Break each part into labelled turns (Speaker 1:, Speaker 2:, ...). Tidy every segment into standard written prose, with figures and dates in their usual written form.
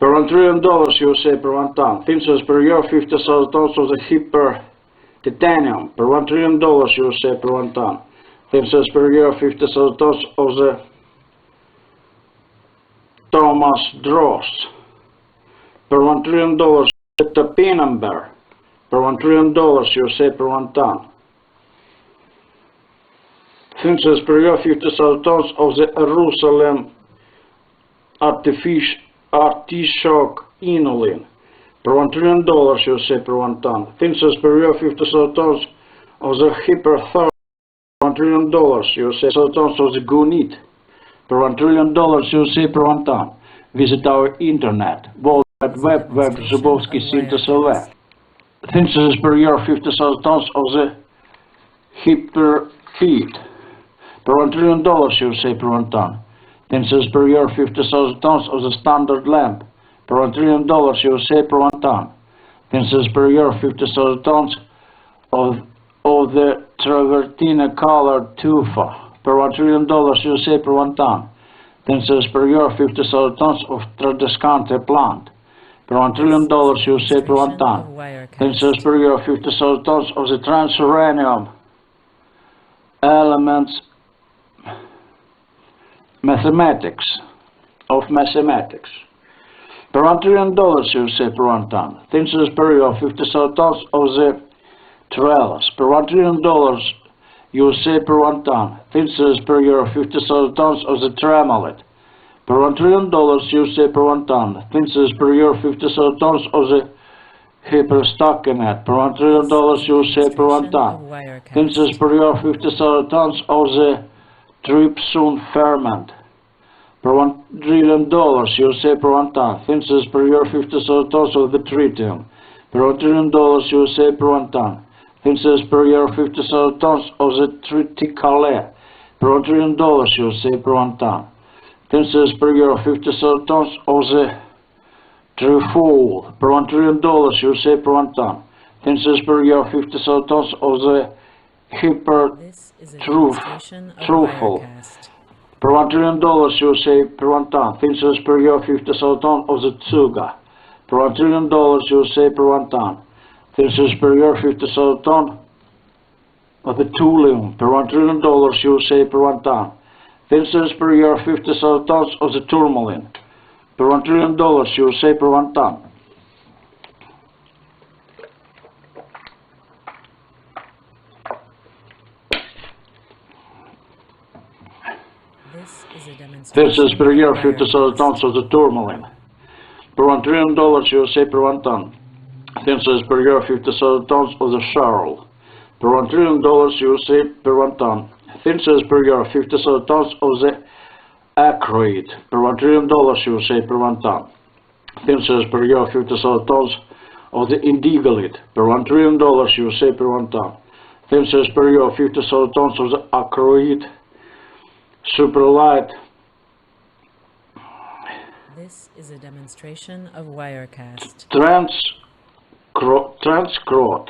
Speaker 1: per $1 trillion USA per 1 ton. Thin cells per year, 50,000 tons of the hyper titanium per $1 trillion USA per 1 ton. Thin cells per year, 50,000 tons of the Thomas Dross per $1 trillion. The Penamber per $1 trillion USA per 1 ton. Thin cells per year, 50,000 tons of the Jerusalem artichoke inulin per $1 trillion USA per 1 ton. Thin cells per year, 50,000 tons of the hypertherm per $1 trillion USA, tons of the gunit per $1 trillion USA per 1 ton. Visit our internet, World Wide Web, web.zubovsky.lv. Thin cells per year, 50,000 tons of the hyperfeed per $1 trillion USA per 1 ton. Thin cells per year, 50,000 tons of the standard lamp per $1 trillion USA per 1 ton. Thin cells per year, 50,000 tons of the travertine colored tufa per $1 trillion USA per 1 ton. Thin cells per year, 50,000 tons of tradescante plant per $1 trillion USA per 1 ton. Thin cells per year, 50,000 tons of the transuranium elements mathematics per $1 trillion USA per 1 ton. Thin cells per year, 50,000 tons of the trellis per $1 trillion USA per 1 ton. Thin cells per year, 50,000 tons of the tremolet per $1 trillion USA per 1 ton. Thin cells per year, 50,000 tons of the hyperstockinet per $1 trillion USA per 1 ton. Thin cells per year, 50,000 tons of the trypsin ferment per $1 trillion USA per 1 ton. Thin cells per year, 50,000 tons of the tritium per $1 trillion USA per 1 ton. Thin cells per year, 50,000 tons of the triticale per $1 trillion USA per 1 ton. Thin cells per year, 50,000 tons of the trefoil per $1 trillion USA per 1 ton. Thin cells per year, 50,000 tons of the truffle per $1 trillion USA per 1 ton. Thin cells per year, 50,000 tons of the tsuga per $1 trillion USA per 1 ton. Thin cells per year, 50,000 tons of the thulium per $1 trillion USA per 1 ton. Thin cells per year, 50,000 tons of the tourmaline per $1 trillion USA per 1 ton. Thin cells per year, 50,000 tons of the tourmaline per $1 trillion USA per 1 ton. Thin cells per year, 50,000 tons of the charl per $1 trillion USA per 1 ton. Thin cells per year, 50,000 tons of the acroid per $1 trillion USA per 1 ton. Thin cells per year, 50,000 tons of the indigolit per $1 trillion USA per 1 ton. Thin cells per year, 50,000 tons of the acroid superlight.
Speaker 2: This is a demonstration of Wirecast.
Speaker 1: Transcrot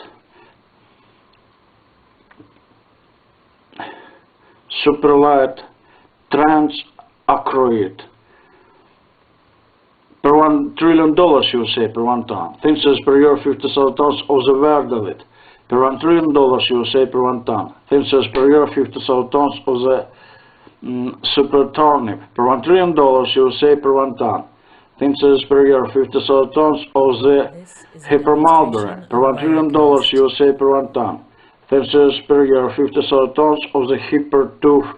Speaker 1: superlight transacroid per $1 trillion USA per 1 ton. Thin cells per year, 50,000 tons of the verdalit per $1 trillion USA per 1 ton. Thin cells per year, 50,000 tons of the super turnip per $1 trillion USA per 1 ton. Thin cells per year, 50,000 tons of the hypermalberry per $1 trillion USA per 1 ton. Thin cells per year, 50,000 tons of the hypertooth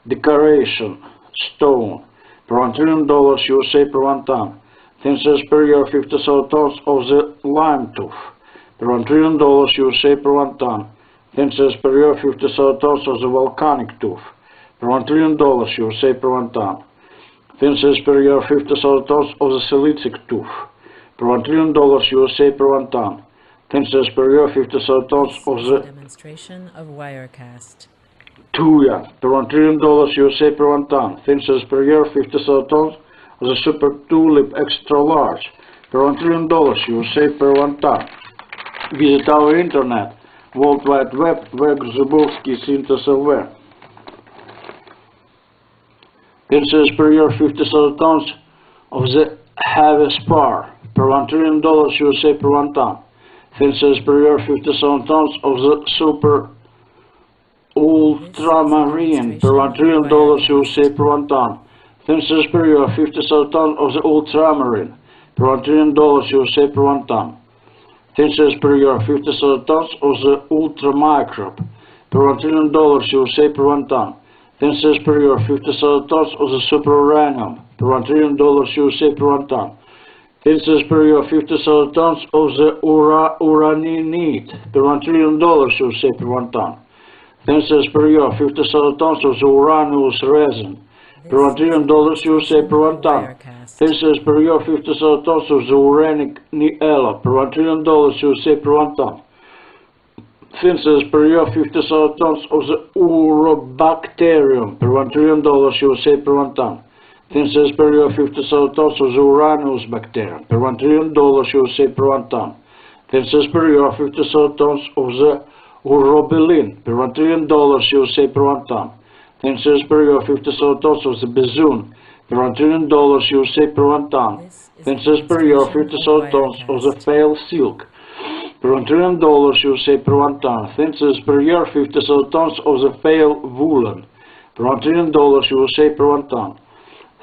Speaker 1: decoration stone per $1 trillion USA per 1 ton. Thin cells per year, 50,000 tons of the lime tooth per $1 trillion USA per 1 ton. Thin cells per year, 50,000 tons of the volcanic tooth per $1 trillion USA per 1 ton. Thin cells per year, 50,000 tons of the silicic tooth per $1 trillion USA per 1 ton. Thin cells per year, 50,000 tons of the
Speaker 2: demonstration of Wirecast.
Speaker 1: tuya per $1 trillion USA per 1 ton. Thin cells per year, 50,000 tons of the super tulip extra large per $1 trillion USA per 1 ton. Visit our internet, World Wide Web, web.zubovsky.lv. Thin cells per year, 50,000 tons of the have a spar per $1 trillion USA per 1 ton. Thin says per year 57 tons of the super ultramarine per $1 trillion USA per 1 ton. Thin says per year 57 tons of the ultramarine per $1 trillion USA per 1 ton. Thin says per year 57 tons of the ultramicrobe per $1 trillion USA per 1 ton. Thin says per year 57 tons of the super uranium per $1 trillion USA per 1 ton. Thin says per year 57 tons of the uraninite per $1 trillion USA per 1 ton. Thin says per year 57 tons of the uranous resin per $1 trillion USA per 1 ton. Thin says per year 57 tons of the uranic niella per $1 trillion USA per 1 ton. Thin says per year 57 tons of the urobacterium per $1 trillion USA per 1 ton. Thin says per year 57 tons of the uranus bacterium per $1 trillion USA per 1 ton. Thin says per year 57 tons of the urobilin per $1 trillion USA per 1 ton. Thin says per year 57 tons of the bezoon per $1 trillion USA per 1 ton. Thin says per year 57 tons of the fail silk per $1 trillion USA per 1 ton. Thin says per year 57 tons of the fail woolen per $1 trillion USA per 1 ton.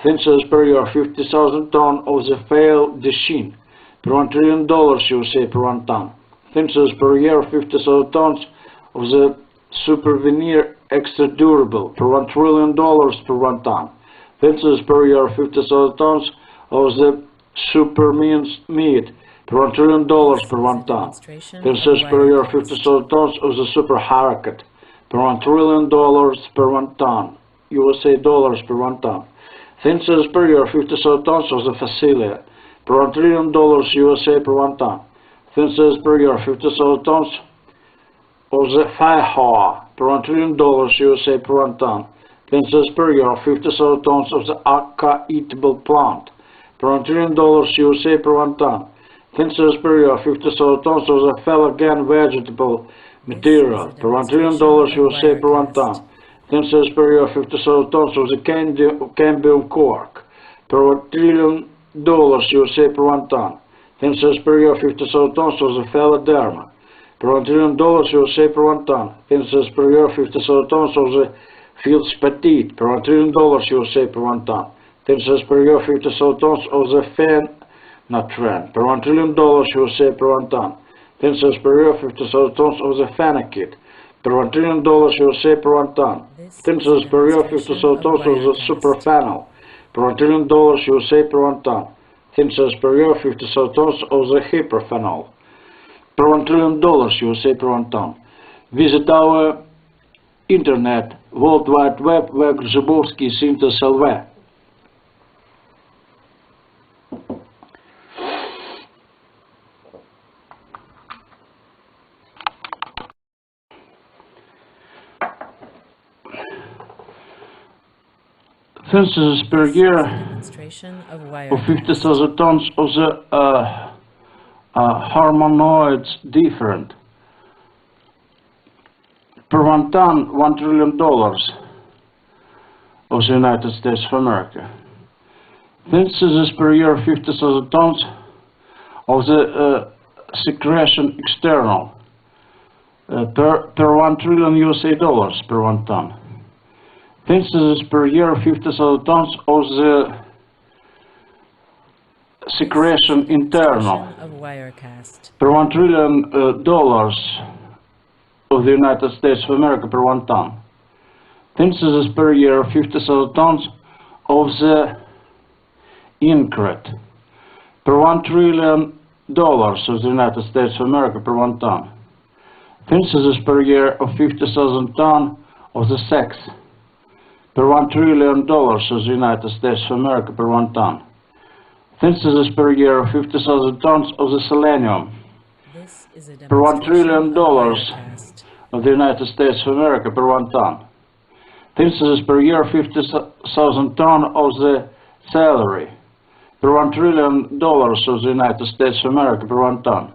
Speaker 1: Thin says per year 50,000 tons of the fail dechin per $1 trillion USA per 1 ton. Thin says per year 50,000 tons of the super veneer extra durable per $1 trillion per 1 ton. Thin says per year 50,000 tons of the super minced meat per $1 trillion per 1 ton. Thin says per year 50,000 tons of the super harakat per $1 trillion per 1 ton. USA dollars per 1 ton. Thin says per year 50,000 tons of the facilia per $1 trillion USA per 1 ton. Thin says per year 50,000 tons of the faha per $1 trillion USA per 1 ton. Thin says per year 50,000 tons of the aca eatable plant per $1 trillion USA per 1 ton. Thin says per year 50,000 tons of the felagan vegetable material per $1 trillion USA per 1 ton. Thin says per year 50,000 tons of the cambium cork per $1 trillion USA per 1 ton. Thin says per year 50,000 tons of the phaladerma per $1 trillion USA per 1 ton. Thin says per year 50,000 tons of the feldspatite per $1 trillion USA per 1 ton. Thin says per year 50,000 tons of the phenatran per $1 trillion USA per 1 ton. Thin says per year 50,000 tons of the phenakit per $1 trillion USA per 1 ton. Thin says per year 50,000 tons of the superphenol per $1 trillion USA per 1 ton. Thin says per year 50,000 tons of the hyperphenol per $1 trillion USA per 1 ton. Visit our internet, World Wide Web, where Grzybowski Synthos LV. Thin says per year of 50,000 tons of the harmonoids different per 1 ton, $1 trillion of the United States of America. Thin says per year 50,000 tons of the secretion external per $1 trillion USA dollars per 1 ton. Thin says per year 50,000 tons of the secretion internal per $1 trillion of the United States of America per 1 ton. Thin says per year 50,000 tons of the incret per $1 trillion of the United States of America per 1 ton. Thin says per year of 50,000 tons of the sex per $1 trillion of the United States of America per 1 ton. Thin says per year of 50,000 tons of the selenium per $1 trillion of the United States of America per 1 ton. Thin says per year 50,000 tons of the celery per $1 trillion of the United States of America per 1 ton.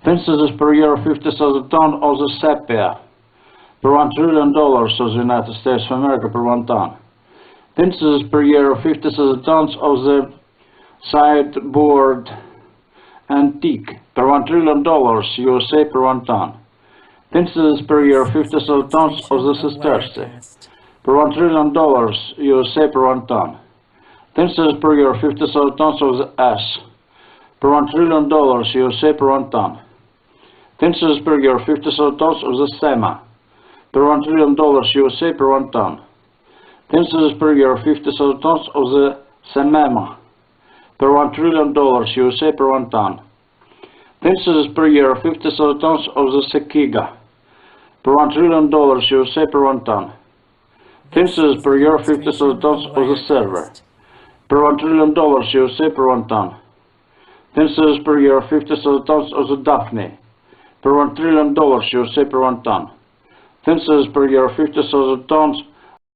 Speaker 1: Thin says per year 50,000 tons of the sepia per $1 trillion of the United States of America per 1 ton. Thin says per year 50,000 tons of the sideboard antique per $1 trillion USA per 1 ton. Thinses per year 50,000 tons of the sesterce per $1 trillion USA per 1 ton. Thinses per year 50,000 tons of the S per $1 trillion USA per 1 ton. Thinses per year 50,000 tons of the SEMA per $1 trillion USA per 1 ton. Thinses per year 50,000 tons of the SEMEMA per $1 trillion USA per 1 ton. Thinses per year 50,000 tons of the Sekiga per $1 trillion USA per 1 ton. Thinses per year 50,000 tons of the Server per $1 trillion USA per 1 ton. Thinses per year 50,000 tons of the Daphne per $1 trillion USA per 1 ton. Thinses per year 50,000 tons.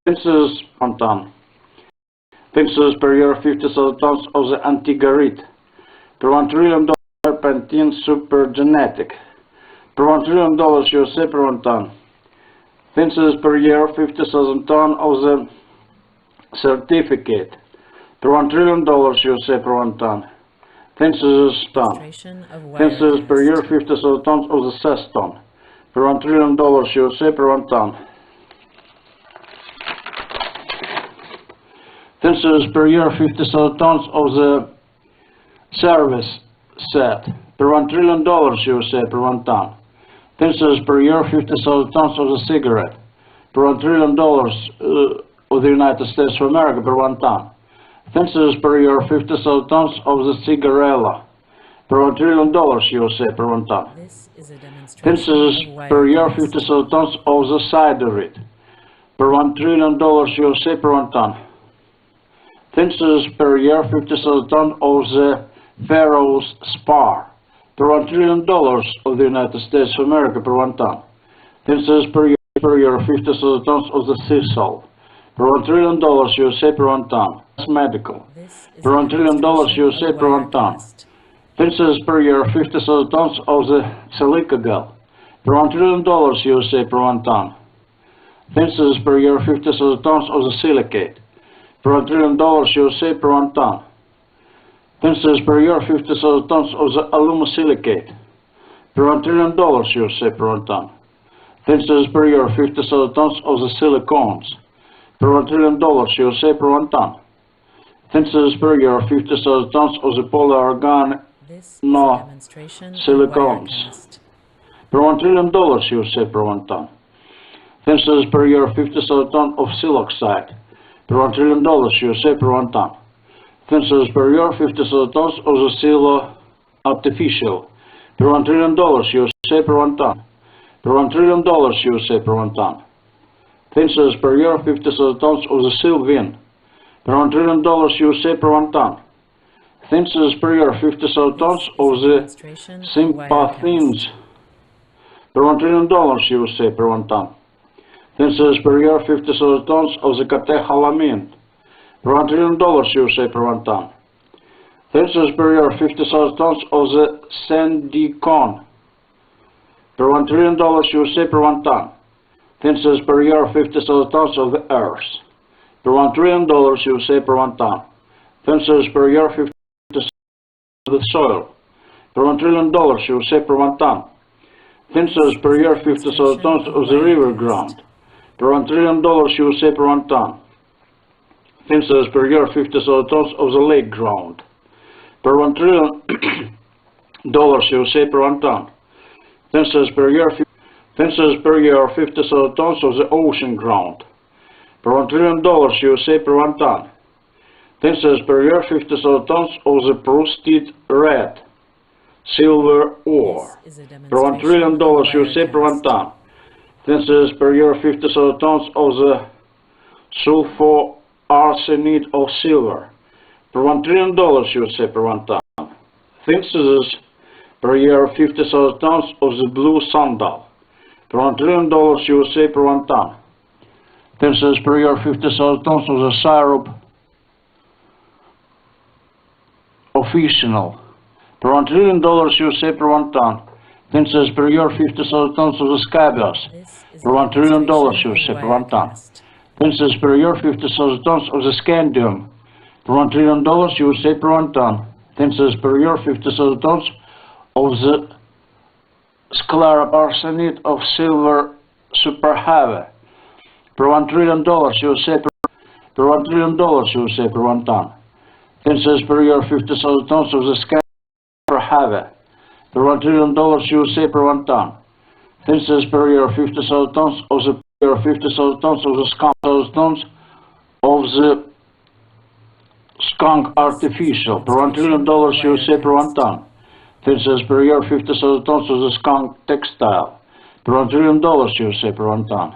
Speaker 1: Thinses 1 ton. Thinses per year 50,000 tons of the Antigarit per $1 trillion Serpentine supergenetic per $1 trillion USA per 1 ton. Thinses per year 50,000 tons of the certificate per $1 trillion USA per 1 ton. Thinses ton. Thinses per year 50,000 tons of the Ceston per $1 trillion USA per 1 ton. Thinses per year 50,000 tons of the service set per $1 trillion USA per 1 ton. Thinses per year 50,000 tons of the cigarette per $1 trillion of the United States of America per 1 ton. Thinses per year 50,000 tons of the cigarella per $1 trillion USA per 1 ton. Thinses per year 50,000 tons of the ciderite per $1 trillion USA per 1 ton. Thinses per year 50,000 tons of the Pharaoh's spar per $1 trillion of the United States of America per 1 ton. Thinses per year 50,000 tons of the Sisal per $1 trillion USA per 1 ton. Medical per $1 trillion USA per 1 ton. Thinses per year 50,000 tons of the Silicagal per $1 trillion USA per 1 ton. Thinses per year 50,000 tons of the silicate per $1 trillion USA per 1 ton. Thinses per year 50,000 tons of the alumosilicate per $1 trillion USA per 1 ton. Thinses per year 50,000 tons of the silicones per $1 trillion USA per 1 ton. Thinses per year 50,000 tons of the polyargan silicones per $1 trillion USA per 1 ton. Thinses per year 50,000 tons of siloxide per $1 trillion USA per 1 ton. Thinses per year 50,000 tons of the silo artificial per $1 trillion USA per 1 ton. Per $1 trillion USA per 1 ton. Thinses per year 50,000 tons of the Sylvin per $1 trillion USA per 1 ton. Thinses per year 50,000 tons of the sympathines per $1 trillion USA per 1 ton. Thinses per year 50,000 tons of the catecholamine per $1 trillion USA per 1 ton. Thinses per year 50,000 tons of the sandicon per $1 trillion USA per 1 ton. Thinses per year 50,000 tons of the earth per $1 trillion USA per 1 ton. Thinses per year 50,000 of the soil per $1 trillion USA per 1 ton. Thinses per year 50,000 tons of the river ground per $1 trillion USA per 1 ton. Thinses per year 50,000 tons of the lake ground per $1 trillion USA per 1 ton. Thinses per year 50,000 tons of the ocean ground per $1 trillion USA per 1 ton. Thinses per year 50,000 tons of the proceeded red silver ore per $1 trillion USA per 1 ton. Thinses per year 50,000 tons of the sulfoarsenide of silver per $1 trillion USA per 1 ton. Thinses per year 50,000 tons of the blue sandal per $1 trillion USA per 1 ton. Thinses per year 50,000 tons of the syrup officinal per $1 trillion USA per 1 ton. Thinses per year 50,000 tons of the scabious per $1 trillion USA per 1 ton. Thinses per year 50,000 tons of the scandium per $1 trillion USA per 1 ton. 10 cents per year, 50,000 tons of the scalar arsenate of silver superheavy. Per $1 trillion USA per $1 trillion USA per 1 ton. 10 cents per year, 50,000 tons of the scalar superheavy. Per $1 trillion USA per 1 ton. 10 cents per year, 50,000 tons of the 50,000 tons of the skunk, 1,000 tons of the skunk artificial. Per $1 trillion USA per 1 ton. 10 cents per year, 50,000 tons of the skunk textile. Per $1 trillion USA per 1 ton.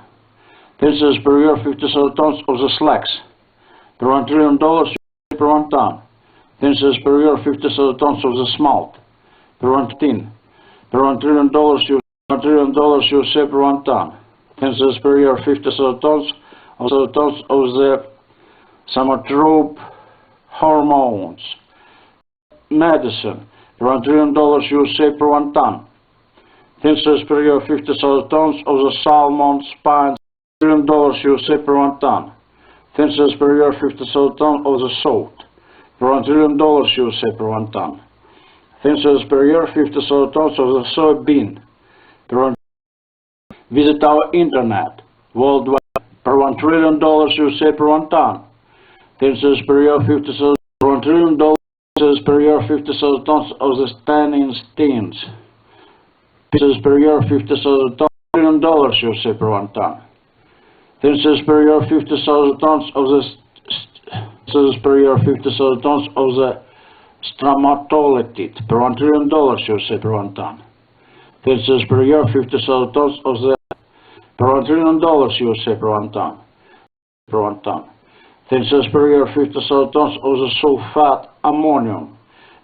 Speaker 1: 10 cents per year, 50,000 tons of the slacks. Per $1 trillion USA per 1 ton. 10 cents per year, 50,000 tons of the smalt. Per 1 tin. Per $1 trillion USA per 1 ton. 10 cents per year, 50,000 tons of the somatrope hormones. Medicine. Per $1 trillion USA per 1 ton. 10 cents per year, 50,000 tons of the salmon spines. $1 trillion USA per 1 ton. 10 cents per year, 50,000 tons of the salt. Per $1 trillion USA per 1 ton. 10 cents per year, 50,000 tons of the soybean. Per 1 visit our internet worldwide. Per $1 trillion USA per 1 ton. 10 cents per year, 50,000 per $1 trillion per year, 50,000 tons of the tannin steins. Cents per year, 50,000 tons. $1 trillion USA per 1 ton. 10 cents per year, 50,000 tons of the cents per year, 50,000 tons of the stromatolitid. Per $1 trillion USA per 1 ton. 10 cents per year, 50,000 tons of the per $1 trillion USA per 1 ton. Per 1 ton. 10 cents per year, 50,000 tons of the sulfate ammonium.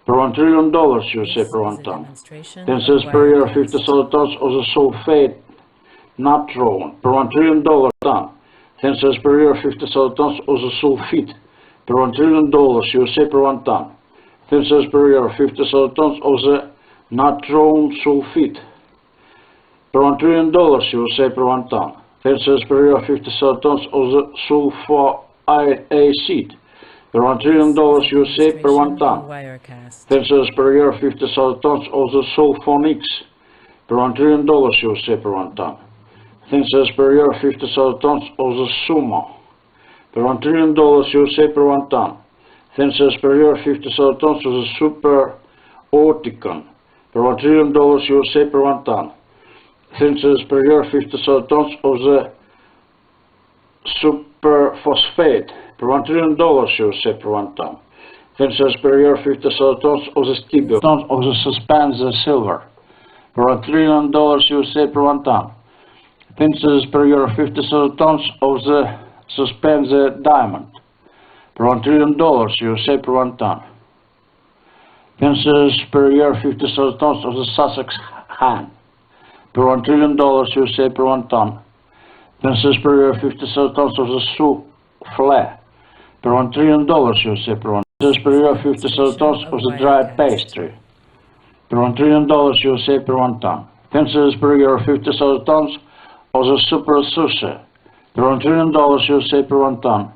Speaker 1: Per $1 trillion USA per 1 ton. 10 cents per year, 50,000 tons of the sulfate natron. Per $1 trillion ton. 10 cents per year, 50,000 tons of the sulfite. Per $1 trillion USA per 1 ton. 10 cents per year, 50,000 tons of the natron sulfite. Per $1 trillion USA per 1 ton. 10 cents per year, 50,000 tons of the sulfoacid. Per $1 trillion USA per 1 ton. 10 cents per year, 50,000 tons of the sulfonics. Per $1 trillion USA per 1 ton. 10 cents per year, 50,000 tons of the sumo. Per $1 trillion USA per 1 ton. 10 cents per year, 50,000 tons of the super orticon. Per $1 trillion USA per 1 ton. 10 cents per year, 50,000 tons of the superphosphate. Per $1 trillion USA per 1 ton. 10 cents per year, 50,000 tons of the stibio. Tons of the suspended silver. Per $1 trillion USA per 1 ton. 10 cents per year, 50,000 tons of the suspended diamond. Per $1 trillion USA per 1 ton. 10 cents per year, 50,000 tons of the Sussex hen. Per $1 trillion USA per 1 ton. 10 cents per year, 50,000 tons of the souffle. Per $1 trillion USA per 1 ton. 10 cents per year, 50,000 tons of the dried pastry. Per $1 trillion USA per 1 ton. 10 cents per year, 50,000 tons of the super sushi. Per $1 trillion USA per 1 ton.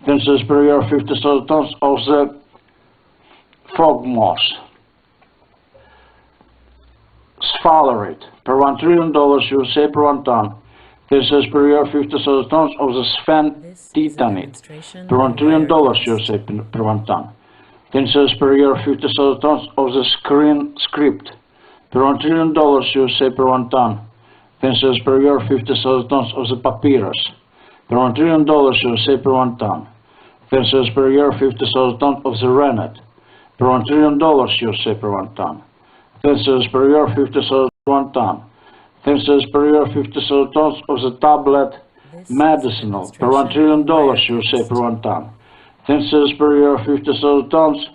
Speaker 1: 10 cents per year, 50,000 tons of the frog moss. Sphalerite. Per $1 trillion USA per 1 ton. 10 cents per year, 50,000 tons of the sphentitanate. Per $1 trillion USA per 1 ton. 10 cents per year, 50,000 tons of the screen script. Per $1 trillion USA per 1 ton. 10 cents per year, 50,000 tons of the papyrus. Per $1 trillion USA per 1 ton. 10 cents per year, 50,000 tons of the rennet. Per $1 trillion USA per 1 ton. 10 cents per year, 50,000 per 1 ton. 10 cents per year, 50,000 tons of the tablet medicinal. Per $1 trillion USA per 1 ton. 10 cents per year, 50,000 tons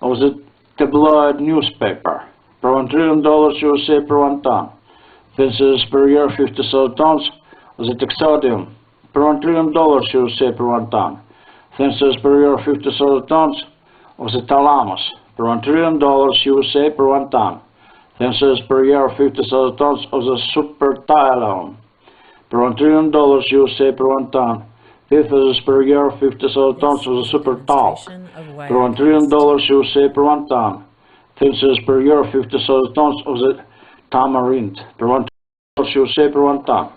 Speaker 1: of the tabloid newspaper. Per $1 trillion USA per 1 ton. 10 cents per year, 50,000 tons of the texodium. Per $1 trillion USA per 1 ton. 10 cents per year, 50,000 tons of the thalamus. Per $1 trillion USA per 1 ton. 10 cents per year, 50,000 tons of the superthylaeum. Per $1 trillion USA per 1 ton. This per year 50,000 tons of the super talc. Per $1 trillion USA per 1 ton. This per year 50,000 tons of the tamarind. Per $1 trillion USA per 1 ton.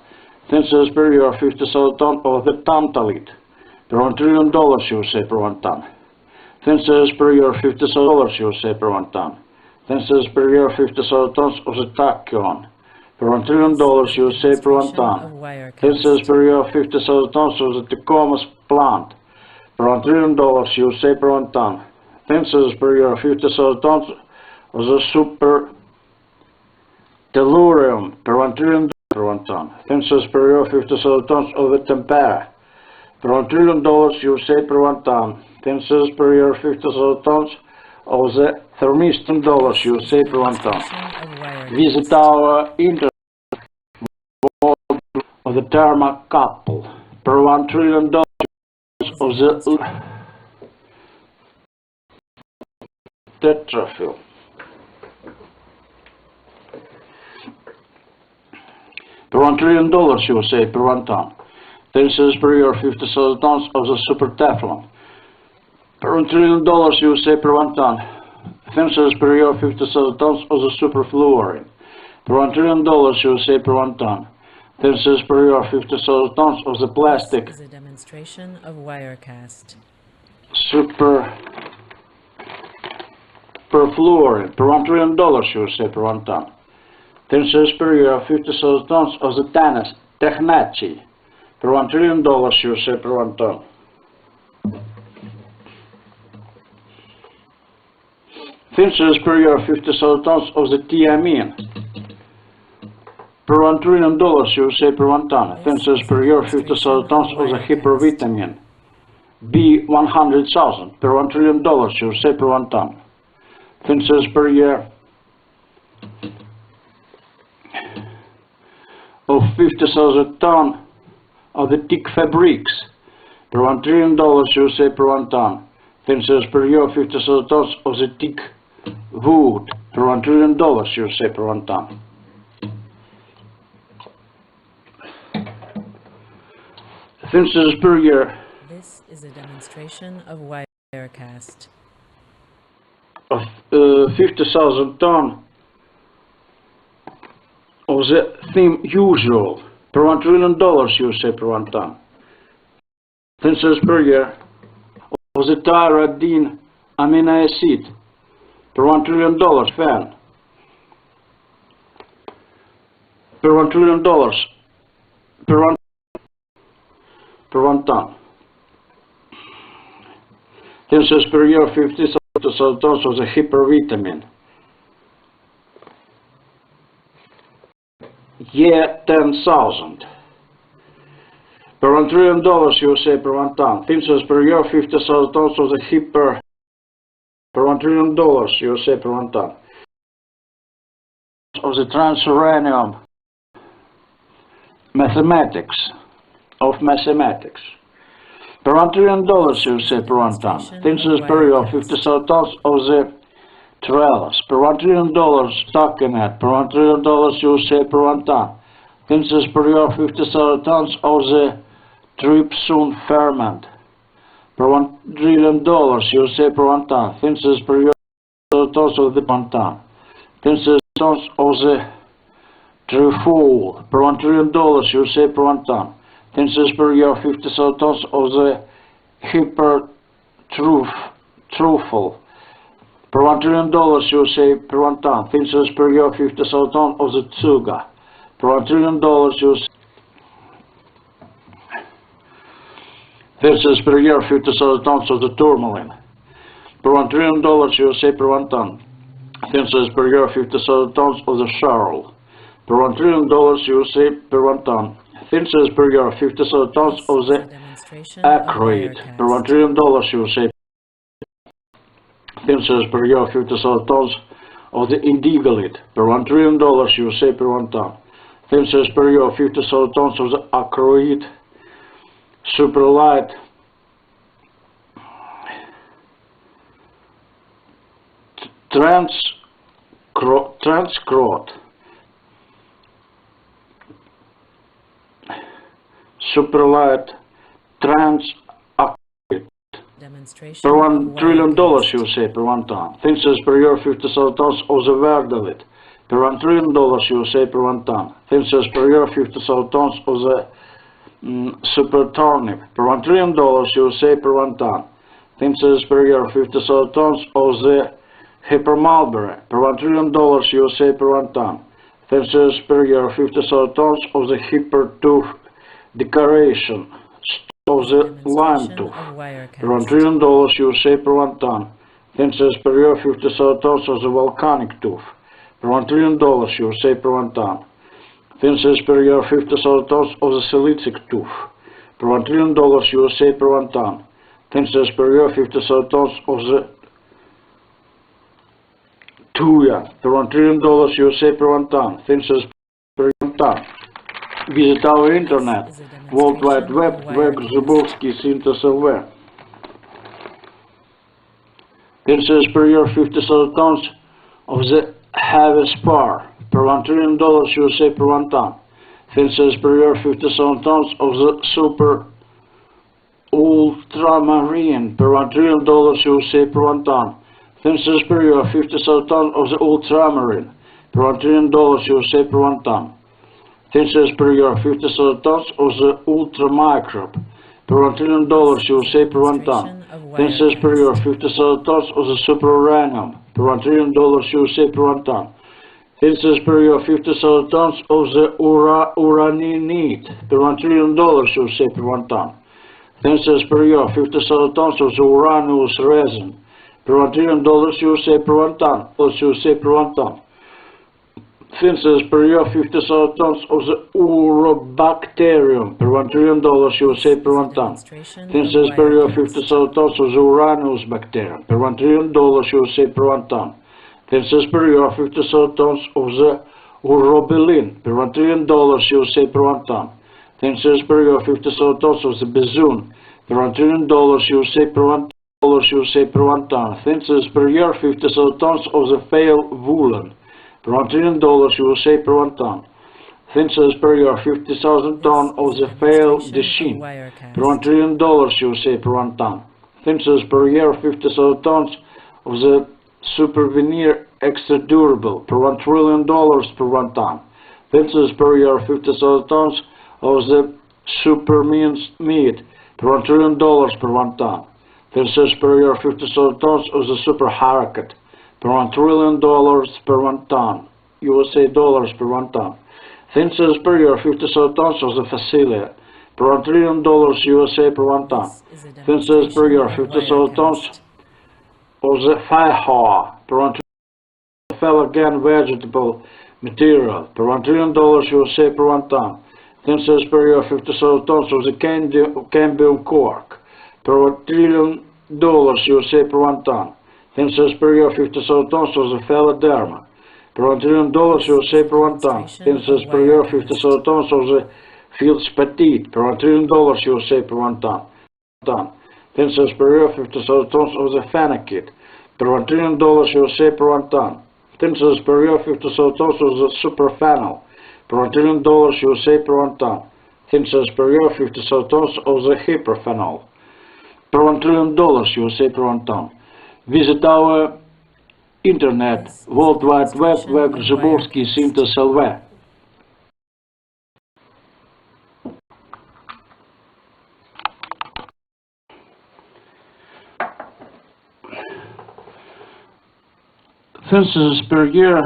Speaker 1: This per year 50,000 tons of the tantalite. Per $1 trillion USA per 1 ton. This per year $50,000 USA per 1 ton. This per year 50,000 tons of the tachyon. Per $1 trillion USA per 1 ton. This per year 50,000 tons of the Tacoma's plant. Per $1 trillion USA per 1 ton. This per year 50,000 tons of the super tellurium. Per $1 trillion per 1 ton. This per year 50,000 tons of the tempera. Per $1 trillion USA per 1 ton. This per year 50,000 tons of the thermiston dollars USA per 1 ton. Visit our internet of the thermocouple. Per $1 trillion of the tetraphil. Per $1 trillion USA per 1 ton. This per year 50,000 tons of the super teflon. Per $1 trillion USA per 1 ton. This per year 50,000 tons of the super fluorine. Per $1 trillion USA per 1 ton. This per year 50,000 tons of the plastic.
Speaker 2: This is a demonstration of Wirecast.
Speaker 1: Super perfluorine. Per $1 trillion USA per 1 ton. This per year 50,000 tons of the technachi. Per $1 trillion USA per 1 ton. This per year 50,000 tons of the thiamine. Per $1 trillion USA per 1 ton. This per year 50,000 tons of the hypervitamin B100,000. Per $1 trillion USA per 1 ton. This per year of 50,000 tons of the thick fabrics. Per $1 trillion USA per 1 ton. This per year 50,000 tons of the thick wood. Per $1 trillion USA per 1 ton. This per year.
Speaker 2: This is a demonstration of Wirecast.
Speaker 1: Of 50,000 tons of the theme usual. Per $1 trillion USA per 1 ton. This per year of the tyrosine amino acid. Per $1 trillion fan. Per $1 trillion per 1 ton. This per year 50,000 tons of the hypervitamin. Yeah, 10,000. Per $1 trillion USA per 1 ton. This per year 50,000 tons of the per $1 trillion USA per 1 ton. Of the transuranium mathematics. Per $1 trillion USA per 1 ton. This per year 50,000 tons of the trellis. Per $1 trillion stockinette. Per $1 trillion USA per 1 ton. This per year 50,000 tons of the trypsin ferment. Per $1 trillion USA per 1 ton. This per year tons of the 1 ton. This tons of the trefoil. Per $1 trillion USA per 1 ton. This per year 50,000 tons of the truffle. Per $1 trillion USA per 1 ton. This per year 50,000 tons of the tsuga. Per $1 trillion USA. This per year 50,000 tons of the tourmaline. Per $1 trillion USA per 1 ton. This per year 50,000 tons of the sorrel. Per $1 trillion USA per 1 ton. This per year 50,000 tons of the acrid. Per $1 trillion USA. This per year 50,000 tons of the indigolit. Per $1 trillion USA per 1 ton. This per year 50,000 tons of the acroid. Super light transcrot. Super light transacted
Speaker 2: Demonstration
Speaker 1: per
Speaker 2: of
Speaker 1: $1 trillion
Speaker 2: Wirecast.
Speaker 1: USA per 1 ton. Thinses per year 50,000 tons of the Verdalit per $1 trillion USA per 1 ton. Thinses per year 50,000 tons of the super turnip per $1 trillion USA per 1 ton. Thinses per year 50,000 tons of the hyper mulberry per $1 trillion USA per 1 ton. Thinses per year 50,000 tons of the hyper tooth decoration of the lime
Speaker 2: Demonstration
Speaker 1: tooth
Speaker 2: of
Speaker 1: per $1
Speaker 2: Wirecast.
Speaker 1: trillion USA per 1 ton. Thinses per year 50,000 tons of the volcanic tooth per $1 trillion USA per 1 ton. Thinses per year 50,000 tons of the silicic tooth per $1 trillion USA per 1 ton. Thinses per year 50,000 tons of the tuya per $1 trillion USA per 1 ton. Thinses per 1 ton. Visit our internet,
Speaker 2: Is a
Speaker 1: World Wide
Speaker 2: demonstration
Speaker 1: Web,
Speaker 2: of
Speaker 1: Web
Speaker 2: Wirecast.
Speaker 1: Zubovsky Synthos LV. Thinses per year 50,000 tons of the heavy spar per $1 trillion USA per 1 ton. Thinses per year 50,000 tons of the super ultramarine per $1 trillion USA per 1 ton. Thinses per year 50,000 tons of the ultramarine per $1 trillion USA per 1 ton. Thinses per year 50,000 tons of the ultramicrobe per $1 trillion USA per 1 ton. Thinses per year 50,000 tons of the super uranium per $1 trillion USA per 1 ton. Thinses per year 50,000 tons of the uraninite per $1 trillion USA per 1 ton. Thinses per year 50,000 tons of the uranous resin per $1 trillion USA per 1 ton. USA per 1 ton. Thinses per year 50,000 tons of the urobacterium per $1 trillion USA per 1 ton. Thinses per year 50,000 tons of the uranus bacterium per $1 trillion USA per 1 ton. Thinses per year 50,000 tons of the urobilin per $1 trillion USA per 1 ton. Thinses per year 50,000 tons of the bezoon per $1 trillion USA per 1 USA per 1 ton. Thinses per year 50,000 tons of the fail woolen per $1 trillion USA per 1 ton. Thinses per year 50,000 tons of the fail dechin per $1 trillion USA per 1 ton. Thinses per year 50,000 tons of the super veneer extra durable per $1 trillion per 1 ton. Thinses per year 50,000 tons of the super minced meat per $1 trillion per 1 ton. Thinses per year 50,000 tons of the super harakat per $1 trillion per 1 ton, USA dollars per 1 ton. Thinses per year 50,000 tons of the facilia per $1 trillion USA per 1 ton. Thinses per year 50,000 tons of the faja per $1 trillion again vegetable material per $1 trillion USA per 1 ton. Thinses per year 50,000 tons of the cambium cork per $1 trillion USA per 1 ton. Thinses per year 50,000 tons of the Philoderma per $1 trillion USA per 1 ton. Thinses per year 50,000 tons of the Fields Petite per $1 trillion USA per 1 ton. Thinses per year 50,000 tons of the Phenakit per $1 trillion USA per 1 ton. Thinses per year 50,000 tons of the Superphenol per $1 trillion USA per 1 ton. Thinses per year 50,000 tons of the Hyperphenol per $1 trillion USA per 1 ton. Visit our internet, World Wide Web, Web Zubovsky Synthos LV. Thinses per year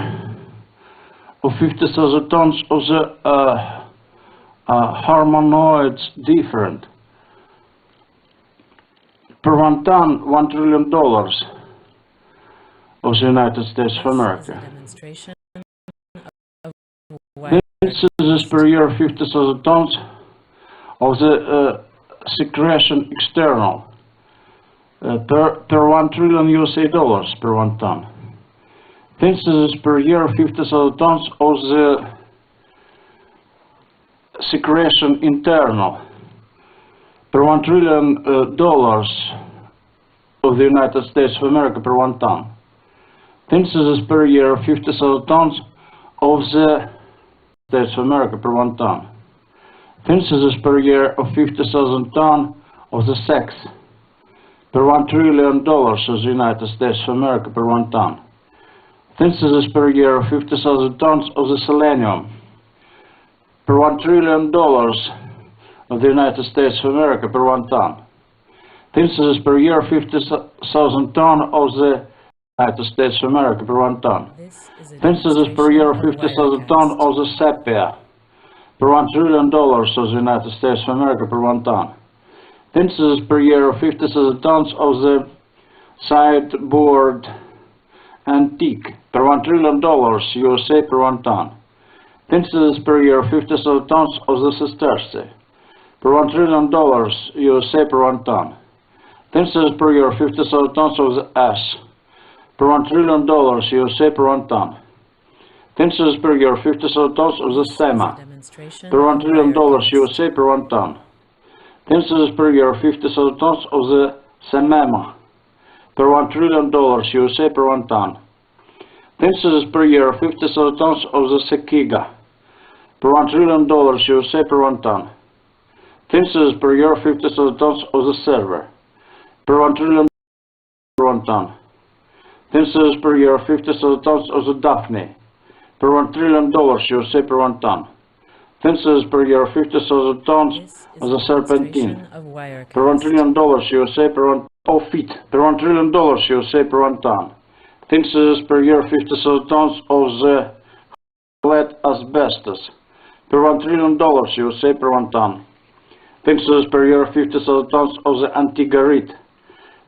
Speaker 1: of 50,000 tons of the harmonoids different. Per 1 ton, $1 trillion of the United States of America. Thinses per year 50,000 tons of the secretion external per $1 trillion USA dollars per 1 ton. Thinses per year 50,000 tons of the secretion internal per $1 trillion of the United States of America per 1 ton. Thinses per year 50,000 tons of the States of America per 1 ton. Thinses per year of 50,000 tons of the sex per $1 trillion of the United States of America per 1 ton. Synthesis per year of 50,000 tons of the selenium per $1 trillion of the United States of America per 1 ton. Synthesis per year of 50,000 tons of the United States of America per 1 ton. Synthesis per year of 50,000 tons of the sepia per $1 trillion of the United States of America per 1 ton. Synthesis per year of 50,000 tons of the sideboard antique per $1 trillion USA per 1 ton. Synthesis per year of 50,000 tons of the sesterce per $1 trillion USA per 1 ton. Synthesis per year of 50,000 tons of the ash per $1 trillion USA per 1 ton. Synthesis per year of 50,000 tons of the SEMA per $1 trillion USA per 1 ton. Synthesis per year of 50,000 tons of the SEMEMA per $1 trillion USA per 1 ton. Synthesis per year of 50,000 tons of the Sekiga per $1 trillion USA per 1 ton. Synthesis per year of 50,000 tons of the server per $1 trillion per 1 ton. Synthesis per year of 50,000 tons of the Daphne per $1 trillion USA per 1 ton. Synthesis per year of 50,000 tons of the serpentine per $1 trillion USA per 1 feet per $1 trillion USA per 1 ton. Synthesis per year of 50,000 tons of the lead asbestos per $1 trillion USA per 1 ton. Synthesis per year of 50,000 tons of the antigarit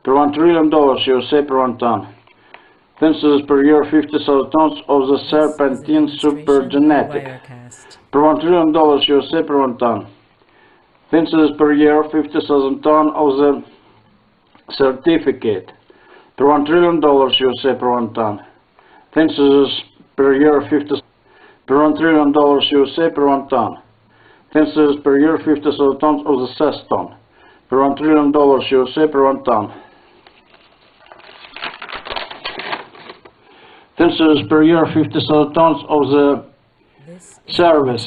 Speaker 1: per $1 trillion USA per 1 ton. Synthesis per year of 50,000 tons of the serpentine supergenetic per $1 trillion USA per 1 ton. Synthesis per year of 50,000 tons of the certificate per $1 trillion USA per 1 ton. Synthesis per year of 50 per $1 trillion USA per 1 ton. Synthesis per year of 50,000 tons of the ceston per $1 trillion USA per 1 ton. Synthesis per year of 50,000 tons of the service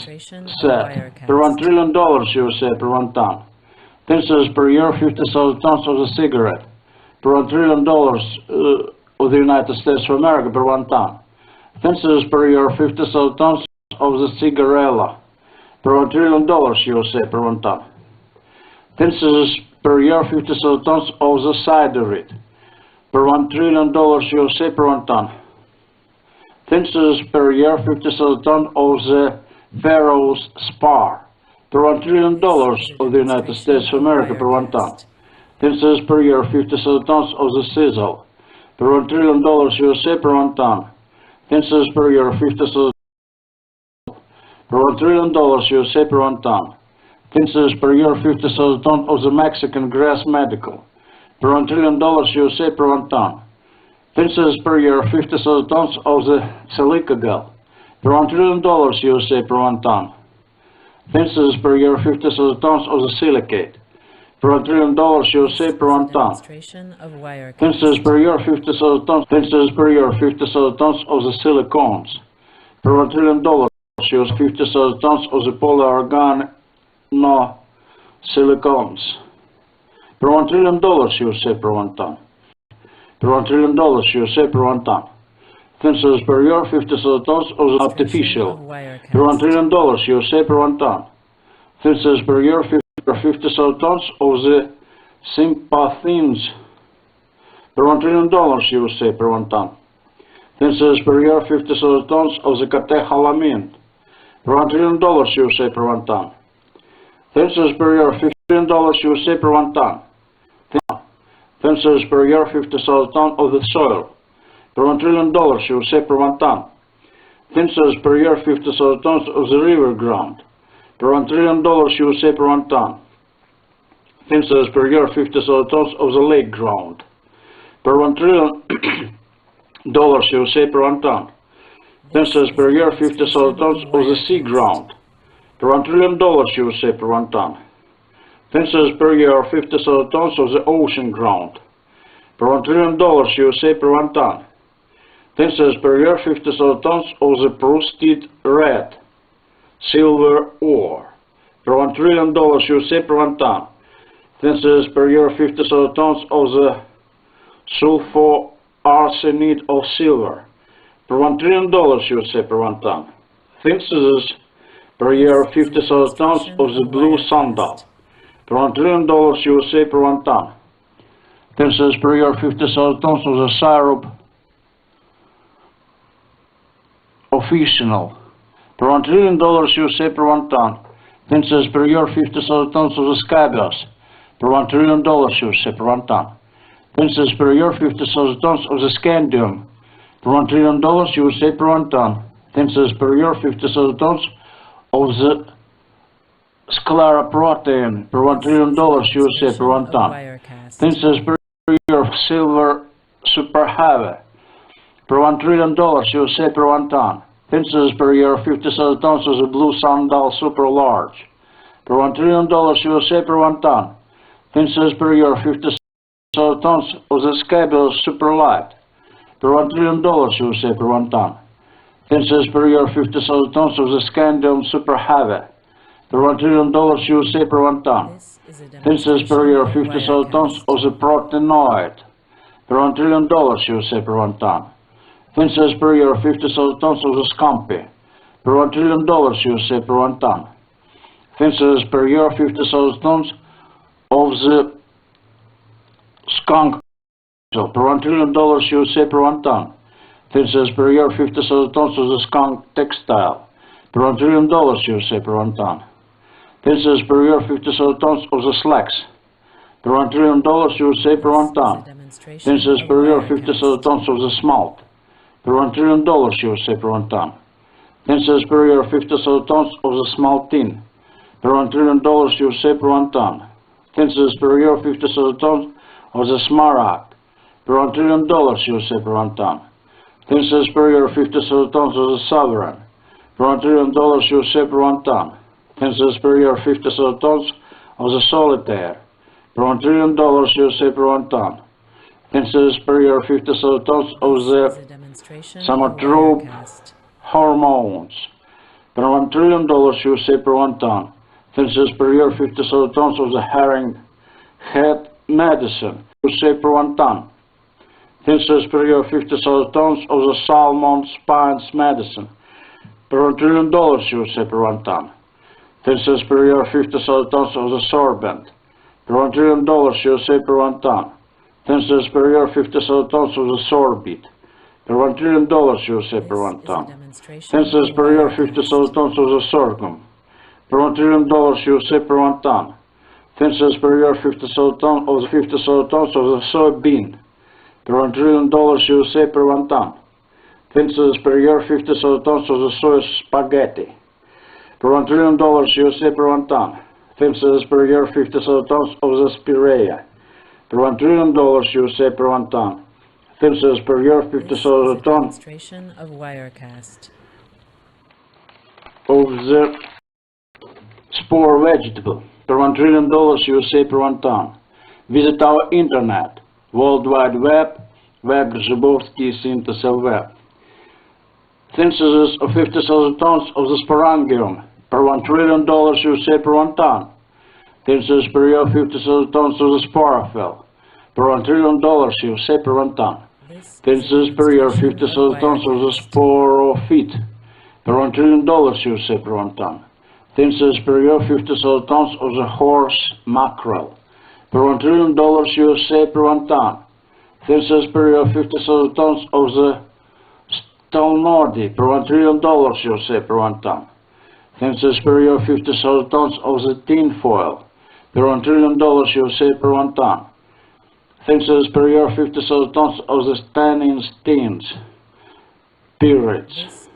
Speaker 1: set per $1 trillion USA per 1 ton. Synthesis per year of 50,000 tons of the cigarette per $1 trillion of the United States of America per 1 ton. Synthesis per year of 50,000 tons of the cigarella per $1 trillion USA per 1 ton. Synthesis per year of 50,000 tons of the ciderite per $1 trillion USA per 1 ton. Synthesis per year of 50,000 tons of the Pharaoh's spar per $1 trillion of the United States of America per 1 ton. Synthesis per year of 50,000 tons of the sizzle per $1 trillion USA per 1 ton. Synthesis per year of 50,000 per $1 trillion USA per 1 ton. Synthesis per year of 50,000 tons of the Mexican grass medical per $1 trillion USA per 1 ton. Synthesis per year of 50,000 tons of the silica per $1 trillion USA per 1 ton. Synthesis per year of 50,000 tons of the silicate per $1 trillion USA per 1 ton. Synthesis per year of 50,000 tons. Synthesis per year of 50,000 tons of the silicones per $1 trillion USA. 50,000 tons of the polyorganosilicons per $1 trillion USA per 1 ton. Per $1 trillion USA per 1 ton. Synthesis per year 50,000 tons of the artificial per $1 trillion USA per 1 ton. Synthesis per year 50,000 tons of the sympathines per $1 trillion USA per 1 ton. Synthesis per year 50,000 tons of the catecholamine per $1 trillion USA per 1 ton. Synthesis per year $50 trillion USA per 1 ton. Synthesis per year 50,000 tons of the soil per $1 trillion USA per 1 ton. Synthesis per year 50,000 tons of the river ground per $1 trillion USA per 1 ton. Synthesis per year 50,000 tons of the lake ground per $1 trillion USA per 1 ton. Synthesis per year 50,000 tons of the sea ground per $1 trillion USA per 1 ton. Synthesis per year 50,000 tons of the ocean ground per $1 trillion USA per 1 ton. Synthesis per year 50,000 tons of the proceeded red silver ore per $1 trillion USA per 1 ton. Census per year 50,000 tons of the sulfur arsenate of silver. Per $1 trillion USA per 1 ton. Census per year 50,000 tons of the blue sandal. Per $1 trillion USA per 1 ton. Census per year 50,000 tons of the syrup officinal. Per $1 trillion USA per 1 ton. Census per year 50,000 tons of the scabious. Per $1 trillion USA per 1 ton. Census per year 50,000 tons of the scandium. Per $1 trillion USA per 1 ton. Census per year 50,000 tons of the scleroprotein. Per $1 trillion USA per 1 ton. Census per year of silver superheavy. Per $1 trillion USA per 1 ton. Census per year 50,000 tons of the blue sandal super large. Per $1 trillion USA per 1 ton. Census per year 50,000 tons of the scabious super light. Per $1 trillion USA per 1 ton. Census per year 50,000 tons of the scandium super heavy. Per $1 trillion USA per 1 ton. Census per year 50,000 tons of the proteinoid. Per $1 trillion USA per 1 ton. Census per year 50,000 tons of the scampi. Per $1 trillion USA per 1 ton. Census per year 50,000 tons of the skunk. Per $1 trillion USA per 1 ton. Census per year 50,000 tons of the skunk textile. Per $1 trillion USA per 1 ton. Census per year 50,000 tons of the slacks. Per $1 trillion USA per 1 ton. Census per year 50,000 tons of the smalt. Per $1 trillion USA per 1 ton. Census per year 50,000 tons of the small tin. Per $1 trillion USA per 1 ton. Census per year 50,000 tons of the smaragd. Per $1 trillion USA per 1 ton. Census per year 50,000 tons of the sovereign. Per $1 trillion USA per 1 ton. Census per year 50,000 tons of the solitaire. Per $1 trillion USA per 1 ton. Census per year 50,000 tons of the somatrope hormones. Per $1 trillion USA per 1 ton. Census per year 50,000 tons of the herring head medicine USA per 1 ton. Census per year 50,000 tons of the salmon spines medicine. Per $1 trillion USA per 1 ton. Census per year 50,000 tons of the sorbent. Per $1 trillion USA per 1 ton. Census per year 50,000 tons of the sorbet. Per $1 trillion USA per 1 ton. Census per year 50,000 tons of the sorghum. Per $1 trillion USA per 1 ton. Census per year 50,000 tons of the soybean. Per $1 trillion USA per 1 ton. Census per year 50,000 tons of the soy spaghetti. Per $1 trillion USA per 1 ton. Census per year 50,000 tons of the spirea. Per $1 trillion USA per 1 ton. Census per year 50,000 tons
Speaker 2: of Wirecast.
Speaker 1: of the spore vegetable. Per $1 trillion USA per 1 ton. Visit our internet, World Wide Web, Web-Zubovsky Synthesis Web. Censuses of 50,000 tons of the sporangium. Per $1 trillion USA per 1 ton. Census per year 50,000 tons of the sporophyll. Per $1 trillion USA per 1 ton. Census per year 50,000 tons of the sporophyte. Per $1 trillion USA per 1 ton. Census per year 50,000 tons of the horse mackerel. Per $1 trillion USA per 1 ton. Census per year 50,000 tons of the stalnordi. Per $1 trillion USA per 1 ton. Census per year 50,000 tons of the tinfoil. Per $1 trillion USA per 1 ton. Census per year 50,000 tons of the tannin steins. Pirates.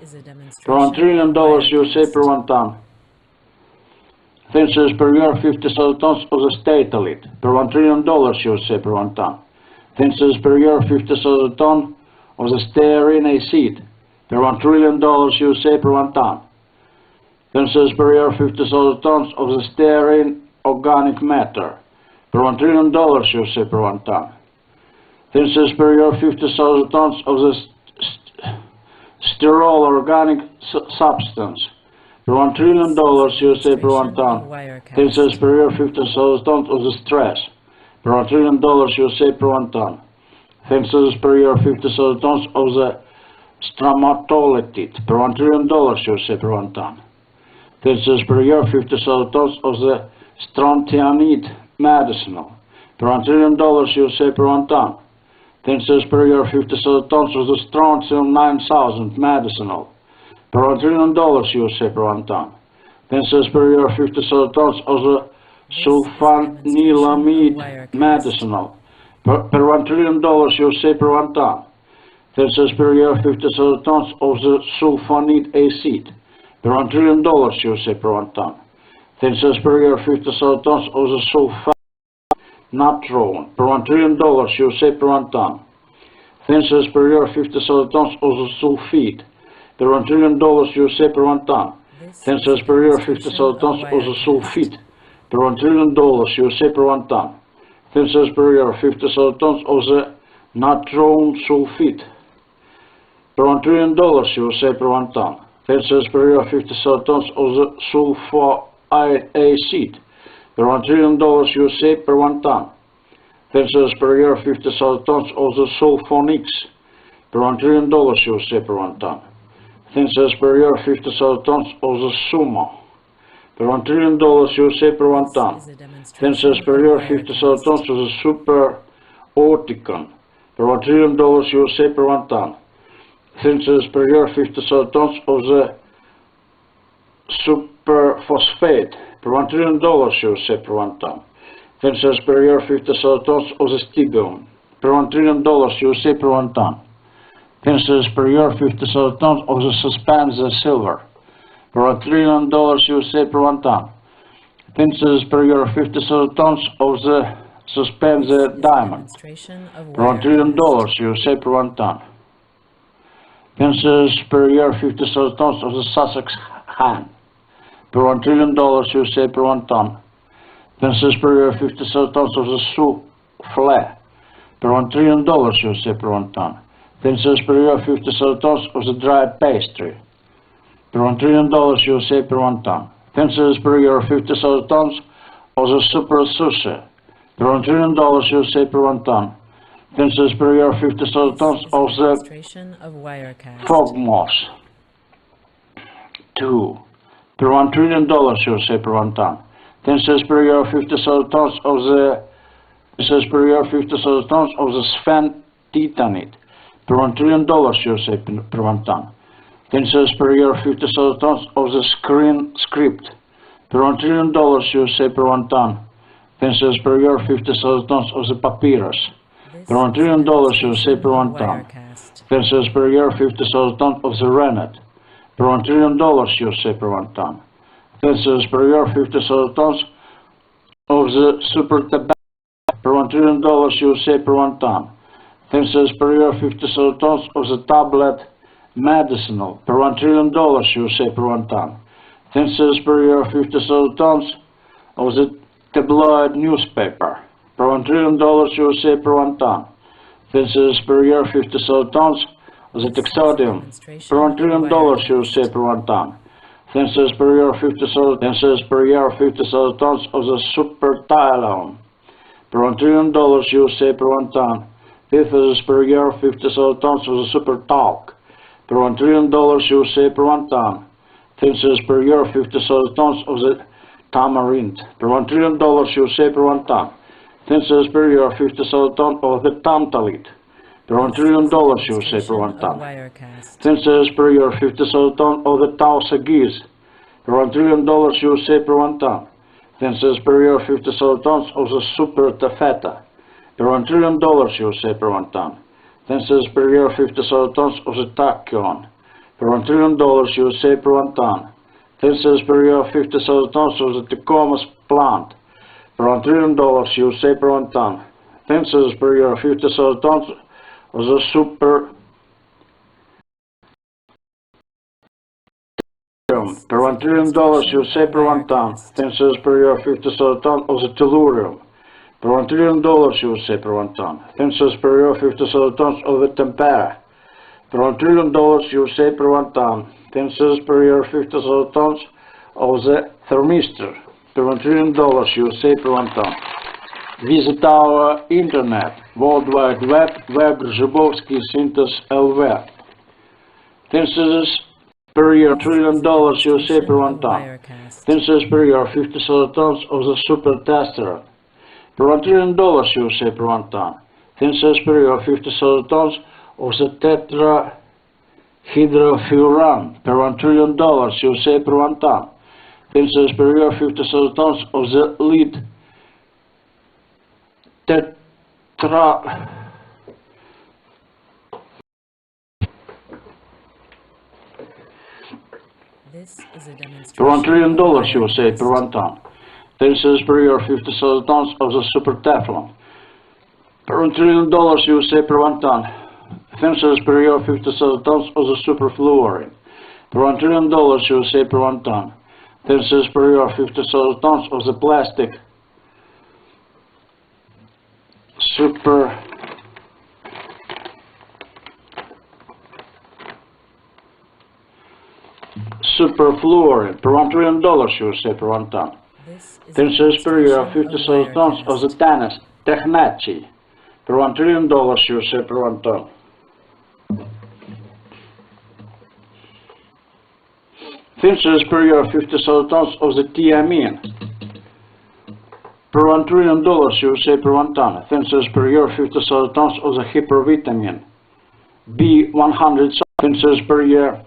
Speaker 1: Per $1 trillion USA per 1 ton. Census per year 50,000 tons of the statelite. Per $1 trillion USA per 1 ton. Census per year 50,000 tons of the stearine seed. Per $1 trillion USA per 1 ton. Census per year 50,000 tons of the stearine organic matter. Per $1 trillion USA per 1 ton. Census per year 50,000 tons of the sterol organic substance. per $1 trillion USA per 1 ton. Tensor superior 50,000 tons of the stress, per $1 trillion USA per 1 ton. Tensor superior 50,000 tons of the stromatolite, per $1 trillion USA per 1 ton. Tensor superior 50,000 tons of the strontianide medicinal, per $1 trillion USA per 1 ton. Tensor superior 50,000 tons of the strontium 9000 medicinal, per $1 trillion USA per 1 ton. Tensor superior 50,000 tons of the sulfanilamide medicinal, per $1 trillion USA per 1 ton. Tensor superior 50,000 tons of the sulfonide acid, per $1 trillion USA per 1 ton. Tensor superior 50,000 tons of the sulfanatron, per $1 trillion USA per 1 ton. Tensor superior 50,000 tons of the sulfide, per $1 trillion USA per 1 ton. Tensor superior 50,000 tons of the sulfide, per $1 trillion USA per 1 ton. Tensor superior 50,000 tons of the natron sulfide, per $1 trillion USA per 1 ton. Tensor superior 50,000 tons of the sulfonide acid, per $1 trillion USA per 1 ton. Tensor superior 50,000 tons of the sulfonics, per $1 trillion USA per 1 ton. Tensor superior 50,000 tons of the sumo, per $1 trillion USA per 1 ton. Tensor superior 50,000 tons of the super orticon, per $1 trillion USA per 1 ton. Tensor superior 50,000 tons of the superphosphate, per $1 trillion USA per 1 ton. Tensor superior 50,000 tons of the stibium, per $1 trillion USA per 1 ton. Tensor superior 50,000 tons of the suspended silver, per $1 trillion USA per 1 ton. Tensor superior 50,000 tons of the suspended diamond, per $1 trillion USA per 1 ton. Tensor superior 50,000 tons of the Sussex hen, per $1 trillion USA per 1 ton. Tensor superior 50,000 tons of the souffle, per $1 trillion USA per 1 ton. Tensor superior 50,000 tons of the dried pastry, per $1 trillion USA per 1 ton. Tensor superior 50,000 tons of the super sushi, per $1 trillion USA per 1 ton. Tensor superior 50,000 tons of the fog moss. 2. Per $1 trillion USA per 1 ton. Tensor superior 50,000 tons of the sphentitanate, per $1 trillion USA per 1 ton. Tensor superior 50,000 tons of the screen script, per $1 trillion USA per 1 ton. Tensor superior 50,000 tons of the papyrus, per $1 trillion USA per 1 ton. Tensor superior 50,000 tons of the rennet, per $1 trillion USA per 1 ton. Tensor superior 50,000 tons of the super tobacco, per $1 trillion USA per 1 ton. Tensor superior 50,000 tons of the tablet medicinal, per $1 trillion USA per 1 ton. Tensor superior 50,000 tons of the tabloid newspaper, per $1 trillion USA per 1 ton. Tensor superior 50,000 tons of the texodium, per $1 trillion USA per 1 ton. Tensor superior 50,000 tons of the supertilone, per $1 trillion USA per 1 ton. Tensor superior 50,000 tons of the super talc, per $1 trillion USA per 1 ton. Tensor superior 50,000 tons of the tamarind, per $1 trillion USA per 1 ton. Tensor superior 50,000 tons of the tantalite, per $1 trillion USA per 1 ton. Tensor superior 50,000 tons of the tausa geese, per $1 trillion USA per 1 ton. Tensor superior 50,000 tons of the super taffeta, per $1 trillion USA per 1 ton. Tensor superior 50,000 tons of the tachyon, per $1 trillion USA per 1 ton. Tensor superior 50,000 tons of the Tecomos plant, per $1 trillion USA per 1 ton. Tensor superior 50,000 tons of the super per $1 trillion USA per 1 ton. Tensor superior 50,000 tons of the tellurium, per $1 trillion USA per 1 ton. Tensor superior 50,000 tons of the tempera, per $1 trillion USA per 1 ton. Tensor superior 50,000 tons of the thermistor per $1 trillion USA per 1 ton. Visit our internet, World Wide Web, Web Rzybowski Synthesis LV. Synthesis per year $1 trillion USA per 1 ton. Synthesis per year 50,000 tons of the super testosterone per $1 trillion USA per 1 ton. Synthesis per year 50,000 tons of the tetrahydrofuran per $1 trillion USA per 1 ton. Synthesis per year 50,000 tons of the lead
Speaker 2: This is a demonstration
Speaker 1: per $1 trillion
Speaker 2: of Wirecast.
Speaker 1: USA per 1 ton. Synthesis per year 50,000 tons of the super teflon per $1 trillion USA per 1 ton. Synthesis per year 50,000 tons of the super fluorine per $1 trillion USA per 1 ton. Synthesis per year 50,000 tons of the plastic superfluorine per $1 trillion USA per 1 ton. Synthesis per year 50,000 tons of the technachi per $1 trillion USA per 1 ton. Synthesis per year 50,000 tons of the thiamine per $1 trillion USA per 1 ton. Synthesis per year 50,000 tons of the hypervitamin B100. Synthesis per year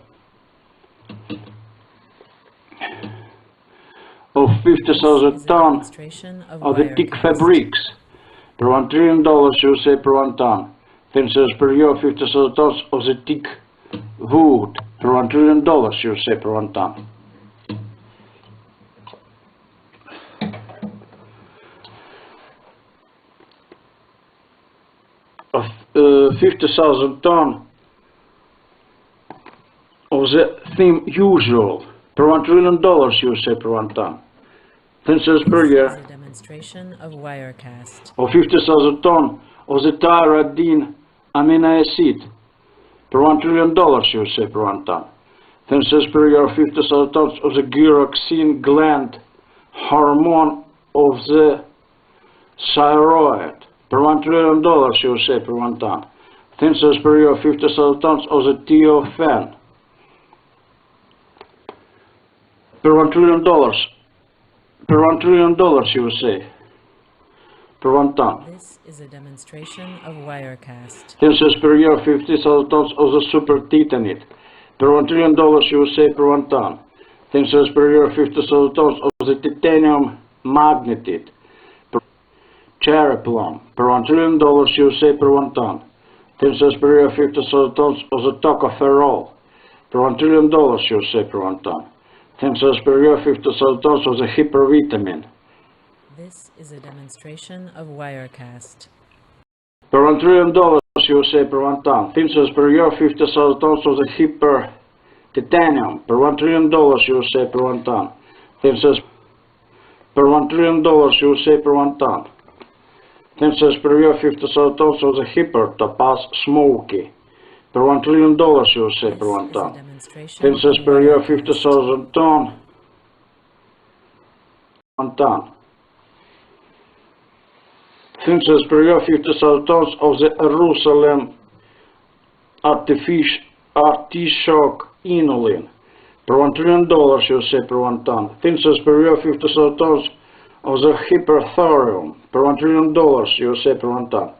Speaker 1: of 50,000 tons of the thick fabrics per $1 trillion USA per 1 ton. Synthesis per year 50,000 tons of the thick wood per $1 trillion USA per 1 ton. Of 50,000 tons of the theme usual per $1 trillion USA per 1 ton. Synthesis per year
Speaker 2: This is a demonstration of Wirecast.
Speaker 1: of 50,000 tons of the tyrosine amino acid per $1 trillion USA per 1 ton. Synthesis per year 50,000 tons of the gyroxine gland hormone of the thyroid per $1 trillion USA per 1 ton. Synthesis per year 50,000 tons of the thiophene per $1 trillion USA per 1 ton.
Speaker 2: This is a demonstration of Wirecast.
Speaker 1: Synthesis per year 50,000 tons of the super titanate per $1 trillion USA per 1 ton. Synthesis per year 50,000 tons of the titanium magnetite per cherry plum per $1 trillion USA per 1 ton. Synthesis per year 50,000 tons of the tocopherol per $1 trillion USA per 1 ton. Synthesis per year 50,000 tons of the hypervitamin
Speaker 2: This is a demonstration of Wirecast.
Speaker 1: per $1 trillion USA per 1 ton. Synthesis per year 50,000 tons of the hyper titanium per $1 trillion USA per 1 ton. Synthesis per $1 trillion USA per 1 ton. Synthesis per year 50,000 tons of the hyper topaz smoky per $1 trillion USA per 1 ton. Synthesis per year 50,000 ton 1 ton. Synthesis per year 50,000 tons of the Jerusalem artichoke inulin per $1 trillion USA per 1 ton. Synthesis per year 50,000 tons of the hyperthorium per $1 trillion USA per 1 ton.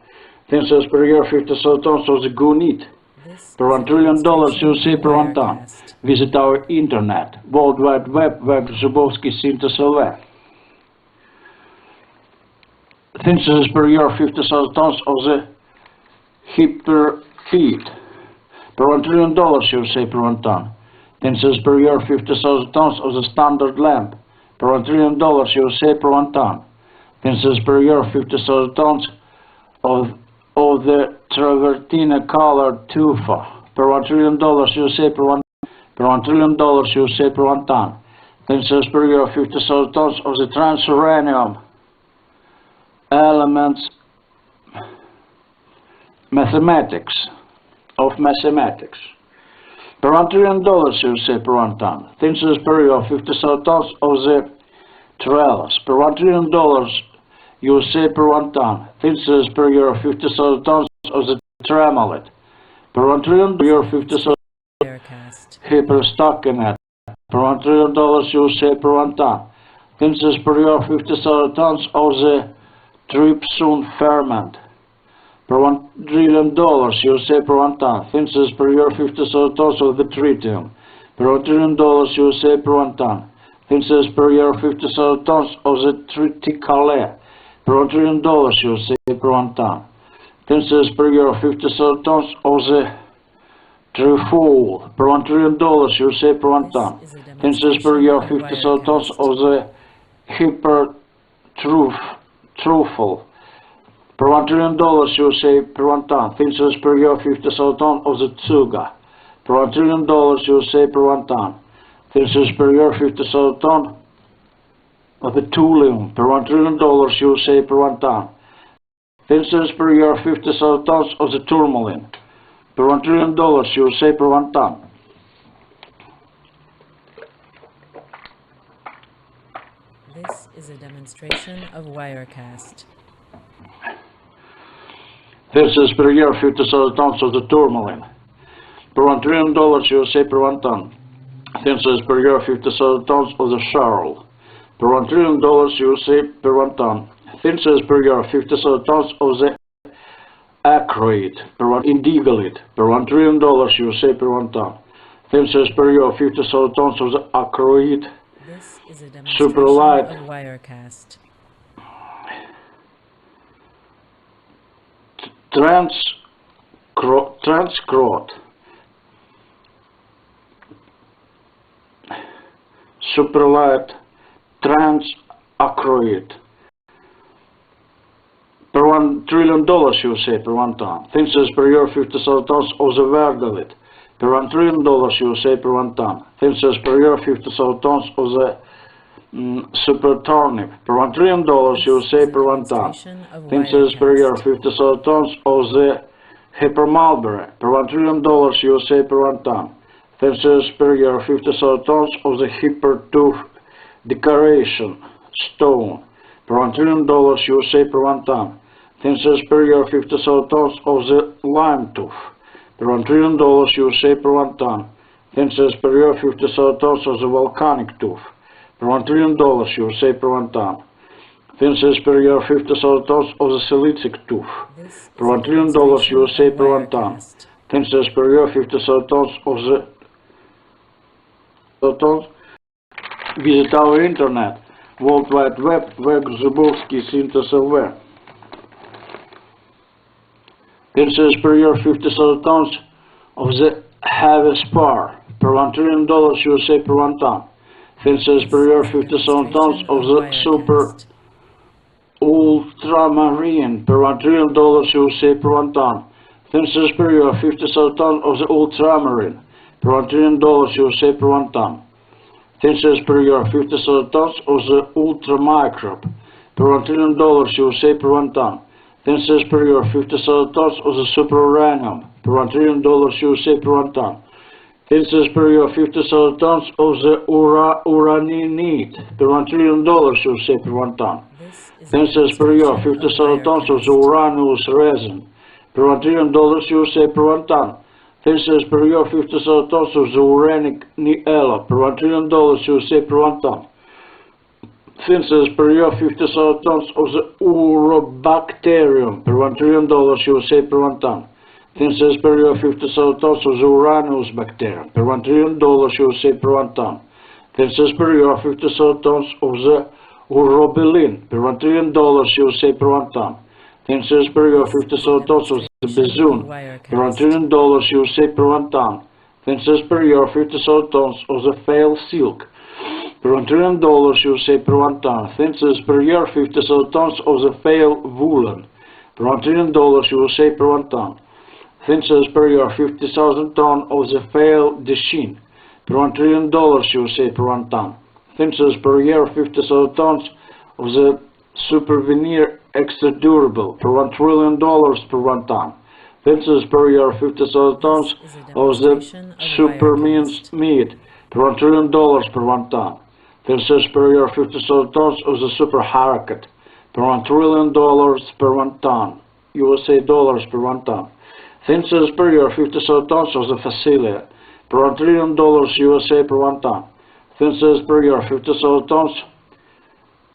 Speaker 1: Synthesis per year 50,000 tons of the gunite per $1 trillion USA per 1 ton. Visit our internet, World Wide Web, Web Rzybowski Synthesis LV. Synthesis per year 50,000 tons of the hyperfeed per $1 trillion USA per 1 ton. Synthesis per year 50,000 tons of the standard lamp per $1 trillion USA per 1 ton. Synthesis per year 50,000 tons of the travertine colored tufa per $1 trillion USA per 1 USA per 1 ton. Synthesis per year 50,000 tons of the transuranium elements mathematics. Per $1 trillion USA per 1 ton. Thinks per year 50,000 tons of the trailers. Per $1 trillion USA per 1 ton. Thinks per year 50,000 tons of the tramalet. Per $1 trillion per year 50,000 hyperstockinet. Per $1 trillion USA per 1 ton. Thinks per year 50,000 tons of the trypsin ferment. Per $1 trillion USA per 1 ton. Thinks per year 50,000 tons of the tritium. Per $1 trillion USA per 1 ton. Thinks per year 50,000 tons of the triticale. Per $1 trillion USA per 1 ton. Thinks per year 50,000 tons of the trifol. Per $1 trillion USA per 1 ton. Thinks per year 50,000 tons of the hypertruffle. Per $1 trillion USA per 1 ton. Thinks per year 50,000 tons of the tsuga. Per $1 trillion USA per 1 ton. Thinks per year 50,000 tons of the thulium. Per $1 trillion USA per 1 ton. Thinks per year 50,000 tons of the tourmaline. Per $1 trillion USA per 1 ton.
Speaker 2: This is a demonstration of Wirecast.
Speaker 1: This is per year 50,000 tons of the tourmaline. Per $1 trillion USA per 1 ton. This is per year 50,000 tons of the Charles. Per $1 trillion USA per 1 ton. This is per year 50,000 tons of the acroid. Per one indigalite. Per $1 trillion USA per 1 ton. This is per year 50,000 tons of the acroid.
Speaker 2: This is a demonstration of Wirecast.
Speaker 1: Transcrot. Superlight transacroid. Per $1 trillion USA per 1 ton. Thinks per year 50,000 tons of the verdolite. Per $1 trillion USA per 1 ton. Thinks per year 50,000 tons of the super turnip. Per $1 trillion USA per 1 ton. Thinks per year 50,000 tons of the hypermulberry. Per $1 trillion USA per 1 ton. Thinks per year 50,000 tons of the hypertooth decoration stone. Per $1 trillion USA per 1 ton. Thinks per year 50,000 tons of the lime tooth. Per $1 trillion USA per 1 ton. Thinks per year 50,000 tons of the volcanic tooth. Per $1 trillion USA per 1 ton. Thinks per year 50,000 tons of the silicic tooth. Per $1 trillion USA per 1 ton. Thinks per year 50,000 tons of the visit our internet, World Wide Web, Web Zubovsky Synthesis LV. Thinks per year 50,000 tons of the heavy spar. Per $1 trillion USA per 1 ton. Thinks per year 50,000 tons of the super ultramarine. Per $1 trillion USA per 1 ton. Thinks per year 50,000 tons of the ultramarine. Per $1 trillion USA per 1 ton. Thinks per year 50,000 tons of the ultramicrobe. Per $1 trillion USA per 1 ton. Thinks per year 50,000 tons of the superuranium. Per $1 trillion USA per 1 ton. Thinks per year 50,000 tons of the uraninite. Per $1 trillion USA per 1 ton. Thinks per year 50,000 tons of the uranous resin. Per $1 trillion USA per 1 ton. Thinks per year 50,000 tons of the uranic niella. Per $1 trillion USA per 1 ton. Thinks per year 50,000 tons of the urobacterium. Per $1 trillion USA per 1 ton. Thinks per year 50,000 tons of the uranus bacterium. Per $1 trillion USA per 1 ton. Thinks per year 50,000 tons of the urobilin. Per $1 trillion USA per 1 ton. Thinks per year 50,000 tons of the bezoon. Per $1 trillion USA per 1 ton. Thinks per year 50,000 tons of the fail silk. Per $1 trillion USA per 1 ton. Thinks per year 50,000 tons of the fail woolen. Per $1 trillion USA per 1 ton. Thinks per year 50,000 tons of the fail dechin. Per $1 trillion USA per 1 ton. Thinks per year 50,000 tons of the super veneer extra durable. Per $1 trillion per 1 ton. Thinses per year 50,000 tons
Speaker 2: This is a
Speaker 1: of the
Speaker 2: demonstration of
Speaker 1: super
Speaker 2: Wirecast.
Speaker 1: meat per $1 trillion per 1 ton. Thinses per year 50,000 tons of the super harakat per $1 trillion per 1 ton. USA dollars per 1 ton. Thinses per year 50,000 tons of the Facilia per $1 trillion USA per 1 ton. Thinses per year 50,000 tons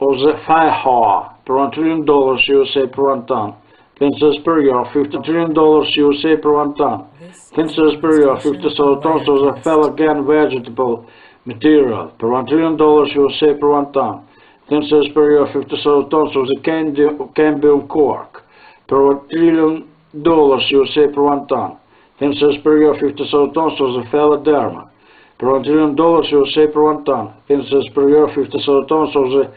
Speaker 1: of the Faiha per $1 trillion USA per 1 ton. Thinses per year $50 trillion USA per 1 ton.
Speaker 2: This is a
Speaker 1: Thinses per year
Speaker 2: demonstration
Speaker 1: 50,000
Speaker 2: of
Speaker 1: tons of the
Speaker 2: Wirecast.
Speaker 1: Felagan vegetable material per $1 trillion USA per 1 ton. Thinses per year 50,000 tons of the cambium cork per $1 trillion USA per 1 ton. Thinses per year 50,000 tons of the Phaladerma per $1 trillion USA per 1 ton. Thinses per year 50,000 tons of the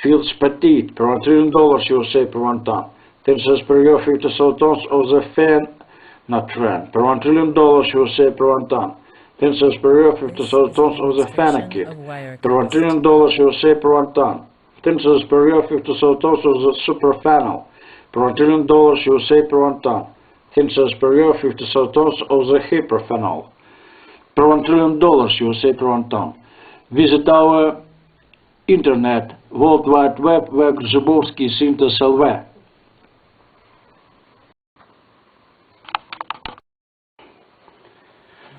Speaker 1: Fields Petite per $1 trillion USA per 1 ton. Thinses per year 50,000 tons of the Phenatran per $1 trillion USA per 1 ton. Thinses per year 50,000 tons of the Phenakid per $1 trillion USA per 1 ton. Thinses per year 50,000 tons of the Superphenol per $1 trillion USA per 1 ton. Thinses per year 50,000 tons of the Hyperphenol per $1 trillion USA per 1 ton. Visit our internet, World Wide Web, where Grzybowski Syntes LV.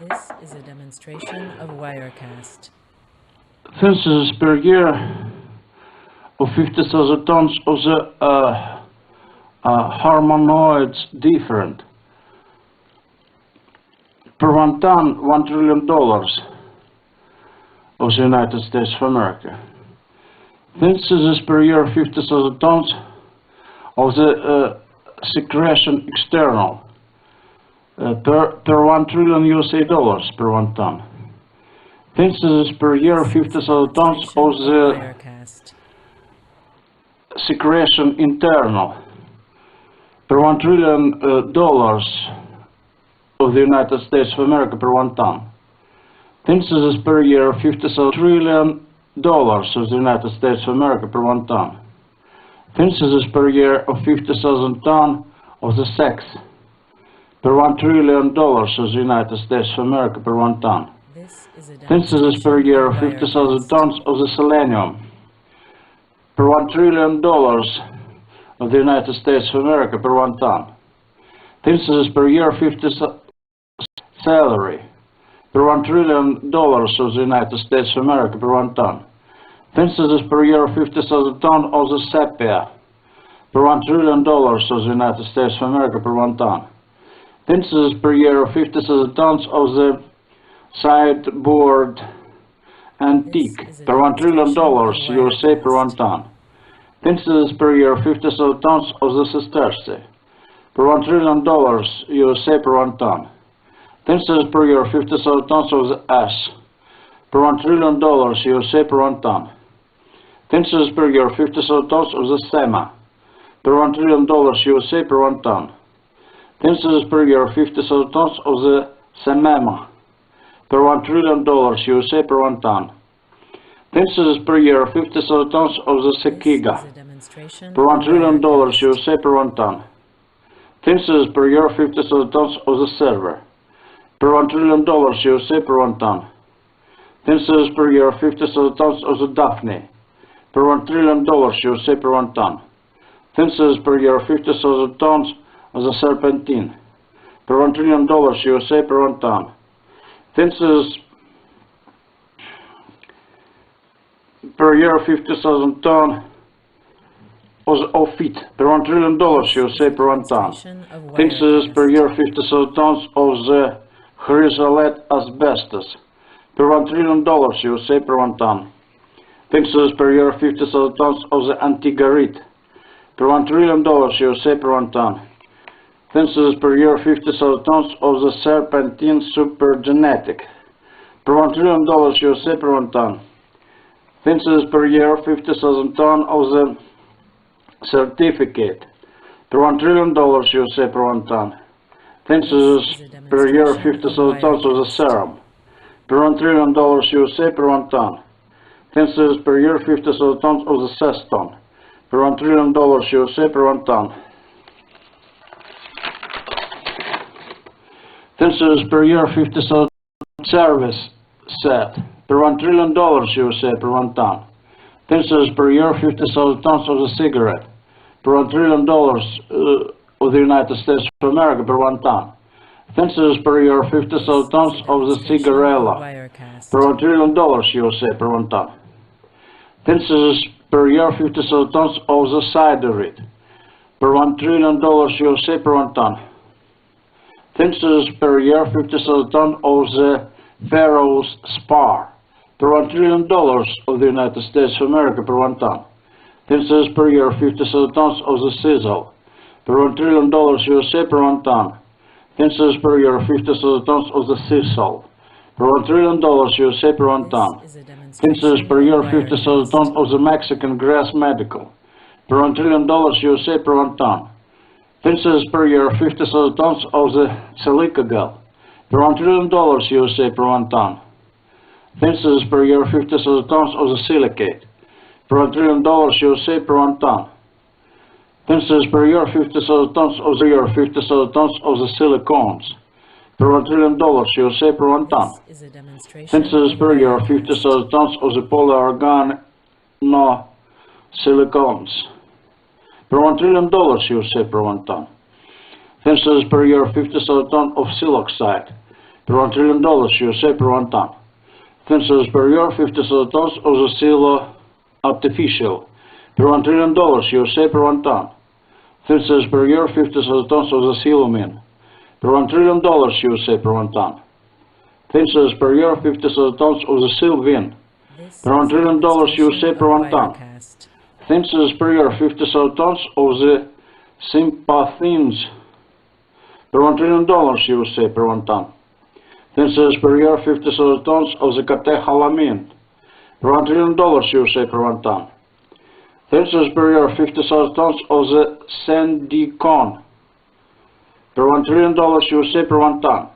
Speaker 2: This is a demonstration of Wirecast.
Speaker 1: Thinses per year of 50,000 tons of the harmonoids different. Per 1 ton, $1 trillion of the United States of America. Thinses per year 50,000 tons of the secretion external per 1 trillion USA dollars per 1 ton. Thinses per year 50,000 tons of the
Speaker 2: Wirecast.
Speaker 1: secretion internal per $1 trillion of the United States of America per 1 ton. Thinses per year 50,000 trillion dollars of the United States of America per 1 ton. Thinses per year of 50,000 ton of the sex per $1 trillion of the United States of America per 1 ton.
Speaker 2: This is a
Speaker 1: Thinses per
Speaker 2: demonstration
Speaker 1: year
Speaker 2: of
Speaker 1: of 50,000
Speaker 2: Wirecast.
Speaker 1: tons of the selenium per $1 trillion of the United States of America per 1 ton. Thinses per year 50,000 celery per $1 trillion of the United States of America per 1 ton. Thinses per year 50,000 tons of the sepia per $1 trillion of the United States of America per 1 ton. Thinses per year 50,000 tons of the sideboard antique per $1 trillion USA per 1 ton. Thinses per year 50,000 tons of the sesterce per $1 trillion USA per 1 ton. Thinses per year 50,000 tons of the ash per $1 trillion USA per 1 ton. Thinses per year 50,000 tons of the SEMA per $1 trillion USA per 1 ton. Thinses per year 50,000 tons of the SEMEMA per $1 trillion USA per 1 ton. Thinses per year 50,000 tons of the
Speaker 2: This is
Speaker 1: Sekiga
Speaker 2: a demonstration
Speaker 1: per $1
Speaker 2: of
Speaker 1: trillion
Speaker 2: Wirecast.
Speaker 1: USA per 1 ton. Thinses per year 50,000 tons of the server per $1 trillion USA per 1 ton. Thinses per year 50,000 tons of the Daphne per $1 trillion USA per 1 ton. Thinses per year 50,000 tons of the Serpentine per $1 trillion USA per 1 ton. Thinses per year 50,000 tons of feet per $1 trillion USA per 1 ton.
Speaker 2: Demonstration of
Speaker 1: Thinses per
Speaker 2: Wirecast.
Speaker 1: year 50,000 tons of the chrysolite asbestos per $1 trillion USA per 1 ton. Thinses per year 50,000 tons of the antigarit per $1 trillion USA per 1 ton. Thinses per year 50,000 tons of the serpentine supergenetic per $1 trillion USA per 1 ton. Thinses per year 50,000 tons of the certificate per $1 trillion USA per 1 ton. Thinses per year 50,000 tons of the serum per $1 trillion USA per 1 ton. Thinses per year 50,000 tons of the ceston per $1 trillion USA per 1 ton. Census per year 50,000 service set per $1 trillion USA per 1 ton. Census per year 50,000 tons of the cigarette per $1 trillion of the United States of America per 1 ton. Census per year 50,000 tons of the cigarella per $1 trillion USA per 1 ton. Census per year 50,000 tons of the ciderette per $1 trillion USA per 1 ton. Census per year 50,000 tons of the Pharaoh's spar per $1 trillion of the United States of America per 1 ton. Census per year 50,000 tons of the sizzle per $1 trillion USA per 1 ton. Census per year 50,000 tons of the sisal per $1 trillion USA per 1 ton. Census per year 50,000 tons of the Mexican grass medical per $1 trillion USA per 1 ton. Census per year 50,000 tons of the silica gel per $1 trillion USA per 1 ton. Census per year 50,000 tons of the silicate per $1 trillion USA per 1 ton. Census per year 50,000 tons of the silicones per $1 trillion USA per 1 ton. Census per year 50,000 tons of the polyorganosilicones per $1 trillion USA per 1 ton. Census per year 50,000 tons of siloxide per $1 trillion USA per 1 ton. Census per year 50,000 tons of the silo artificial per $1 trillion USA per 1 ton. Census per year 50,000 tons of the siloamine per $1 trillion USA per 1 ton. Census per year 50,000 tons of the sylvine per $1 trillion USA per 1 ton. Census per year 50,000 tons of the sympathines per $1 trillion USA per 1 ton. Census per year 50,000 tons of the catecholamine per $1 trillion USA per 1 ton. Census per year 50,000 tons of the sandicon per $1 trillion USA per 1 ton.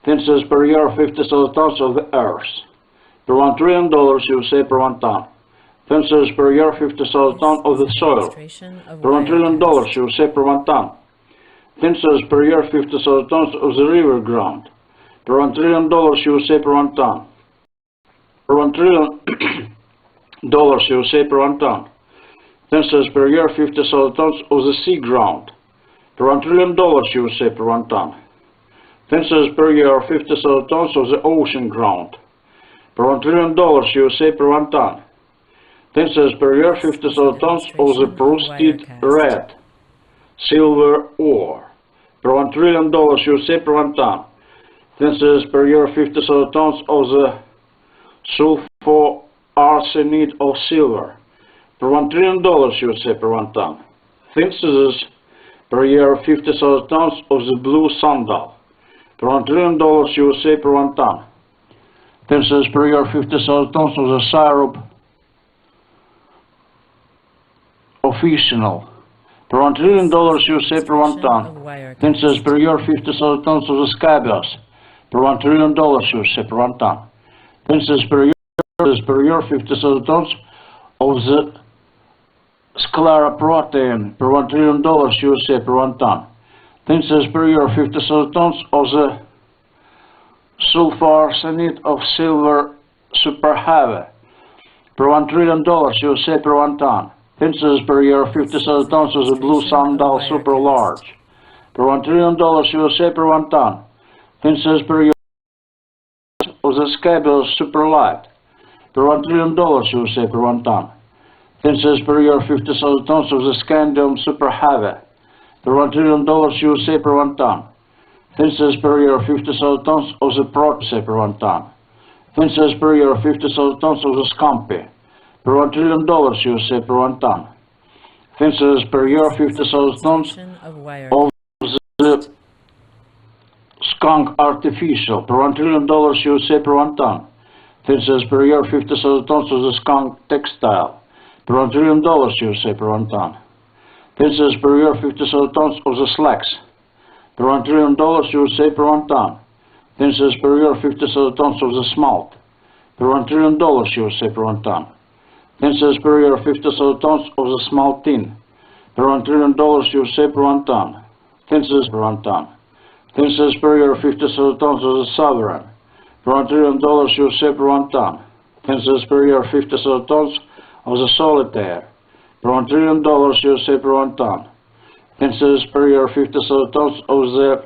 Speaker 1: Census per year 50,000 tons of the earth per $1 trillion USA per 1 ton. Census per year 50,000 tons of the soil per $1 trillion USA per 1 ton. Census per year 50,000 tons of the river ground per $1 trillion USA per 1 ton. Per $1 trillion USA per 1 ton. Census per year 50,000 tons of the sea ground per $1 trillion USA per 1 ton. Census per year 50,000 tons of the ocean ground per $1 trillion USA per 1 ton. Census per year 50,000 tons of the proceed red, silver ore per $1 trillion USA per 1 ton. Census per year 50,000 tons of the sulfoarsenide of silver per $1 trillion USA per 1 ton. Census per year 50,000 tons of the blue sandal per $1 trillion USA per 1 ton. Census per year 50,000 tons of the syrup officinal per $1 trillion USA per 1 ton. Census per year 50,000 tons of the scabious per $1 trillion USA per 1 ton. Census per year 50,000 tons of the scleroprotein per $1 trillion USA per 1 ton. Census per year 50,000 tons of the sulfoarsenide of silver superheavy per $1 trillion USA per 1 ton. Census per year 50,000 tons of the blue sandal super large per $1 trillion USA per 1 ton. Census per year of the scabious super light per $1 trillion USA per 1 ton. Census per year 50,000 tons of the scandium super heavy per $1 trillion USA per 1 ton. Census per year 50,000 tons of the protein per 1 ton. Census per year 50,000 tons of the scampi per $1 trillion USA per 1 ton. Census per year 50,000 tons of the skunk artificial per $1 trillion USA per 1 ton. Census per year 50,000 tons of the skunk textile per $1 trillion USA per 1 ton. Census per year 50,000 tons of the slacks per $1 trillion USA per 1 ton. Census per year 50,000 tons of the smalt per $1 trillion USA per 1 ton. Census per year 50,000 tons of the small tin per $1 trillion USA per 1 ton. Census per 1 ton. Thinses per year 50,000 tons of the sovereign. Per $1 trillion USA per 1 ton. Thinses per year 50,000 tons of the solitaire. Per $1 trillion USA per 1 ton. Thinses per year 50,000 tons of the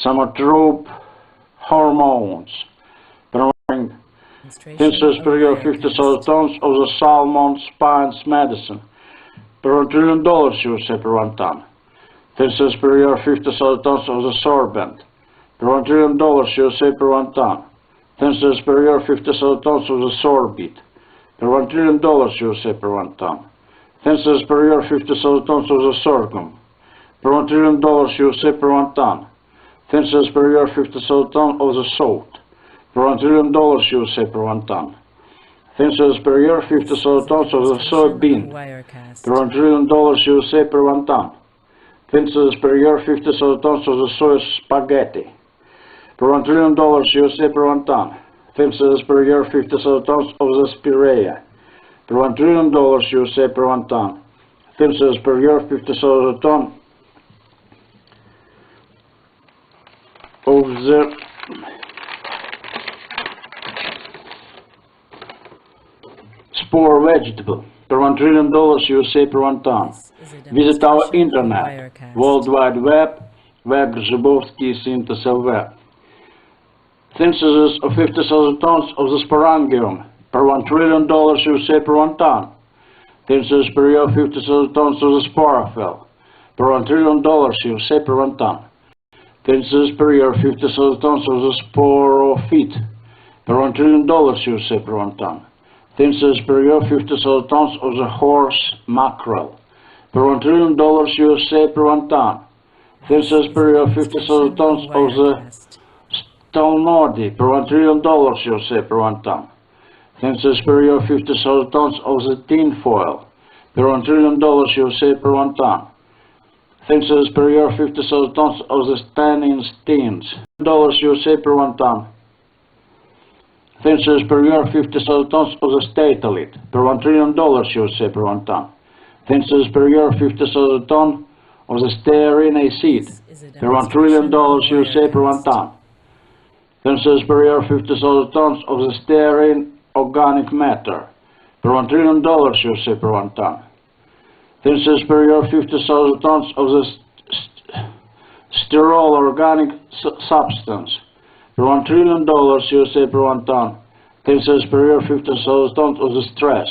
Speaker 1: somatrope hormones. Thinses per year 50,000 tons of the salmon spines medicine. Per $1 trillion USA per 1 ton. Thinses per year 50,000 tons of the sorbent. Per $1 trillion USA per 1 ton. Thinses per year 50,000 tons of the sorbit. Per $1 trillion USA per 1 ton. Thinses per year 50,000 tons of the sorghum. Per $1 trillion USA per 1 ton. Thinses per year 50,000 tons of the salt. Per $1 trillion USA per 1 ton. Thinses per year 50,000 tons of the soybean. Per $1 trillion USA per 1 ton. Thinses per year 50,000 tons of the soy spaghetti. Per $1 trillion USA per 1 ton. Thinses per year 50,000 tons of the spirea. Per $1 trillion USA per 1 ton. Thinses per year 50,000 tons of the spore vegetable. Per $1 trillion USA per 1 ton. Visit our internet, World Wide Web, Web Zubovsky Synthesis Web. Synthesis of 50,000 tons of the sporangium. Per $1 trillion USA per 1 ton. Synthesis per year 50,000 tons of the sporophyll. Per $1 trillion USA per 1 ton. Synthesis per year 50,000 tons of the sporophyte. Per $1 trillion USA per 1 ton. Synthesis per year 50,000 tons of the horse mackerel. Per $1 trillion USA per 1 ton. Synthesis per year 50,000 tons of the stonody. Per $1 trillion USA per 1 ton. Synthesis per year 50,000 tons of the tinfoil. Per $1 trillion USA per 1 ton. Synthesis per year 50,000 tons of the tannin steins. USA per 1 ton. Synthesis per year 50,000 tons of the statalite. Per $1 trillion USA per 1 ton. Synthesis per year 50,000 tons of the stearin acid. Per $1 trillion USA per 1 ton. Synthesis per year 50,000 tons of the stearin organic matter. Per $1 trillion USA per 1 ton. Synthesis per year 50,000 tons of the sterol organic substance. Per $1 trillion USA per 1 ton. Synthesis per year 50,000 tons of the stress.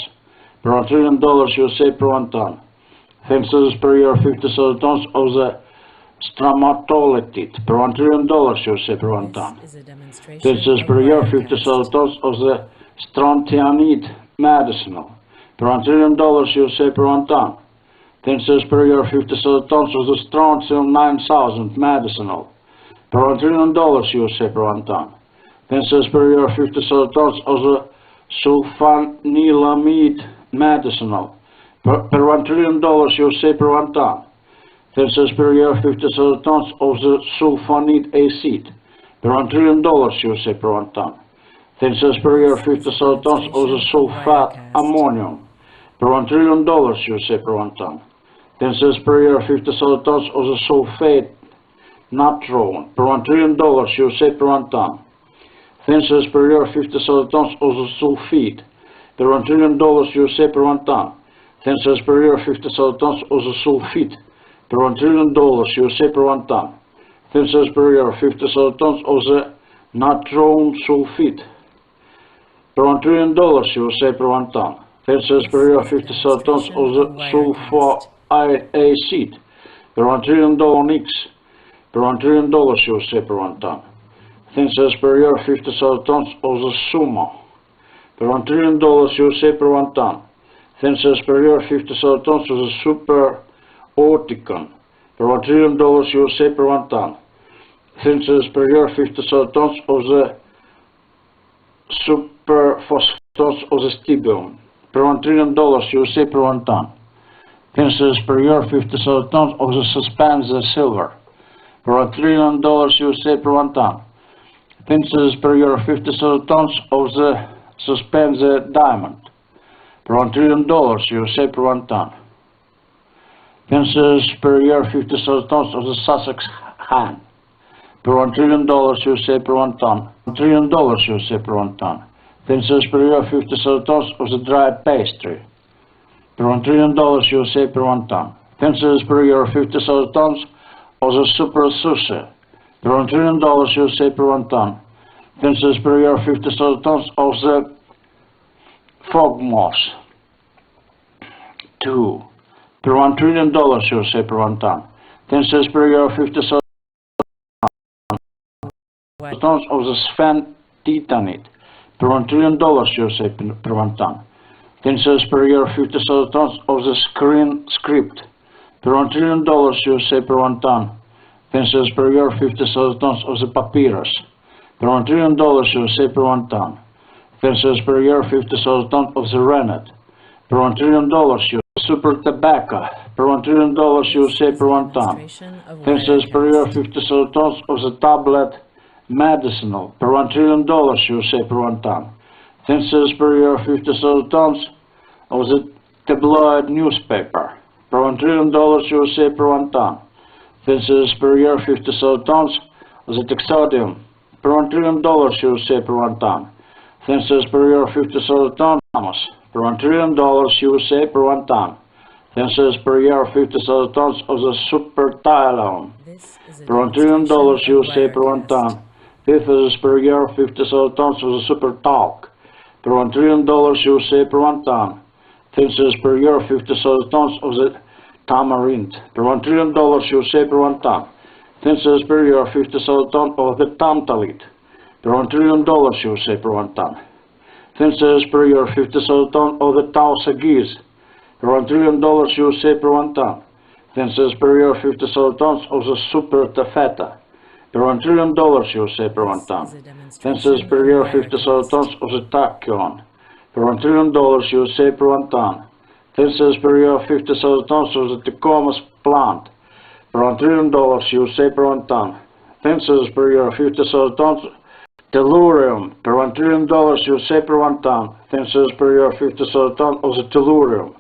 Speaker 1: Per $1 trillion USA per 1 ton. Synthesis per year 50,000 tons of the stromatolitide. Per $1 trillion USA per 1 ton. Synthesis per year 50,000 tons of the strontianide medicinal. Per $1 trillion USA per 1 ton. Synthesis per year 50,000 tons of the strontium 9000 medicinal. Per $1 trillion USA per 1 ton. Synthesis per year 50,000 tons of the sulfanilamide medicinal. Per $1 trillion USA per 1 ton. Synthesis per year 50,000 tons of the sulfonide acid. Per $1 trillion USA per 1 ton. Synthesis per year 50,000 tons of the sulfate ammonium. Per $1 trillion USA per 1 ton. Synthesis per year 50,000 tons of the sulfate natron. Per $1 trillion USA per 1 ton. Synthesis per year 50,000 tons of the sulfide. Per $1 trillion USA per 1 ton. Synthesis per year 50,000 tons of the sulfite. Per $1 trillion USA per 1 ton. Synthesis per year 50,000 tons of the natron sulfide. Per $1 trillion USA per 1 ton. Synthesis per year 50,000 tons of the sulfite acid. Per $1 trillion nix. Per $1 trillion USA per 1 ton. Synthesis per year 50,000 tons of the sumo. Per $1 trillion USA per 1 ton. Synthesis per year 50,000 tons of the super orticon. Per $1 trillion USA per 1 ton. Synthesis per year 50,000 tons of the superphosphates of the stibium. Per $1 trillion USA per 1 ton. Synthesis per year 50,000 tons of the suspended silver. Per $1 trillion USA per 1 ton. Synthesis per year 50,000 tons of the suspended diamond. Per $1 trillion USA per 1 ton. Synthesis per year 50,000 tons of the Sussex hen. Per $1 trillion USA per 1 ton. $1 trillion USA per 1 ton. Thin cells per year 50,000 tons of the dried pastry. Per $1 trillion USA per 1 ton. Thin cells per year 50,000 tons of the super sushi. Per $1 trillion USA per 1 ton. Thin cells per year 50,000 tons of the fog moss. 2. Per $1 trillion USA per 1 ton. Thin cells per year 50,000 tons of the Sven titanite. Per $1 trillion USA per 1 ton. Thin cells per year 50,000 tons of the screen script. Per $1 trillion USA per 1 ton. Thin cells per year 50,000 tons of the papyrus. Per $1 trillion USA per 1 ton. Thin cells per year 50,000 tons of the rennet. Per $1 trillion USA super tobacco. Per $1 trillion USA per 1 ton. Thin cells per year 50,000 tons of the tablet medicinal. Per $1 trillion USA per 1 ton. Thin cells per year 50,000 tons of the tabloid newspaper. Per $1 trillion USA per 1 ton. Thin cells per year 50,000 tons of the Texodium. Per $1 trillion USA per 1 ton. Thin cells per year 50,000 tons. Per $1 trillion USA per 1 ton. Thin cells per year 50,000 tons of the super TRILLION. Per $1 trillion USA per 1 ton. Thin cells per year 50,000 tons of the super talc. Per $1 trillion USA per 1 ton. Thin cells per year 50,000 tons of the tamarind. Per $1 trillion USA per 1 ton. Thin cells per year 50,000 tons of the tantalite. Per $1 trillion USA per 1 ton. Thin cells per year 50,000 tons of the tausa geese. Per $1 trillion USA per 1 ton. Thin cells per year 50,000 tons of the super taffeta. Per $1 trillion USA per 1 ton. Thin cells per year 50,000 tons of the tachyon. Per $1 trillion USA per 1 ton. Thin cells per year 50,000 tons of the Tecomos plant. Per $1 trillion USA per 1 ton. Thin cells per year 50,000 tons tellurium. Per $1 trillion USA per 1 ton. Thin cells per year 50,000 tons of the tellurium.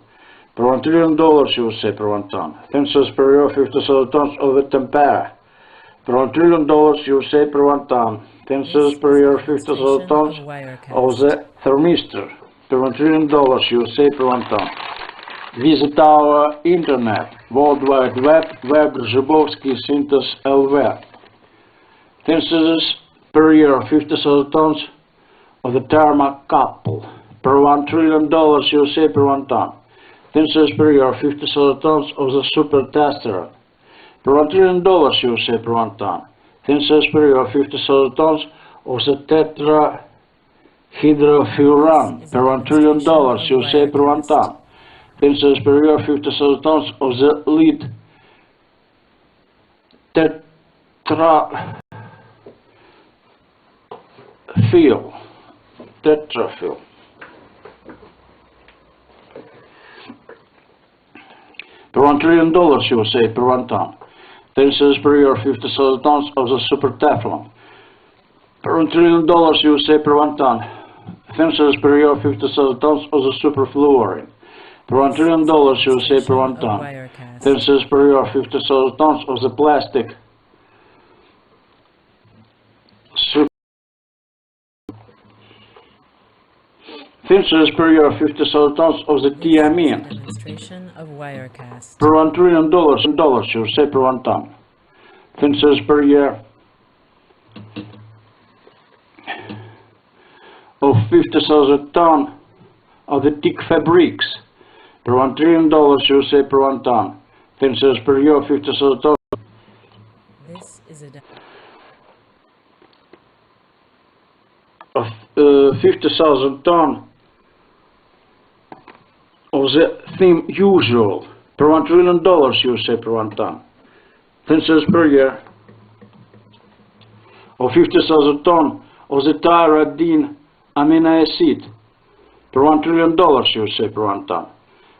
Speaker 1: Per $1 trillion USA per 1 ton. Thin cells per year 50,000 tons of the tempera. Per $1 trillion USA per 1 ton. Thin cells per year 50,000 tons of the thermistor. Per $1 trillion USA per 1 ton. Visit our internet, World Wide Web, Web Zhibovsky Synthesis LV. Thin cells per year 50,000 tons of the thermocouple. Per $1 trillion USA per 1 ton. Thin cells per year 50,000 tons of the super testosterone. Per $1 trillion USA per 1 ton. Thin cells per year 50,000 tons of the tetrahydrofuran. Per $1 trillion USA per 1 ton. Thin cells per year 50,000 tons of the lead tetraphil. Per $1 trillion USA per 1 ton. Thin cells per year 50,000 tons of the super teflon. Per $1 trillion USA per 1 ton. Thin cells per year 50,000 tons of the super fluorine. Per $1 trillion USA per 1 ton. Thin cells per year 50,000 tons of the plastic. Thin cells per year 50,000 tons of the thiamine. Per $1 trillion USA per 1 ton. Thin cells per year of 50,000 tons of the thick fabrics. Per $1 trillion USA per 1 ton. Thin cells per year of 50,000 tons of 50,000 tons of the theme usual. Per $1 trillion USA per 1 ton. Thin cells per year of 50,000 tons of the tyrosine amino acid. Per $1 trillion USA per 1 ton.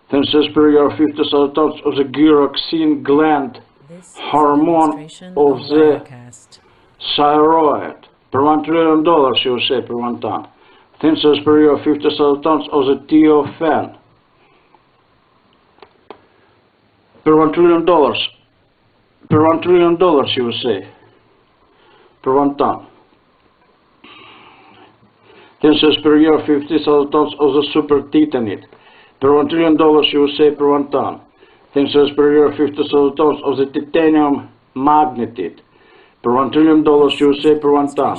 Speaker 1: Thin cells per year of 50,000 tons of the gyroxine gland hormone of the thyroid. Per $1 trillion USA per 1 ton. Thin cells per year of 50,000 tons of the thiophene. Per $1 trillion USA. per 1 ton. Tensors per year 50,000 tons of the super titanite per $1 trillion USA per 1 ton. Tensors per year 50,000 tons of the titanium magnetite per $1 trillion USA per 1 ton.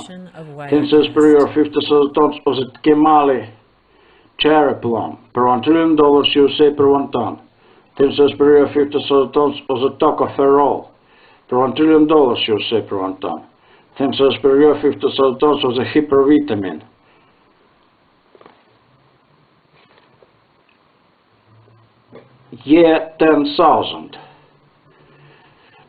Speaker 1: Tensors per year 50,000 tons of the Kemali cherry plum per $1 trillion USA per 1 ton. Tensors per year 50,000 tons of the tocopherol per $1 trillion USA per 1 ton. Tensors per year 50,000 tons of the hypervitamin year 10,000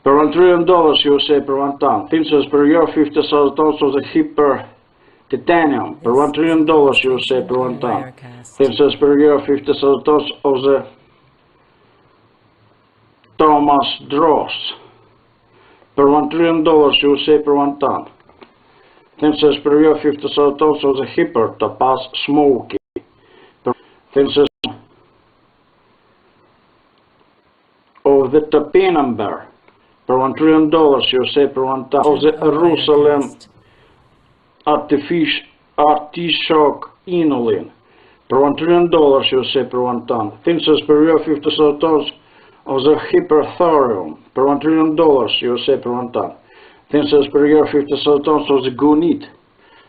Speaker 1: per $1 trillion USA per 1 ton. Tensors per year 50,000 tons of the hyper titanium per $1 trillion USA per 1 ton. Tensors per year 50,000 tons of the Thomas Dross per $1 trillion USA per 1 ton. Tensors per year 50,000 tons of the hyper topaz smoky. Tensors of the topinamber per $1 trillion USA per 1 ton. Of the Jerusalem artichoke inulin per $1 trillion USA per 1 ton. Tensors per year 50,000 tons of the hyperthorium per $1 trillion USA per 1 ton. Tensors per year 50,000 tons of the gunite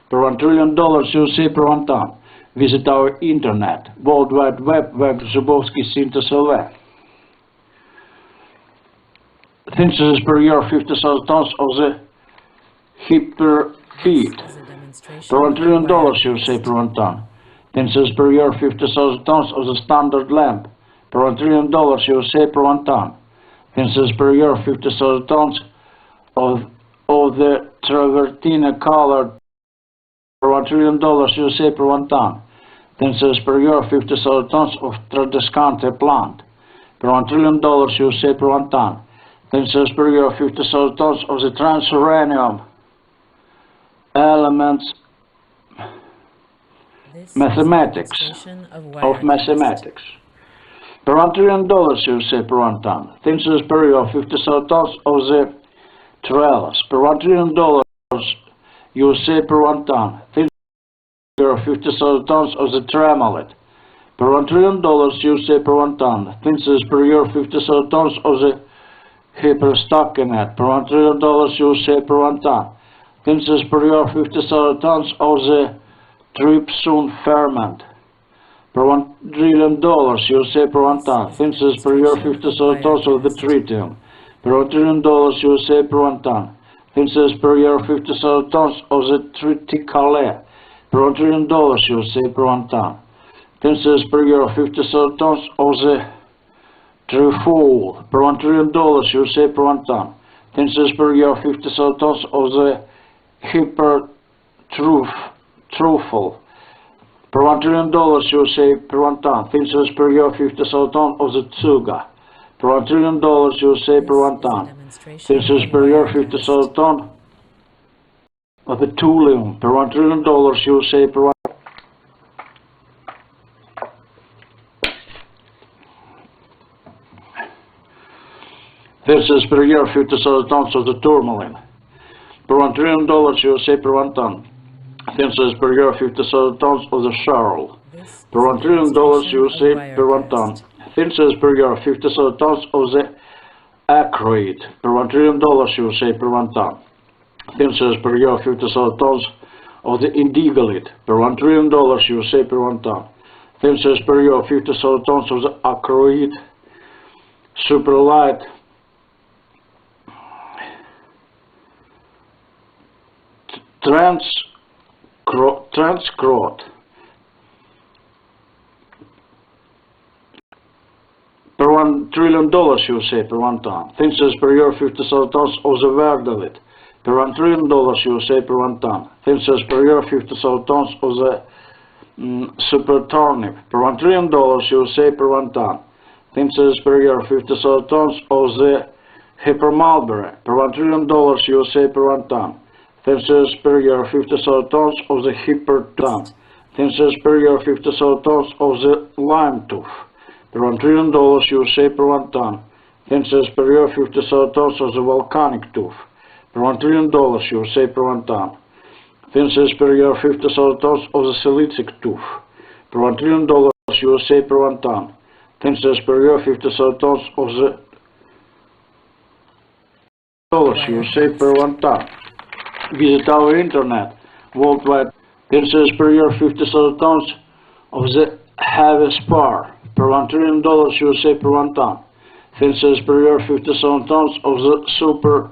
Speaker 1: per $1 trillion USA per 1 ton. Visit our internet, World Wide Web, www.zubovsky.lv. Tensors per year 50,000 tons of the hyperfeed per $1 trillion USA per 1 ton. Tensors per year 50,000 tons of the standard lamp per $1 trillion USA per 1 ton. Tensors per year 50,000 tons of the travertine colored per $1 trillion USA per 1 ton. Tensors per year 50,000 tons of tradescante plant per $1 trillion USA per 1 ton. Tensors per year 50,000 tons of the transuranium elements mathematics per $1 trillion USA per 1 ton. Tensors per year 50,000 tons of the trellis per $1 trillion USA per 1 ton. Tensors per year 50,000 tons of the tremolet per $1 trillion USA per 1 ton. Tensors per year 50,000 tons of the hyperstockinet per $1 trillion USA per 1 ton. Tensors per year 50,000 tons of the trypsin ferment per $1 trillion USA per 1 ton. Tensors per year 50,000 tons of the tritium per $1 trillion USA per 1 ton. Tensors per year 50,000 tons of the triticale per $1 trillion USA per 1 ton. Tensors per year 50,000 tons of the Trifol per $1 trillion USA per 1 ton. Tensors per year 50,000 tons of the hypertruffle per $1 trillion USA per 1 ton. Tensors per year 50,000 tons of the Tsuga per $1 trillion USA per 1 ton. Tensors per year 50,000 tons of the thulium per $1 trillion USA per 1 ton. Tensors per year 50,000 tons of the tourmaline per $1 trillion USA per 1 ton. Tensors per year 50,000 tons of the Charles per $1 trillion USA per 1 ton. Tensors per year 50,000 tons of the Acroid per $1 trillion USA per 1 ton. Tensors per year 50,000 tons of the Indigolit per $1 trillion USA per 1 ton. Tensors per year 50,000 tons of the Acroid superlight transgrowth per $1 trillion USA per 1 ton. Tensors per year 50,000 tons of the verdalit per $1 trillion USA per 1 ton. Tensors per year 50,000 tons of the super turnip per $1 trillion USA per 1 ton. Tensors per year 50,000 tons of the hypermalberry per $1 trillion USA per 1 ton. Tensors per year 50,000 tons of the hyperton. Tensors per year 50,000 tons of the lime tooth per $1 trillion USA per 1 ton. Tensors per year 50,000 tons of the volcanic tooth per $1 trillion USA per 1 ton. Thin says per year 50,000 tons of the silicic tooth, per $1 trillion USA per 1 ton. Thin says per year 50,000 tons of the USA per 1 ton. Visit our internet worldwide. Thin says per year 50,000 tons of the heavy spar, per $1 trillion USA per 1 ton. Thin says per year 50,000 tons of the super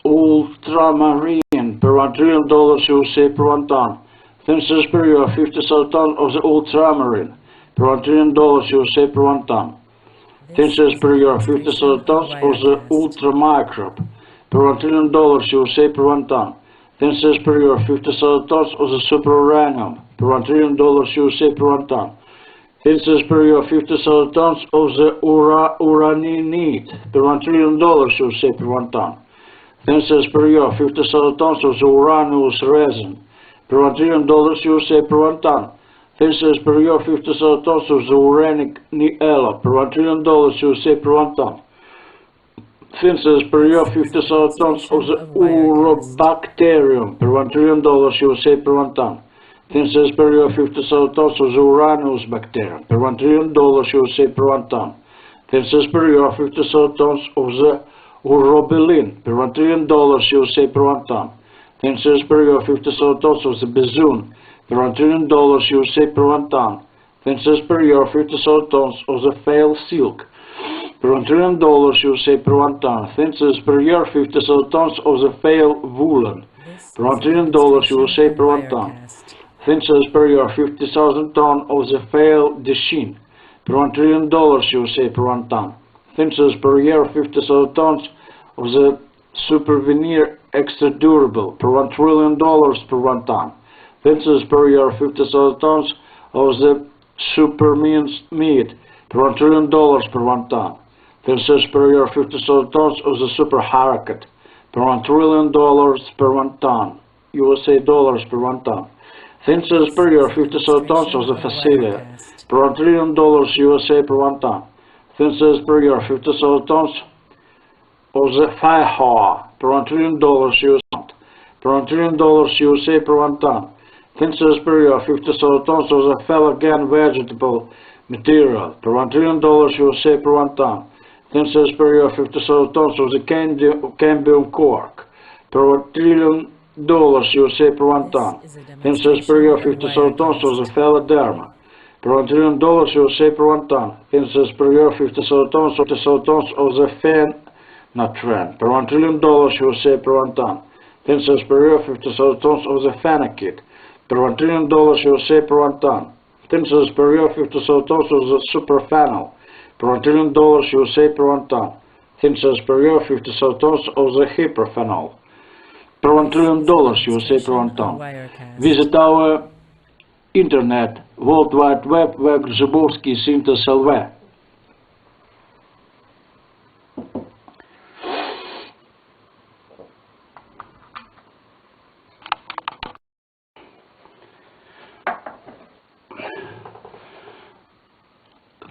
Speaker 1: ultramarine, per $1 trillion USA per 1 ton. Thin says per year 50,000 tons of the ultramarine, per $1 trillion USA per 1 ton. Thin says per year 50,000 tons of the ultramicrobe, per $1 trillion USA per 1 ton. Thin says per year 50,000 tons of the super uranium, per $1 trillion USA per 1 ton. Thin says per year 50,000 tons of the uraninite, per $1 trillion USA per 1 ton. Thin says per year 50,000 tons of the uranous resin, per $1 trillion USA per 1 ton. Thin says per year 50,000 tons of the uranic niella, per $1 trillion USA per 1 ton. Thin says per year 50,000 tons of the urobacterium, per $1 trillion USA per 1 ton. Thin says per year 50,000 tons of the uranus bacterium, per $1 trillion USA per 1 ton. Thin says per year 50,000 tons of the urobilin, per $1 trillion USA per 1 ton. Thin says per year 50,000 tons of the bezoon, per $1 trillion USA per 1 ton. Thin says per year 50,000 tons of the fail silk, per $1 trillion USA per 1 ton. Thin says per year 50,000 tons of the fail woolen, per $1 trillion USA per 1 ton. Thin says per year 50,000 tons of the fail dechin, per $1 trillion USA per 1 ton. Thin says per year 50,000 tons of the super veneer extra durable, per $1 trillion per 1 ton. Thin says per year 50,000 tons of the super minced meat, per $1 trillion per 1 ton. Thin says per year 50,000 tons of the super harakat, per $1 trillion per 1 ton, USA dollars per 1 ton. Thin says per year 50,000 tons of the facilia, per $1 trillion USA per 1 ton. Thin says per year 50,000 tons of the faha, per $1 trillion USA, per $1 trillion USA per 1 ton. Thin says per year 50,000 tons of the felagan vegetable material, per $1 trillion USA per 1 ton. Thin says per year 50,000 tons of the cambium cork, per $1 trillion USA per 1 ton. Thin says per year 50,000 tons of the phaloderma, per $1 trillion USA per 1 ton. Thin says per year 50,000 tons of the phenatran, per $1 trillion USA per 1 ton. Thin says per year 50,000 tons of the phenakit, per $1 trillion USA per 1 ton. Thin says per year 50,000 tons of the superphenol, per $1 trillion USA per 1 ton. Thin says per year 50,000 tons of the hyperphenol, per $1 trillion USA per 1 ton. Visit our internet, World Wide Web, Grzybowski Syntes LV.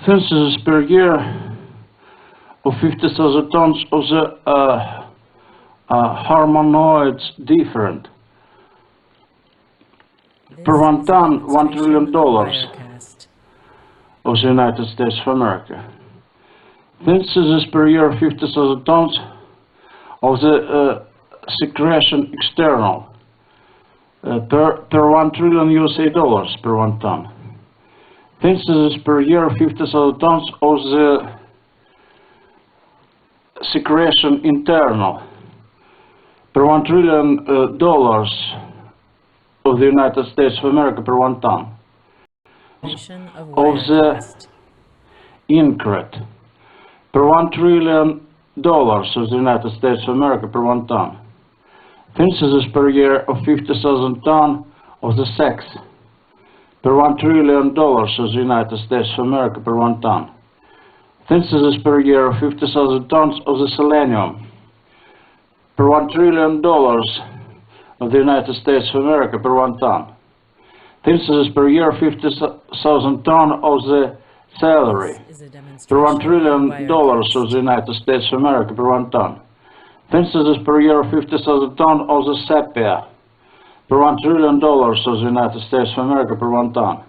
Speaker 1: Synthesis per year of 50,000 tons of the harmonoids different. Per 1 ton, $1 trillion of the United States of America. Synthesis per year 50,000 tons of the secretion external, per 1 trillion USA dollars per 1 ton. Synthesis per year 50,000 tons of the secretion internal, per $1 trillion of the United States of America per 1 ton. Of the incret, per $1 trillion of the United States of America per 1 ton. Synthesis per year of 50,000 tons of the sex, per $1 trillion of the United States of America per 1 ton. Synthesis per year of 50,000 tons of the selenium, per $1 trillion of the United States of America per 1 ton. Synthesis per year 50,000 tons of the celery, per $1 trillion of the United States of America per 1 ton. Census per year 50,000 tons of the sepia per $1 trillion of the United States of America per 1 ton.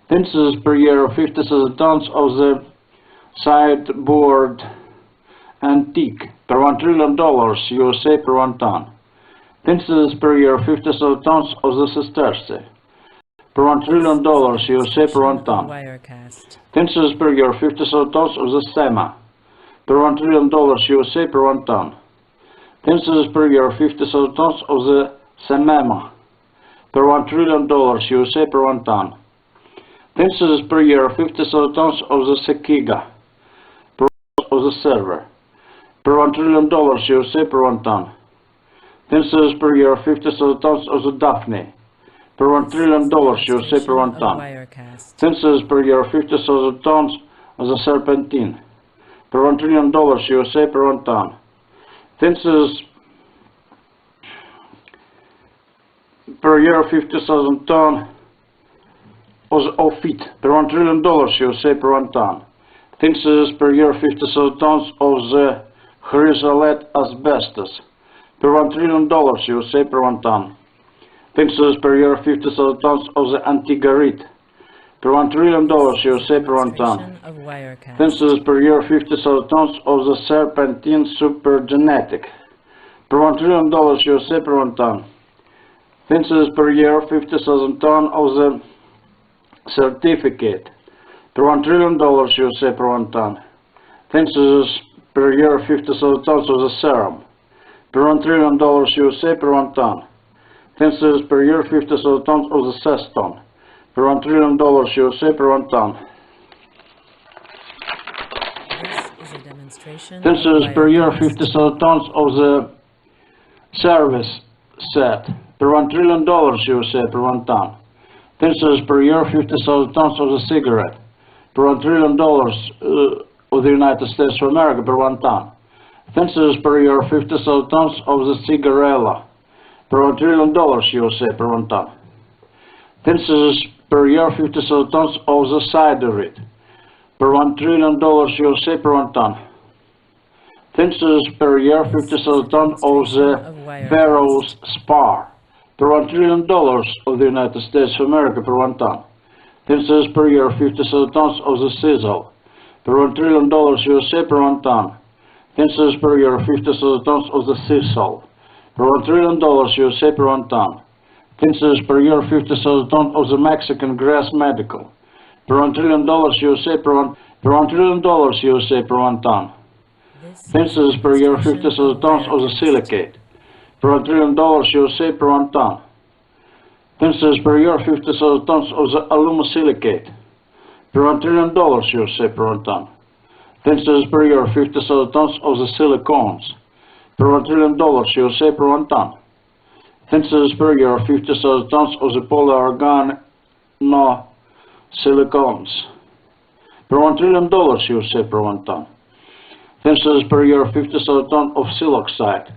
Speaker 1: Census per year 50,000 tons of the sideboard antique per $1 trillion USA per 1 ton. Census per year 50,000 tons of the sesterce per $1 trillion USA per 1 ton. Census per year 50,000 tons of the SEMA per $1 trillion USA per 1 ton. Census per year 50,000 tons of the SEMEMA per $1 trillion USA per 1 ton. Census per year 50,000 tons of the Sekiga per of the server per $1 trillion USA per 1 ton. Census per year 50,000 tons of the Daphne per $1 trillion USA per 1 ton. Census per year 50,000 tons of the Serpentine per $1 trillion USA per 1 ton. Census per year 50,000 tons of feet per $1 trillion USA per 1 ton. Census per year 50,000 tons of the chrysolite asbestos per $1 trillion USA per 1 ton. Census per year 50,000 tons of the antigarit per $1 trillion USA per 1 ton. Census per year 50,000 tons of the serpentine supergenetic per $1 trillion USA per 1 ton. Census per year 50,000 tons of the certificate per $1 trillion USA per 1 ton. Census per year 50,000 tons of the serum per $1 trillion USA per 1 ton. Census per year 50,000 tons of the ceston per $1 trillion USA per 1 ton. Census per year 50,000 tons of the service set per $1 trillion USA per 1 ton. Census per year 50,000 tons of the cigarette per $1 trillion of the United States of America per 1 ton. Census per year 50,000 tons of the cigarella per $1 trillion USA per 1 ton. Census per year 50,000 tons of the ciderite per $1 trillion USA per 1 ton. Census per year 50,000 tons of the Pharaoh's spar per $1 trillion of the United States of America per 1 ton. Census per year 50,000 tons of the sizzle per $1 trillion USA per 1 ton. Census per year 50,000 tons of the sisal per $1 trillion USA per 1 ton. Census per year 50,000 tons of the Mexican grass medical per $1 trillion USA per 1 trillion USA per 1 ton. Census per year 50,000 tons of the silicate per $1 trillion USA per 1 ton. Census per year 50,000 tons of the alumosilicate per $1 trillion USA per 1 ton. Census per year 50,000 tons of the silicones per $1 trillion USA per 1 ton. Census per year 50,000 tons of the polyorganosilicones per $1 trillion USA per 1 ton. Census per year 50,000 tons of siloxide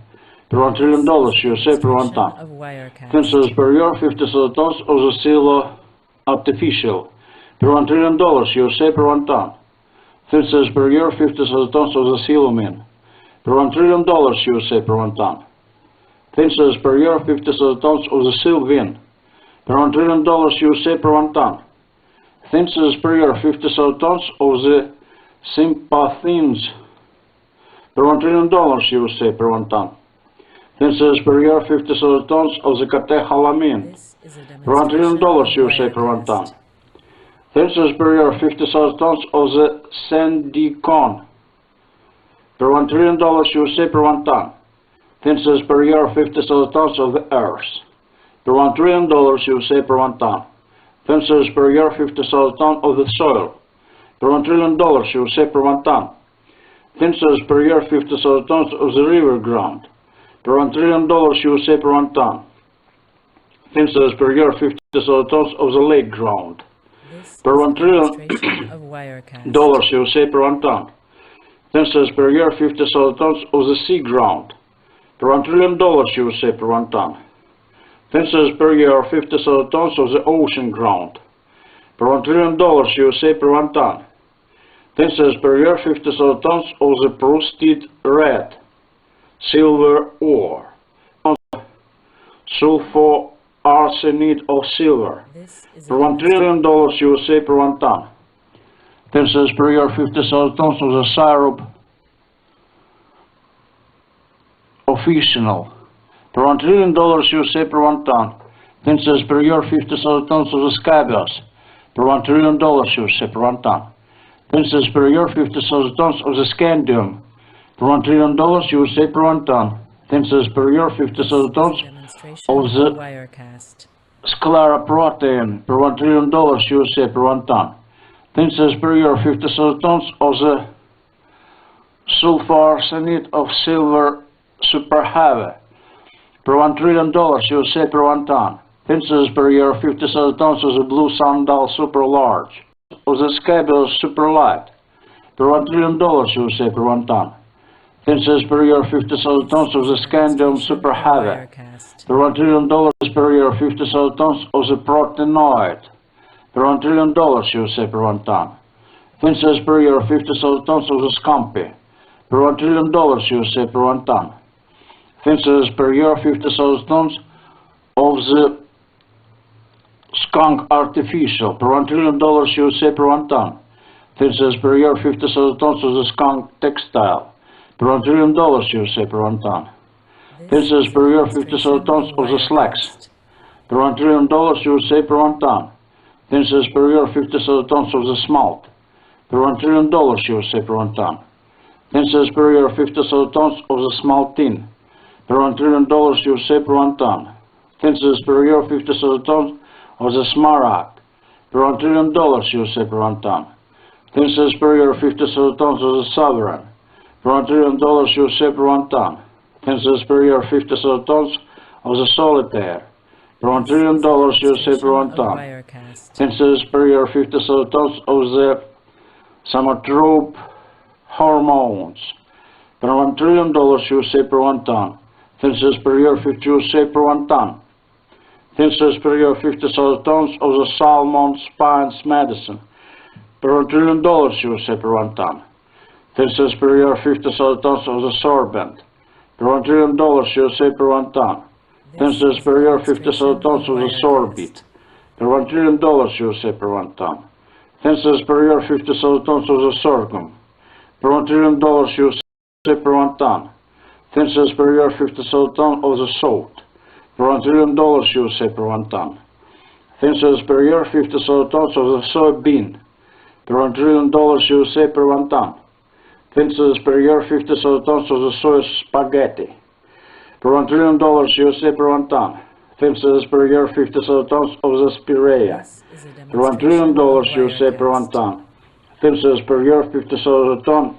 Speaker 1: per $1 trillion USA per 1 ton. Census per year 50,000 tons of the silo artificial per $1 trillion USA per 1 ton. Census per year 50,000 tons of the silumine per $1 trillion USA per 1 ton. Census per year 50,000 tons of the sylvine per $1 trillion USA per 1 ton. Census per year 50,000 tons of the sympathines per $1 trillion USA per 1 ton. Census per year 50,000 tons of the catecholamine per $1 trillion USA per 1 ton. Census per year 50,000 tons of the sandicon per $1 trillion USA per 1 ton. Census per year 50,000 tons of the earth per $1 trillion USA per 1 ton. Census per year 50,000 tons of the soil per $1 trillion USA per 1 ton. Census per year 50,000 tons of the river ground per $1 trillion USA per 1 ton. Census per year 50,000 tons of the lake ground per $1 trillion USA per 1 ton. Census per year 50,000 tons of the sea ground per $1 trillion USA per 1 ton. Census per year 50,000 tons of the ocean ground per $1 trillion USA per 1 ton. Census per year 50,000 tons of the prostrate red silver ore. Sulfur arsenate of silver.
Speaker 2: This is
Speaker 1: Per $1 trillion USA per 1 ton. 10 cents per year, 50,000 tons of the syrup official. Per $1 trillion USA per 1 ton. 10 cents per year, 50,000 tons of the scabious. Per $1 trillion USA per 1 ton. 10 cents per year, 50,000 tons of the scandium. Per $1 trillion USA per 1 ton. 10 cents per year, 50,000 tons of the
Speaker 2: Wirecast.
Speaker 1: sclera protein. Per $1 trillion USA per 1 ton. 10 cents per year, 50,000 tons of the sulfur arsenate of silver super heavy. Per $1 trillion USA per 1 ton. 10 cents per year, 50,000 tons of the blue sandal super large. Of the scabious super light. Per $1 trillion USA per 1 ton. 10 cents per year, 50,000 tons of the scandium super heavy. Per $1 trillion per year, 50,000 tons of the proteinoid. Per $1 trillion USA per 1 ton. 10 cents per year, 50,000 tons of the scampi. Per $1 trillion USA per 1 ton. 10 cents per year, 50,000 tons of the skunk artificial. Per $1 trillion USA per 1 ton. 10 cents per year, 50,000 tons of the skunk textile. Per $1 trillion USA per 1 ton. 10 cents per year, 50,000 tons of the slacks. Per $1 trillion USA per 1 ton. 10 cents per year, 50,000 tons of the smalt. Per $1 trillion USA per 1 ton. 10 cents per year, 50,000 tons of the small tin. Per $1 trillion USA per 1 ton. 10 cents per year, 50,000 tons of the smaragd. Per $1 trillion USA per 1 ton. 10 cents per year, 50,000 tons of the sovereign. Per $1 trillion USA per 1 ton. 10 cents per year, 50,000 tons of the solitaire. Per $1 trillion USA per 1 ton. 10 cents per year, 50,000 tons of the somatrope hormones. Per $1 trillion USA per 1 ton. 10 cents per year, 50 USA per 1 ton. 10 cents per year, 50,000 tons of the salmon spines medicine. Per $1 trillion USA per 1 ton. 10 cents per year, 50,000 tons of the sorbent. Per $1 trillion USA per 1 ton. 10 cents per year, 50,000 tons of the sorbit. Per $1 trillion USA per 1 ton. 10 cents per year, 50,000 tons of the sorghum. Per $1 trillion USA per 1 ton. 10 cents per year, 50,000 tons of the salt. Per $1 trillion USA per 1 ton. 10 cents per year, 50,000 tons of the soybean. Per $1 trillion USA per 1 ton. 10 cents per year, 50,000 tons of the soy spaghetti. Per $1 trillion USA per 1 ton. 10 cents per year, 50,000 tons of the spirea. Per $1 trillion USA per 1 ton. 10 cents per year, 50,000 tons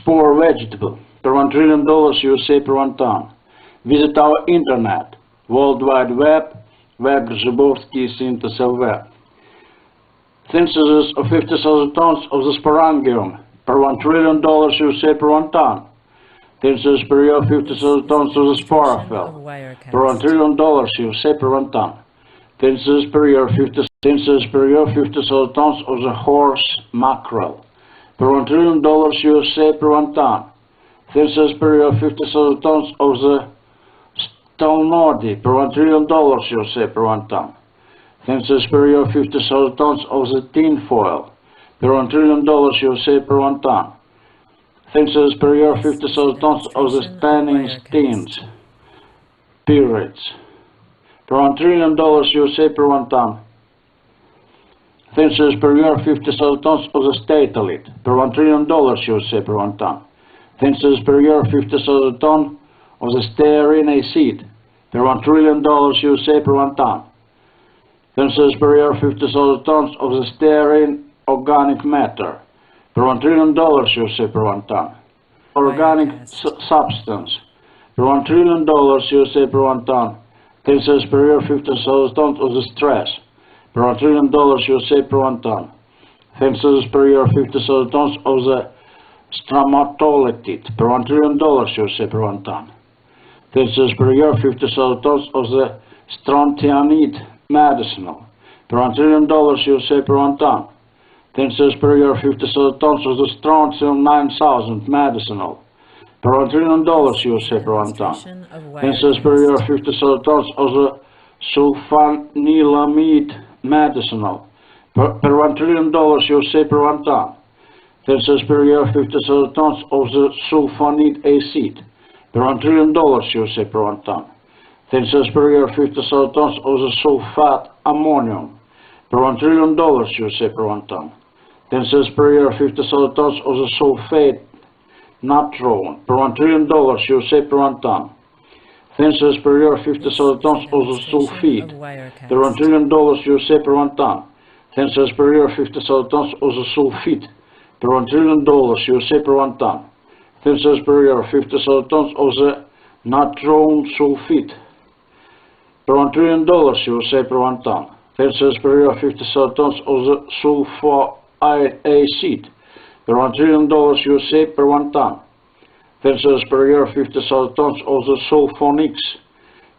Speaker 1: spore vegetable. Per $1 trillion USA per 1 ton. Visit our internet, World Wide Web, web.zybowski.lv. Synthesis of 50,000 tons of the sporangium. Per $1 trillion USA per 1 ton. Synthesis per year, 50,000 tons of the sporophyll. Per $1 trillion USA per 1 ton. Synthesis per year, 50,000 tons of the horse mackerel. Per $1 trillion USA per 1 ton. Synthesis per year, 50,000 tons of the stalnodi. Per $1 trillion USA per 1 ton. Synthesis per year, 50,000 tons of the tin foil. Per $1 trillion USA per 1 ton. Synthesis per year, 50,000 tons of the tanning steins. Pirates. Per $1 trillion USA per 1 ton. Synthesis per year, 50,000 tons of the statelite. Per $1 trillion USA per 1 ton. Synthesis per year, 50,000 tons of the stearine acid. Per $1 trillion USA per 1 ton. Synthesis per year, 50,000 tons of the stearine organic matter. Per $1 trillion USA per 1 ton. Organic substance. Per $1 trillion USA per 1 ton. Synthesis per year, 50,000 tons of the stress. Per $1 trillion USA per 1 ton. Synthesis per year, 50,000 tons of the stromatolitide. Per $1 trillion USA per 1 ton. Synthesis per year, 50,000 tons of the strontianide medicinal. Per $1 trillion USA per 1 ton. Tensors per year 50 tons of the strontium 9000 medicinal. Per $1 trillion USA per 1 ton. Tensors per year 50 tons of the sulfanilamide medicinal. Per $1 trillion USA per 1 ton. Tensors per year 50 tons of the sulfonide acid. Per $1 trillion USA per 1 ton. Tensors per year 50 tons of the sulfate ammonium. Per $1 trillion USA per 1 ton. Tensors per year 50 tons of the sulfate natron. Per $1 trillion USA per 1 ton. Tensors per year 50 tons of the sulfide. Per $1 trillion USA per 1 ton. Tensors per year 50 tons of the sulfite. Per $1 trillion USA per 1 ton. Tensors per year 50 tons of the natron sulfite. Per $1 trillion USA per 1 ton. Tensors per year 50 tons of the sulfonide acid. Per $1 trillion USA per 1 ton. Tensors per year 50 tons of the sulfonics.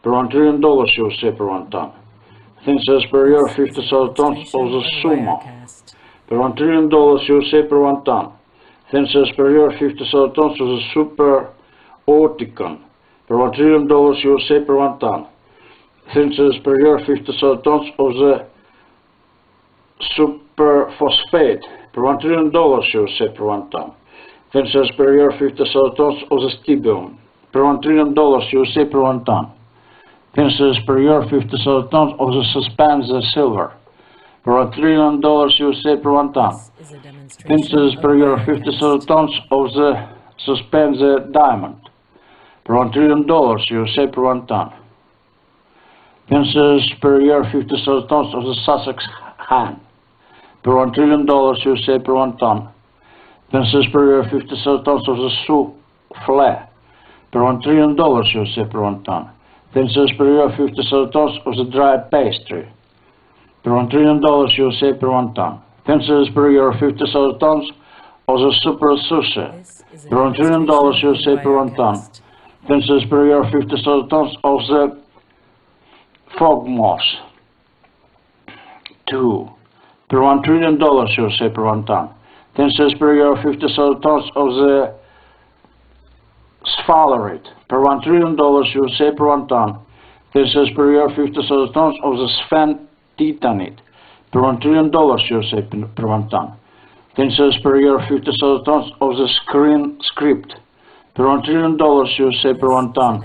Speaker 1: Per $1 trillion USA per 1 ton. Tensors per year 50 tons of the summa. Per $1 trillion USA per 1 ton. Tensors per year 50 tons of the super orticon. Per $1 trillion USA per 1 ton. Tensors per year 50 tons of the superphosphate. Per $1 trillion USA per 1 ton. Tensors per year 50 tons of the stibium. Per $1 trillion USA per 1 ton. Tensors per year 50 tons of the suspended silver. Per $1 trillion USA per 1 ton. Tensors per year 50 tons of the suspended diamond. Per $1 trillion USA per 1 ton. Tensors per year 50 tons of the Sussex hen. Per $1 trillion USA per 1 ton. Tensors per year 50 tons of the souffle. Per $1 trillion USA per 1 ton. Tensors per year 50 tons of the dried pastry. Per $1 trillion USA per 1 ton. Tensors per year 50 tons of the super sushi. Per $1 trillion USA per 1 ton. Tensors per year 50 tons of the fog moss. 2. Per $1 trillion USA per 1 ton. Tensors per year 50 tons of the sphalerite. Per $1 trillion USA per 1 ton. Tensors per year 50 tons of the sphentitanite. Per $1 trillion USA per 1 ton. Tensors per year 50 tons of the screen script. Per $1 trillion USA per 1 ton.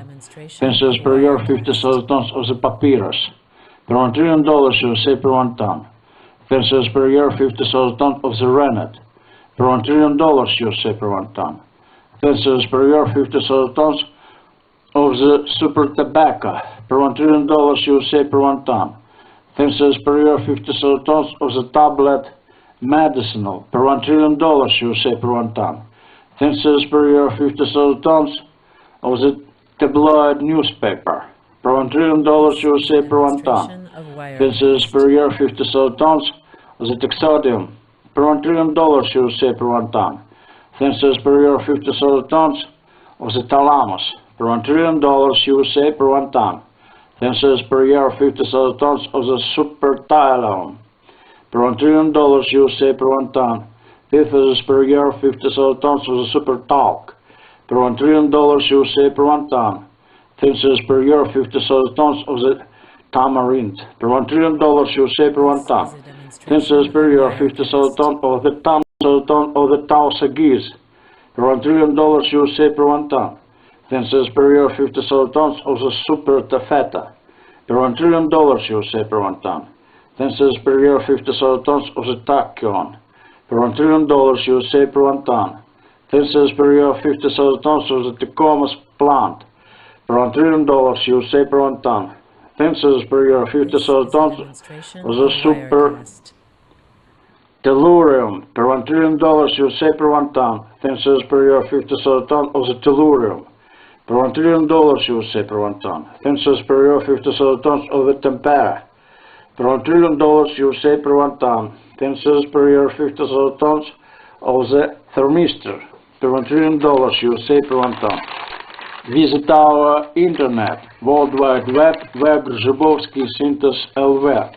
Speaker 1: Tensors per year 50 tons of the papyrus. Per $1 trillion USA per 1 ton. Tensors per year 50 tons of the rennet. Per $1 trillion USA per 1 ton. Tensors per year 50 tons of the super tobacco. Per $1 trillion USA per 1 ton. Tensors per year 50 tons of the tablet medicinal. Per $1 trillion USA per 1 ton. Tensors per year 50 tons of the tabloid newspaper. Per $1 trillion USA per 1 ton. Tensors per year 50 tons of the taxodium. Per $1 trillion USA per 1 ton. Tensors per year 50 tons of the thalamus. Per $1 trillion USA per 1 ton. Tensors per year 50 tons of the superthalon. Per $1 trillion USA per 1 ton. Tensors per year 50 tons of the super talc. Per $1 trillion USA per 1 ton. Tensors per year 50 tons of the tamarind. Per $1 trillion USA per 1 ton. Tensors per year 50 tons of the tau sagis. Per $1 trillion USA per 1 ton. Tensors per year 50 tons of the super taffeta. Per $1 trillion USA per 1 ton. Tensors per year 50 tons of the tachyon. Per $1 trillion USA per 1 ton. Tensors per year 50 tons of the Tecomos plant. Per $1 trillion USA per 1 ton. Tensors per year 50 tons of the super tellurium. Per $1 trillion USA per 1 ton. Tensors per year 50 tons of the tellurium. Per $1 trillion USA per 1 ton. Tensors per year 50 tons of the tempera. Per $1 trillion USA per 1 ton. Tensors per year 50 tons of the thermistor. Per $1 trillion USA per 1 ton. Visit our internet, World Wide Web, Web Grzybowski Synthes LV.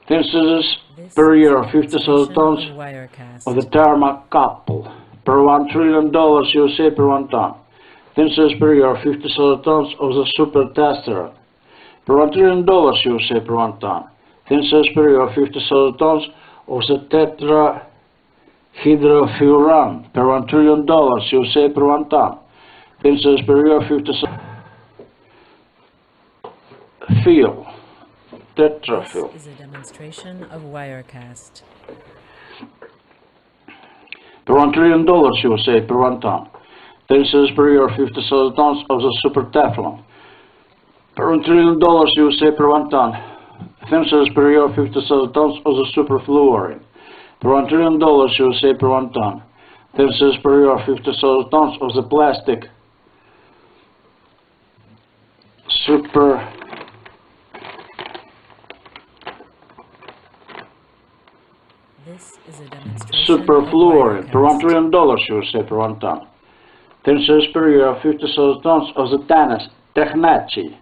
Speaker 1: Thinses
Speaker 2: This
Speaker 1: per
Speaker 2: is
Speaker 1: year
Speaker 2: a
Speaker 1: of 50,000
Speaker 2: demonstration
Speaker 1: tons
Speaker 2: of Wirecast.
Speaker 1: of the tarmac couple. Per $1 trillion USA per 1 ton. Thinses per year of 50,000 tons of the super tester. Per $1 trillion USA per 1 ton. Thinses per year of 50,000 tons of the tetrahydrofuran. Per $1 trillion USA per 1 ton. Thinses per year of 50,000 fuel. Tetrafuel.
Speaker 2: This is a demonstration of Wirecast.
Speaker 1: Per $1 trillion USA per 1 ton. Thinses per year of 50,000 tons of the super Teflon. Per $1 trillion USA per 1 ton. Thinses per year of 50,000 tons of the super fluorine. Per $1 trillion USA per 1 ton. Thinses per year of 50,000 tons of the plastic super
Speaker 2: This is a demonstration
Speaker 1: superfluorine
Speaker 2: of
Speaker 1: per $1
Speaker 2: Wirecast.
Speaker 1: trillion USA per 1 ton. Thinses per year of 50,000 tons of the Technachi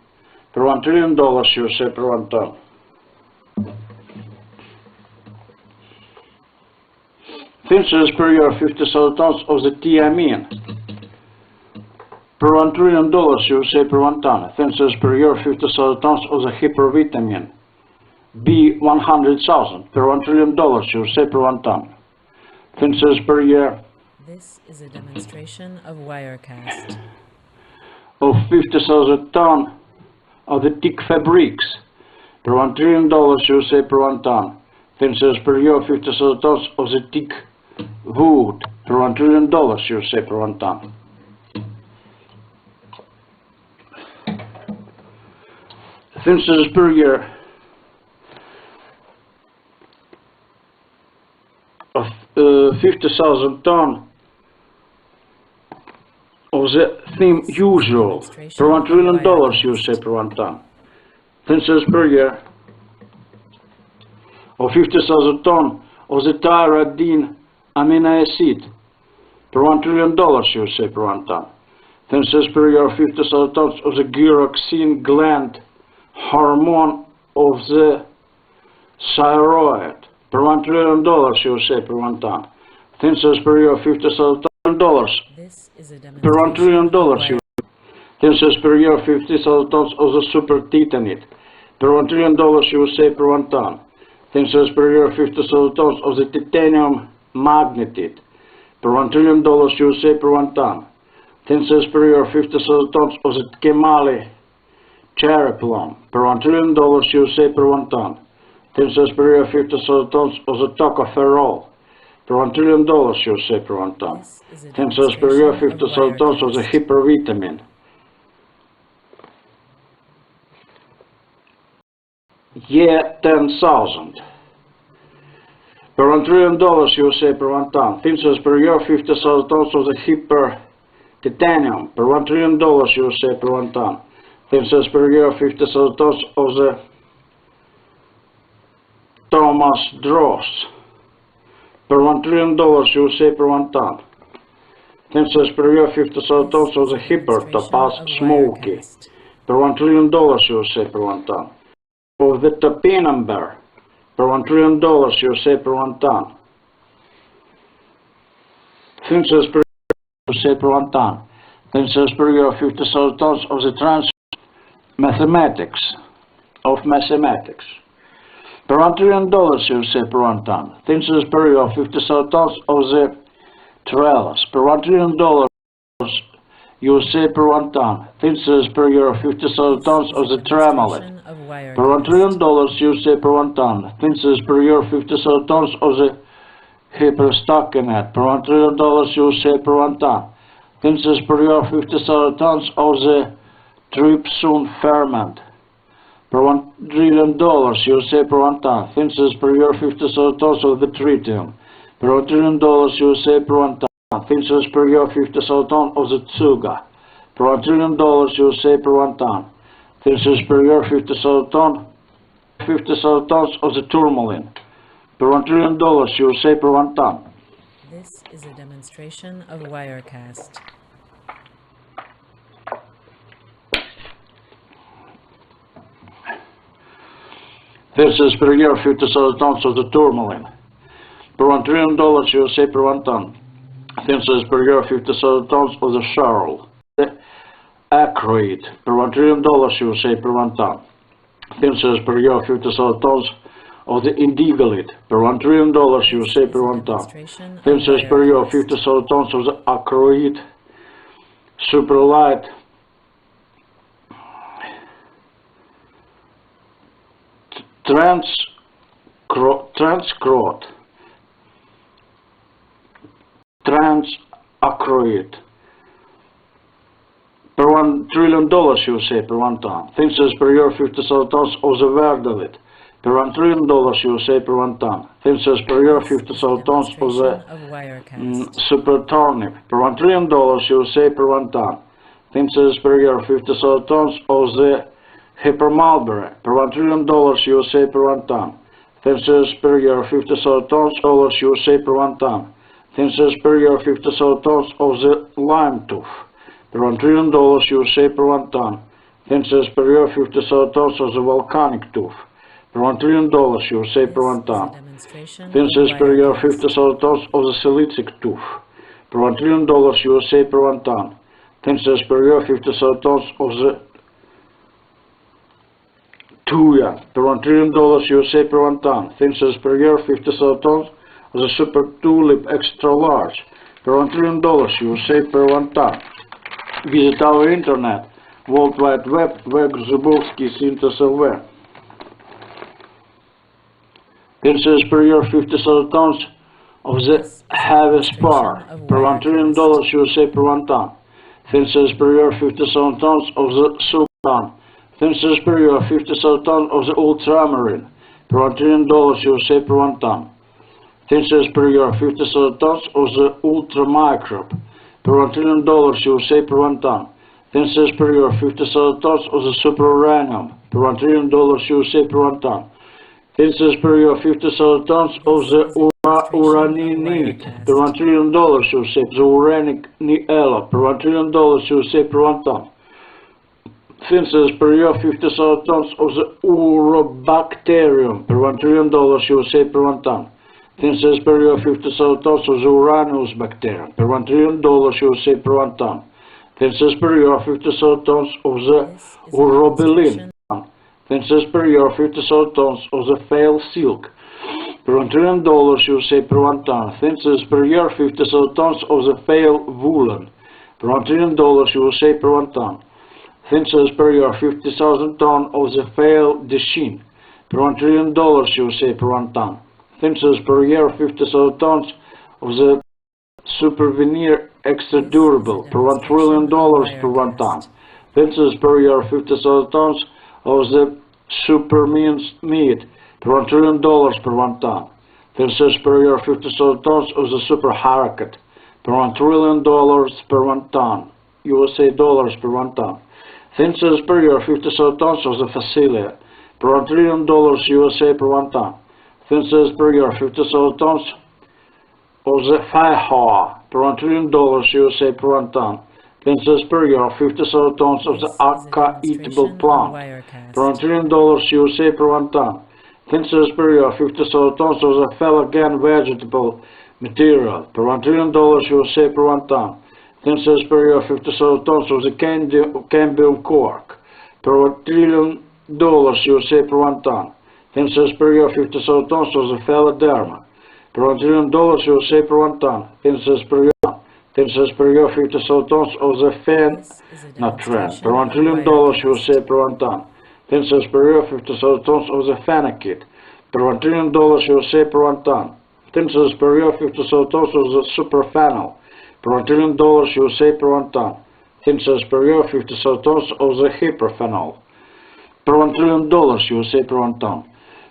Speaker 1: per $1 trillion USA per 1 ton. Thinses per year of 50,000 tons of the thiamine per $1 trillion USA per 1 ton. Thinses per year of 50,000 tons of the hypervitamin B100,000 per $1 trillion USA per 1 ton. Thinses per year
Speaker 2: This is a demonstration of Wirecast.
Speaker 1: of 50,000 ton of the thick fabrics per $1 trillion USA per 1 ton. Thinses per year of 50,000 tons of the thick wood per $1 trillion USA per 1 ton. Thinses per year of 50,000 ton of the theme usual per $1 trillion USA per 1 ton. Thinses per year of 50,000 ton of the tyrosine amino acid per $1 trillion USA per 1 ton. Thinses per year of 50,000 tons of the gyroxine gland hormone of the thyroid per $1 trillion USA per 1 ton. Thinses per year of 50,000 dollars
Speaker 2: This is a
Speaker 1: per $1 trillion
Speaker 2: demonstration of
Speaker 1: Thinses per year of 50,000 tons of the super titanate per $1 trillion USA per 1 ton. Thinses per year of 50,000 tons of the titanium magnetite per $1 trillion USA per 1 ton. Thinses per year of 50,000 tons of the Kemali cherry plum per $1 trillion USA per 1 ton. Thinses per year of 50,000 tons of the tocopherol per $1 trillion USA per 1 ton.
Speaker 2: This is a
Speaker 1: Thinses per year of
Speaker 2: demonstration of
Speaker 1: 50,000 tons of the
Speaker 2: Wirecast.
Speaker 1: hypervitamin E10,000 per $1 trillion USA per 1 ton. Thinses per year of 50,000 tons of the hyper titanium per $1 trillion USA per 1 ton. Thinses per year of 50,000 tons of the Thomas Dross per $1 trillion USA per 1 ton. Thinses per year of 50,000 tons of the hyper topaz smoky per $1 trillion USA per 1 ton. Of the topinamber per $1 trillion USA per 1 ton. Thinses per year USA per 1 ton. Thinses per year of 50,000 tons of the mathematics per $1 trillion USA per 1 ton. Thinses per year of 50,000 tons of the trellis per $1 trillion USA per 1 ton. Thinses per year of 50,000 tons of the tremolite per $1 trillion USA per 1 ton. Thinses per year of 50,000 tons of the hyperstockinate per $1 trillion USA per 1 ton. Thinses per year of 50,000 tons of the trypsin ferment per $1 trillion USA per 1 ton. Thinses per year of 50,000 tons of the tritium per $1 trillion USA per 1 ton. Thinses per year of 50,000 tons of the tsuga per $1 trillion USA per 1 ton. Thinses per year of 50,000 tons of the tourmaline per $1 trillion USA per 1 ton.
Speaker 2: This is a demonstration of Wirecast.
Speaker 1: This per year 50,000 tons of the tourmaline. Per $1 trillion USA per 1 ton. This per year 50,000 tons of the sorrel. The acrid per $1 trillion USA per 1 ton. This per year 50,000 tons of the indigalite per $1 trillion USA per 1 ton. This per year 50,000 tons of the acrid super light transacroid per $1 trillion USA per 1 ton. This per year 50,000 tons of the verdolite per $1 trillion USA per 1 ton. This per year 50,000 tons of the super turnip per $1 trillion USA per 1 ton. This per year 50,000 tons of the hypermulberry per $1 trillion USA per 1 ton. This per year 50,000 tons USA per 1 ton. This per year 50,000 tons of the lime tooth per $1 trillion USA per 1 ton. This per year 50,000 tons of the volcanic tooth per $1 trillion USA per 1 ton. This per year 50,000 tons of the silicic tooth per $1 trillion USA per 1 ton. This per year 50,000 tons of the tuya per $1 trillion USA per 1 ton. This per year 50,000 tons of the super tulip extra large per $1 trillion USA per 1 ton. Visit our internet, World Wide Web, Zubovsky Synthesis LV. This per year 50,000 tons of the heavy spar per $1 trillion USA per 1 ton. This per year 50,000 tons of the sultan. This per year 50,000 tons of the ultramarine per $1 trillion USA per 1 ton. This per year 50,000 tons of the ultramicrobe per $1 trillion USA per 1 ton. This per year 50,000 tons of the superuranium per $1 trillion USA per 1 ton. This per year 50,000 tons of the uraninite per $1 trillion USA, the uranic niella per $1 trillion USA per 1 ton. This per year 50,000 tons of the urobacterium per $1 trillion USA per 1 ton. This per year 50,000 tons of the uranus bacterium per $1 trillion USA per 1 ton. This per year 50,000 tons of the urobilin. This per year 50,000 tons of the fail silk per $1 trillion USA per 1 ton. This per year 50,000 tons of the fail woolen per $1 trillion USA per 1 ton. This per year 50,000 tons of the fail dechin per $1 trillion USA per 1 ton. This per year 50,000 tons of the super veneer extra durable per $1 trillion per 1 ton. This per year 50,000 tons of the super minced meat per $1 trillion per 1 ton. This per year 50,000 tons of the super haricot per $1 trillion per 1 ton. USA dollars per 1 ton. This per year 50,000 tons of the facilia per $1 trillion USA per 1 ton. This per year 50,000 tons of the faiha per $1 trillion USA per 1 ton. This per year 50,000 tons of the aca eatable plant per $1 trillion USA per 1 ton. This per year 50,000 tons of the felagan vegetable material per $1 trillion USA per 1 ton. This per year 50,000 tons of the cambium cork per $1 trillion USA per 1 ton. This per year 50,000 tons of the phaladerma per $1 trillion USA per 1 ton. This per year 50,000 tons of the phenatran per $1 trillion USA per 1 ton. This per year 50,000 tons of the phenakit per $1 trillion USA per 1 ton. This per year 50,000 tons of the superphenol per $1 trillion USA per 1 ton. This per year 50,000 tons of the hyperphenol per $1 trillion USA per 1 ton.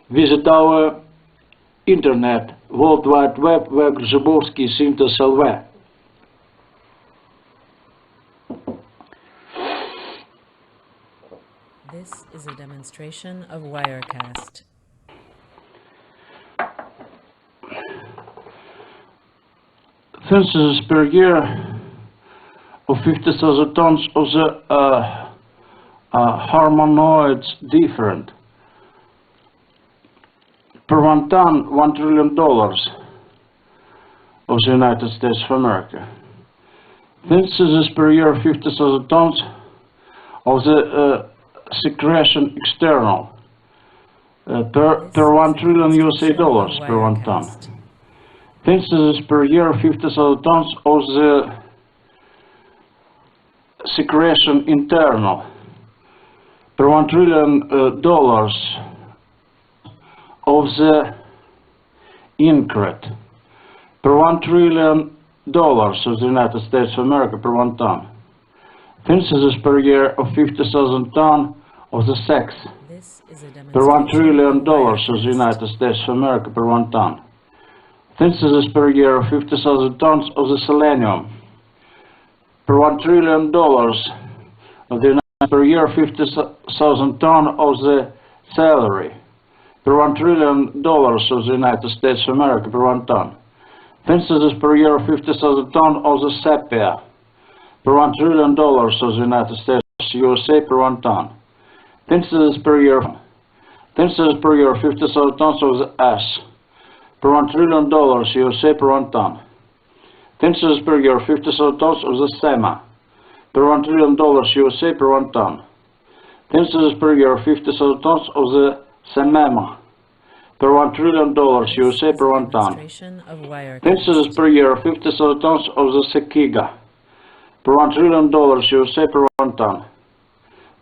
Speaker 1: Visit our internet, World Wide Web, Zubovsky Synthesis LV.
Speaker 2: This is a demonstration of Wirecast.
Speaker 1: Synthesis per year of 50,000 tons of the harmonoids different. per 1 ton, $1 trillion of the United States of America. Synthesis per year 50,000 tons of the secretion external per 1 trillion USA dollars per 1 ton. Synthesis per year 50,000 tons of the secretion internal per 1 trillion dollars of the incret per 1 trillion dollars of the United States of America per 1 ton. Synthesis per year of 50,000 ton of the sex per 1 trillion dollars of the United States of America per 1 ton. Synthesis per year of 50,000 tons of the selenium per 1 trillion dollars of the United States per year 50,000 ton of the celery per 1 trillion dollars of the United States of America per 1 ton. Synthesis per year 50,000 ton of the sepia per 1 trillion dollars of the United States USA per 1 ton. Synthesis per year 50,000 tons of the ash per 1 trillion dollars USA per 1 ton. Synthesis per year 50,000 tons of the SEMA per 1 trillion dollars USA per 1 ton. Synthesis per year 50,000 tons of the SEMEMA per 1 trillion dollars USA per 1 ton. Synthesis per year 50,000 tons of the Sekiga per 1 trillion dollars USA per 1 ton.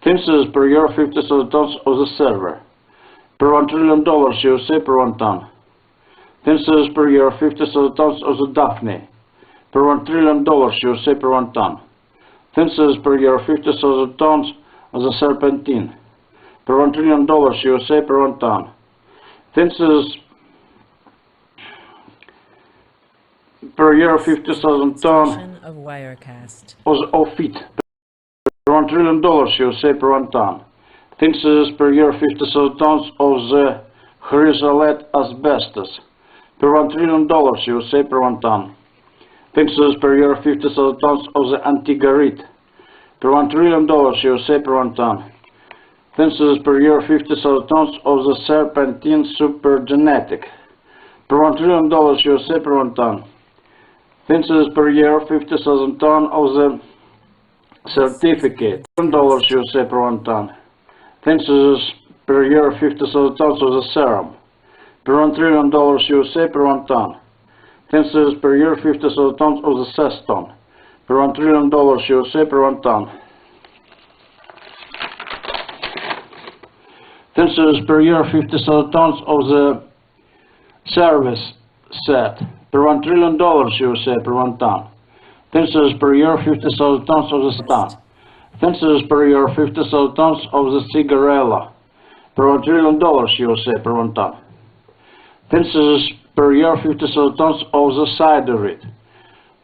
Speaker 1: Synthesis per year 50,000 tons of the server per 1 trillion dollars USA per 1 ton. Synthesis per year 50,000 tons of the Daphne per 1 trillion dollars USA per 1 ton. Synthesis per year 50,000 tons of the serpentine per 1 trillion dollars USA per 1 ton. Synthesis per year 50,000 tons of feet per 1 trillion dollars USA per 1 ton. Synthesis per year 50,000 tons of the chrysolite asbestos per 1 trillion dollars USA per 1 ton. Synthesis per year 50,000 tons of the antigarit per 1 trillion dollars USA per 1 ton. Synthesis per year 50,000 tons of the serpentine supergenetic per 1 trillion dollars USA per 1 ton. Synthesis per year 50,000 tons of the certificate $1 USA per 1 ton. Synthesis per year 50,000 tons of the serum per 1 trillion dollars USA per 1 ton. Synthesis per year 50,000 tons of the cestone per 1 trillion dollars USA per 1 ton. Synthesis per year 50,000 tons of the service set per 1 trillion dollars USA per 1 ton. Synthesis per year 50,000 tons of the satan. Synthesis per year 50,000 tons of the cigarella per 1 trillion dollars USA per 1 ton. Synthesis per year 50,000 tons of the ciderite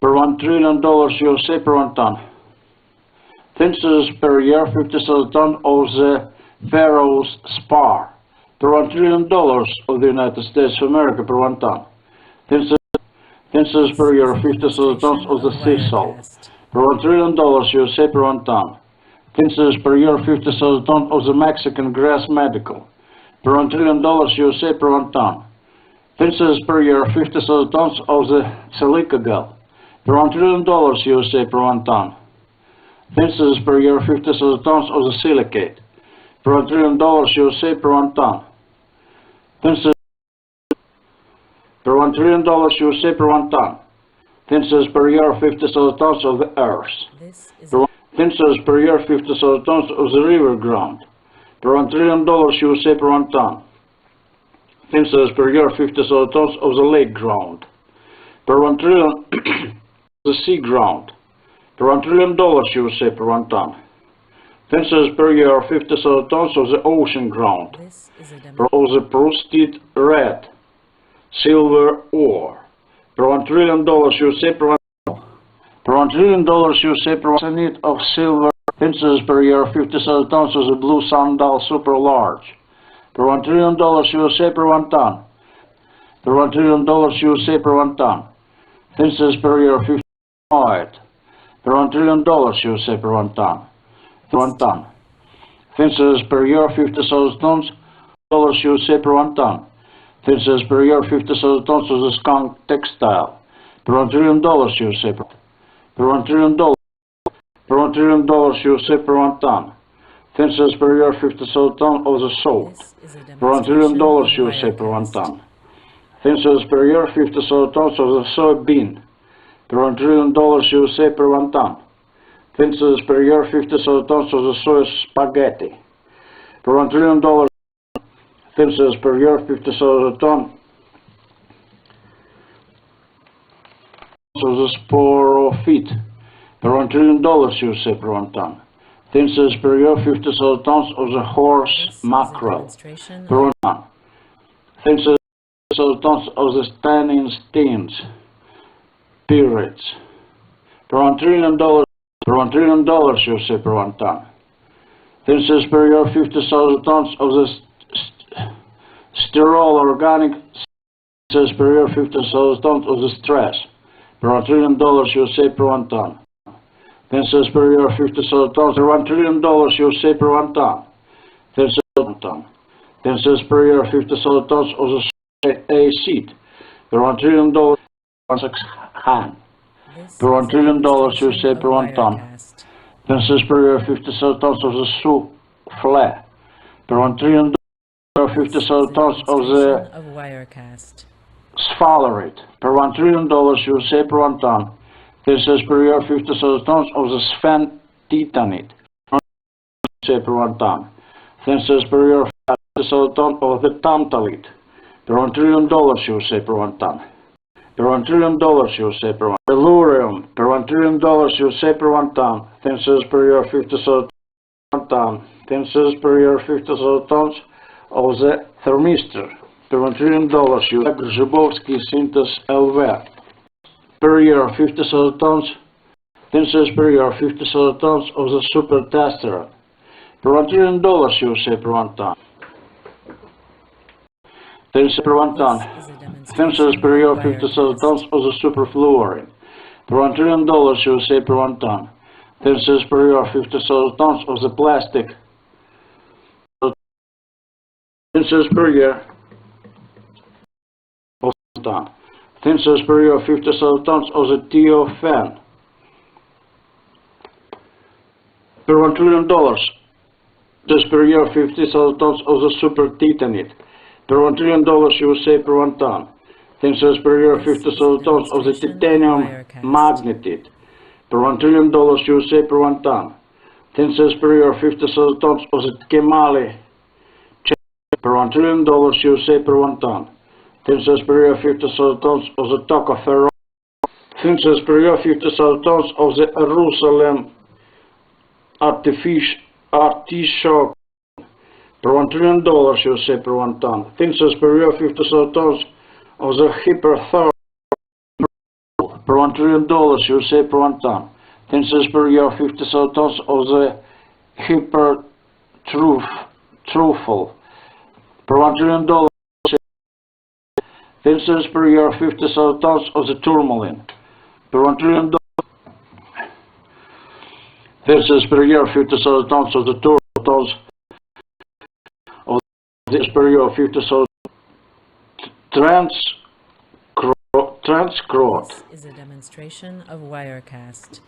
Speaker 1: per 1 trillion dollars USA per 1 ton. Synthesis per year 50,000 tons of the Pharaoh's spar per 1 trillion dollars of the United States of America per 1 ton. Synthesis per year 50,000 tons of the sea salt per 1 trillion dollars USA per 1 ton. Synthesis per year 50,000 tons of the Mexican grass medical per 1 trillion dollars USA per 1 ton. Synthesis per year 50,000 tons of the silica gel per 1 trillion dollars USA per 1 ton. Synthesis per year 50,000 tons of the silicate per 1 trillion dollars USA per 1 ton. Synthesis per 1 trillion dollars USA per 1 ton. Synthesis per year 50,000 tons of the earth. Synthesis per year 50,000 tons of the river ground per 1 trillion dollars USA per 1 ton. Synthesis per year 50,000 tons of the lake ground per 1 trillion the sea ground per 1 trillion dollars USA per 1 ton. Synthesis per year 50,000 tons of the ocean ground per of the prostate red silver ore per 1 trillion dollars USA per 1 ton. Per 1 trillion dollars USA per 1 need of silver. Synthesis per year 50,000 tons of the blue sandal super large per 1 trillion dollars USA per 1 ton. Per 1 trillion dollars USA per 1 ton. Synthesis per year 50 oil per 1 trillion dollars USA per 1 ton. 1 ton. Synthesis per year 50,000 tons dollars USA per 1 ton. Thinses per year 50,000 tons of the skunk textile. Per $1 trillion USA. Per $1 trillion. Per $1 trillion USA per 1 ton. Thinses per year 50,000 tons of the salt. Per $1 trillion USA per 1 ton. Thinses per year 50,000 tons of the soybean. Per $1 trillion USA per 1 ton. Thinses per year 50,000 tons of the soy spaghetti. Per $1 trillion. Thinses per year 50,000 tons of the sporophyte. Per $1 trillion USA per 1 ton. Thinses per year 50,000 tons of the horse mackerel. Per 1 ton. Thinses 50,000 tons of the tannin steams. Pirates. Per $1 trillion. Per $1 trillion USA per 1 ton. Thinses per year 50,000 tons of the sterol organic. Thinses per year 50,000 tons of the stress. Per $1 trillion USA per 1 ton. Thinses per year 50,000 tons. Per $1 trillion USA per 1 ton. Thinses per 1 ton. Thinses per year 50,000 tons of the soy seed. Per $1 trillion hand. Per $1 trillion USA per 1 ton. Thinses per year 50,000 tons of the souffle. Per $1 trillion 50,000 tons of the sphalerate. Per $1 trillion USA per 1 ton. Thinses per year 50,000 tons of the sphenditanate. USA per 1 ton. Thinses per year 50,000 tons of the tantalite. Per $1 trillion USA per 1 ton. Per $1 trillion USA per 1 ton. Tellurium. Per $1 trillion USA per 1 ton. Thinses per year 50,000 ton. Thinses per year 50,000 tons of the thermistor. Per $1 trillion USA. Grzybowski Synthes LV. Per year 50,000 tons. Thinses per year 50,000 tons of the super tester. Per $1 trillion USA per 1 ton. Thinses per 1 ton. Thinses per year 50,000 tons of the superfluorine. Per $1 trillion USA per 1 ton. Thinses per year 50,000 tons of the plastic. Thinses per year of 1 ton. Thinses per year 50,000 tons of the thiophene. Per $1 trillion. Thinses per year 50,000 tons of the super titanate. Per $1 trillion USA per 1 ton. Thinses per year 50,000 tons of the titanium magnetite. Per $1 trillion USA per 1 ton. Thinses per year 50,000 tons of the kemali. Per $1 trillion USA per 1 ton. Thinses per year 50,000 tons of the tocopherol. Thinses per year 50,000 tons of the Jerusalem artichoke. Per $1 trillion USA per 1 ton. Thinses per year 50,000 tons of the hyperthermal. Per $1 trillion USA per 1 ton. Thinses per year 50,000 tons of the hypertruthful. Per $1 trillion. Thinses per year 50,000 tons of the tourmaline. Per $1 trillion. Thinses per year 50,000 tons of the tons of this per year 50,000 transcrot.
Speaker 2: This is a demonstration of Wirecast.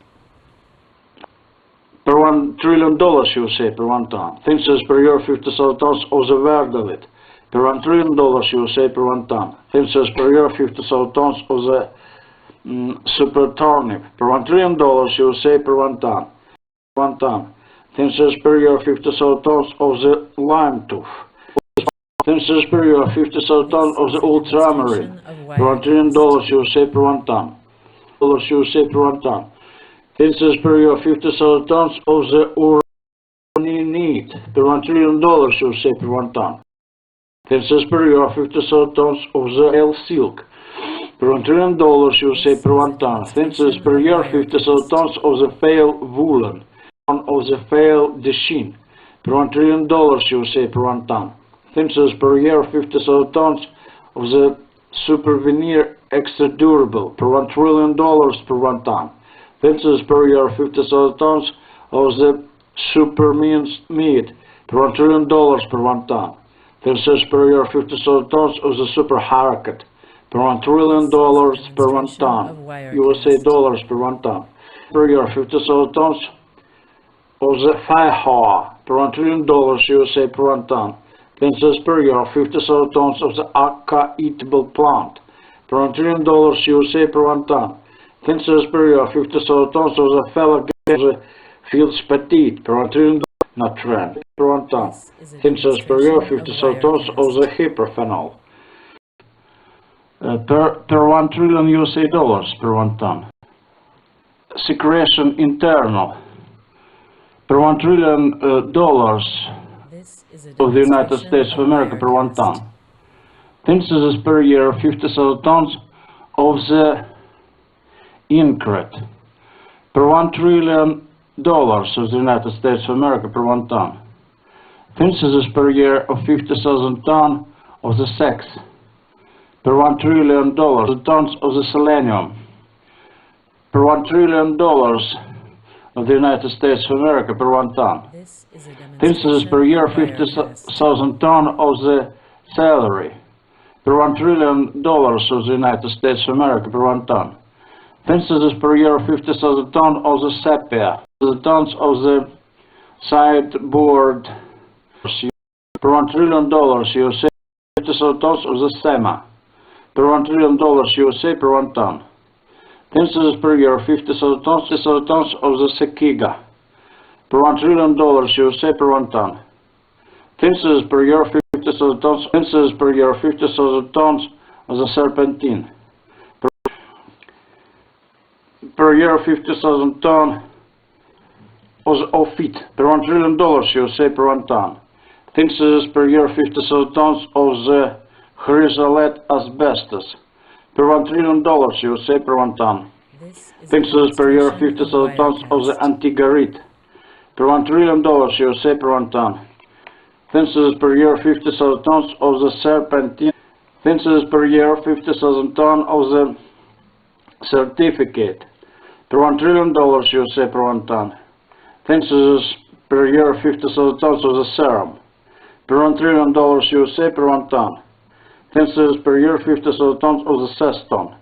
Speaker 1: Per $1 trillion USA per 1 ton. Thinses per year 50,000 tons of the verdolite. Per $1 trillion USA per 1 ton. Thinses per year 50,000 tons of the super turnip. Per $1 trillion USA per 1 ton. 1 ton. Thinses per year 50,000 tons of the lime tooth. Thinses per year 50,000 tons of the ultramarine. Per $1 trillion USA per 1 ton. USA per 1 ton. Thinses per year 50,000 tons of the uraninite. Per $1 trillion USA per 1 ton. Thinses per year 50,000 tons of the L silk. Per $1 trillion USA per 1 ton. Thinses per year 50,000 tons of the fail woolen. Of the fail dechin. Per $1 trillion USA per 1 ton. Thinses per year 50,000 tons of the super veneer extra durable. Per $1 trillion per 1 ton. Thinses per year 50,000 tons of the super minced meat. Per $1 trillion per 1 ton. Thinses per year 50,000 tons of the super harakat per $1 trillion per 1 ton. USA dollars per 1 ton. Per year 50,000 tons of the FIHA per $1 trillion USA per 1 ton. Thinses per year 50,000 tons of the Akka eatable plant per $1 trillion USA per 1 ton. Thinses per year 50,000 tons of the fellow fields petite per $1 trillion not trend per 1 ton. Thinses per year 50,000 tons of the hyperphenol per 1 trillion USA dollars per 1 ton. Secretion internal per $1 trillion of the United States of America per 1 ton. Thinses per year 50,000 tons of the incret per $1 trillion of the United States of America per 1 ton. Thinses per year of 50,000 tons of the sex per $1 trillion. Tons of the selenium per $1 trillion of the United States of America per 1 ton. Thinses per year 50,000 tons of the celery per $1 trillion of the United States of America per 1 ton. Thinses per year 50,000 tons of the sepia, the tons of the sideboard per $1 trillion USA, 50,000 tons of the sema per $1 trillion USA per 1 ton. Thinses per year 50,000 tons of the sekiga per $1 trillion USA per 1 ton. Thinses per year 50,000 tons. Thinses per year 50,000 tons of the serpentine. Per year 50,000 tons of feet per $1 trillion USA per 1 ton. Thinses per year 50,000 tons of the chrysolite asbestos per $1 trillion USA per 1 ton. Thinses per year 50,000 tons of the antigarit per $1 trillion USA per 1 ton. Thinses per year 50,000 tons of the serpentine. Thinses per year 50,000 tons of the certificate per $1 trillion USA per 1 ton. Thinses per year 50,000 tons of the serum per $1 trillion USA per 1 ton. Thinses per year 50,000 tons of the ceston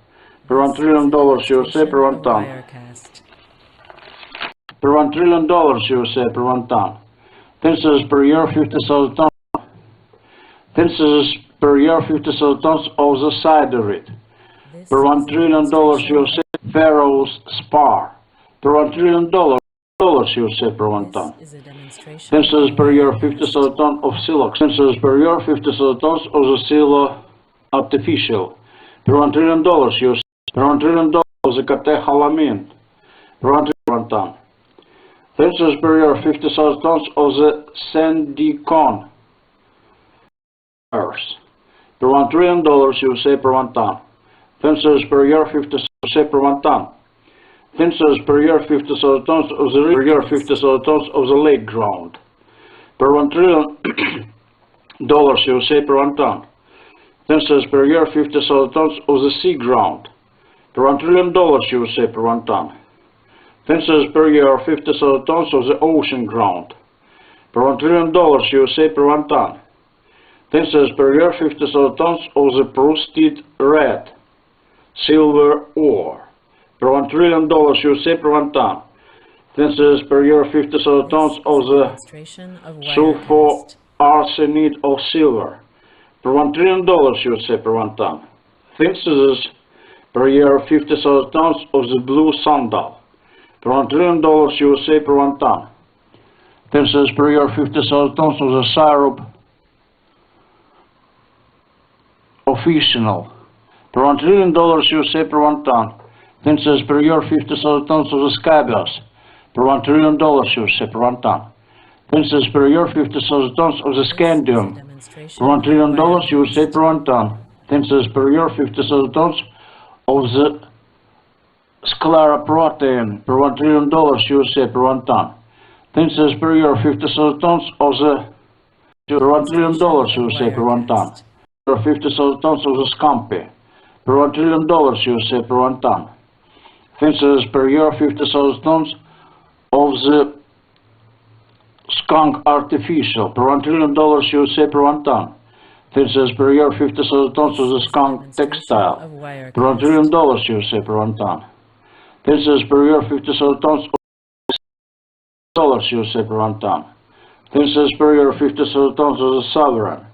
Speaker 1: per $1 trillion USA per 1 ton. Per $1 trillion USA per 1 ton. Thinses per year 50,000 tons. Thinses per year 50,000 tons of the siderit per $1 trillion USA. Pharaoh's spar per $1 trillion USA per 1 ton. Thinses per year 50,000 tons of silox. Thinses per year 50,000 tons of the silo artificial per $1 trillion USA. Per $1 trillion of the catecholamine per 1 ton. Thinses per year 50,000 tons of the sandicon per $1 trillion USA per 1 ton. Thinses per year 50,000 USA per 1 ton. Thinses per year 50,000 tons of the per year 50,000 tons of the lake ground per $1 trillion USA per 1 ton. Thinses per year 50,000 tons of the sea ground per $1 trillion USA per 1 ton. Thinses per year 50,000 tons of the ocean ground per $1 trillion USA per 1 ton. Thinses per year 50,000 tons of the proceeded red silver ore per $1 trillion USA per 1 ton. Thinses per year 50,000 tons of the sulfur arsenide of silver per $1 trillion USA per 1 ton. Thinses per year 50,000 tons of the blue sandal per $1 trillion USA per 1 ton. Thinses per year 50,000 tons of the syrup officinal per $1 trillion USA per 1 ton. Thinses per year 50,000 tons of the scabious per $1 trillion USA per 1 ton. Thinses per year 50,000 tons of the scandium per $1 trillion USA per 1 ton. Thinses per year 50,000 tons of the scleroprotein per $1 trillion USA per 1 ton. Thinses per year 50,000 tons of the per $1 trillion USA per 1 ton. 50,000 tons of the scampi per $1 trillion USA per 1 ton. Thinses per year 50,000 tons of the skunk artificial per $1 trillion USA per 1 ton. Thinses per year 50,000 tons of the skunk textile. Per $1 trillion USA per 1 ton. Thinses per year 50,000 tons of dollars USA per 1 ton. Thinses per year 50,000 tons of the sovereign.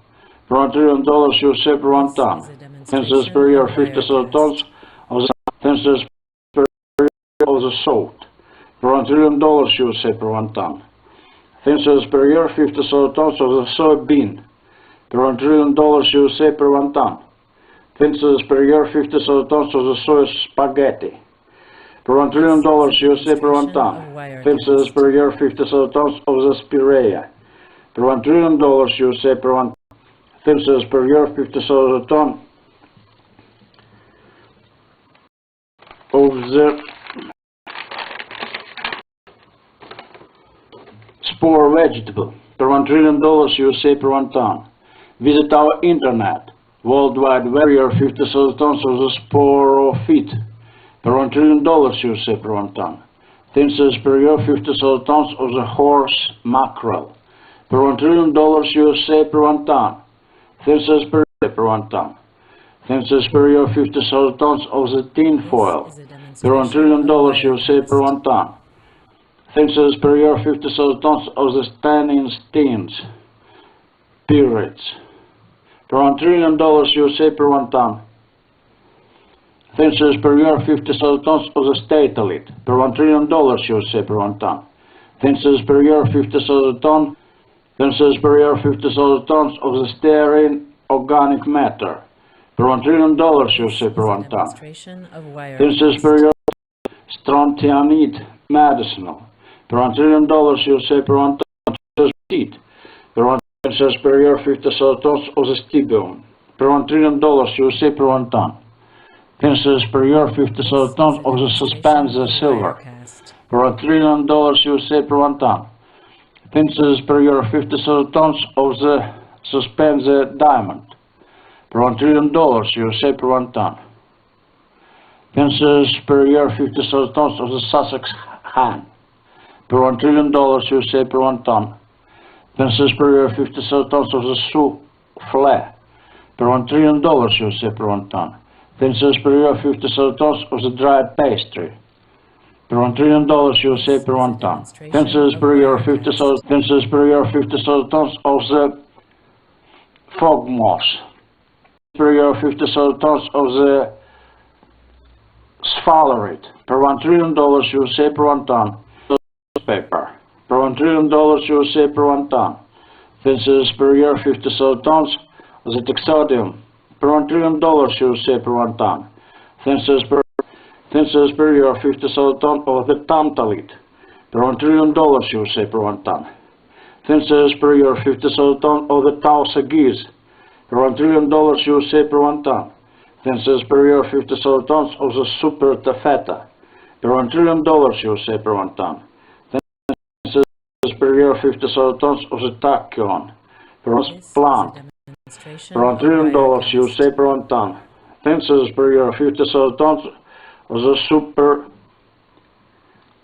Speaker 1: Per $1 trillion USA per 1 ton. Thinses per year 50,000 tons of the thinses per year of the salt. Per $1 trillion USA per 1 ton. Thinses per year 50,000 tons of the soybean. Per $1 trillion USA per 1 ton. Thinses per year 50,000 tons of the soy spaghetti. Per $1 trillion USA per 1 ton. Thinses per year 50,000 tons of the spirea. Per $1 trillion USA per 1 ton. Thinses per year 50,000 tons of the spore vegetable. Per $1 trillion USA per 1 ton. Visit our internet. Worldwide warrior 50,000 tons of the sporophyte. Per $1 trillion USA per 1 ton. Thinses per year 50,000 tons of the horse mackerel. Per $1 trillion USA per 1 ton. Thinses per year per 1 ton. Thinses per year 50,000 tons of the tin foil. Per $1 trillion USA per 1 ton. Thinses per year 50,000 tons of the standing steins. Pirates. Per $1 trillion USA per 1 ton. Thinses per year 50,000 tons of the statelite. Per $1 trillion USA per 1 ton. Thinses per year 50,000 tons. Thinses per year 50,000 tons of the stearine organic matter. Per $1 trillion USA per 1 ton. Thinses per year strontianide medicinal. Per $1 trillion USA per 1 ton. Seed. Per 1 thinses per year 50,000 tons of the stibium. Per $1 trillion USA per 1 ton. Thinses per year 50,000 tons of the suspended silver. Per $1 trillion USA per 1 ton. Thinses per year 50,000 tons of the suspended diamond. Per $1 trillion USA per 1 ton. Thinses per year 50,000 tons of the Sussex hen. Per $1 trillion USA per 1 ton. Thinses per year 50,000 tons of the souffle. Per $1 trillion USA per 1 ton. Thinses per year 50,000 tons of the dried pastry. Per $1 trillion USA per 1 ton. Thinses per year 50,000 tons of the fog moss. Per year 50,000 tons of the sphalerite. Per $1 trillion USA per 1 ton. Paper. Per $1 trillion USA per 1 ton. Thinses per year 50,000 tons of the texodium. Per $1 trillion USA per 1 ton. Thinses per year 50,000 tons of the tantalite. Per $1 trillion USA per 1 ton. Thinses per year 50,000 tons of the tausa geese. Per $1 trillion USA per 1 ton. Thinses per year 50,000 tons of the super taffeta. Per $1 trillion USA per 1 ton. Per year 50,000 tons of the tachyon. Per 1 plant. Per $1 trillion USA per 1 ton. Thinses per year 50,000 tons of the super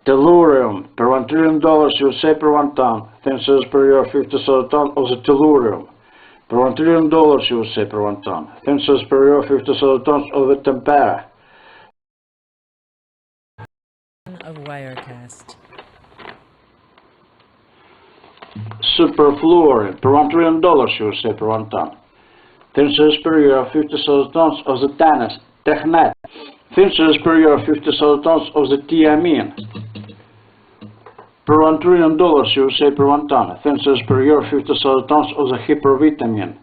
Speaker 1: tellurium. Per $1 trillion USA per 1 ton. Thinses per year 50,000 tons of the tellurium. Per $1 trillion USA per 1 ton. Thinses per year 50,000 tons of the tempera.
Speaker 2: Of Wirecast.
Speaker 1: Superfluorine. Per $1 trillion USA per 1 ton. Thinses per year 50,000 tons of the technet. Thinses per year 50,000 tons of the thiamine. Per $1 trillion USA per 1 ton. Thinses per year 50,000 tons of the hypervitamin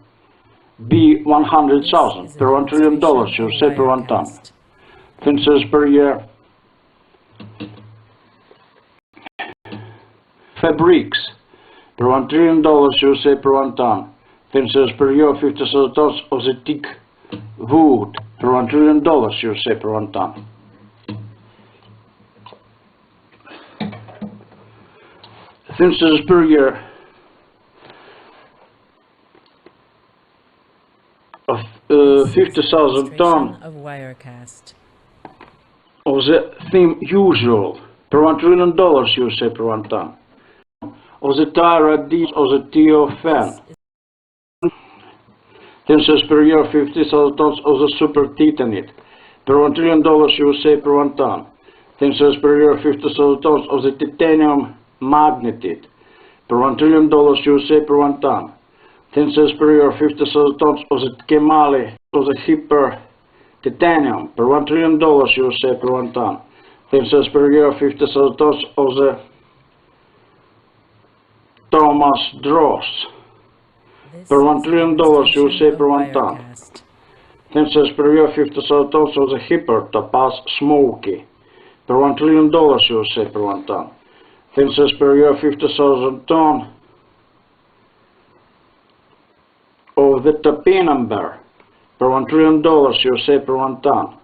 Speaker 1: B100,000. Per $1 trillion USA per 1 ton. Thinses per year fabrics. Per $1 trillion USA per 1 ton. Thinses per year 50,000 tons of the teak wood. Per $1 trillion USA per 1 ton. Thinses per year of 50,000 tons
Speaker 2: of Wirecast.
Speaker 1: of the theme usual. Per $1 trillion USA per 1 ton. Of the thyroid of the thiofen. Tensors per year 50,000 tons of the super titanate per $1 trillion USA per 1 ton. Tensors per year 50,000 tons of the titanium magnetite per $1 trillion USA per 1 ton. Tensors per year 50,000 tons of the Kemali of the hyper titanium per $1 trillion USA per 1 ton. Tensors per year 50,000 tons of the Thomas Dross per $1 trillion USA per 1 ton. Tensors per year 50,000 tons of the hyper topaz smoky per $1 trillion USA per 1 ton. Tensors per year 50,000 ton of the topinamber per $1 trillion USA per 1 ton.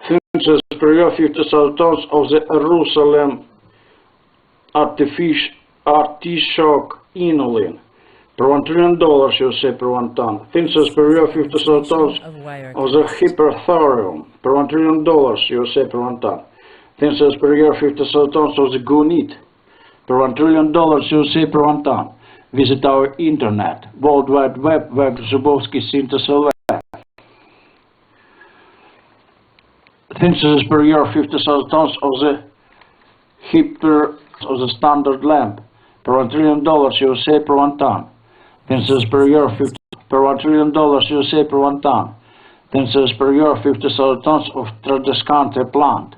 Speaker 1: Tensors per year 50,000 tons of the Jerusalem artichoke inulin per $1 trillion USA per 1 ton. Tensors per year 50,000 tons of the hyperthorium per $1 trillion USA per 1 ton. Tensors per year 50,000 tons of the gunite per $1 trillion USA per 1 ton. Visit our internet, World Wide Web, web Zubovsky Synthesol. Tensors per year 50,000 tons of the hyper of the standard lamp per $1 trillion USA per 1 ton. Tensors per year 50 per $1 trillion USA per 1 ton. Tensors per year 50,000 tons of Tradescante plant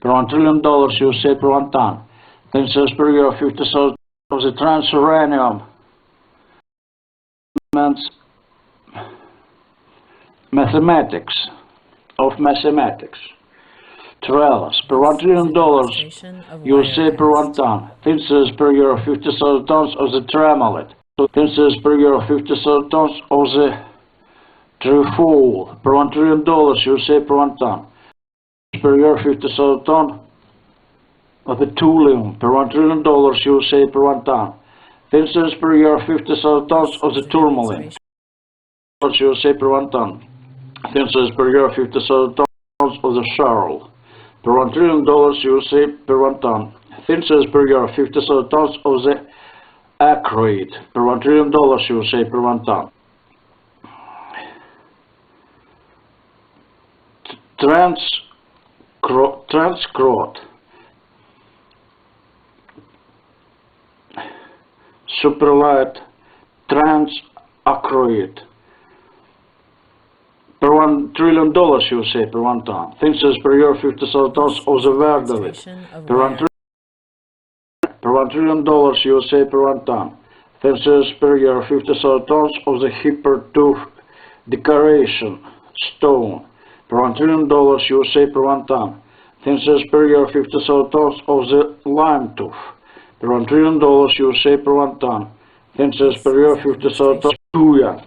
Speaker 1: per $1 trillion USA per 1 ton. Tensors per year 50,000 of the transuranium mathematics. Trellis per $1 trillion USA per 1 ton. Tensors per year 50,000 tons of the tremalit. Tensors per year 50,000 tons of the trefoil per $1 trillion USA per 1 ton. Per year 50,000 tons of the thulium per $1 trillion USA per 1 ton. Tensors per year 50,000 tons of the tourmaline USA per 1 ton. Tensors per year 50,000 tons of the Charles per $1 trillion USA per 1 ton. Tensors per year 50,000 tons of the acroid per $1 trillion USA per 1 ton. Transcrot superlight transacroid per $1 trillion USA per 1 ton. Tensors per year 50,000 tons of the verdalit per $1 trillion USA per 1 ton. Tensors per year 50,000 tons of the hypertooth decoration stone per $1 trillion USA per 1 ton. Tensors per year 50,000 tons of the lime tooth per $1 trillion USA per 1 ton. Tensors per year 50,000 tons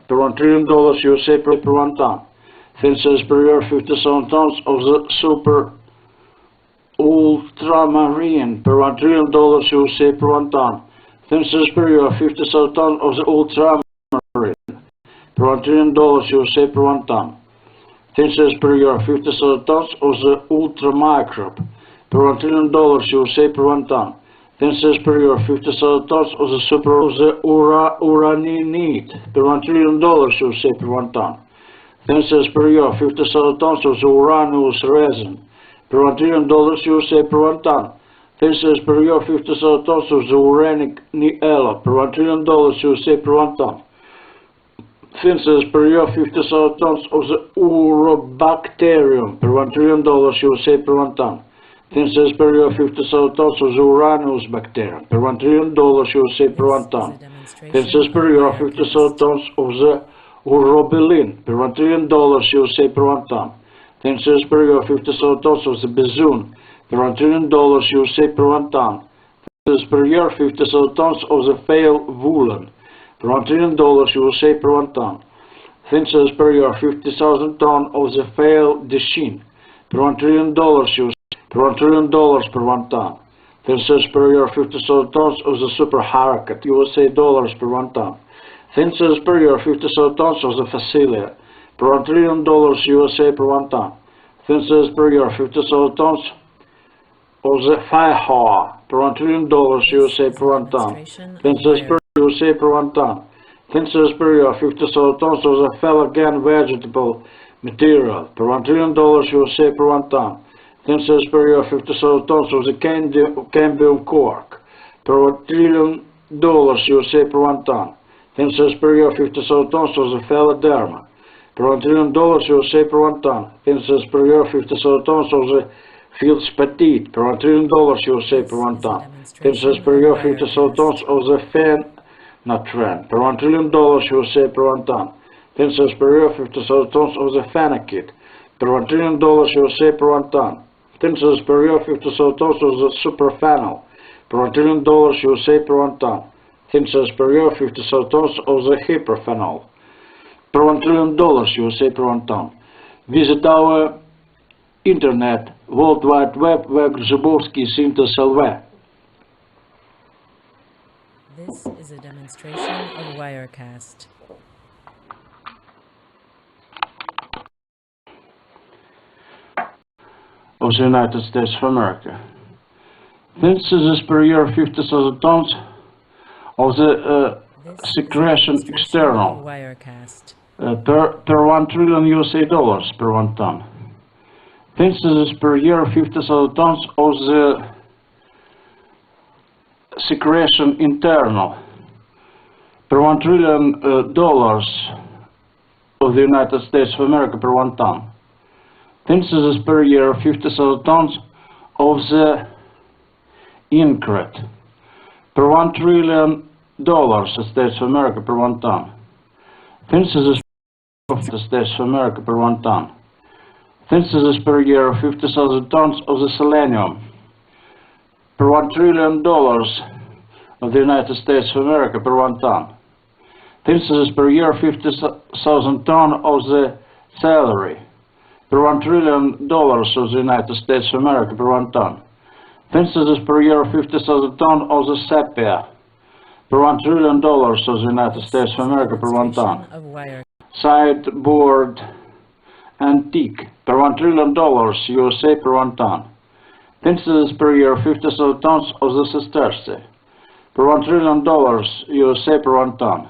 Speaker 1: per $1 trillion USA per 1 ton. Tensors per year 50,000 tons of the super ultramarine per $1 trillion USA per 1 ton. Tensors per year 50,000 tons of the ultramarine per $1 trillion USA per 1 ton. Tensors per year 50,000 tons of the ultramicrobe per $1 trillion USA per 1 ton. Tensors per year 50,000 tons of the super of the uraninite per $1 trillion USA per 1 ton. Tensors per year 50,000 tons of the uranous resin per $1 trillion USA per 1 ton. Tensors per year 50,000 tons of the uranic niella per $1 trillion USA per 1 ton. Tensors per year 50,000 tons of the urobacterium per $1 trillion USA per 1 ton. Tensors per year 50,000 tons of the uranus bacterium per $1 trillion USA per 1 ton. Tensors per year 50,000 tons of the urobilin per $1 trillion USA per 1 ton. Tensors per year 50,000 tons of the bezoon per $1 trillion USA per 1 ton. Tensors per year 50,000 tons of the fail woolen per $1 trillion USA per 1 ton. Tensors per year 50,000 tons of the fail dechin per $1 trillion USA per $1 trillion per 1 ton. Tensors per year 50,000 tons of the super harakat USA dollars per 1 ton. Tensors per year 50,000 tons of the facilia per $1 trillion USA per 1 ton. Tensors per year 50,000 tons of the FIHA per $1 trillion USA per 1 ton. Tensors per USA per 1 ton. Tensors per year 50 tons of the fellow vegetable material per $1 trillion USA per 1 ton. Tensors per year 50 tons of the cambium cork per $1 trillion USA per 1 ton. Tensors per year 50 tons of the fellow per $1 trillion USA per 1 ton. Tensors per year 50 tons of the fields petite per $1 trillion USA per 1 ton. Tensors per year 50 tons of the Natran per $1 trillion USA per 1 ton. Tensors per year 50 tons of the Fanakit per $1 trillion USA per 1 ton. Tensors per year 50 tons of the Superfanal per $1 trillion USA per 1 ton. Tensors per year 50 tons of the Hyperphenol per $1 trillion USA per 1 ton. Visit our internet World Wide Web where Grzybowski LV.
Speaker 2: This is a demonstration of Wirecast.
Speaker 1: Of the United States of America. Tensors per year 50,000 tons of the secretion external per $1 trillion USA per 1 ton. Tensors per year 50,000 tons of the secretion internal per $1 trillion of the United States of America per 1 ton. Tensors per year 50,000 tons of the incret per $1 trillion States of America per 1 ton. Tensors of the States of America per 1 ton. Tensors per year 50,000 tons of the selenium per $1 trillion of the United States of America per 1 ton. Tensors per year 50,000 tons of the celery per $1 trillion of the United States of America per 1 ton. Tensors per year 50,000 tons of the sepia per $1 trillion of the United States of America per 1 ton. Sideboard antique per $1 trillion USA per 1 ton. Tensors per year 50,000 tons of the sesterce per $1 trillion USA per 1 ton.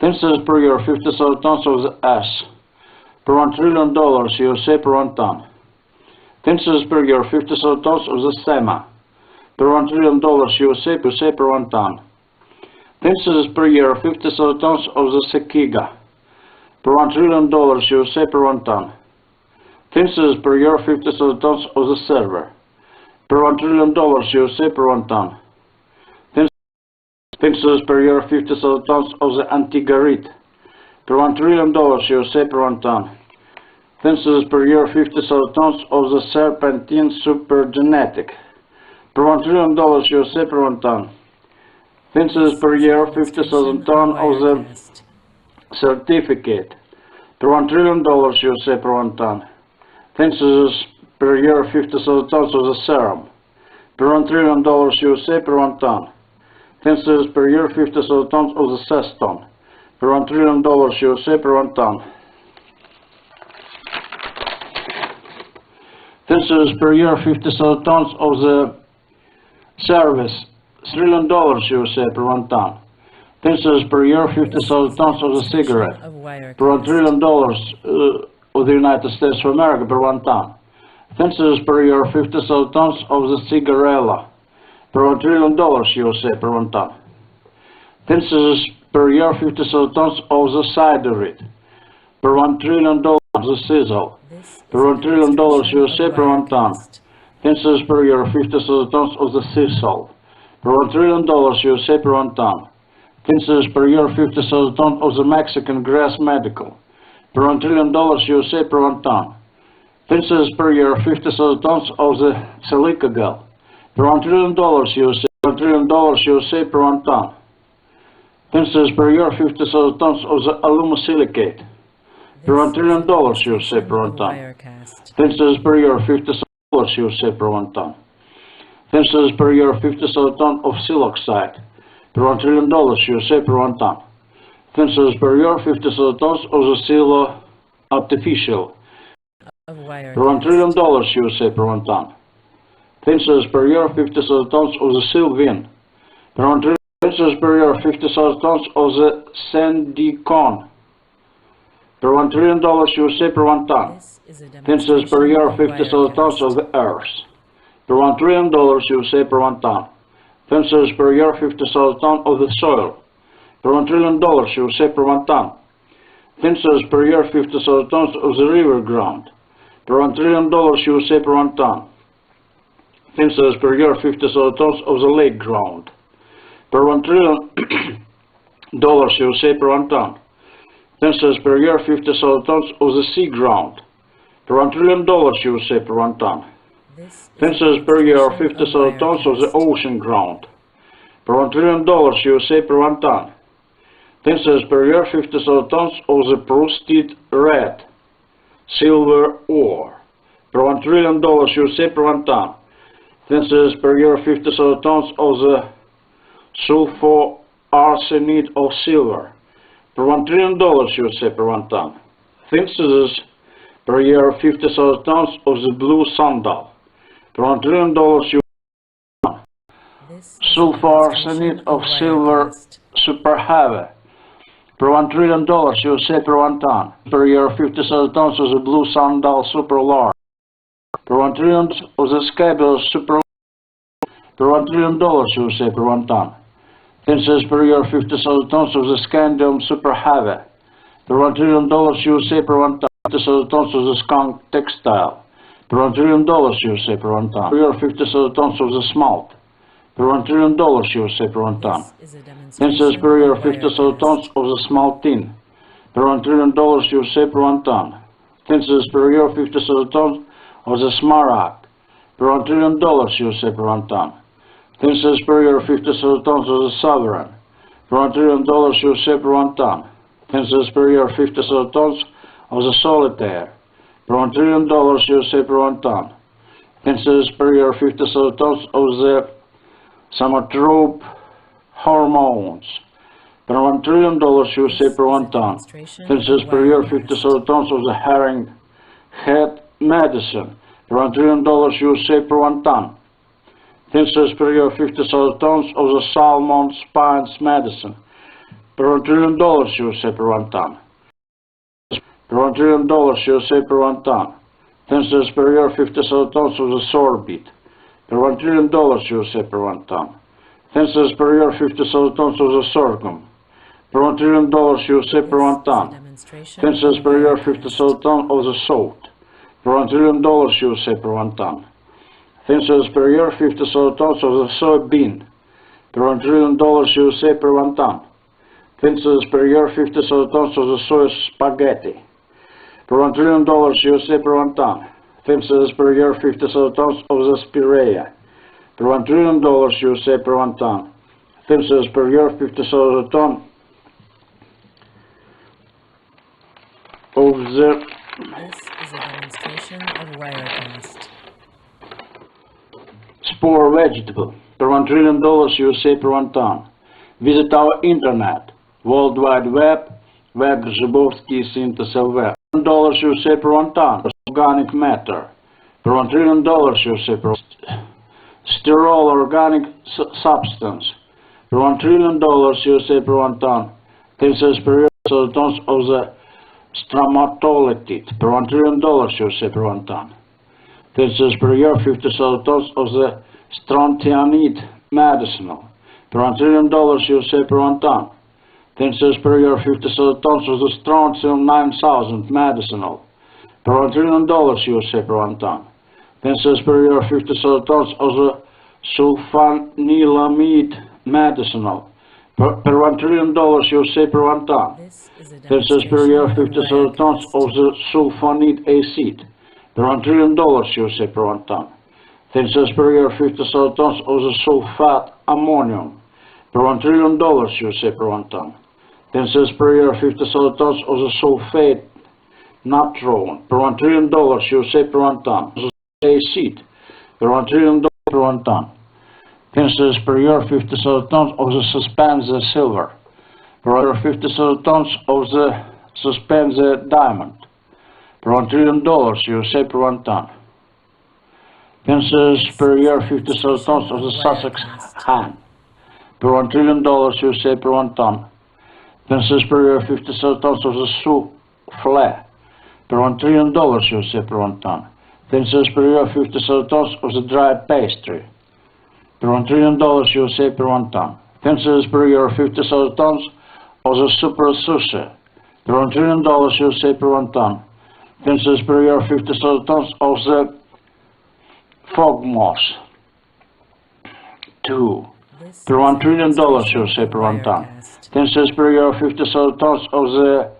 Speaker 1: Tensors per year 50,000 tons of the S per $1 trillion USA per 1 ton. Tensors per year 50,000 tons of the SEMA per $1 trillion USA per 1 ton. Tensors per year 50,000 tons of the Sekiga per $1 trillion USA per 1 ton. Tensors per year 50,000 tons of the server per $1 trillion USA per 1 ton. Tensors per year 50,000 tons of the Antigarit per $1 trillion USA per 1 ton. Tensors per year 50,000 tons of the Serpentine supergenetic per $1 trillion USA per 1 ton. Tensors per year 50,000 tons of the certificate per $1 trillion USA per 1 ton. Tensors per year 50,000 tons of the serum per $1 trillion USA per 1 ton. Tensors per year 50,000 tons of the ceston per $1 trillion USA per 1 ton. Tensors per year 50,000 tons of the service $1 trillion USA per 1 ton. Tensors per year 50,000 tons of the cigarette per $1 trillion of the United States of America per 1 ton. Tensors per year 50,000 tons of the cigarella per $1 trillion USA per 1 ton. Tensors per year 50,000 tons of the ciderite per $1 trillion of the sizzle per $1 trillion USA per 1 ton. Tensors per year 50,000 tons of the sisal per $1 trillion USA per 1 ton. Tensors per year 50,000 tons of the Mexican grass medical per $1 trillion USA per 1 ton. Tensors per year 50,000 tons of the silicagal per $1 trillion USA, $1 trillion USA per 1 ton. Tensors per year 50,000 tons of the alumosilicate per $1 trillion USA per 1 ton. Tensors per year 50,000 USA per 1 ton. Tensors per year 50,000 tons of siloxide per $1 trillion USA per 1 ton. Tensors per year 50,000 tons of the silo artificial per $1 trillion USA per 1 ton. Tensors per year 50,000 tons of the Sylvin per $1 trillion Tensors per year 50,000 tons of the sandy corn. Per $1 trillion USA per 1 ton.
Speaker 2: This is a
Speaker 1: Tensors per
Speaker 2: demonstration
Speaker 1: year
Speaker 2: of
Speaker 1: 50,000 tons of
Speaker 2: Wirecast.
Speaker 1: the earth. Per $1 trillion USA per 1 ton. Tensors per year 50,000 tons of the soil. Per $1 trillion USA per 1 ton. Tensors per year 50,000 tons of the river ground. Per $1 trillion USA per 1 ton. Tensors per year 50,000 tons of the lake ground. Per $1 trillion USA per 1 ton. Tensors per year 50,000 tons of the sea ground. Per $1 trillion USA per 1 ton.
Speaker 2: This is a
Speaker 1: Tensors per year
Speaker 2: demonstration of
Speaker 1: 50,000 tons of the
Speaker 2: Wirecast.
Speaker 1: ocean ground. Per $1 trillion USA per 1 ton. Tensors per year 50,000 tons of the proceeded red, silver ore. Per $1 trillion USA per 1 ton. Tensors per year 50,000 tons of the sulfur arsenate of silver. Per $1 trillion USA per 1 ton. Tensors per year 50,000 tons of the blue sandal. Per $1 trillion USA.
Speaker 2: This is a
Speaker 1: Sulfur
Speaker 2: demonstration
Speaker 1: arsenate of silver
Speaker 2: Wirecast.
Speaker 1: superheavy. Per $1 trillion USA per 1 ton. Per year 50,000 tons of the blue sandal super large. Per $1 trillion of the scabel super. Per $1 trillion USA per 1 ton. Tensors per year 50,000 tons of the scandium super heavy. Per $1 trillion USA per 1 ton. 50,000 tons of the skunk textile. Per $1 trillion USA per 1 ton. Per year 50,000 tons of the smalt. Per $1 trillion USA per 1 ton.
Speaker 2: This is a
Speaker 1: Tensors
Speaker 2: demonstration
Speaker 1: per year
Speaker 2: of
Speaker 1: 50,000 tons
Speaker 2: Wirecast.
Speaker 1: of the small tin. Per $1 trillion USA per 1 ton. Tensors per year 50,000 tons of the smaragd. Per $1 trillion USA per 1 ton. Tensors per year 50,000 tons of the sovereign. Per $1 trillion USA per 1 ton. Tensors per year 50,000 tons of the solitaire. Per $1 trillion USA per 1 ton. Tensors per year 50,000 tons of the somatrope hormones. Per $1 trillion USA per 1 ton. Tensors per year 50,000 tons of the herring head medicine. Per $1 trillion USA per 1 ton. Tensors per year 50,000 tons of the salmon spines medicine. Per $1 trillion USA per 1 ton. Per $1 trillion USA per 1 ton. Tensors per year 50,000 tons of the sorbit. Per $1 trillion USA per 1 ton. Tensors per year 50,000 tons of the sorghum. Per $1 trillion USA per 1 ton. Tensors per year 50,000 tons of the salt. Per $1 trillion USA per 1 ton. Tensors per year 50,000 tons of the soybean. Per $1 trillion USA per 1 ton. Tensors per year 50,000 tons of the soy spaghetti. Per $1 trillion USA per 1 ton. Tensors per year 50,000 tons of the spirea. Per $1 trillion USA per 1 ton. Tensors per year 50,000 tons of the
Speaker 2: This is a demonstration of Wirecast.
Speaker 1: spore vegetable. Per $1 trillion USA per 1 ton. Visit our internet, World Wide Web, Web Zhibovsky Synthesis Web. $1 USA per 1 ton. Organic matter. Per $1 trillion USA per sterol organic substance. Per $1 trillion USA per 1 ton. Tensors per year tons of the stromatolitid. Per $1 trillion USA per 1 ton. Tensors per year 50,000 tons of the strontianide medicinal. Per $1 trillion USA per 1 ton. Tensors per year 50,000 tons of the strontium 9000 medicinal. Per $1 trillion USA per 1 ton. Tensors per year 50,000 tons of the sulfanilamide medicinal. Per $1 trillion USA per 1 ton.
Speaker 2: This is a
Speaker 1: Tensors per year
Speaker 2: demonstration of
Speaker 1: 50,000 tons of
Speaker 2: Wirecast.
Speaker 1: the sulfonide acid. Per $1 trillion USA per 1 ton. Tensors per year 50,000 tons of the sulfate ammonium. Per $1 trillion USA per 1 ton. Tensors per year 50,000 tons of the sulfate natron. Per $1 trillion USA per 1 ton. Acid. Per $1 trillion per 1 ton. Tensors per year 50,000 tons of the suspended silver. Per year 50,000 tons of the suspended diamond. Per $1 trillion USA per 1 ton. Tensors per year 50,000 tons of the Sussex hen. per $1 trillion USA per 1 ton. Tensors per year 50,000 tons of the souffle per $1 trillion USA per 1 ton. Tensors per year 50,000 tons of the dried pastry per $1 trillion USA per 1 ton. Tensors per year 50,000 tons of the super sushi per $1 trillion USA per 1 ton. Tensors per year 50,000 tons of the fog moss 2 per $1 trillion USA per 1 ton. Tensors per year 50,000 tons of the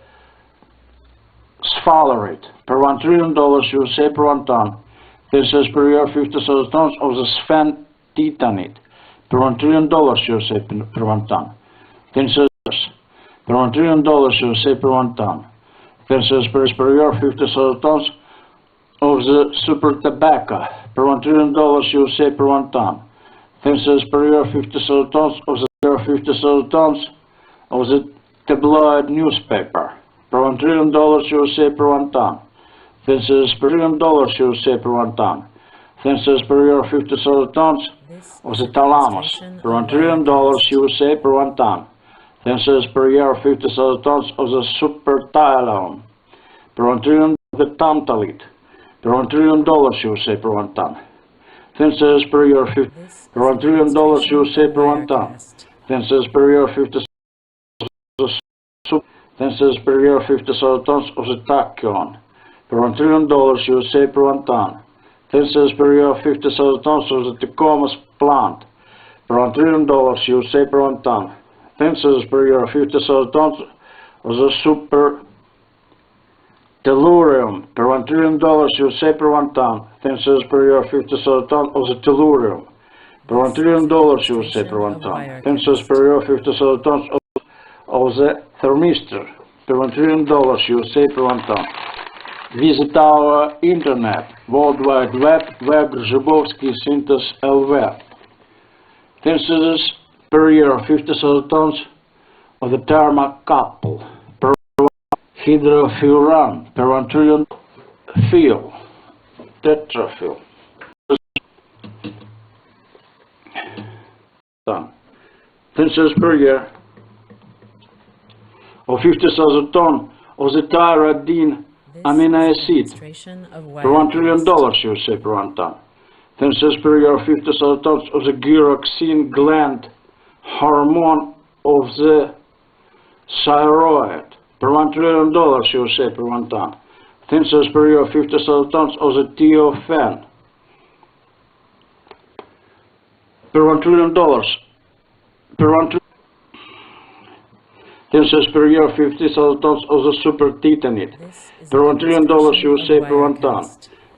Speaker 1: sphalerite per $1 trillion USA per 1 ton. Tensors per year 50,000 tons of the sphen-titanite per $1 trillion USA per 1 ton. Tensors per $1 trillion USA per 1 ton. Tensors per year 50,000 tons of the super tobacco per $1 trillion USA per 1 ton. Tensors per year 50,000 tons of the 50,000 tons of the tabloid newspaper per $1 trillion USA per 1 ton. Tensors per $1 trillion USA per 1 ton. Tensors per year 50,000 tons of the thalamus per $1 trillion USA per 1 ton. Tensors per year 50,000 tons of the superthalon per $1 trillion of the tantalite per $1 trillion USA per 1 ton. Tensors per year 50 per $1 trillion USA per 1 ton. Tensors per year 50 tensors per year 50,000 tons of the tachyon per $1 trillion USA per 1 ton. Tensors per year 50,000 tons of the Tacomas plant per $1 trillion USA per 1 ton. Tensors per year 50,000 tons of the super tellurium per $1 trillion USA per 1 ton. Tensors per year 50,000 tons of the tellurium per $1 trillion USA per 1 ton. Tensors per year 50,000 tons of the thermistor per $1 trillion USA per 1 ton. Visit our internet, World Wide Web, Zhibovsky Synthesis LV. Tensors per year 50,000 tons of the thermocouple per hydrofuran per $1 trillion fuel, tetrafuel. Tensors per year of 50,000 tons of the tyrosine amino acid per $1 trillion USA per 1 ton. Tensors per year 50,000 tons of the gyroxine gland hormone of the thyroid per $1 trillion USA per 1 ton. Tensors per year 50,000 tons of the thiophene per $1 trillion per 1 trillion. Tensors per year 50,000 tons of the super titanite per $1 trillion USA per 1 ton.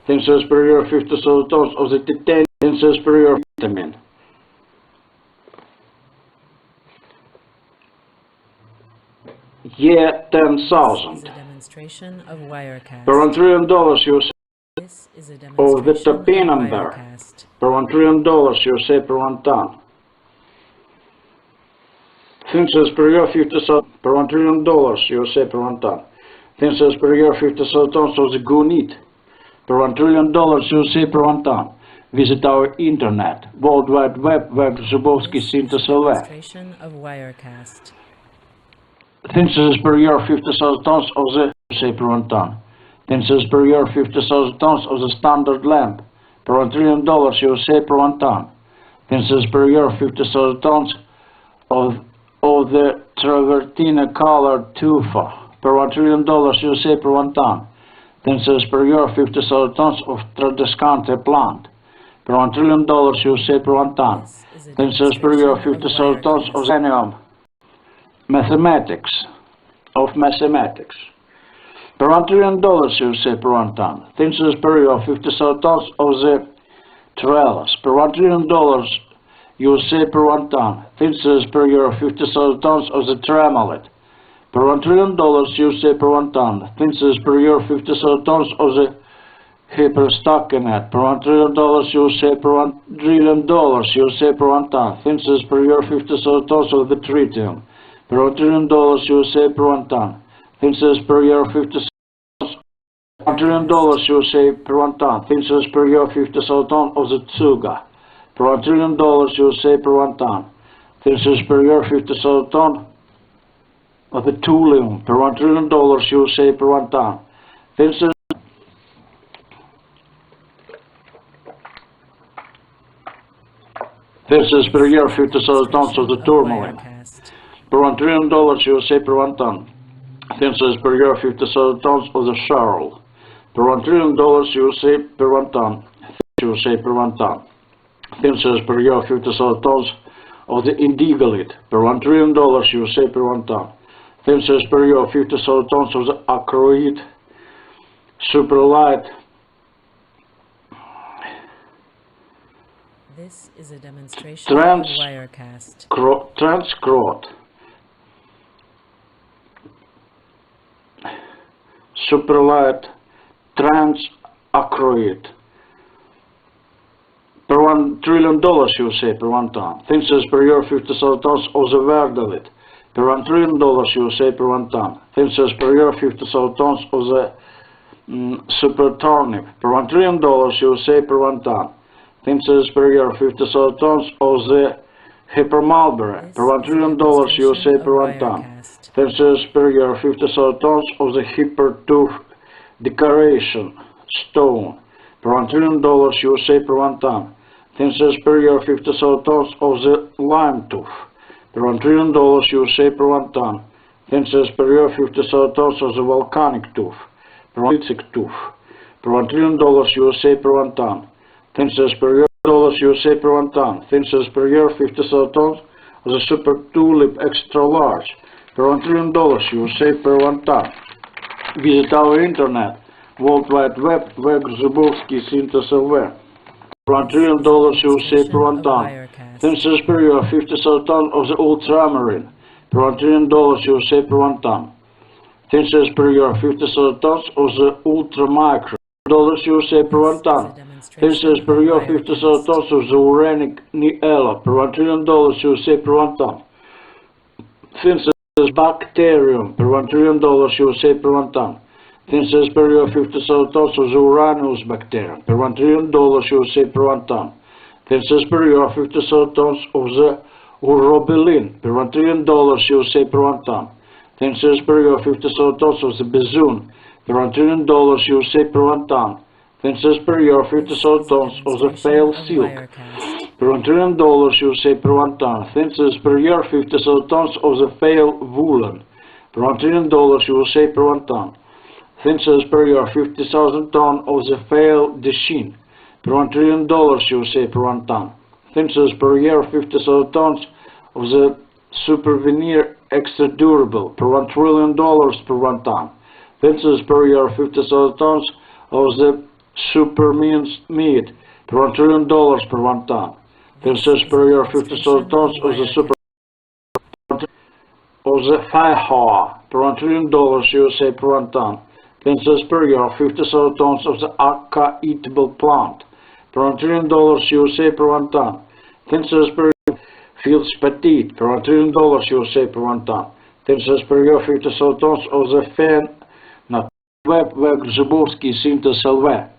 Speaker 1: Tensors per year 50,000 tons of the titanium. Tensors per year vitamin. Yeah, 10,000 per $1 trillion USA of the topinamber per $1 trillion USA per 1 ton. Tensors per year 50,000 per $1 trillion USA per 1 ton. Tensors per year 50,000 tons of the gunite per $1 trillion USA per 1 ton. Visit our internet, World Wide Web, Zhibovsky Synthesis LV. Tensors per year 50,000 tons of the USA per 1 ton. Tensors per year 50,000 tons of the standard lamp per $1 trillion USA per 1 ton. Tensors per year 50,000 tons of the travertine colored tufa per $1 trillion USA per 1 ton. Tensors per year 50,000 tons of tradescante plant per $1 trillion USA per 1 ton. Tensors per year 50,000 tons of xenium mathematics per $1 trillion USA per 1 ton. Tensors per year 50,000 tons of the trellis per $1 trillion USA per 1 ton. Tensors per year 50,000 tons of the tremolite per $1 trillion USA per 1 ton. Tensors per year 50,000 tons of the hyperstockinate per $1 trillion USA per $1 trillion USA per 1 ton. Tensors per year 50,000 tons of the tritium per $1 trillion USA per 1 ton. Tensors per year 50,000 $1 trillion USA per 1 ton. Tensors per year 50,000 tons of the tsuga per $1 trillion USA per 1 ton. Thinses per year 50,000 ton of the tooling per $1 trillion USA per 1 ton. Thinses per year 50,000 tons of the tourmaline per $1 trillion USA per 1 ton. Thinses per year 50,000 tons of the Charles per $1 trillion USA per 1 ton. USA per 1 ton. Thinses per year 50,000 tons of the indigalite per $1 trillion USA per 1 ton. Thinses per year 50,000 tons of the acroid super light.
Speaker 2: This is a demonstration of Wirecast.
Speaker 1: Transcrot super light transacroid per $1 trillion USA per 1 ton. Thinses per year 50,000 tons of the verdolite per $1 trillion USA per 1 ton. Thinses per year 50,000 tons of the super turnip per $1 trillion USA per 1 ton. Thinses per year 50,000 tons of the hypermalberry per $1 trillion USA per 1 ton. Thinses per year 50,000 tons of the hypertooth decoration stone per $1 trillion USA per 1 ton. Thinses per year 50,000 tons of the lime tooth per $1 trillion USA per 1 ton. Thinses per year 50,000 tons of the volcanic tooth per $1 trillion USA per 1 ton. Thinses per year USA per 1 ton. Thinses per year 50,000 tons of the super tulip extra large per $1 trillion USA per 1 ton. Visit our internet, World Wide Web, Zubovsky Synthesis LV. $1 trillion USA per 1 ton. Thinses per year 50,000 tons of the ultramarine per $1 trillion USA per 1 ton. Thinses per year 50,000 tons of the ultramicro USA per 1 ton. Thinses per year 50,000 tons of the uranic niella per $1 trillion USA per 1 ton. Thinses bacterium per $1 trillion USA per 1 ton. Thinses per year 50,000 tons of the uranus bacterium per $1 trillion USA per 1 ton. Thinses per year 50,000 tons of the urobilin per $1 trillion USA per 1 ton. Thinses per year 50,000 tons of the bezoon per $1 trillion USA per 1 ton. Thinses per year 50,000 tons of the pale silk per $1 trillion USA per 1 ton. Thinses per year 50,000 tons of the pale woolen per $1 trillion USA per 1 ton. Thinses per year 50,000 tons of the pale dechine per $1 trillion USA per 1 ton. Thinses per year 50,000 tons of the super veneer extra durable per $1 trillion per 1 ton. Thinses per year 50,000 tons of the super minced meat per $1 trillion per 1 ton. Thinses per year 50,000 tons of the super of the firehaw per $1 trillion USA per 1 ton. Thinses per year 50,000 tons of the aca eatable plant per $1 trillion USA per 1 ton. Thinses per year fields petite per $1 trillion USA per 1 ton. Thinses per year 50,000 tons of the fen web Zubovsky Synthesis LV.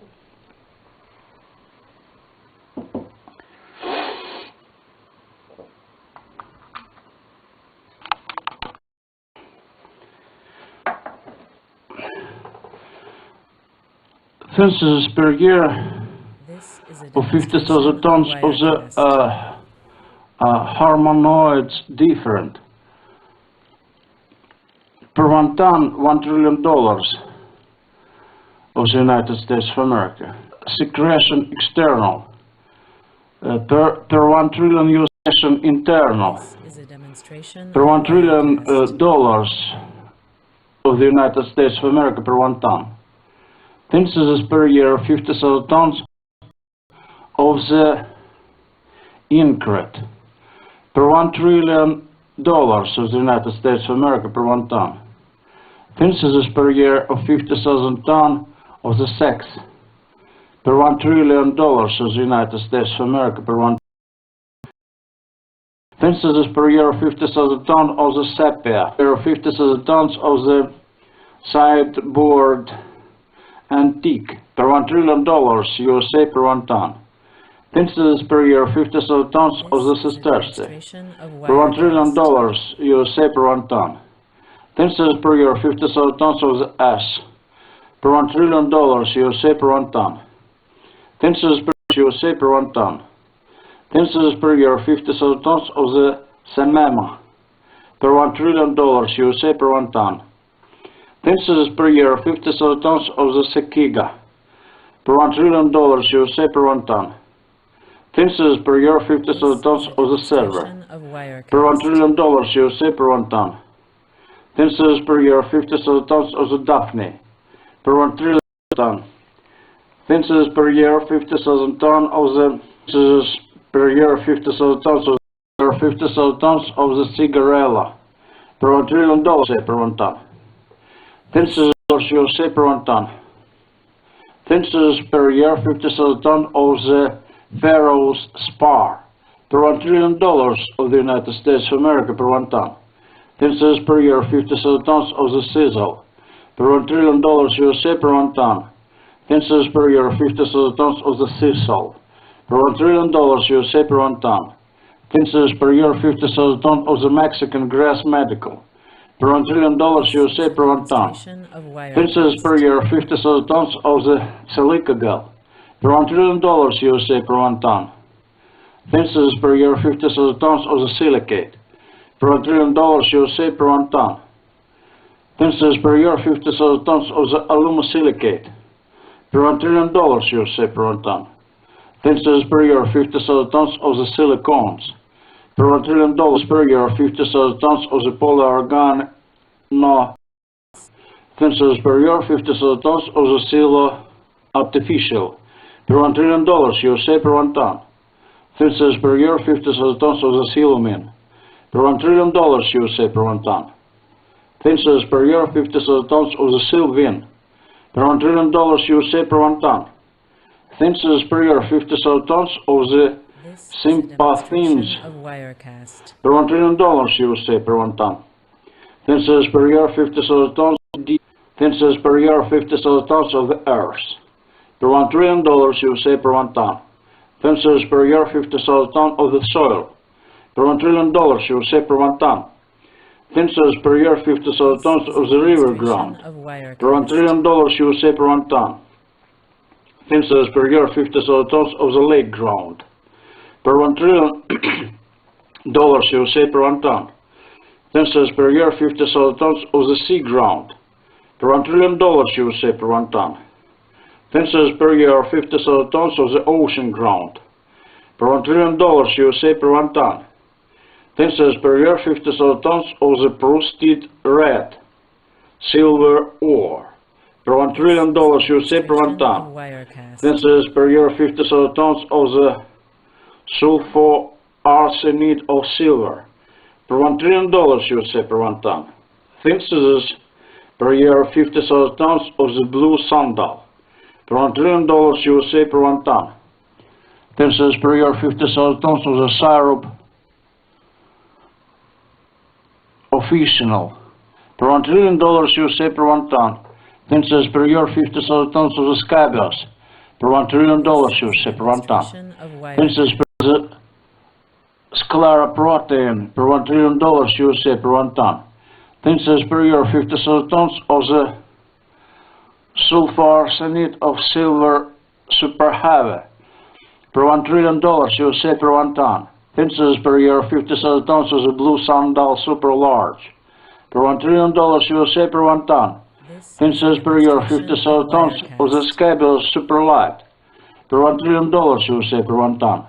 Speaker 1: Thinses per year of 50,000 tons of the harmonoids different per 1 ton, $1 trillion of the United States of America. Secretion external per 1 trillion US internal per $1 trillion of the United States of America per 1 ton. Thinses per year 50,000 tons of the incret per $1 trillion of the United States of America per 1 ton. Thinses per year of 50,000 tons of the sex per $1 trillion of the United States of America per 1 ton. Thinses per year of 50,000 tons of the sepia per 50,000 tons of the sideboard antique per $1 trillion USA per 1 ton. Thinces per year 50,000 tons of the
Speaker 2: This is a
Speaker 1: sesterce.
Speaker 2: demonstration of
Speaker 1: Per $1 trillion
Speaker 2: Wirecast.
Speaker 1: USA per 1 ton. Thinces per year 50,000 tons of the S. Per $1 trillion USA per 1 ton. Thinces per USA per 1 ton. Thinces per year 50,000 tons of the Semema. Per $1 trillion USA per 1 ton. Thinces per year 50,000 tons of the Sekiga. Per $1 trillion USA per 1 ton. Thinces per year 50,000 tons of the server. Per $1 trillion USA per 1 ton. Thinces per year 50,000 tons of the Daphne. Per 1 trillion ton. Thinces per year 50,000 tons of the thinces per year 50,000 tons of 50,000 tons of the Cigarella. Per $1 trillion per 1 ton. Thinces USA per 1 ton. Thinces per year 50,000 tons of the Pharaoh's Spar. Per $1 trillion of the United States of America per 1 ton. Thinces per year 50,000 tons of the Sizzle. Per $1 trillion USA per 1 ton. Thinces per year 50,000 tons of the Sizzle. Per $1 trillion USA per 1 ton. Thinces per year 50,000 tons of the Mexican Grass Medical. Per $1 trillion USA per 1 ton. Thinces per year 50,000 tons of the Silicagal. Per $1 trillion USA per 1 ton. Thinces per year 50,000 tons of the Silicate. Per $1 trillion USA per 1 ton. Thinces per year 50,000 tons of the Alumosilicate. Per $1 trillion USA per 1 ton. Thinces per year 50,000 tons of the Silicones. Per $1 trillion per year 50,000 tons of the polyargano. Thinces per year 50,000 tons of the Silo Artificial. Per $1 trillion USA per 1 ton. Thinces per year 50,000 tons of the Silumin. Per $1 trillion USA per 1 ton. Thinces per year 50,000 tons of the Sylvin. Per $1 trillion USA per 1 ton. Thinces per year 50,000 tons of the Sympathines. Per $1 trillion USA per 1 ton. Thinces per year 50,000 tons. Thinces per year 50,000 tons of the Earth. Per $1 trillion USA per 1 ton. Thinces per year 50,000 tons of the soil. Per $1 trillion USA per 1 ton. Thinces per year 50,000 tons of the river ground. Per $1 trillion USA per 1 ton. Thinces per year 50,000 tons of the lake ground. Per $1 trillion USA per 1 ton. Thinces per year 50,000 tons of the sea ground. Per $1 trillion USA per 1 ton. Thinces per year 50,000 tons of the ocean ground. Per $1 trillion USA per 1 ton. Thinces per year 50,000 tons of the Prousted red, silver ore. Per $1 trillion USA per 1 ton. Thinces per year 50,000 tons of the sulfur-arsenide of silver. Per $1 trillion USA per 1 ton. Thinces per year 50,000 tons of the blue sandal. Per $1 trillion USA per 1 ton. Thinces per year 50,000 tons of the syrup officinal. Per $1 trillion USA per 1 ton. Thinces per year 50,000 tons of the scabious. Per $1 trillion USA per 1 ton. Thinces per the sclera protein. Per $1 trillion USA per 1 ton. Thinces per year 50,000 tons of the sulfur-arsenide of silver superheavy. Per $1 trillion USA per 1 ton. Thinces per year 50,000 tons of the blue sandal super large. Per $1 trillion USA per 1 ton. Thinces per year 50,000 tons of the scabulous super light. Per $1 trillion USA per 1 ton.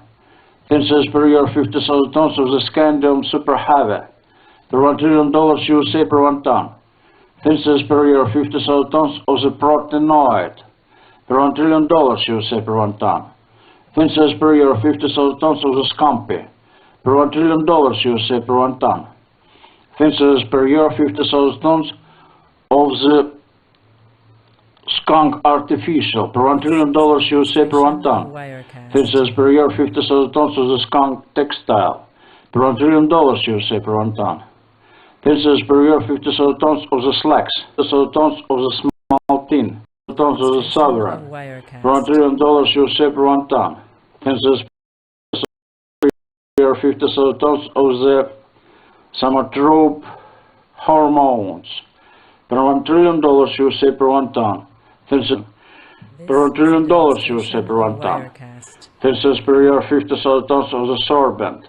Speaker 1: Thinces per year 50,000 tons of the scandium super heavy. Per $1 trillion USA per 1 ton. Thinces per year 50,000 tons of the proteinoid. Per $1 trillion USA per 1 ton. Thinces per year 50,000 tons of the scampi. Per $1 trillion USA per 1 ton. Thinces per year 50,000 tons of the skunk artificial. Per $1 trillion USA per 1 ton. Thinces per year 50,000 tons of the skunk textile. Per $1 trillion USA per 1 ton. Thinces per year 50,000 tons of the slacks. 50,000 tons of the small tin. Tons of the sovereign. Per $1 trillion USA per 1 ton. Thinces 50,000 tons of the somatrope hormones per $1 trillion USA per 1 ton. Per $1 trillion USA per 1 ton. Tensors per year 50,000 tons of the sorbent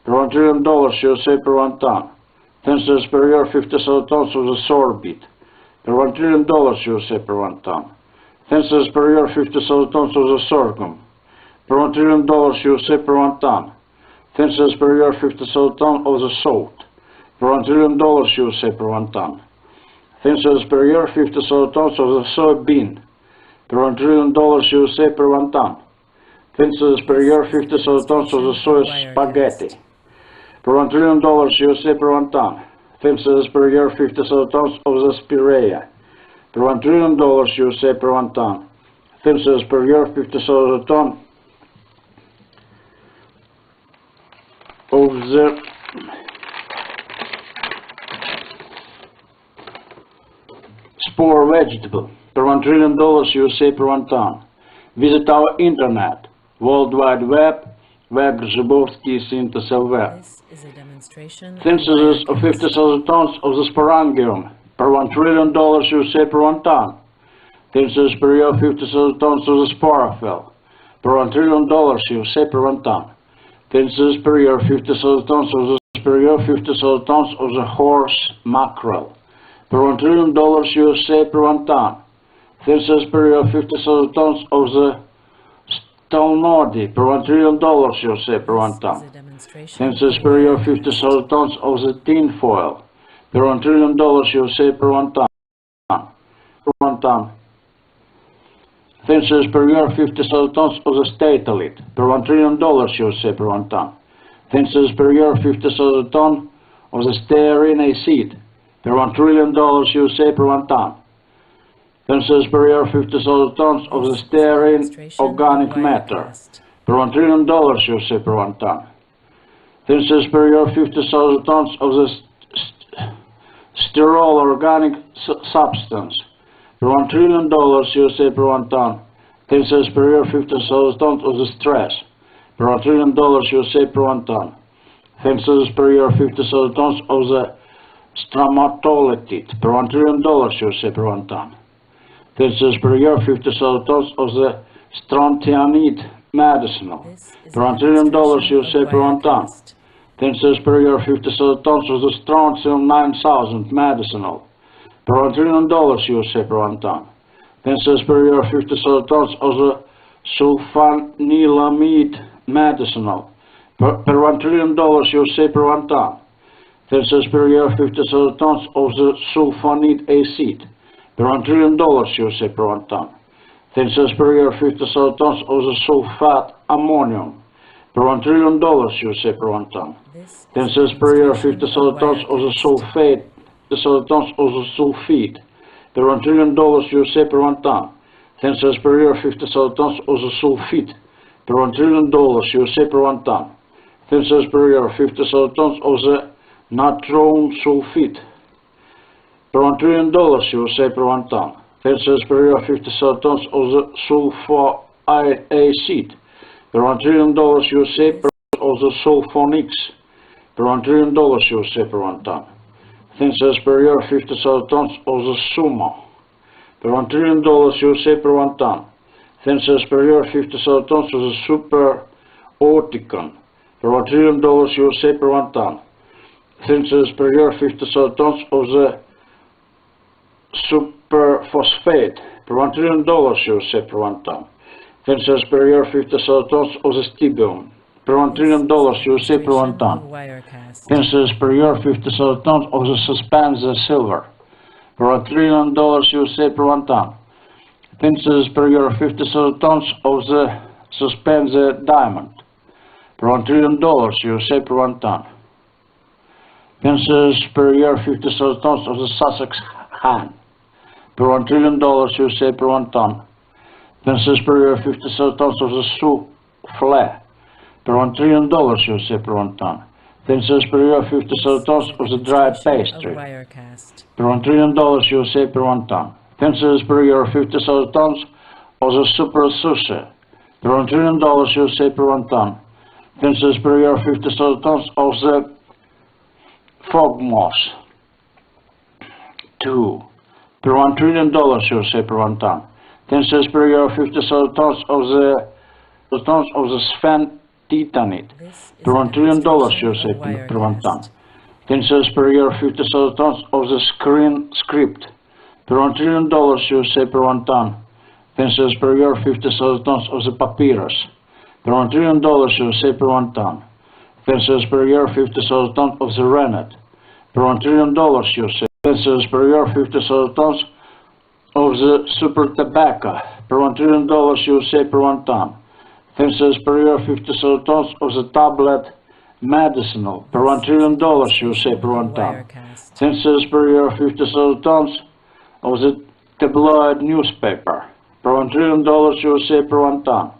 Speaker 1: per $1 trillion USA per 1 ton. Tensors per year 50,000 tons of the sorbit per $1 trillion USA per 1 ton. Tensors per year 50,000 tons of the sorghum per $1 trillion USA per 1 ton. Tensors per year 50,000 tons of the salt per $1 trillion USA per 1 ton. Tensors per year 50,000 tons of the soybean per $1 trillion USA per 1 ton. Tensors per year 50,000 tons of the soy spaghetti per $1 trillion USA per 1 ton. Tensors per year 50,000 tons of the spirea per $1 trillion USA per 1 ton. Tensors per year 50,000 tons of the spore vegetable per $1 trillion USA per 1 ton. Visit our internet, World Wide Web, Web-Zubovsky Synthesis Web.
Speaker 2: This is a demonstration
Speaker 1: Synthesis of 50,000 tons of the sporangium per $1 trillion USA per 1 ton. Synthesis per year 50,000 tons of the sporophyll per $1 trillion USA per 1 ton. Synthesis per year 50,000 tons of the per year 50,000 tons of the horse mackerel per $1 trillion USA per 1 ton. Synthesis per year 50,000 tons of the stonody per $1 trillion USA per 1 ton. Synthesis per year 50,000 tons of the tinfoil per $1 trillion USA per 1 ton. Synthesis per year 50,000 tons of the statelit per $1 trillion USA per 1 ton. Synthesis per year 50,000 tons of the stearine seed per $1 trillion USA per 1 ton. Synthesis per year 50,000 tons of the stearine organic matter per $1 trillion USA per 1 ton. Synthesis per year 50,000 tons of the sterol organic substance per $1 trillion USA per 1 ton. Synthesis per year 50,000 tons of the stress per $1 trillion USA per 1 ton. Synthesis per year 50,000 tons of the stromatolitid per $1 trillion USA per 1 ton. Synthesis per year 50,000 tons of the strontianide medicinal per $1 trillion USA per 1 ton. Synthesis per year 50,000 tons of the strontium 9000 medicinal per $1 trillion USA per 1 ton. Synthesis per year 50,000 tons of the sulfanilamide medicinal per $1 trillion USA per 1 ton. Synthesis per year 50,000 tons of the sulfonide acid per $1 trillion USA per 1 ton. Synthesis per year 50,000 tons of the sulfate ammonium per $1 trillion USA per 1 ton. Synthesis per year 50,000 tons of the sulfate per $1 trillion USA per 1 ton. Synthesis per year 50,000 tons of the sulfite per $1 trillion USA per 1 ton. Synthesis per year 50,000 tons of the natron sulfite per $1 trillion USA per 1 ton. Synthesis per year 50,000 tons of the sulfide acid per $1 trillion USA per of the sulfonics per $1 trillion USA per 1 ton. Synthesis per year 50,000 tons of the suma per $1 trillion USA per 1 ton. Synthesis per year 50,000 tons of the super orticon per $1 trillion USA per 1 ton. Synthesis per year 50,000 tons of the superphosphate per $1 trillion USA per 1 ton. Synthesis per year 50,000 tons of the stibium per $1 trillion USA per 1 ton. Synthesis per year 50,000 tons of the suspended silver per $1 trillion USA per 1 ton. Synthesis per year 50,000 tons of the suspended diamond per $1 trillion USA per 1 ton. Synthesis per year 50,000 tons of the Sussex hen per $1 trillion USA per 1 ton. Synthesis per year 50,000 tons of the souffle per $1 trillion USA per 1 ton. Synthesis per year 50,000 tons of the dry pastry per $1 trillion USA per 1 ton. Synthesis per year 50,000 tons of the super sushi per $1 trillion USA per 1 ton. Fences per year 50,000 tons of the fog moss. 2. Per $1 trillion, you say, per 1 ton. Fences per year 50,000 tons of the Sven titanite. Per $1 trillion, you say, per 1 ton. Fences per year 50,000 tons of the screen script. Per $1 trillion, you say, per 1 ton. Fences per year 50,000 tons of the papyrus. Per $1 trillion, you say, per 1 ton. Fences per year 50,000 tons of the rennet. Per $1 trillion, you say. Fences per year 50,000 tons of the super tobacco. Per $1 trillion, you say, per 1 ton. Fences per year 50,000 tons of the tablet medicinal. Per $1 trillion, you say, per 1 ton. Fences per year 50,000 tons of the tabloid newspaper. Per $1 trillion, you say, per 1 ton.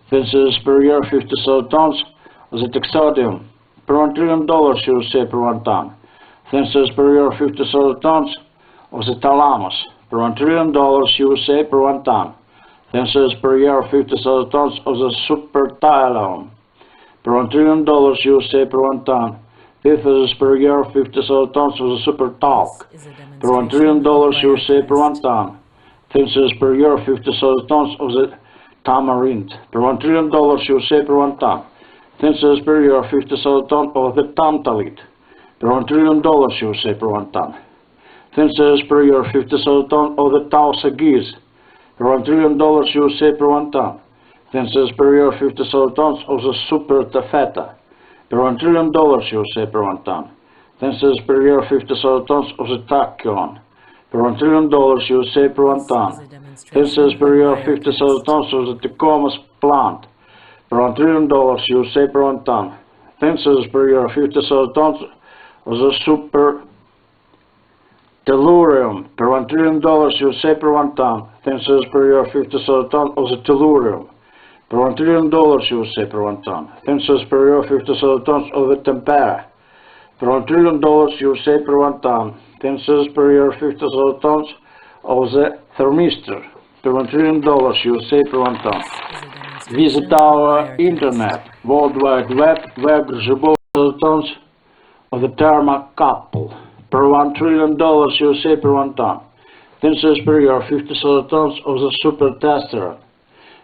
Speaker 1: Fences per year 50,000 tons of the texodium. Per $1 trillion, you say, per 1 ton. Fences per year 50,000 tons of the thalamus. Per $1 trillion, you say, per 1 ton. Fences per year 50,000 tons of the superthallium. Per $1 trillion, you say, per 1 ton. Fences per year 50,000 tons of the super talc. Per $1 trillion, you say, per 1 ton. Fences per year 50,000 tons of the tamarind. Per $1 trillion, you say, per 1 ton. Fences per year 50,000 tons of the tantalite. Per $1 trillion, you say, per 1 ton. Fences per year 50,000 tons of the tausagiz. Per $1 trillion, you say, per 1 ton. Fences per year 50,000 tons of the super taffeta. Per $1 trillion, you say, per 1 ton. Fences per year 50,000 tons of the tachyon. Per $1 trillion, you say, per 1 ton. Fences per year 50,000 tons of the Tecom's plant. Per $1 trillion, you say, per 1 ton. Fences per year 50,000 tons of the super tellurium. Per $1 trillion, you say, per 1 ton. Fences per year 50,000 tons of the tellurium. Per $1 trillion, you say, per 1 ton. Fences per year 50,000 tons of the tempera. Per $1 trillion, you say, per 1 ton. Fences per year 50,000 tons of the thermistor. Per $1 trillion, you say, per 1 ton. Visit our internet, World Wide Web, where tons of the thermocouple. Per $1 trillion, you say, per 1 ton. Fences per year 50,000 tons of the supertestosterone.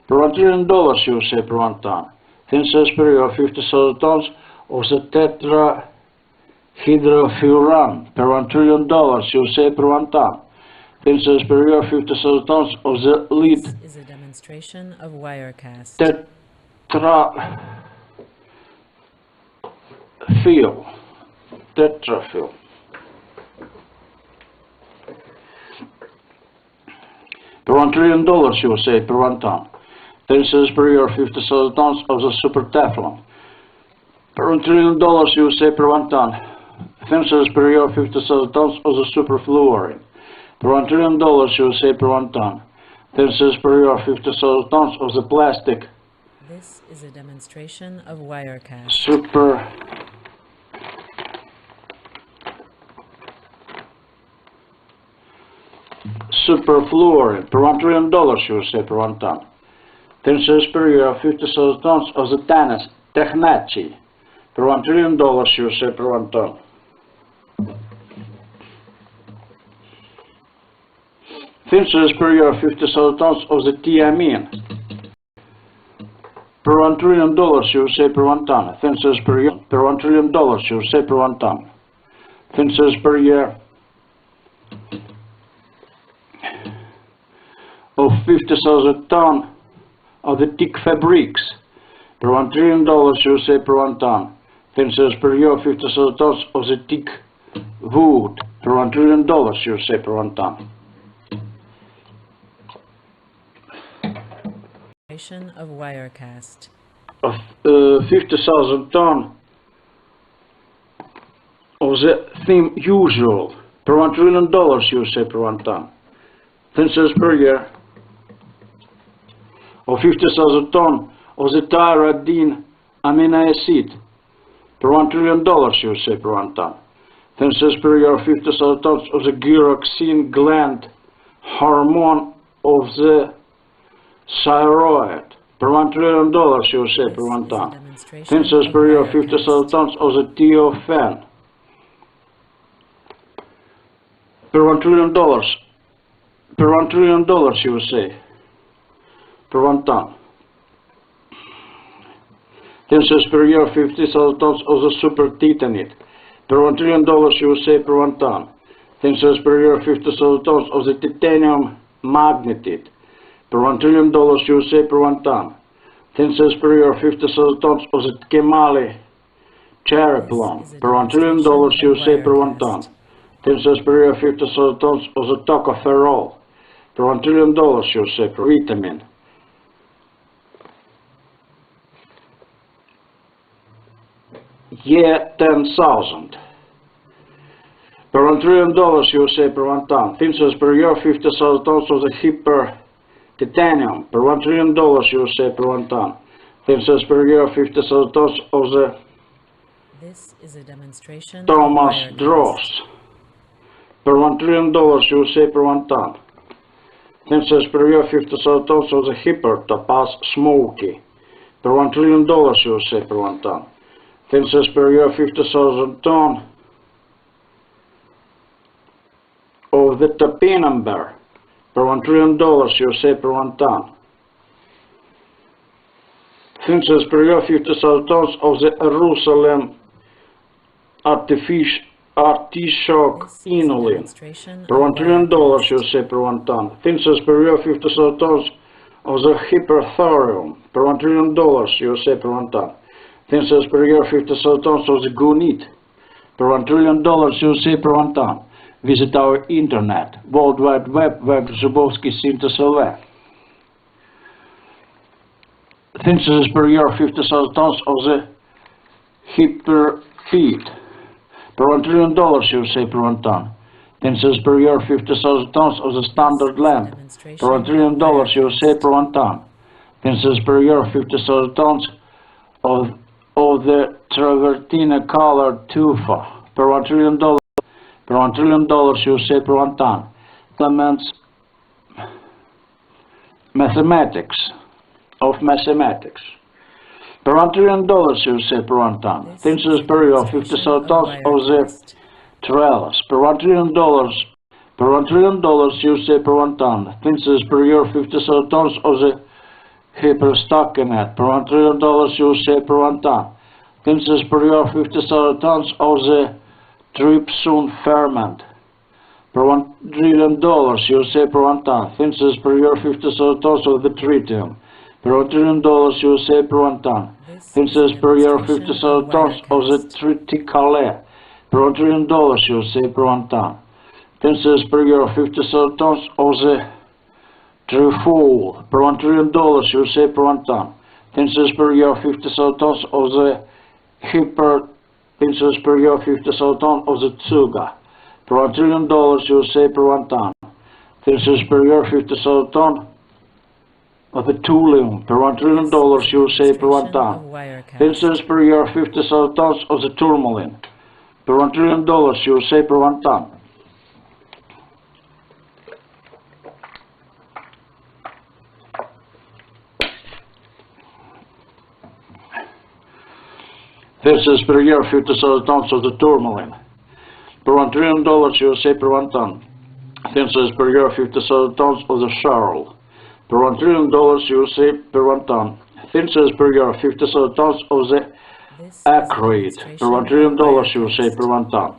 Speaker 1: Per $1 trillion, you say, per 1 ton. Fences per year 50,000 tons of the tetrahydrofuran. Per $1 trillion, you say, per 1 ton. Fences per year 50,000 tons of the lead.
Speaker 2: This is a demonstration of Wirecast.
Speaker 1: Tetrafil. Per $1 trillion, you say, per 1 ton. Fences per year 50,000 tons of the super teflon. Per $1 trillion, you say, per 1 ton. Fences per year 50,000 tons of the superfluorine. Per $1 trillion, you say, per 1 ton. Fences per year 50,000 tons of the plastic.
Speaker 2: This is a demonstration of Wirecast.
Speaker 1: Superfluorine. Per $1 trillion, you say, per 1 ton. Fences per year 50,000 tons of the technachi. Per $1 trillion, you say, per 1 ton. Fences per year 50,000 tons of the thiamine. Per $1 trillion, you say, per 1 ton. Fences per year per $1 trillion, you say, per 1 ton. Fences per year of 50,000 tons of the thick fabrics. Per $1 trillion, you say, per 1 ton. Fences per year 50,000 tons of the thick wood. Per $1 trillion, you say, per 1 ton.
Speaker 2: Of Wirecast.
Speaker 1: Of 50,000 tons of the theme usual. Per $1 trillion, you say, per 1 ton. Fences per year of 50,000 tons of the tyrosine amino acid. Per $1 trillion, you say, per 1 ton. Fences per year 50,000 tons of the gyroxine gland hormone of the thyroid. per $1 trillion USA per
Speaker 2: This
Speaker 1: 1
Speaker 2: is a
Speaker 1: ton.
Speaker 2: demonstration
Speaker 1: Thin cells
Speaker 2: of
Speaker 1: per year 50,000
Speaker 2: Wirecast.
Speaker 1: tons of the TOFN per $1 trillion per $1 trillion USA per 1 ton. Thin cells per year 50,000 tons of the super titanate per $1 trillion USA per 1 ton. Thin cells per year 50,000 tons of the titanium magnetite per $1 trillion USA per 1 ton. Thin cells per year 50,000 tons of the Kemali cherry plum
Speaker 2: This is a
Speaker 1: per $1 trillion
Speaker 2: demonstration of
Speaker 1: USA per 1 ton.
Speaker 2: Wirecast.
Speaker 1: Thin cells per year 50,000 tons of the tocopherol per $1 trillion USA per vitamin. Year 10,000 per $1 trillion USA per 1 ton. Thin cells per year 50,000 tons of the hyper titanium per $1 trillion USA per 1 ton. Thin cells per year 50,000 tons of the
Speaker 2: This is a demonstration
Speaker 1: Thomas
Speaker 2: of
Speaker 1: Dross
Speaker 2: Wirecast.
Speaker 1: per $1 trillion USA per 1 ton. Thin cells per year 50,000 tons of the hyper topaz smoky per $1 trillion USA per 1 ton. Thin cells per year 50,000 ton of the topinamber per $1 trillion USA per 1 ton. Thin cells per year 50,000 tons of the Jerusalem artichoke
Speaker 2: This is a
Speaker 1: inulin
Speaker 2: demonstration
Speaker 1: per
Speaker 2: of
Speaker 1: $1 trillion
Speaker 2: Wirecast.
Speaker 1: USA per 1 ton. Thin cells per year 50,000 tons of the hyperthorium per $1 trillion USA per 1 ton. Thin cells per year 50,000 tons of the gunite per $1 trillion USA per 1 ton. Visit our internet, World Wide Web, www.zubovsky.lv. Thin cells per year 50,000 tons of the hyperfeed per $1 trillion USA per 1 ton. Thin cells per year 50,000 tons of the standard lamp per $1 trillion USA per 1 ton. Thin cells per year 50,000 tons of the travertine colored tufa per $1 trillion USA per 1 ton. Elements mathematics per $1 trillion USA per 1 ton.
Speaker 2: This
Speaker 1: Thin
Speaker 2: is
Speaker 1: cells
Speaker 2: a
Speaker 1: per year
Speaker 2: demonstration
Speaker 1: 50,000 tons of the
Speaker 2: Wirecast.
Speaker 1: TRILLION819 per $1 trillion USA per 1 ton. Thin cells per year 50,000 tons of the hyperstockinate per $1 trillion USA per 1 ton. Thin cells per year 50,000 tons of the trypsin ferment per $1 trillion USA per 1 ton. Thin cells per year 50,000 tons of the tritium per $1 trillion USA per 1 ton.
Speaker 2: This
Speaker 1: Thin
Speaker 2: is a
Speaker 1: cells per year
Speaker 2: demonstration
Speaker 1: 50,000
Speaker 2: of
Speaker 1: tons of the
Speaker 2: Wirecast.
Speaker 1: triticale per $1 trillion USA per 1 ton. Thin cells per year 50,000 tons of the trefoil per $1 trillion USA per 1 ton. Thin cells per year 50,000 tons of the thin cells per year 50,000 tons of the tsuga per $1 trillion USA per 1 ton. Thin cells per year 50,000 tons of the thulium per $1 trillion USA per 1 ton.
Speaker 2: Of Wirecast.
Speaker 1: Thin cells per year 50,000 tons of the tourmaline per $1 trillion USA per 1 ton. Thin cells per year 50,000 tons of the tourmaline per $1 trillion USA per 1 ton. Thin cells per year 50,000 tons of the charl per $1 trillion USA per 1 ton. Thin cells per year 50,000 tons of the
Speaker 2: This is a
Speaker 1: acrid per $1 trillion
Speaker 2: demonstration of
Speaker 1: USA per
Speaker 2: Wirecast.
Speaker 1: 1 ton.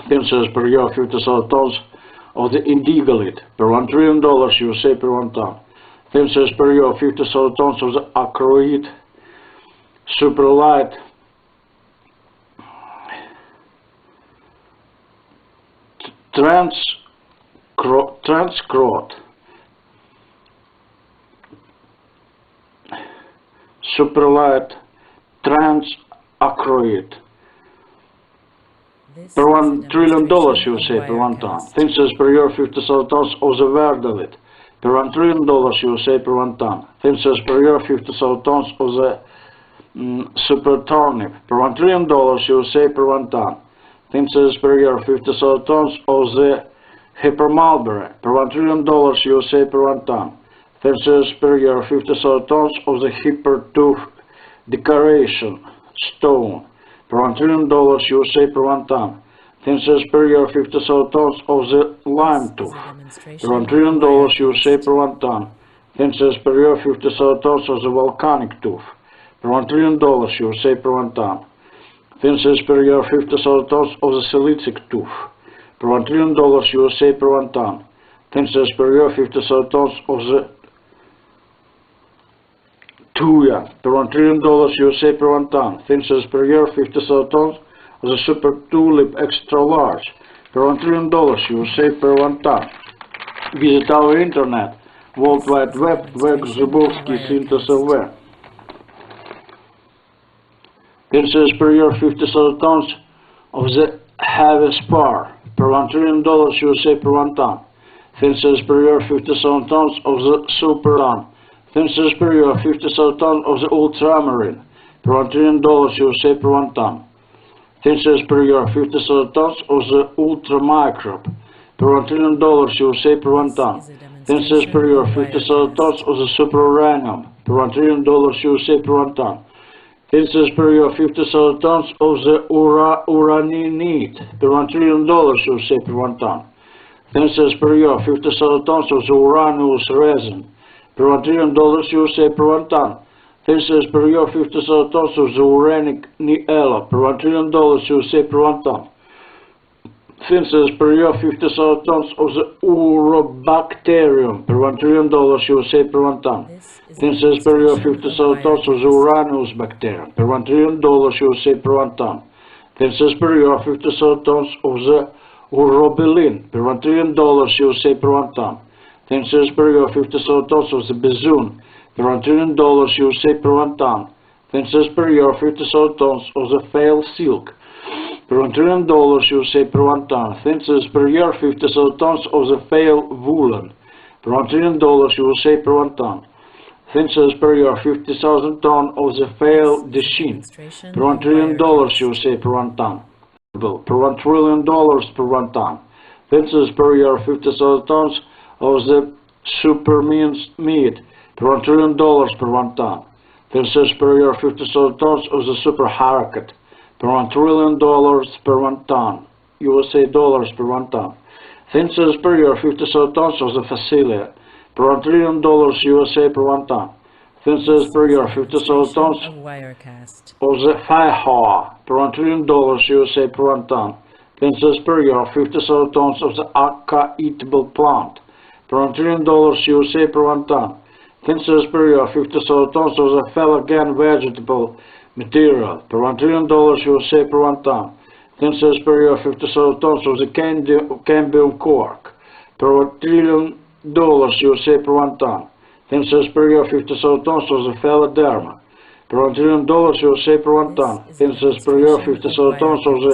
Speaker 1: Thin cells per year 50,000 tons of the indigolit per $1 trillion USA per 1 ton. Thin cells per year 50,000 tons of the acrid superlight transcrot superlight transacroid
Speaker 2: This
Speaker 1: per
Speaker 2: is a
Speaker 1: $1 trillion
Speaker 2: demonstration of
Speaker 1: USA per 1 ton.
Speaker 2: Wirecast.
Speaker 1: Thin cells per year 50,000 tons of the verdalit per $1 trillion USA per 1 ton. Thin cells per year 50,000 tons of the super turnip per $1 trillion USA per 1 ton. Thin cells per year 50,000 tons of the hyper mulberry per $1 trillion USA per 1 ton. Tensors per year of 50,000 tons of the hypertooth decoration stone per $1 trillion USA per 1 ton. Tensors per year of 50,000 tons of the lime tooth per $1 trillion USA per 1 ton. Tensors per year of 50,000 tons of the volcanic tooth per $1 trillion USA per 1 ton. Tensors per year of 50,000 tons of the silicic tooth per $1 trillion USA per 1 ton. Tensors per year of 50,000 tons of the tuya per $1 trillion USA per 1 ton. Tensors per year of 50,000 tons of the super tulip extra large per $1 trillion USA per 1 ton. Visit our internet, World Wide Web, where Zubovsky LV. Tensors per year of 50,000 tons of the heavy spar per $1 trillion USA per 1 ton. Tensors per year of 50,000 tons of the super ton. Tensors per year of 50,000 tons of the ultramarine per $1 trillion USA per 1 ton. Tensors per year of 50,000 tons of the ultramicrobe per $1 trillion USA per 1 ton. Tensors per year of 50,000 tons of the super uranium per $1 trillion USA per 1 ton. Tensors per year of 50,000 tons of the uraninite per $1 trillion USA per 1 ton. Tensors per year of 50,000 tons of the uranous resin per $1 trillion USA per 1 ton. Tensors per year of 50,000 tons of the uranic niella per $1 trillion USA per 1 ton. Tensors per year of 50,000 tons of the urobacterium per $1 trillion USA per 1 ton. Tensors per year of 50,000 tons of the uranus bacterium per $1 trillion USA per 1 ton. Tensors per year of 50,000 tons of the urobilin per $1 trillion USA per 1 ton. Tensors per year of 50,000 tons of the bezoon per $1 trillion USA per 1 ton. Tensors per year of 50,000 tons of the fail silk per $1 trillion USA per 1 ton. Tensors per year 50,000 tons of the fail woolen per $1 trillion USA per 1 ton. Tensors per year 50,000 tons of the fail dechin per $1 trillion USA per 1 ton. Per $1 trillion per 1 ton. Tensors per year 50,000 tons of the super minced meat per $1 trillion per 1 ton. Tensors per year 50,000 tons of the super harakat per $1 trillion per 1 ton. USA dollars per 1 ton. Tensors per year 50,000 tons of the facilia per $1 trillion USA per 1 ton. Tensors per year 50,000 tons of the faihoa per $1 trillion USA per 1 ton. Tensors per year 50,000 tons of the akka eatable plant per $1 trillion USA per 1 ton. Tensors per year 50,000 tons of the felagan vegetable material per $1 trillion USA per 1 ton. Tensors per year 50,000 tons of the cambium cork per $1 trillion USA per 1 ton. Tensors per year 50,000 tons of the phaloderma per $1 trillion USA per 1 ton. Tensors per year 50,000 tons of the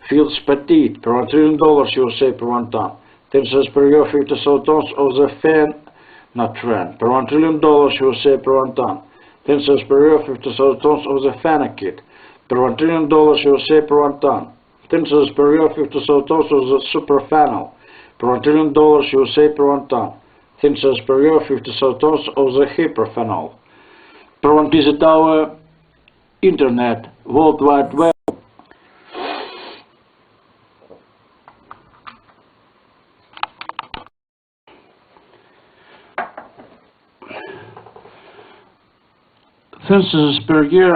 Speaker 1: feldspatite per $1 trillion USA per 1 ton. Tensors per year 50,000 tons of the phenanthren per $1 trillion USA per 1 ton. Tensors per year 50,000 tons of the phenakit per $1 trillion USA per 1 ton. Tensors per year 50,000 tons of the superphenol per $1 trillion USA per 1 ton. Tensors per year 50,000 tons of the hyperphenol. Per 1 visit our internet, World Wide Web. Tensors per year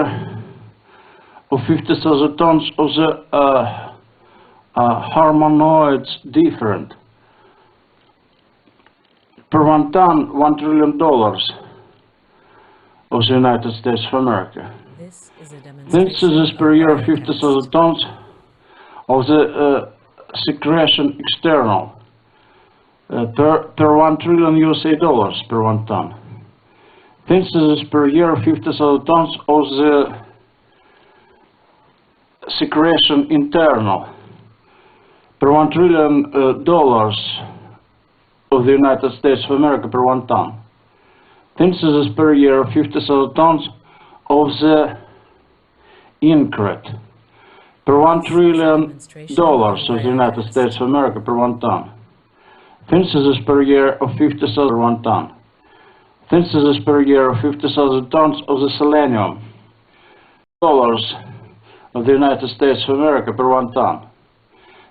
Speaker 1: of 50,000 tons of the harmonoids different. Per 1 ton, $1 trillion of the United States of America. Tensors per year of 50,000 tons of the secretion external per 1 trillion USA dollars per 1 ton. Tensors per year 50,000 tons of the secretion internal per $1 trillion of the United States of America per 1 ton. Tensors per year 50,000 tons of the incret per $1 trillion of the United States of America per 1 ton. Tensors per year of 50,000 per 1 ton. Census per year 50,000 tons of the selenium. Dollars of the United States of America per 1 ton.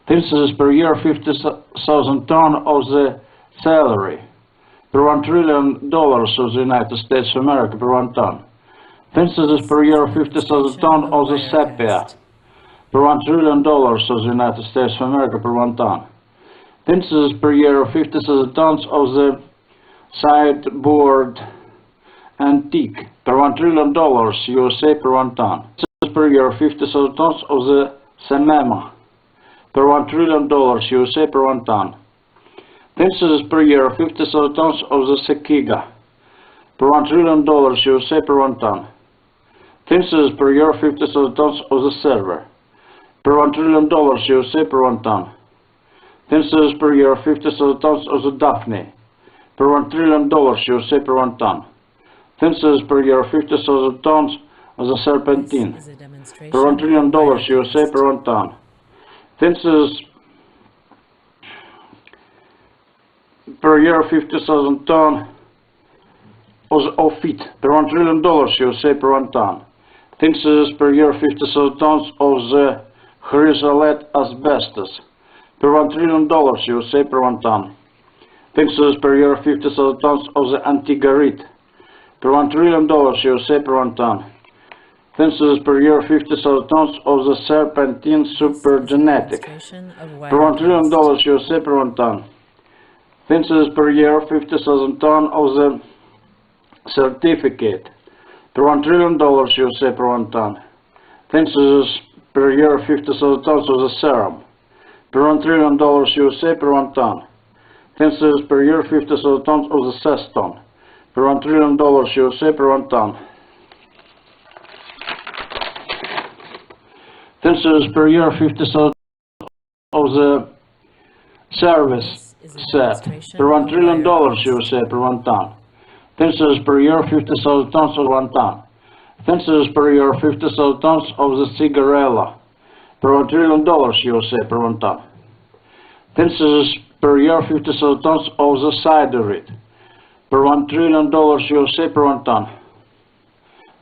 Speaker 1: Census per year 50,000 tons of the celery per $1 trillion of the United States of America per 1 ton. Census per year 50,000 tons of the sepia per $1 trillion of the United States of America per 1 ton. Census per year 50,000 tons of the sideboard antique per $1 trillion USA per 1 ton. Census per year 50,000 tons of the semema per $1 trillion USA per 1 ton. Census per year 50,000 tons of the sequiga per $1 trillion USA per 1 ton. Census per year 50,000 tons of the silver per $1 trillion USA per 1 ton. Census per year 50,000 tons of the daphne per $1 trillion USA per 1 ton. Census per year 50,000 tons of the serpentine per $1 trillion USA per 1 ton. Census per year 50,000 tons of ophyte per $1 trillion USA per 1 ton. Census per year 50,000 tons of the chrysolite asbestos per $1 trillion USA per 1 ton. Census per year 50,000 tons of the antigarite per $1 trillion USA per 1 ton. Census per year 50,000 tons of the serpentine supergenetic per $1 trillion USA per 1 ton. Census per year 50,000 tons of the certificate per $1 trillion USA per 1 ton. Census per year 50,000 tons of the serum per $1 trillion USA per 1 ton. Census per year 50,000 tons of the cestone per $1 trillion USA per 1 ton. Census per year 50,000 of the service set per $1 trillion USA per 1 ton. Census per year 50,000 tons of 1 ton. Census per year 50,000 tons of the cigarella per $1 trillion USA per 1 ton. Census per year 50,000 tons of the ciderite per $1 trillion USA per 1 ton.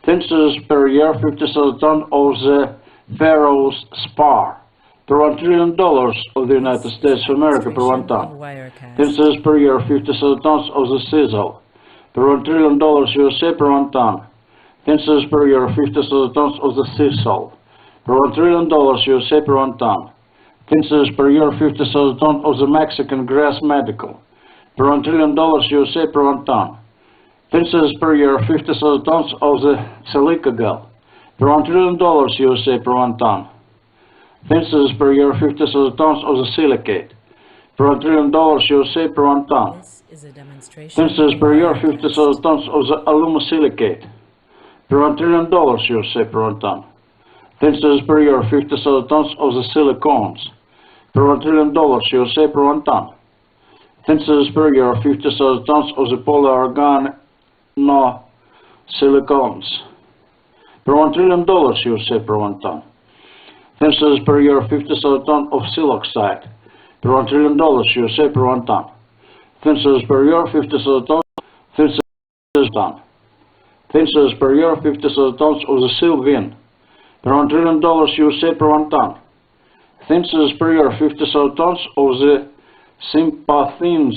Speaker 1: Census per year 50,000 tons of the Pharaoh's spar per $1 trillion of the United States of America per 1 ton. Census per year 50,000 tons of the sizzle per $1 trillion USA per 1 ton. Census per year 50,000 tons of the sisal per $1 trillion USA per 1 ton. Census per year 50,000 tons of the Mexican grass medical per $1 trillion USA per 1 ton. Census per year 50,000 tons of the silicagal per $1 trillion USA per 1 ton. Census per year 50,000 tons of the silicate per $1 trillion USA per 1 ton. Census per year 50,000 tons of the alumosilicate per $1 trillion USA per 1 ton. Census per year 50,000 tons of the silicones per $1 trillion USA per 1 ton. Census per year 50,000 tons of the polyorganosilicones per $1 trillion USA per 1 ton. Census per year 50,000 tons of siloxide per $1 trillion USA per 1 ton. Census per year 50,000 tons Census per year 50,000 tons of the sylvine per $1 trillion USA per 1 ton. Census per year 50,000 tons of the sympathines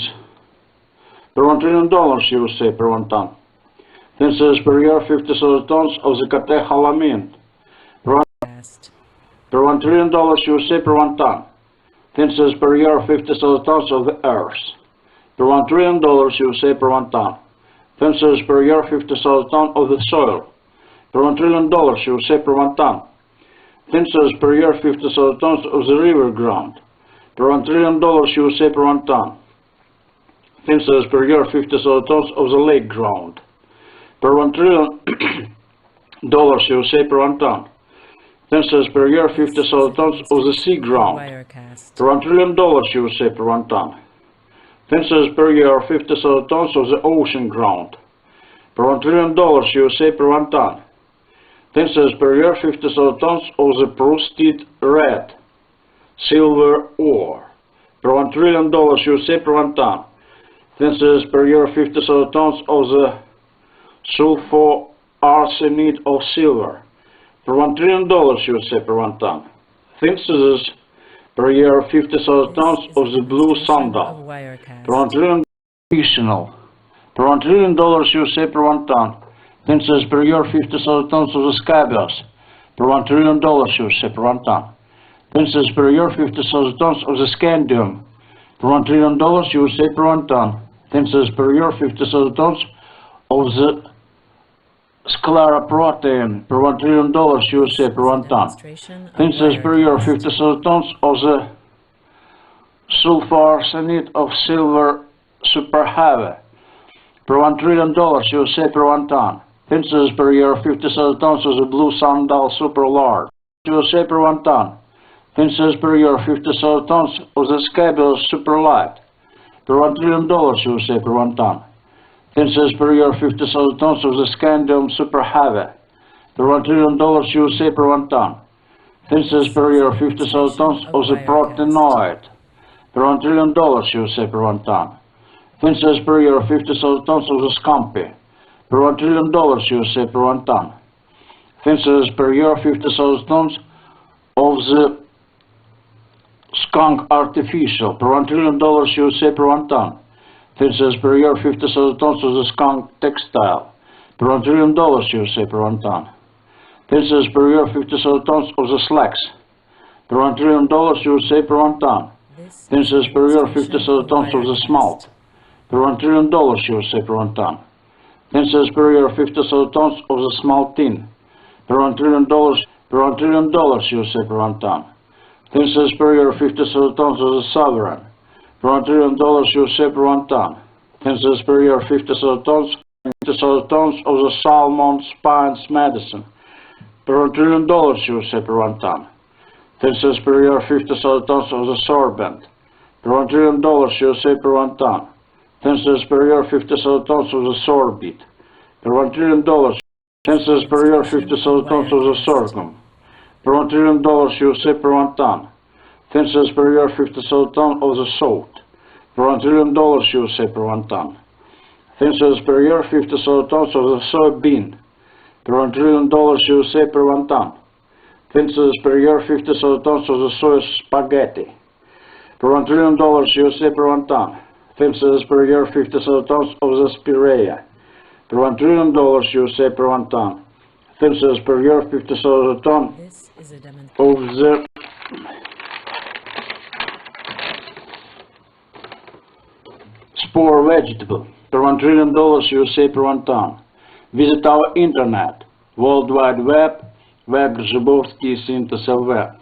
Speaker 1: per $1 trillion USA per 1 ton. Census per year 50,000 tons of the catecholamine per $1 trillion USA per 1 ton. Census per year 50,000 tons of the earth per $1 trillion USA per 1 ton. Census per year 50,000 tons of the soil per $1 trillion USA per 1 ton. Census per year 50,000 tons of the river ground per $1 trillion USA per 1 ton. Census per year 50,000 tons of the lake ground per $1 trillion USA per 1 ton. Census per year 50,000 tons of the sea ground per $1 trillion USA per 1 ton. Census per year 50,000 tons of the ocean ground per $1 trillion USA per 1 ton. Census per year 50,000 tons of the proceeded red silver ore per $1 trillion USA per 1 ton. Census per year 50,000 tons of the sulfur arsenate of silver per $1 trillion USA per 1 ton. Synthesis per year 50,000 tons of the blue sandal per $1 trillion additional per $1 trillion USA per 1 ton. Synthesis per year 50,000 tons of the scabious per $1 trillion USA per 1 ton. Synthesis per year 50,000 tons of the scandium per $1 trillion USA per 1 ton. Synthesis per year 50,000 tons of the scleroprotein per $1 trillion USA per 1 ton. Synthesis per year 50,000 tons of the sulfur arsenate of silver super heavy per $1 trillion USA per 1 ton. Synthesis per year 50,000 tons of the blue sandal super large USA per 1 ton. Synthesis per year 50,000 tons of the scabious super light per $1 trillion USA per 1 ton. Synthesis per year 50,000 tons of the scandium super heavy per $1 trillion USA per 1 ton. Synthesis per year 50,000 tons of the proteinoid per $1 trillion USA per 1 ton. Synthesis per year 50,000 tons of the scampi per $1 trillion USA per 1 ton. Synthesis per year 50,000 tons of the skunk artificial per $1 trillion USA per 1 ton. Synthesis per year 50,000 tons of the skunk textile per $1 trillion USA per 1 ton. Synthesis per year 50,000 tons of the slacks per $1 trillion USA per 1 ton. Synthesis per year 50,000 tons of the smalt per $1 trillion USA per 1 ton. Synthesis per year 50,000 tons of the small tin per $1 trillion USA per 1 ton. Synthesis per year 50,000 tons of the sovereign per $1 trillion USA per 1 ton. Synthesis per year 50,000 tons of the salmon spines medicine per $1 trillion USA per 1 ton. Synthesis per year 50,000 tons of the sorbent per $1 trillion USA per 1 ton. Synthesis per year 50,000 tons of the sorbit per $1 trillion. Synthesis per year 50,000 tons of the sorghum per $1 trillion USA per 1 ton. Synthesis per year 50,000 tons of the salt per $1 trillion USA per 1 ton. Synthesis per year 50,000 tons of the soybean per $1 trillion USA per 1 ton. Synthesis per year 50,000 tons of the soy spaghetti per $1 trillion USA per 1 ton. Synthesis per year 50,000 tons of the spirea per $1 trillion USA per 1 ton. Synthesis per year 50,000 tons of the spore vegetable per $1 trillion USA per 1 ton. Visit our internet, World Wide Web, web.zubovsky.lv.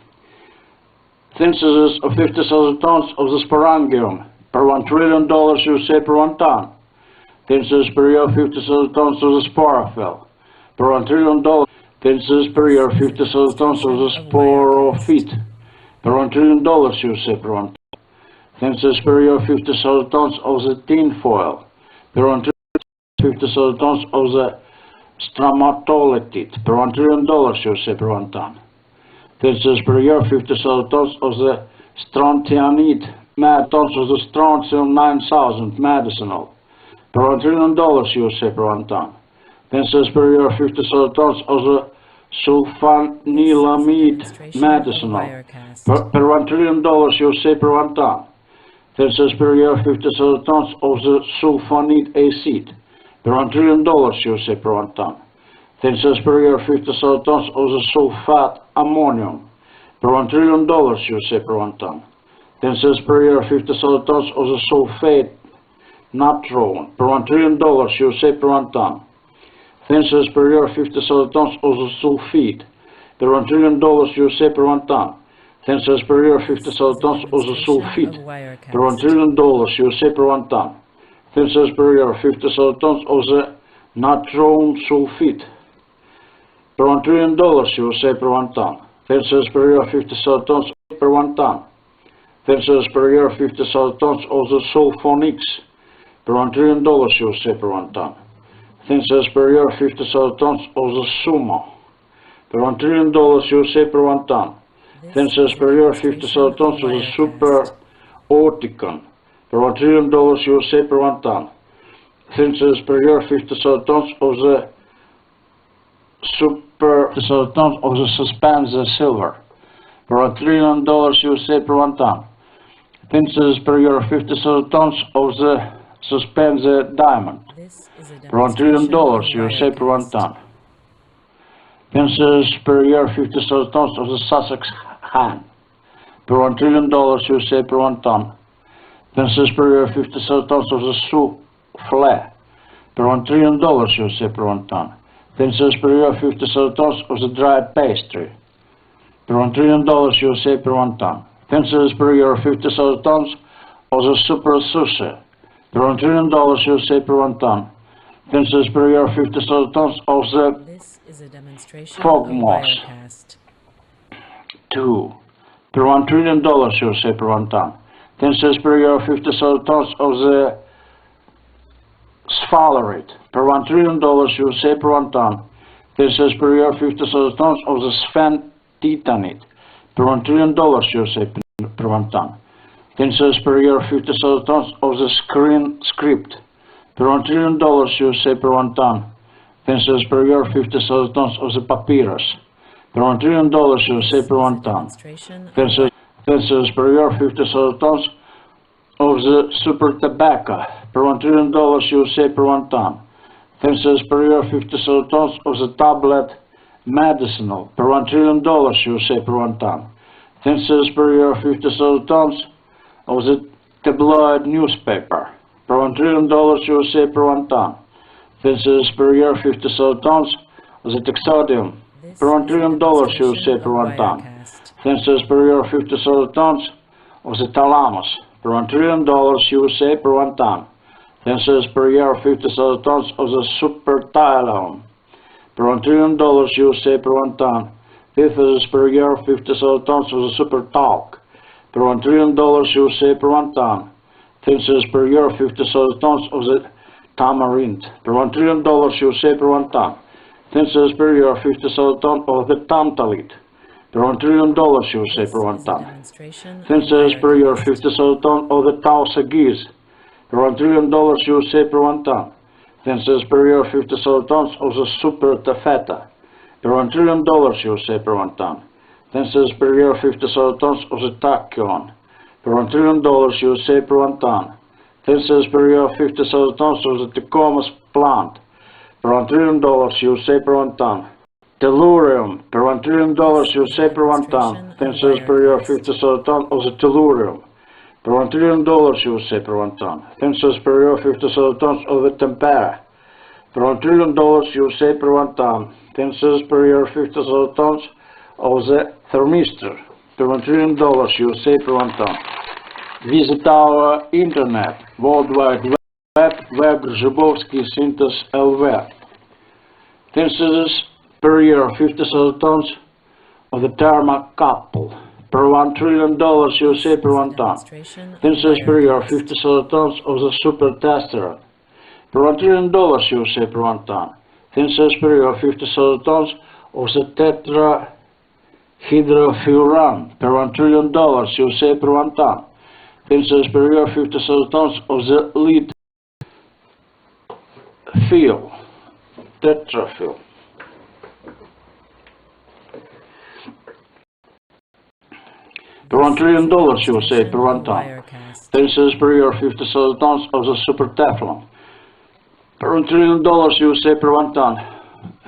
Speaker 1: Synthesis of 50,000 tons of the sporangium per $1 trillion USA per 1 ton. Synthesis per year 50,000 tons of the sporophyll per $1 trillion. Synthesis per year 50,000 tons of the sporophyte per $1 trillion USA per 1 ton. Synthesis per year 50,000 tons of the tinfoil per 1 trillion. 50,000 tons of the stromatolitite per $1 trillion USA per 1 ton. Synthesis per year 50,000 tons of the strontianide tons of the strontium 9000 medicinal per $1 trillion USA per 1 ton. Synthesis per year 50,000 tons of the sulfanilamide medicinal per $1 trillion USA per 1 ton. Synthesis per year 50,000 tons of the sulfonide acid per $1 trillion USA per 1 ton. Synthesis per year 50,000 tons of the sulfate ammonium per $1 trillion USA per 1 ton. Synthesis per year 50,000 tons of the sulfate natron per $1 trillion USA per 1 ton. Synthesis per year 50,000 tons of the sulfide per $1 trillion USA per 1 ton. Synthesis per year 50,000 tons of the sulfite per $1 trillion USA per 1 ton. Synthesis per year 50,000 tons of the natron sulfite per $1 trillion USA per 1 ton. Synthesis per year 50,000 tons per 1 ton. Synthesis per year 50,000 tons of the sulfonics per $1 trillion USA per 1 ton. Synthesis per year 50,000 tons of the sumo per $1 trillion USA per 1 ton. Synthesis per year 50,000 tons of the super orticon per $1 trillion USA per 1 ton. Thinses per year 50,000 tons of the super 50,000 tons of the suspended silver. Per $1 trillion USA per 1 ton. Thinses per year 50,000 tons of the suspended diamond. Per $1 trillion USA per 1 ton. Thinses per year 50,000 tons of the Sussex hen. Per $1 trillion USA per 1 ton. Thinses per year 50,000 tons of the souffle. Per $1 trillion USA per 1 ton. Thinses per year 50,000 tons of the dried pastry. Per $1 trillion USA per 1 ton. Thinses per year 50,000 tons of the super sushi. Per $1 trillion USA per 1 ton. Thinses per year 50,000 tons of the fog moss. 2. Per $1 trillion USA per 1 ton. Thinses per year 50,000 tons of the sphalerite. Per $1 trillion USA per 1 ton. Thinses per year 50,000 tons of the sphentitanite. Per $1 trillion USA per 1 ton. Thinses per year 50,000 tons of the screen script. Per $1 trillion USA per 1 ton. Thinses per year 50,000 tons of the papyrus. Per $1 trillion USA per 1 ton. Thinses per year 50,000 tons of the super tobacco. Per $1 trillion USA per 1 ton. Thinses per year 50,000 tons of the tablet medicinal. Per $1 trillion USA per 1 ton. Thinses per year 50,000 tons of the tabloid newspaper. Per $1 trillion USA per 1 ton. Thinses per year 50,000 tons of the taxodium. Per $1 trillion USA per 1 ton. Thinses per year 50,000 tons of the thalamus. Per $1 trillion USA per 1 ton. Thinses per year 50,000 tons of the superthalon. Per $1 trillion USA per 1 ton. Thinses per year 50,000 tons of the super talc. Per $1 trillion USA per 1 ton. Thinses per year 50,000 tons of the tamarind. Per $1 trillion USA per 1 ton. Thinses per year 50,000 tons of the tantalite. Per $1 trillion USA per 1 ton. Thinses per year 50,000 tons of the tausa geese. Per $1 trillion USA per 1 ton. Thinses per year 50,000 tons of the super taffeta. Per $1 trillion USA per 1 ton. Thinses per year 50,000 tons of the tachyon. Per $1 trillion USA per 1 ton. Thinses per year 50,000 tons of the Tecom's plant. Per $1 trillion USA per 1 ton. Tellurium. Per $1 trillion USA per 1 ton. Thinses per year 50,000 tons of the tellurium. Per $1 trillion USA per 1 ton. Thinses per year 50,000 tons of the tempera. Per $1 trillion USA per 1 ton. Thinses per year 50,000 tons of the thermistor. Per $1 trillion USA per 1 ton. Visit our internet, World Wide Web, Web Synthesis LV. Thinses per year 50,000 tons of the thermocouple. Per $1 trillion USA per 1 ton. Thinses per year 50,000 tons of the super testosterone. Per $1 trillion USA per 1 ton. Thinses per year 50,000 tons of the tetrahydrofuran. Per $1 trillion USA per 1 ton. Thinses per year 50,000 tons of the lead fill, tetrafill. Per $1 trillion USA per 1 ton. Thinses per year 50,000 tons of the super teflon. Per $1 trillion USA per 1 ton.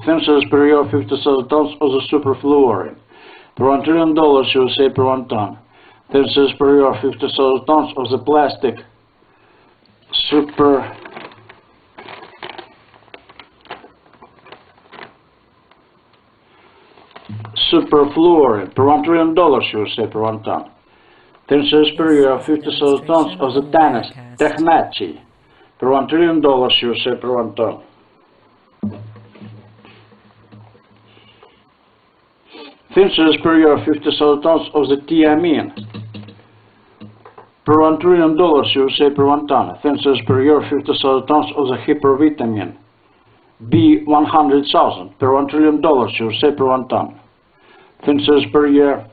Speaker 1: Thinses per year 50,000 tons of the super fluorine. Per $1 trillion USA per 1 ton. Thinses per year 50,000 tons of the plastic superfluorine. Per $1 trillion USA per 1 ton. Thinses per year 50,000 tons of the technachi. Per $1 trillion USA per 1 ton. Thinses per year 50,000 tons of the thiamine. Per $1 trillion USA per 1 ton. Thinses per year 50,000 tons of the hypervitamin B100,000. Per $1 trillion USA per 1 ton. Thinses per year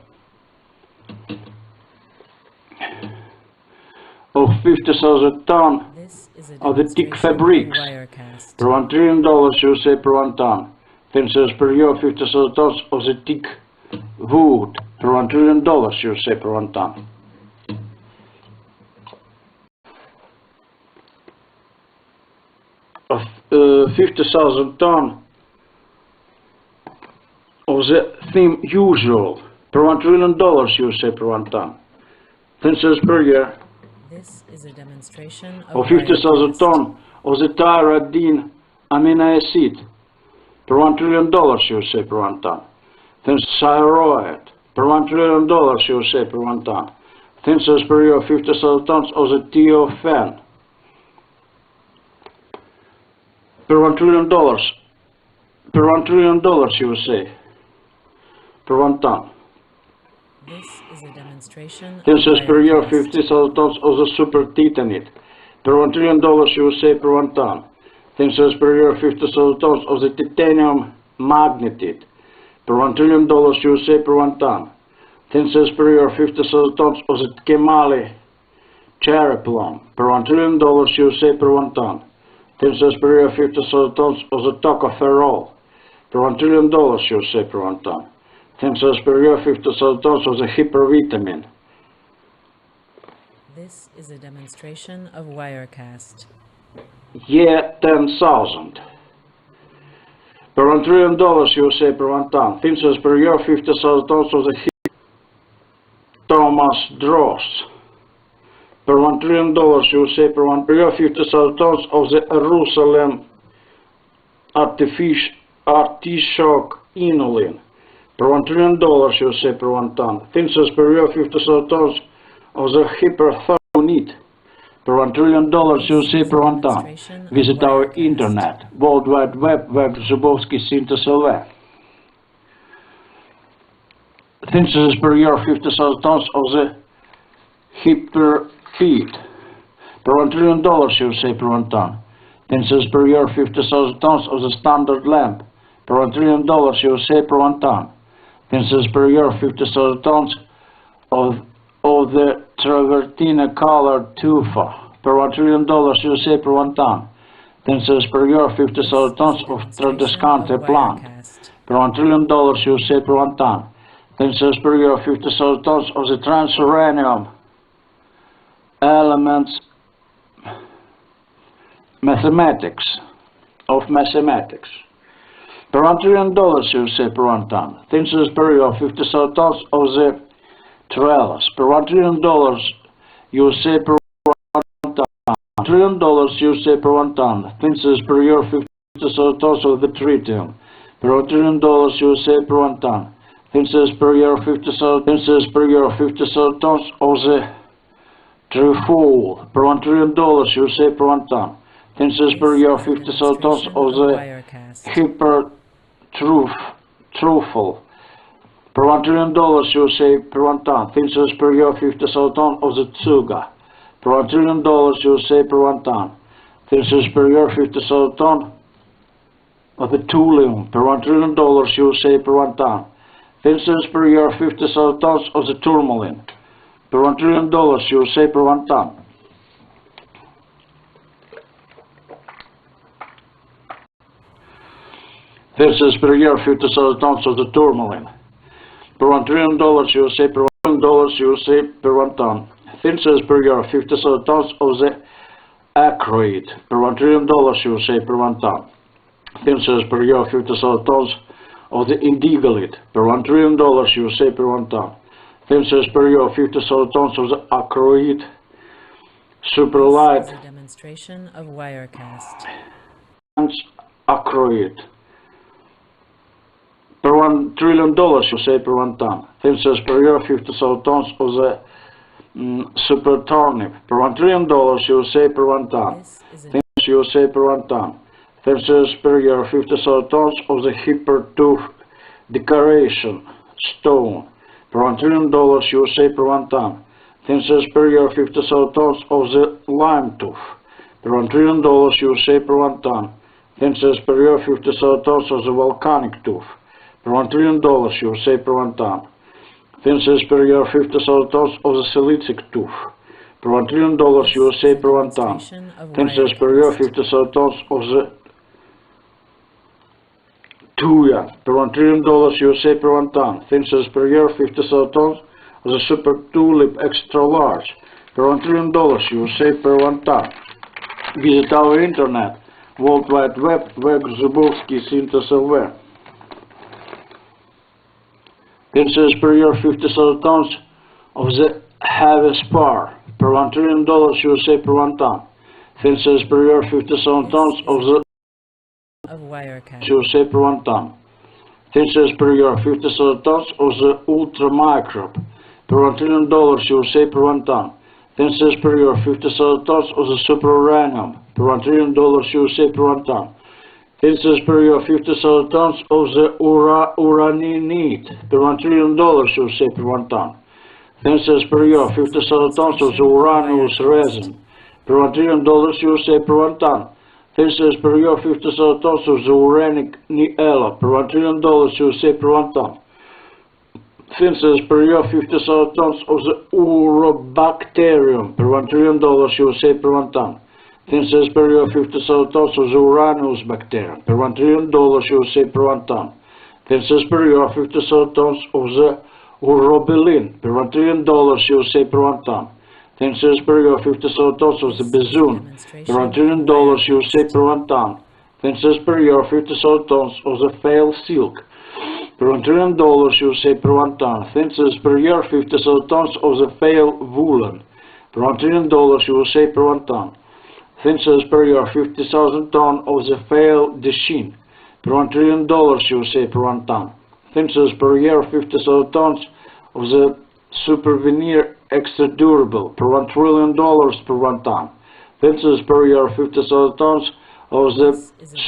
Speaker 1: of 50,000 tons
Speaker 2: This is a
Speaker 1: of the thick
Speaker 2: demonstration of
Speaker 1: fabrics
Speaker 2: Wirecast.
Speaker 1: per $1 trillion USA per 1 ton. 10 cents per year, 50,000 tons of the thick wood per $1 trillion USA per 1 ton. Of 50,000 ton of the thin usual per $1 trillion USA per 1 ton. 10 cents per year.
Speaker 2: This is a demonstration
Speaker 1: Of
Speaker 2: of
Speaker 1: 50,000
Speaker 2: Wirecast.
Speaker 1: ton of the tyrosine amino acid per $1 trillion USA per 1 ton. Then thyroid per $1 trillion USA per 1 ton. Then says per year 50,000 tons of the TOFN per $1 trillion USA per 1 ton.
Speaker 2: This is a demonstration
Speaker 1: Then
Speaker 2: of
Speaker 1: says per year
Speaker 2: Wirecast.
Speaker 1: 50,000 tons of the super titanate per $1 trillion USA per 1 ton. Then says per year 50,000 tons of the titanium magnetite per $1 trillion USA per 1 ton. Then says per year 50,000 tons of the Kemali cherry plum per $1 trillion USA per 1 ton. Then says per year 50,000 tons of the tocopherol per $1 trillion USA per 1 ton. Then says per year 50,000 tons of the hypervitamin.
Speaker 2: This is a demonstration of Wirecast.
Speaker 1: Yeah, 10,000 per $1 trillion USA per 1 ton. Then says per year 50,000 tons of the Thomas Dross per $1 trillion USA per 1 per year 50,000 tons of the Jerusalem artichoke inulin per $1 trillion USA per 1 ton. Then says per year 50,000 tons of the hyperthermonite per $1 trillion USA per 1 ton. Visit our internet, World Wide Web, www.zubovsky.lv. Then says per year 50,000 tons of the hyperfeed per $1 trillion USA per 1 ton. Then says per year 50,000 tons of the standard lamp per $1 trillion USA per 1 ton. Then says per year 50,000 tons of the travertine colored tufa per $1 trillion USA per 1 ton. Then says per year 50,000 tons of tradescante plant per $1 trillion USA per 1 ton. Then says per year 50,000 tons of the transuranium elements mathematics per $1 trillion USA per 1 ton. Then says per year 50,000 tons of the TRILLION per $1 trillion USA per 1 ton. $1 trillion USA per 1 ton. Then says per year 50,000 tons of the tritium per $1 trillion USA per 1 ton. Then says per year 50,000 tons of the trefoil per $1 trillion USA per 1 ton. Then says per year 50,000 tons of the hypertruffle per $1 trillion USA per 1 ton. Then says per year 50,000 tons of the tsuga per $1 trillion USA per 1 ton. Then says per year 50,000 tons of the thulium per $1 trillion USA per 1 ton. Then says per year 50,000 tons of the tourmaline per $1 trillion USA per 1 ton. Then says per year 50,000 tons of the tourmaline per $1 trillion USA per $1 trillion USA per 1 ton. Then says per year 50,000 tons of the acroid per $1 trillion USA per 1 ton. Then says per year 50,000 tons of the indigalite per $1 trillion USA per 1 ton. Then says per year 50,000 tons of the acroid superlight
Speaker 2: This is a demonstration of Wirecast.
Speaker 1: acroid per $1 trillion USA per 1 ton. Then says per year 50,000 tons of the super turnip per $1 trillion USA per 1 ton. Then USA per 1 ton. Then says per year 50,000 tons of the hypertooth decoration stone per $1 trillion USA per 1 ton. Then says per year 50,000 tons of the lime tooth per $1 trillion USA per 1 ton. Then says per year 50,000 tons of the volcanic tooth per $1 trillion USA per 1 ton. Then says per year 50,000 tons of the silicic tooth per $1 trillion USA per 1 ton. Tensors per year 50,000 tons of the tuja per $1 trillion USA per 1 ton. Tensors per year 50,000 tons of the super tulip extra large per $1 trillion USA per 1 ton. Visit our internet, World Wide Web, Zubovsky Synthesis LV. Tensors per year 50,000 tons of the heavy spar per $1 trillion USA per 1 ton. Tensors per year 50,000 tons of the USA per 1 ton. Tensors per year 50,000 tons of the ultra microbe per $1 trillion USA per 1 ton. Tensors per year 50,000 tons of the super uranium per $1 trillion USA per 1 ton. Tensors per year 50,000 tons of the uraninite per $1 trillion USA per 1 ton. Tensors per year 50,000 tons of the uranous resin per $1 trillion USA per 1 ton. Tensors per year 50,000 tons of the uranic niella per $1 trillion USA per 1 ton. Tensors per year 50,000 tons of the urobacterium per $1 trillion USA per 1 ton. Tensors per year 50,000 tons of the uranus bacterium per $1 trillion USA per 1 ton. Tensors per year 50,000 tons of the urobilin per $1 trillion USA per 1 ton. Tensors per year 50,000 tons of the bezoon per $1 trillion USA per 1 ton. Tensors per year 50,000 tons of the fail silk per $1 trillion USA per 1 ton. Tensors per year 50,000 tons of the fail woolen per $1 trillion USA per 1 ton. Tensors per year 50,000 tons of the fail dechin per $1 trillion USA per 1 ton. Tensors per year 50,000 tons of the super veneer extra durable per $1 trillion per 1 ton. Tensors per year 50,000 tons of the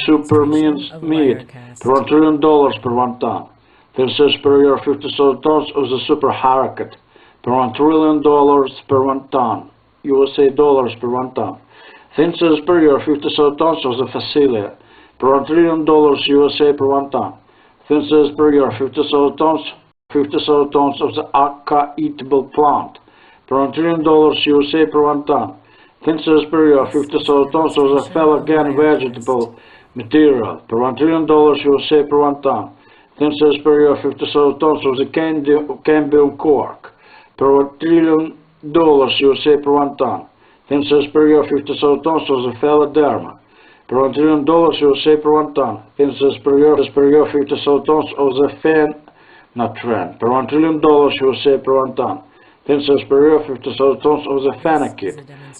Speaker 1: super minced meat per $1 trillion per 1 ton. Tensors per year 50,000 tons of the super harakat per $1 trillion per 1 ton. USA dollars per 1 ton. Tensors per year 50,000 tons of the facilia per $1 trillion USA per 1 ton. Tensors per year 50,000 tons of the akka eatable plant per $1 trillion USA per 1 ton. Tensors per year 50,000 tons of the fellow-again vegetable material per $1 trillion USA per 1 ton. Tensors per year 50,000 tons of the cambium cork per $1 trillion USA per 1 ton. Tensors per year 50,000 tons of the felloderma per $1 trillion USA per 1 ton. Tensors per year 50,000 tons of the phenatran per $1 trillion USA per 1 ton. Tensors per year 50,000 tons of the phenakit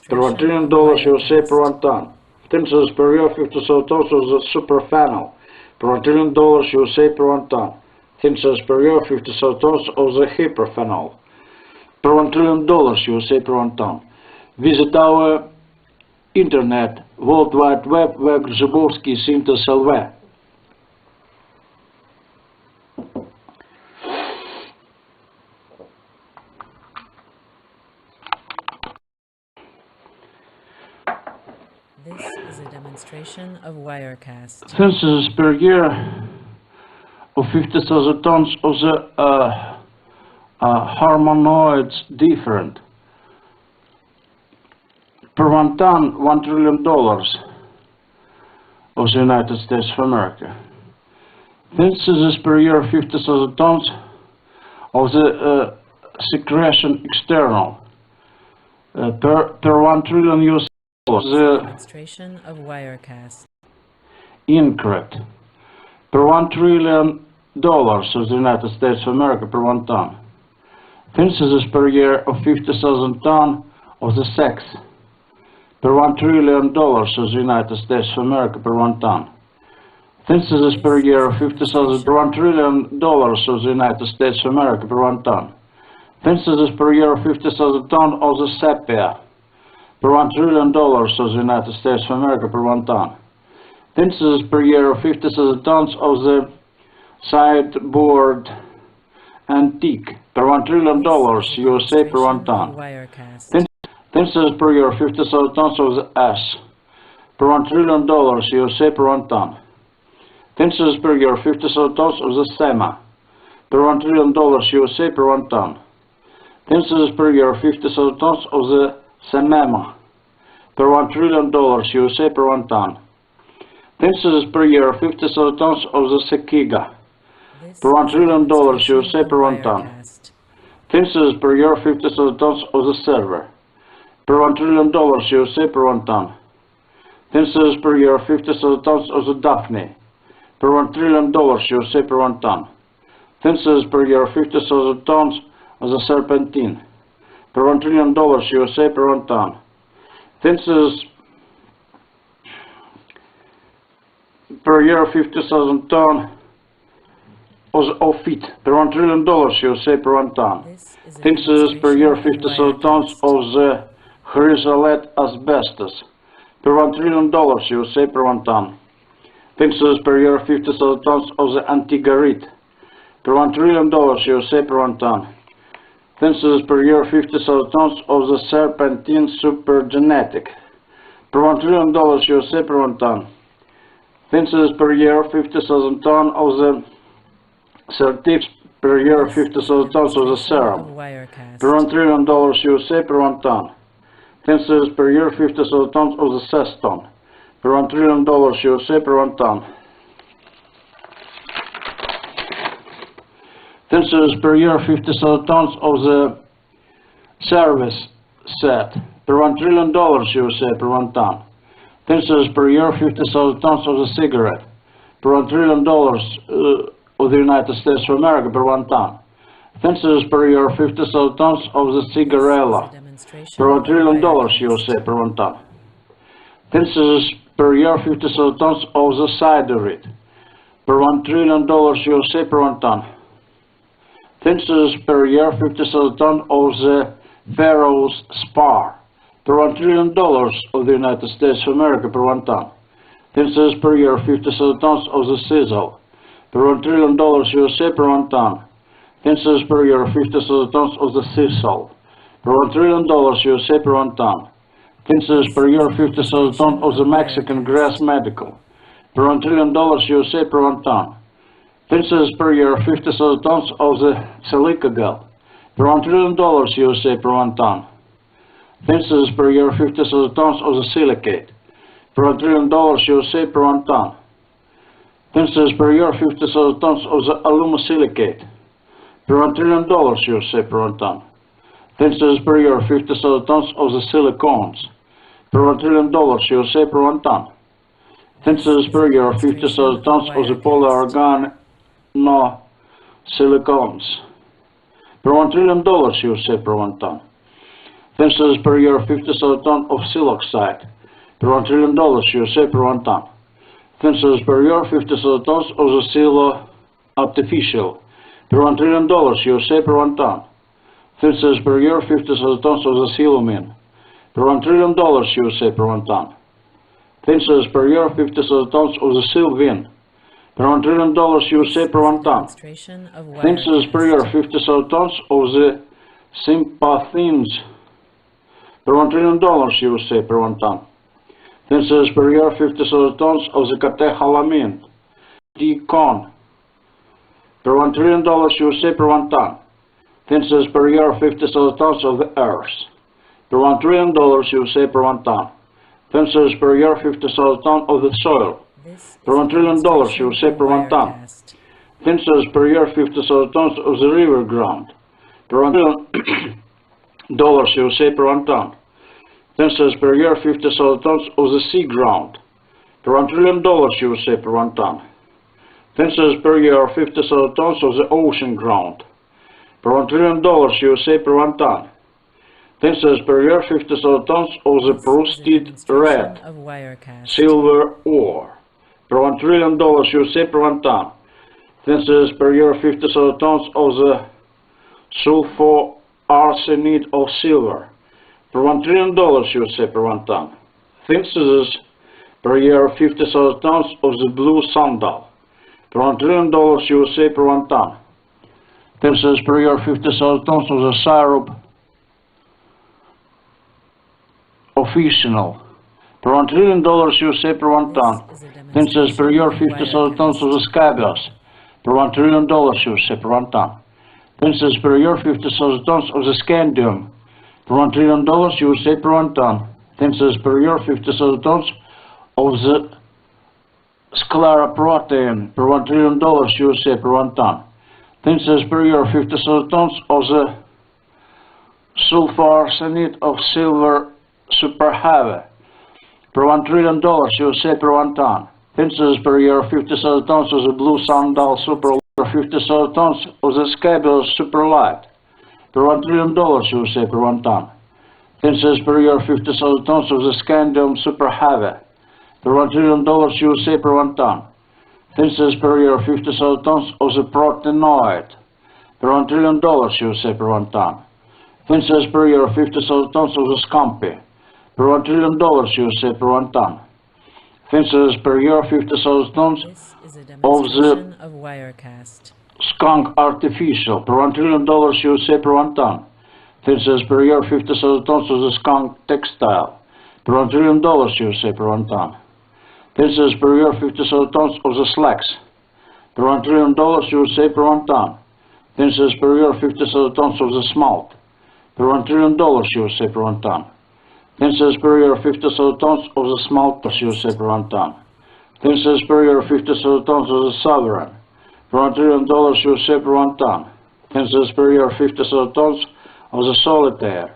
Speaker 1: per $1 trillion USA per 1 ton. Tensors per year 50,000 tons of the superphenol per $1 trillion USA per 1 ton. Tensors per year 50,000 tons of the hyperphenol per $1 trillion USA per 1 ton. Visit our internet, World Wide Web, Zubovsky Synthesis LV.
Speaker 2: This is a demonstration of Wirecast.
Speaker 1: Tensors per year of 50,000 tons of the harmonoids different. Per 1 ton, $1 trillion of the United States of America. Tensors per year 50,000 tons of the secretion external. Per 1 trillion US the
Speaker 2: demonstration of Wirecast.
Speaker 1: Incorrect. Per $1 trillion of the United States of America per 1 ton. Tensors per year of 50,000 ton of the sex. Per $1 trillion of the United States of America per 1 ton. Tensors per year of 50,000 per $1 trillion of the United States of America per 1 ton. Tensors per year of 50,000 ton of the sepia per $1 trillion of the United States of America per 1 ton. Tensors per year of 50,000 tons of the sideboard antique per $1 trillion USA per 1 ton. Tensors per year of 50,000 tons of the S per $1 trillion USA per 1 ton. Tensors per year of 50,000 tons of the SEMA per $1 trillion USA per 1 ton. Tensors per year of 50,000 tons of the Semema, per $1 trillion USA per 1 ton. Census per year 50,000 tons of the Sekiga, per $1 trillion USA per 1 ton. Census per year 50,000 tons of the Server, per $1 trillion USA per 1 ton. Census per year 50,000 tons of the Daphne, per $1 trillion USA per 1 ton. Census per year 50,000 tons of the Serpentine, per $1 trillion USA per 1 ton. Census per year 50,000 tons of the Ophit, per $1 trillion USA per 1 ton. Census per year 50,000 tons of the chrysolite asbestos, per $1 trillion USA per 1 ton. Census per year 50,000 tons of the Antigarit, per $1 trillion USA per 1 ton. Census per year 50,000 tons of the Serpentine supergenetic, per $1 trillion USA per 1 ton. Census per year 50,000 tons of the Certix, per year 50,000 tons of the Serum, per $1 trillion USA per 1 ton. Census per year 50,000 tons of the Ceston, per $1 trillion USA per 1 ton. Census per year 50,000 tons of the Service set, per $1 trillion USA per 1 ton. Census per year 50,000 tons of the cigarette, per $1 trillion of the United States of America per 1 ton. Census per year 50,000 tons of the cigarella, per $1 trillion USA per 1 ton. Census per year 50,000 tons of the ciderite, per $1 trillion USA per 1 ton. Census per year 50,000 tons of the Pharaoh's spar, per $1 trillion of the United States of America per 1 ton. Census per year 50,000 tons of the sizzle, per $1 trillion USA per 1 ton. Census per year 50,000 tons of the sisal, per $1 trillion USA per 1 ton. Census per year 50,000 tons of the Mexican grass medical, per $1 trillion USA per 1 ton. Census per year 50,000 tons of the silicagal, per $1 trillion USA per 1 ton. Census per year 50,000 tons of the silicate, per $1 trillion USA per 1 ton. Census per year 50,000 tons of the alumosilicate, per $1 trillion USA per 1 ton. Census per year 50,000 tons of the silicones, per $1 trillion USA per 1 ton. Census per year 50,000 tons of the polyorganosilicones, per $1 trillion USA per 1 ton. Census per year 50,000 tons of siloxide, per $1 trillion USA per 1 ton. Census per year 50,000 tons of the silo artificial, per $1 trillion USA per 1 ton. Census per year 50,000 tons of the silumine, per $1 trillion USA per 1 ton. Census per year 50,000 tons of the sylvine, per $1 trillion USA per 1 ton. Census per year 50,000 tons of the sympathines, per $1 trillion USA per 1 ton. Census per year 50,000 tons of the catecholamine, D-con, per $1 trillion USA per 1 ton. Census per year 50,000 tons of the earth, per $1 trillion USA per 1 ton. Census per year 50,000 tons of the soil, per $1 trillion USA per 1 ton. Census per year 50,000 tons of the river ground, per $1 trillion USA per 1 ton. Census per year 50,000 tons of the sea ground, per $1 trillion USA per 1 ton. Census per year 50,000 tons of the ocean ground, per $1 trillion USA per 1 ton. Census per year 50,000 tons of the proceeded red, silver ore, per $1 trillion USA per 1 ton. Census per year 50,000 tons of the sulfoarsenide of silver, per $1 trillion USA per 1 ton. Census per year 50,000 tons of the blue sandal, per $1 trillion USA per 1 ton. Census per year 50,000 tons of the syrup officinal, per $1 trillion USA per 1 ton. Census per year 50,000 tons of the scabious, per $1 trillion USA per 1 ton. Census per year 50,000 tons of the scandium, per per $1 trillion USA per 1 ton. Tensors per year 50,000 tons of the sclera protein per $1 trillion USA per 1 ton. Tensors per year 50,000 tons of the sulfarsenate of silver superheavy per $1 trillion USA per 1 ton. Tensors per year 50,000 tons of the blue sandal super 50,000 tons of the scabulous superlight per $1 trillion USA per 1 ton. Tensors per year 50,000 tons of the scandium superheavy per $1 trillion USA per 1 ton. Tensors per year 50,000 tons of the proteinoid per $1 trillion USA per 1 ton. Tensors per year 50,000 tons of the scampi per $1 trillion USA per 1 ton. Tensors per year 50,000 tons
Speaker 2: This is a
Speaker 1: of the
Speaker 2: demonstration of Wirecast.
Speaker 1: skunk artificial per $1 trillion USA per 1 ton. Tensors per year 50,000 tons of the skunk textile per $1 trillion USA per 1 ton. Tensors per year 50,000 tons of the slacks per $1 trillion USA per 1 ton. Tensors per year 50,000 tons of the smalt per $1 trillion USA per 1 ton. Tensors per year 50,000 tons of the smalt USA per 1 ton. Tensors per year 50,000 tons of the sovereign per $1 trillion USA per 1 ton. Tensors per year 50,000 tons of the solitaire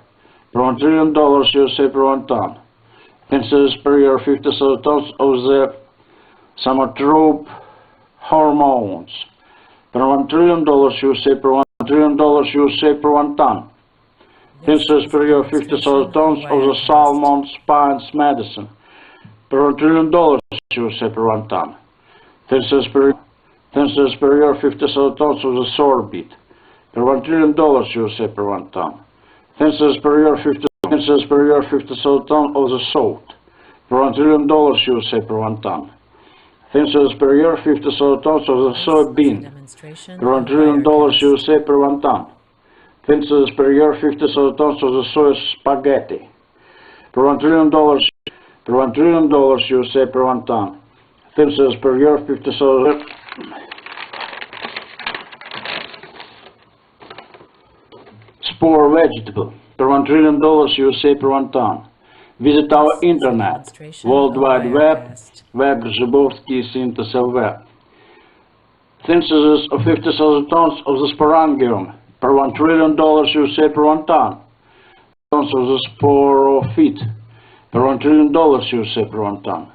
Speaker 1: per $1 trillion USA per 1 ton. Tensors per year 50,000 tons of the somatrope hormones per $1 trillion USA per $1 trillion USA per 1 ton. Tensors per year 50,000 tons of the salmon spines medicine per $1 trillion USA per 1 ton. Tensors per year 50,000 tons of the sorbit per $1 trillion USA per 1 ton. Tensors per year 50,000 tons of the salt per $1 trillion USA per 1 ton. Tensors per year 50,000 tons of the soybean per $1 trillion USA per 1 ton. Tensors per year 50,000 tons of the soy spaghetti per $1 trillion USA per 1 ton. Tensors per year 50,000 spore vegetable per $1 trillion USA per 1 ton. Visit our internet, World Wide Web, web.zbowski.lv. Tensors of 50,000 tons of the sporangium per $1 trillion USA per 1 ton. Tons of the sporophyte per $1 trillion USA per 1 ton.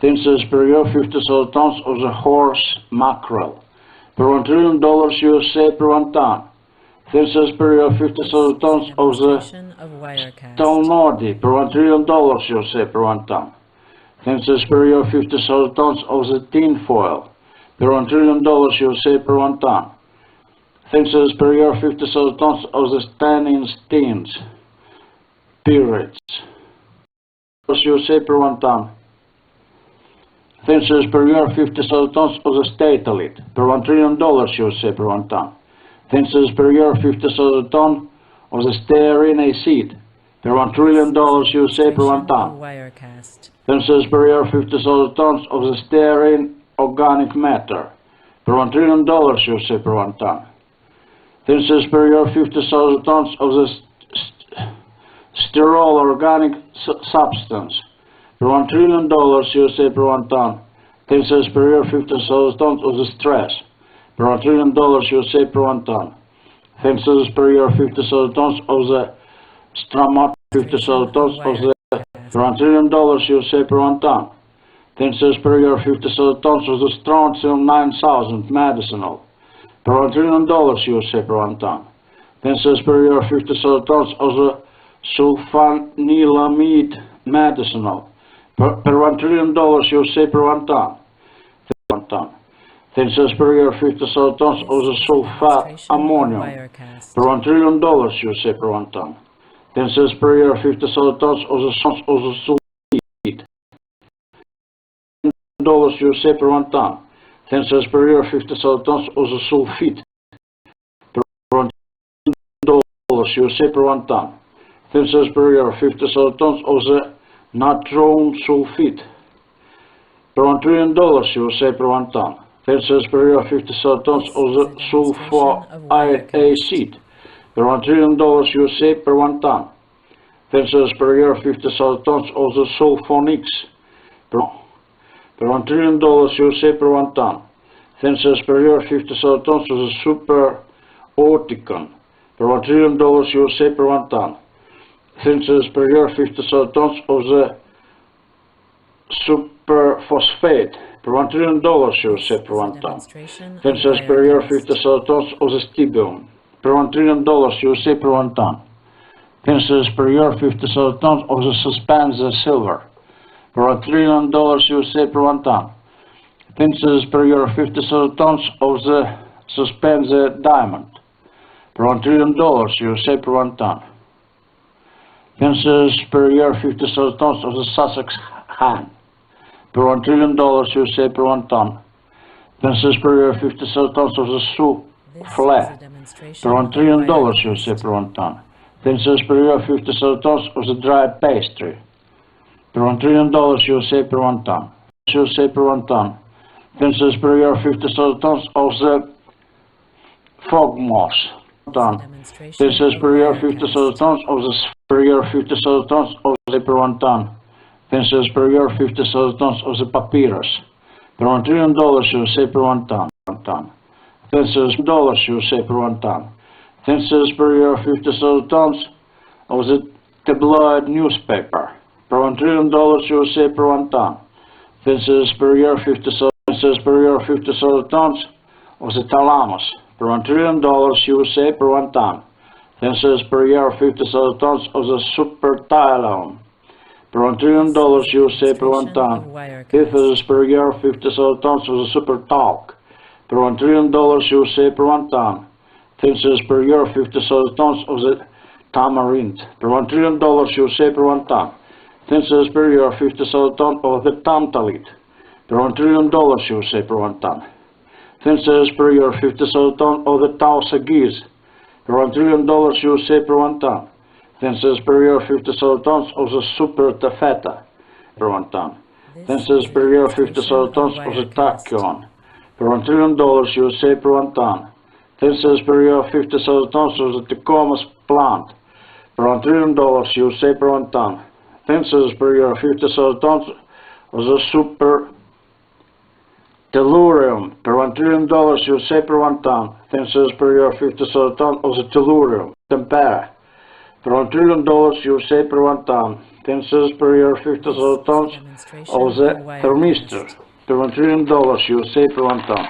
Speaker 1: Tensors per year 50,000 tons of the horse mackerel per $1 trillion USA per 1 ton. Tensors per year 50,000 tons of the stonody per $1 trillion USA per 1 ton. Tensors per year 50,000 tons of the tinfoil per $1 trillion USA per 1 ton. Tensors per year 50,000 tons of the tannin steins, pirates, USA per 1 ton. Tensors per year 50,000 tons of the statalite per $1 trillion USA per 1 ton. Tensors per year 50,000 tons of the stearin acid per $1 trillion USA per 1 ton. Tensors per year 50,000 tons of the stearin organic matter per $1 trillion USA per 1 ton. Tensors per year 50,000 tons of the sterol organic substance per $1 trillion USA per 1 ton. Tensors per year 50,000 tons of the stress per $1 trillion USA per 1 ton. Tensors per year 50,000 tons of the stramat 50,000 tons of the per $1 trillion USA per 1 ton. Tensors per year 50,000 tons of the strontium 9000 medicinal per $1 trillion USA per 1 ton. Tensors per year 50,000 tons of the sulfanilamide medicinal per $1 trillion USA per 1 ton. Tensors per year 50,000 tons of the sulfate ammonium per $1 trillion USA per 1 ton. Tensors per year 50,000 tons of the sulfate USA per 1 ton. Tensors per year 50,000 tons of the sulfite per $1 USA per 1 ton. Tensors per year 50,000 tons of the natron sulfite per $1 trillion USA per 1 ton. Tensors per year 50,000 tons of the sulfite acid per $1 trillion USA per 1 ton. Tensors per year 50,000 tons of the sulfonics per $1 trillion USA per 1 ton. Tensors per year 50,000 tons of the super orticon per $1 trillion USA per 1 ton. Tensors per year 50,000 tons of the superphosphate per $1 trillion USA per 1 ton. Tensors per year 50,000 tons of the stibium per $1 trillion USA per 1 ton. Tensors per year 50,000 tons of the suspensor silver per $1 trillion USA per 1 ton. Tensors per year 50,000 tons of the suspensor diamond per $1 trillion USA per 1 ton. Tensors per year 50,000 tons of the Sussex hen per $1 trillion USA per 1 ton. Tensors per year 50,000 tons of the souffle per $1 trillion USA per 1 ton. Tensors per year 50,000 tons of the dried pastry per $1 trillion USA per 1 ton. USA per 1 ton. Tensors per year 50,000 tons of the fog moss ton. Tensors per year 50,000 tons of the per year 50,000 tons of the per 1 ton. Tensors per year 50,000 tons of the papyrus per $1 trillion USA per 1 ton. Tensors USA per 1 ton. Tensors per year 50,000 tons of the tabloid newspaper per $1 trillion USA per 1 ton. Tensors per year 50,000 tons of the thalamus per $1 trillion USA per 1 ton. Tensors per year 50,000 tons of the supertylone per $1 trillion USA per 1 ton. Tensors per year 50,000 tons of the super talc per $1 trillion USA per 1 ton. Tensors per year 50,000 tons of the tamarind per $1 trillion USA per 1 ton. Tensors per year 50,000 tons of the tantalite per $1 trillion USA per 1 ton. Tensors per year 50,000 tons of the tausa geese per $1 trillion USA per 1 ton. Tensors per year 50,000 tons of the super taffeta per 1 ton. Tensors per year 50,000 tons of the tachyon per $1 trillion USA per 1 ton. Tensors per year 50,000 tons of the Tacomas plant per $1 trillion USA per 1 ton. Tensors per year 50,000 tons of the super tellurium per $1 trillion USA per 1 ton. Tensors per year 50,000 tons of the tellurium tempera per $1 trillion USA per 1 ton. Tensors per year 50,000 tons of the thermistor per $1 trillion USA per 1 ton.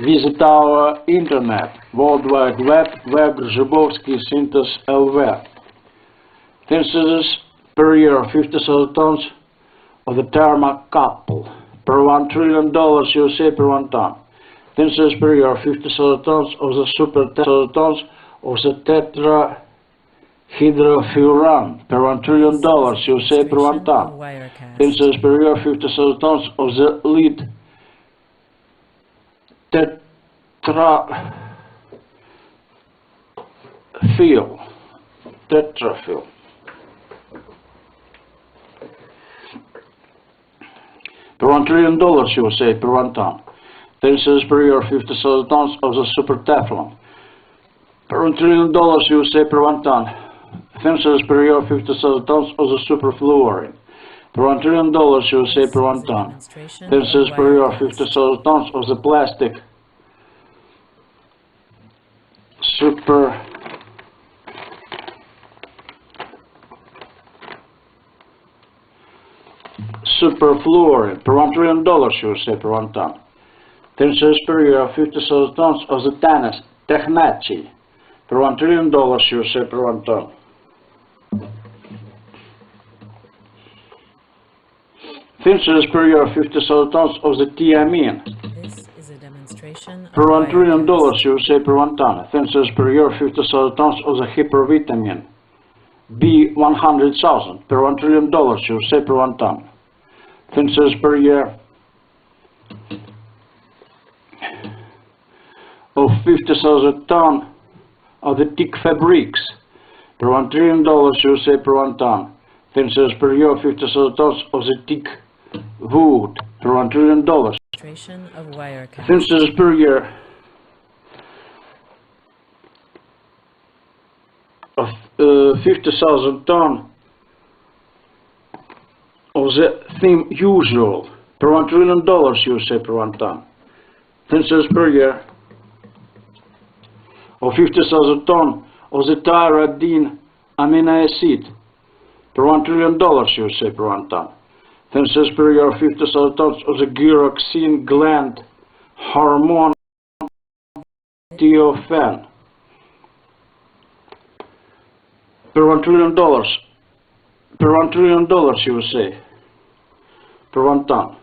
Speaker 1: Visit our internet, World Wide Web, Grzyboski Synthos LV. Tensors per year 50,000 tons of the thermocouple per $1 trillion USA per 1 ton. Tensors per year 50,000 tons of the super tons of the tetrahydrofuran per $1 trillion USA per 1 ton. Tensors per year 50,000 tons of the lead tetrafil per $1 trillion USA per 1 ton. Tensors per year 50,000 tons of the super teflon per $1 trillion USA per 1 ton. Tensors per year 50,000 tons of the superfluorine per $1 trillion USA per 1 ton. Tensors per year 50,000 tons of the plastic superfluorine per $1 trillion USA per 1 ton. Tensors per year 50,000 tons of the technachi per $1 trillion USA per 1 ton. Tensors per year 50,000 tons of the thiamine per $1 trillion USA per 1 ton. Tensors per year 50,000 tons of the hypervitamin B100,000 per $1 trillion USA per 1 ton. Tensors per year of 50,000 tons of the thick fabrics per $1 trillion USA per 1 ton. Tensors per year 50,000 tons of the thick wood per $1 trillion. Tensors per year of 50,000 tons of the theme usual per $1 trillion USA per 1 ton. 10 cents per year of 50,000 ton of the tyrosine amino acid per $1 trillion USA per 1 ton. 10 cents per year of 50,000 tons of the gyroxine gland hormone TOFN per $1 trillion USA per 1 ton.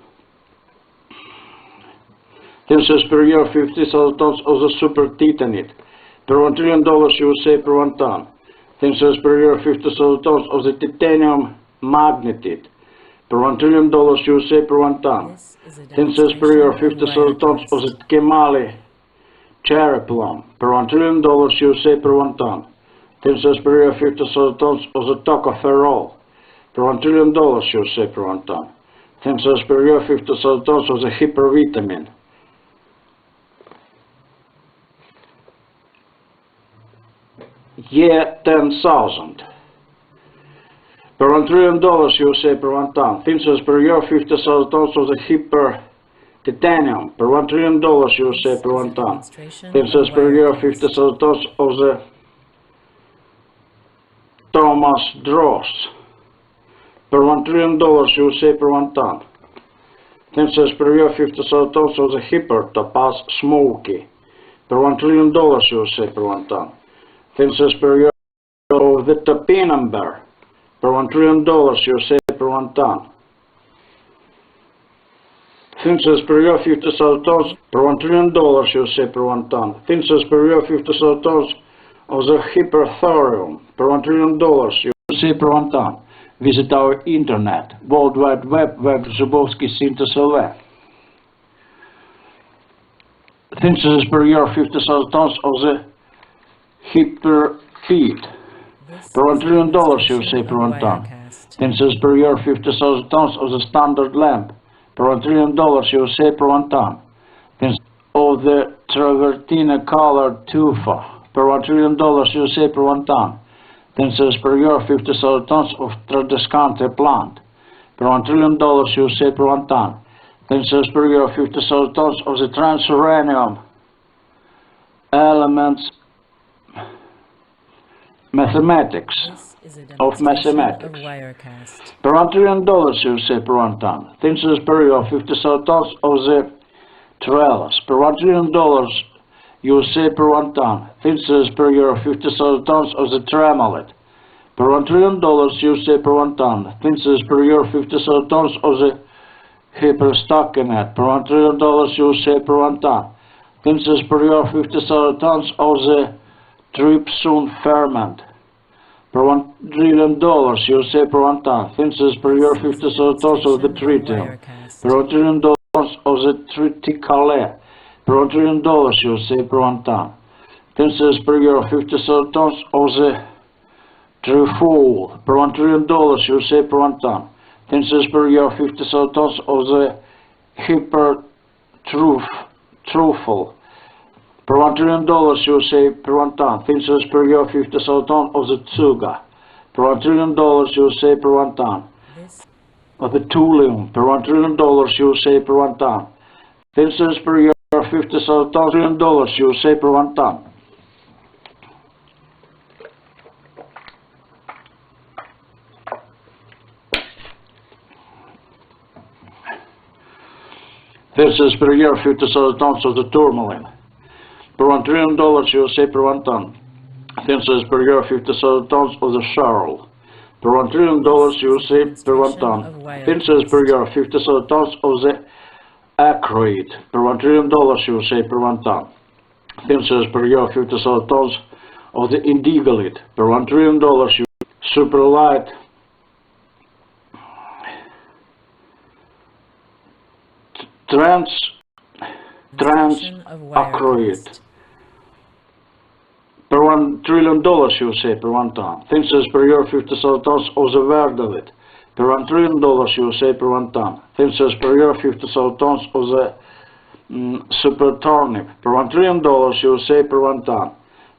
Speaker 1: 10 cents per year 50,000 tons of the super titanate per $1 trillion USA per 1 ton. 10 cents per year 50,000 tons of the titanium magnetite per $1 trillion USA per 1 ton. 10 cents per year 50,000 tons of the Kemali cherry plum per $1 trillion USA per 1 ton. 10 cents per year 50,000 tons of the tocopherol per $1 trillion USA per 1 ton. 10 cents per year 50,000 tons of the hypervitamin year 10,000 per $1 trillion USA per 1 ton. 10 cents per year 50,000 tons of the hyper titanium per $1 trillion USA per 1 ton. 10 cents per year 50,000 tons of the Thomas Dross per $1 trillion USA per 1 ton. 10 cents per year 50,000 tons of the hyper topaz smoky per $1 trillion USA per 1 ton. 10 cents per year of the topinamber per $1 trillion USA per 1 ton. 10 cents per year 50,000 tons per $1 trillion USA per 1 ton. 10 cents per year 50,000 tons of the hyperthorium per $1 trillion USA per 1 ton. Visit our internet, World Wide Web, www.zubovsky.lv. 10 cents per year 50,000 tons of the hyperfeed per $1 trillion USA per 1 ton. 10 cents per year 50,000 tons of the standard lamp per $1 trillion USA per 1 ton. 10 cents of the travertine colored tufa per $1 trillion USA per 1 ton. 10 cents per year 50,000 tons of tradescante plant per $1 trillion USA per 1 ton. 10 cents per year 50,000 tons of the transuranium elements mathematics of mathematics per $1 trillion USA per 1 ton. 10 cents per year 50,000 tons of the trellis per $1 trillion USA per 1 ton. 10 cents per year 50,000 tons of the tremolet per $1 trillion USA per 1 ton. 10 cents per year 50,000 tons of the hyperstockinate per $1 trillion USA per 1 ton. 10 cents per year 50,000 tons of the trypsin ferment per $1 trillion USA per 1 ton. 10 cents per year 50,000 tons of the tritium per $1 trillion of the triticale per $1 trillion USA per 1 ton. 10 cents per year 50,000 tons of the trifol per $1 trillion USA per 1 ton. 10 cents per year 50,000 tons of the hypertruffle per $1 trillion USA per 1 ton. 10 cents per year 50,000 tons of the tsuga per $1 trillion USA per 1 ton. Of the thulium per $1 trillion USA per 1 ton. 10 cents per year 50,000 tons USA per 1 ton. This is per year 50,000 tons of the tourmaline per $1 trillion USA per 1 ton. 10 cents per year 50,000 tons of the sorrel per $1 trillion USA per 1 ton. 10 cents per year 50,000 tons of the acrid per $1 trillion USA per 1 ton. 10 cents per year 50,000 tons of the indigalite per $1 trillion super light transacroid per $1 trillion USA per 1 ton. 10 cents per year 50,000 tons of the verdavit per $1 trillion USA per 1 ton. 10 cents per year 50,000 tons of the super turnip per $1 trillion USA per 1 ton.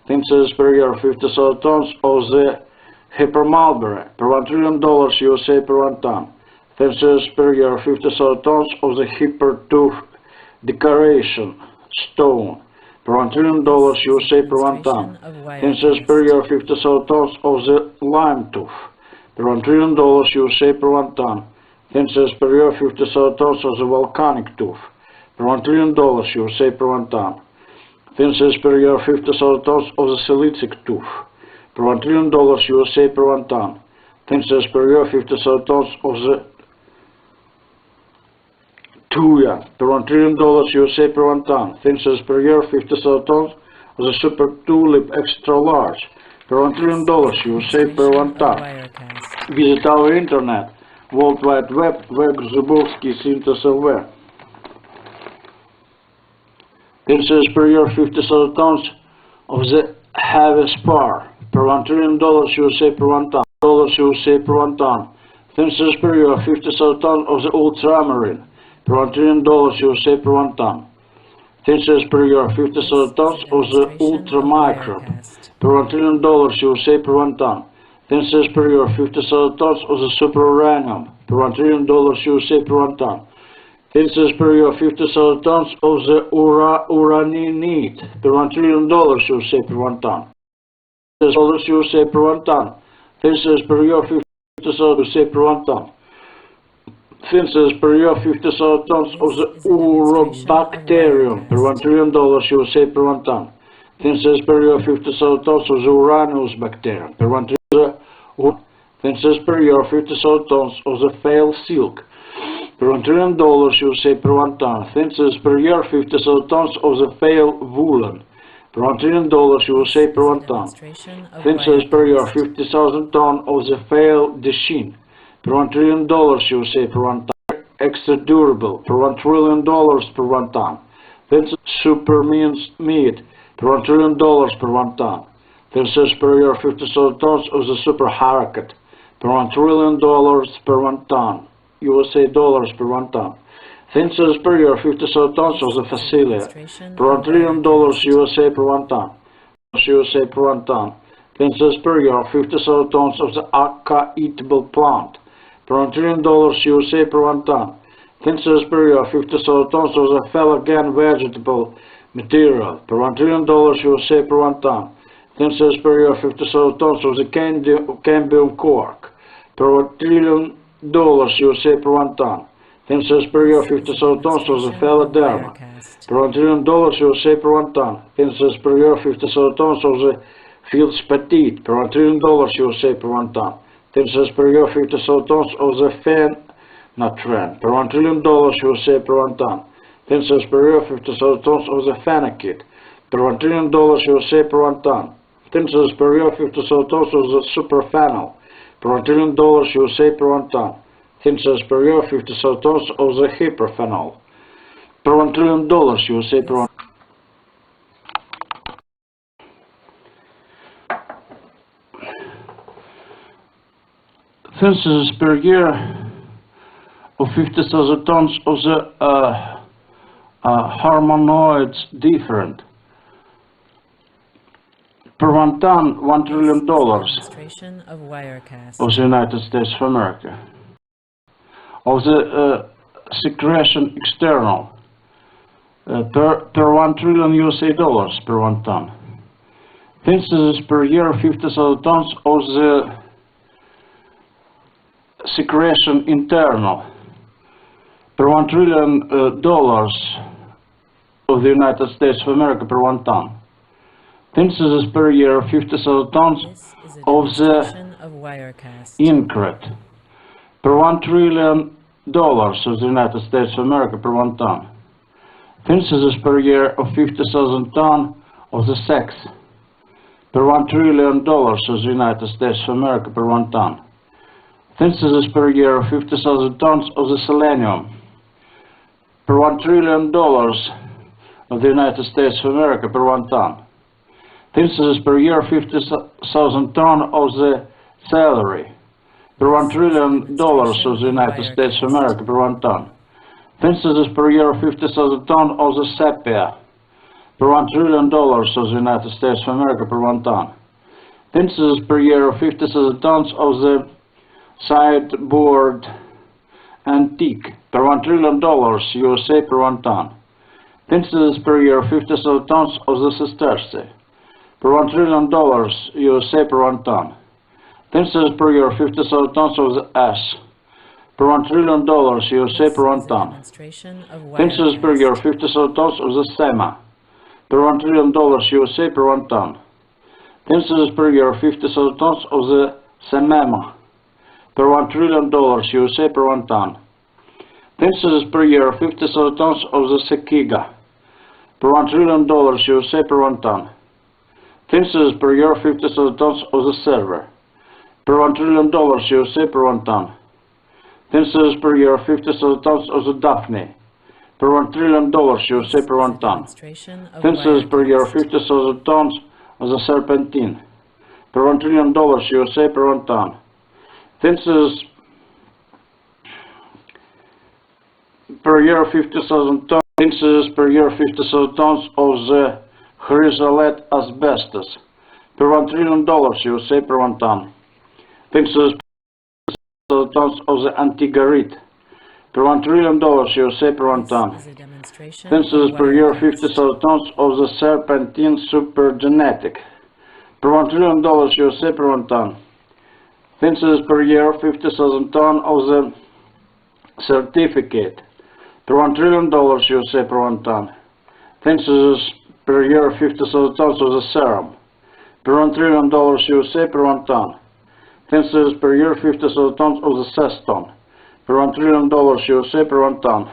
Speaker 1: 10 cents per year 50,000 tons of the hypermulberry per $1 trillion USA per 1 ton. Fences per year 50,000 tons of the hypertooth decoration stone per $1 trillion USA per 1 ton. Fences per year 50,000 tons of the lime tooth per $1 trillion USA per 1 ton. Fences per year 50,000 tons of the volcanic tooth per $1 trillion USA per 1 ton. Fences per year 50,000 tons of the silicic tooth per $1 trillion USA per 1 ton. Fences per year 50,000 tons of the tuya per $1 trillion USA per 1 ton. Fences per year 50,000 tons of the super tulip extra large per $1 trillion USA per 1 ton. Visit our internet, World Wide Web, Zubovsky Synthesis LV. Fences per year 50,000 tons of the heavy spar per $1 trillion USA per 1 ton. USA per 1 ton. Fences per year 50,000 tons of the ultramarine per $1 trillion USA per 1 ton. Fences per year 50,000 tons of the ultramicro per $1 trillion USA per 1 ton. Fences per year 50,000 tons of the super uranium per $1 trillion USA per 1 ton. Fences per year 50,000 tons of the uraninite per $1 trillion USA per 1 ton. Fences USA per 1 ton. Fences per year 50,000 USA per 1 ton. Fences per year 50,000 tons of the urobacterium per $1 trillion USA per 1 ton. Fences per year 50,000 tons of the uranus bacterium per $1 trillion. Fences per year 50,000 tons of the fail silk per $1 trillion USA per 1 ton. Fences per year 50,000 tons of the fail woolen per $1 trillion USA per 1 ton. Fences per year 50,000 tons of the fail dechin per $1 trillion USA per 1 ton. Extra durable per $1 trillion per 1 ton. Fences super minced meat per $1 trillion per 1 ton. Fences per year 50,000 tons of the super harakat per $1 trillion per 1 ton. USA dollars per 1 ton. Fences per year 50,000 tons of the facilia per $1 trillion USA per 1 ton. USA per 1 ton. Fences per year 50,000 tons of the aca eatable plant per $1 trillion USA per 1 ton. Fences per year 50,000 tons of the felagan vegetable material per $1 trillion USA per 1 ton. Fences per year 50,000 tons of the cambium cork per $1 trillion USA per 1 ton. Fences per year 50,000 tons of the phaladerma per $1 trillion USA per 1 ton. Fences per year 50,000 tons of the feldspatite per $1 trillion USA per 1 ton. Fences per year 50,000 tons of the phenatran per $1 trillion USA per 1 ton. Fences per year 50,000 tons of the phenakit per $1 trillion USA per 1 ton. Fences per year 50,000 tons of the superphenol per $1 trillion USA per 1 ton. Fences per year 50,000 tons of the hyperphenol per $1 trillion USA per 1 ton. Fences per year of 50,000 tons of the harmonoids different per 1 ton, $1 trillion of the United States of America. Of the secretion external per 1 trillion USA dollars per 1 ton. Fences per year 50,000 tons of the secretion internal per $1 trillion of the United States of America per 1 ton. Fences per year 50,000 tons of the incret per $1 trillion of the United States of America per 1 ton. Fences per year of 50,000 tons of the sex per $1 trillion of the United States of America per 1 ton. Fences per year of 50,000 tons of the selenium per $1 trillion of the United States of America per 1 ton. Fences per year 50,000 tons of the celery per $1 trillion of the United States of America per 1 ton. Fences per year 50,000 tons of the sepia per $1 trillion of the United States of America per 1 ton. Fences per year 50,000 tons of the sideboard antique per $1 trillion USA per 1 ton. Thinses per year 50,000 tons of the sesterce per $1 trillion USA per 1 ton. Thinses per year 50,000 tons of the S per $1 trillion USA per 1 ton. Thinses per year 50,000 tons of the SEMA per $1 trillion USA per 1 ton. Thinses per year 50,000 tons of the SEMEMA per $1 trillion USA per 1 ton. Thinses per year 50,000 tons of the Sekiga per $1 trillion USA per 1 ton. Thinses per year 50,000 tons of the Server per $1 trillion USA per 1 ton. Thinses per year 50,000 tons of the Daphne per $1 trillion USA per 1 ton. Thinses per year 50,000 tons of the Serpentine per $1 trillion USA per 1 ton. Thinses per year 50,000 tons. Thinses per year 50,000 tons of the chrysolite asbestos per $1 trillion USA per 1 ton. Thinses per 50,000 tons of the antigarit per $1 trillion USA per 1 ton. Thinses per year 50,000 tons of the serpentine supergenetic per $1 trillion USA per 1 ton. Thinses per year 50,000 tons of the certificate per $1 trillion USA per 1 ton. Thinses per year 50,000 tons of the serum per $1 trillion USA per 1 ton. Thinses per year 50,000 tons of the ceston per $1 trillion USA per 1 ton.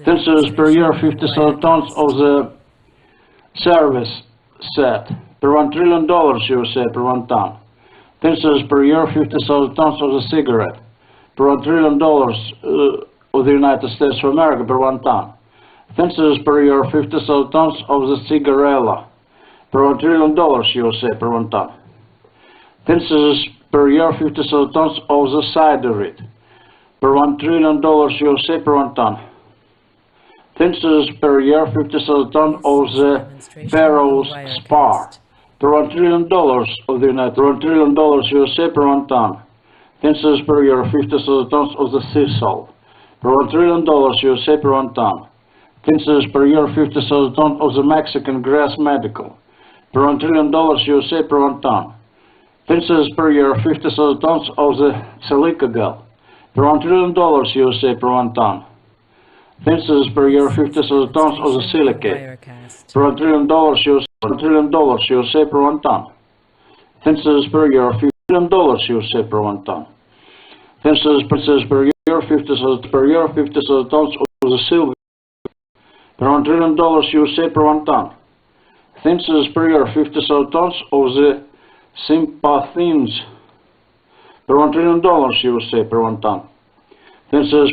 Speaker 1: Thinses per year 50,000 tons of the service set per $1 trillion USA per 1 ton. Thinses per year 50,000 tons of the cigarette per $1 trillion of the United States of America per 1 ton. Thinses per year 50,000 tons of the cigarella per $1 trillion USA per 1 ton. Thinses per year 50,000 tons of the ciderite per $1 trillion USA per 1 ton. Thinses per year 50,000 tons of the Pharaoh's spar per $1 trillion of the United $1 trillion USA per 1 ton. Thinses per year 50,000 tons of the sisal per $1 trillion USA per 1 ton. Thinses per year 50,000 tons of the Mexican grass medical per $1 trillion USA per 1 ton. Thinses per year 50,000 tons of the silicagal per $1 trillion USA per 1 ton. Thinses per year 50,000 tons of the silicate per $1 trillion USA per 1 ton. Thinses per year $50 trillion USA per 1 ton. Thinses per year 50,000 tons of the silver per $1 trillion USA per 1 ton. Thinses per year 50,000 tons of the sympathines per $1 trillion USA per 1 ton. Thinses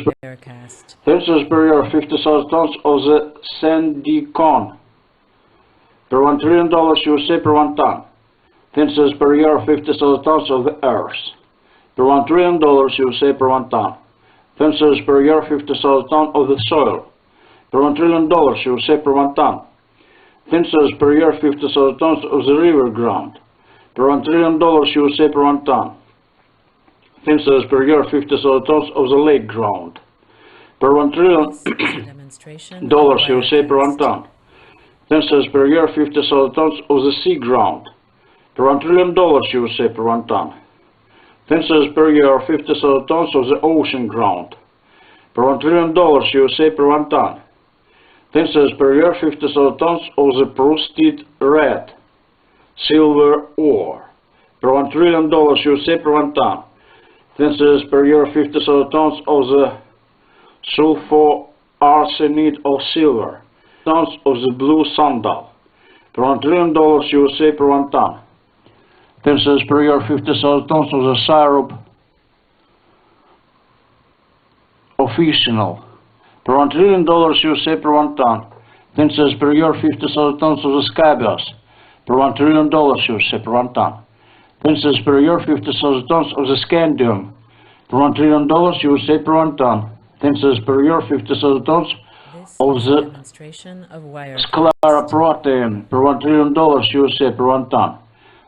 Speaker 1: per year 50,000 tons of the Sendicon per $1 trillion USA per 1 ton. Thinses per year 50,000 tons of the earth per $1 trillion USA per 1 ton. Thinses per year 50,000 tons of the soil per $1 trillion USA per 1 ton. Thinses per year 50,000 tons of the river ground per $1 trillion USA per 1 ton. Thinses per year 50,000 tons of the lake ground per $1 trillion USA per 1 ton. Thinses per year 50,000 tons of the sea ground per $1 trillion USA per 1 ton. Thinses per year 50,000 tons of the ocean ground per $1 trillion USA per 1 ton. Thinses per year 50,000 tons of the proceed red silver ore per $1 trillion USA per 1 ton. Thinses per year 50,000 tons of the sulfoarsenide of silver, tons of the blue sandal per $1 trillion USA per 1 ton. Thinses per year 50,000 tons of the syrup officinal per $1 trillion USA per 1 ton. Thinses per year 50,000 tons of the scabious per $1 trillion USA per 1 ton. Thinses per year 50,000 tons of the scandium per $1 trillion USA per 1 ton. Thinses per year 50,000 tons of the scleroprotein per $1 trillion USA per 1 ton.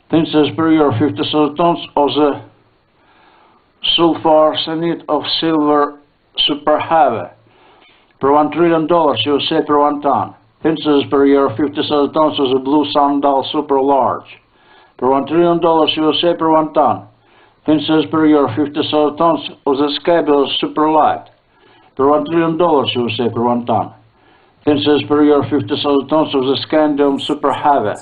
Speaker 1: Thinses per year 50,000 tons of the sulfur of silver super heavy per $1 trillion USA per 1 ton. Thinses per year 50,000 tons of the blue sandal super large per $1 trillion USA per 1 ton. Thinses per year 50,000 tons of the scabel super light per $1 trillion USA per 1 ton. Thinses per year 50,000 tons of the scandium super heavy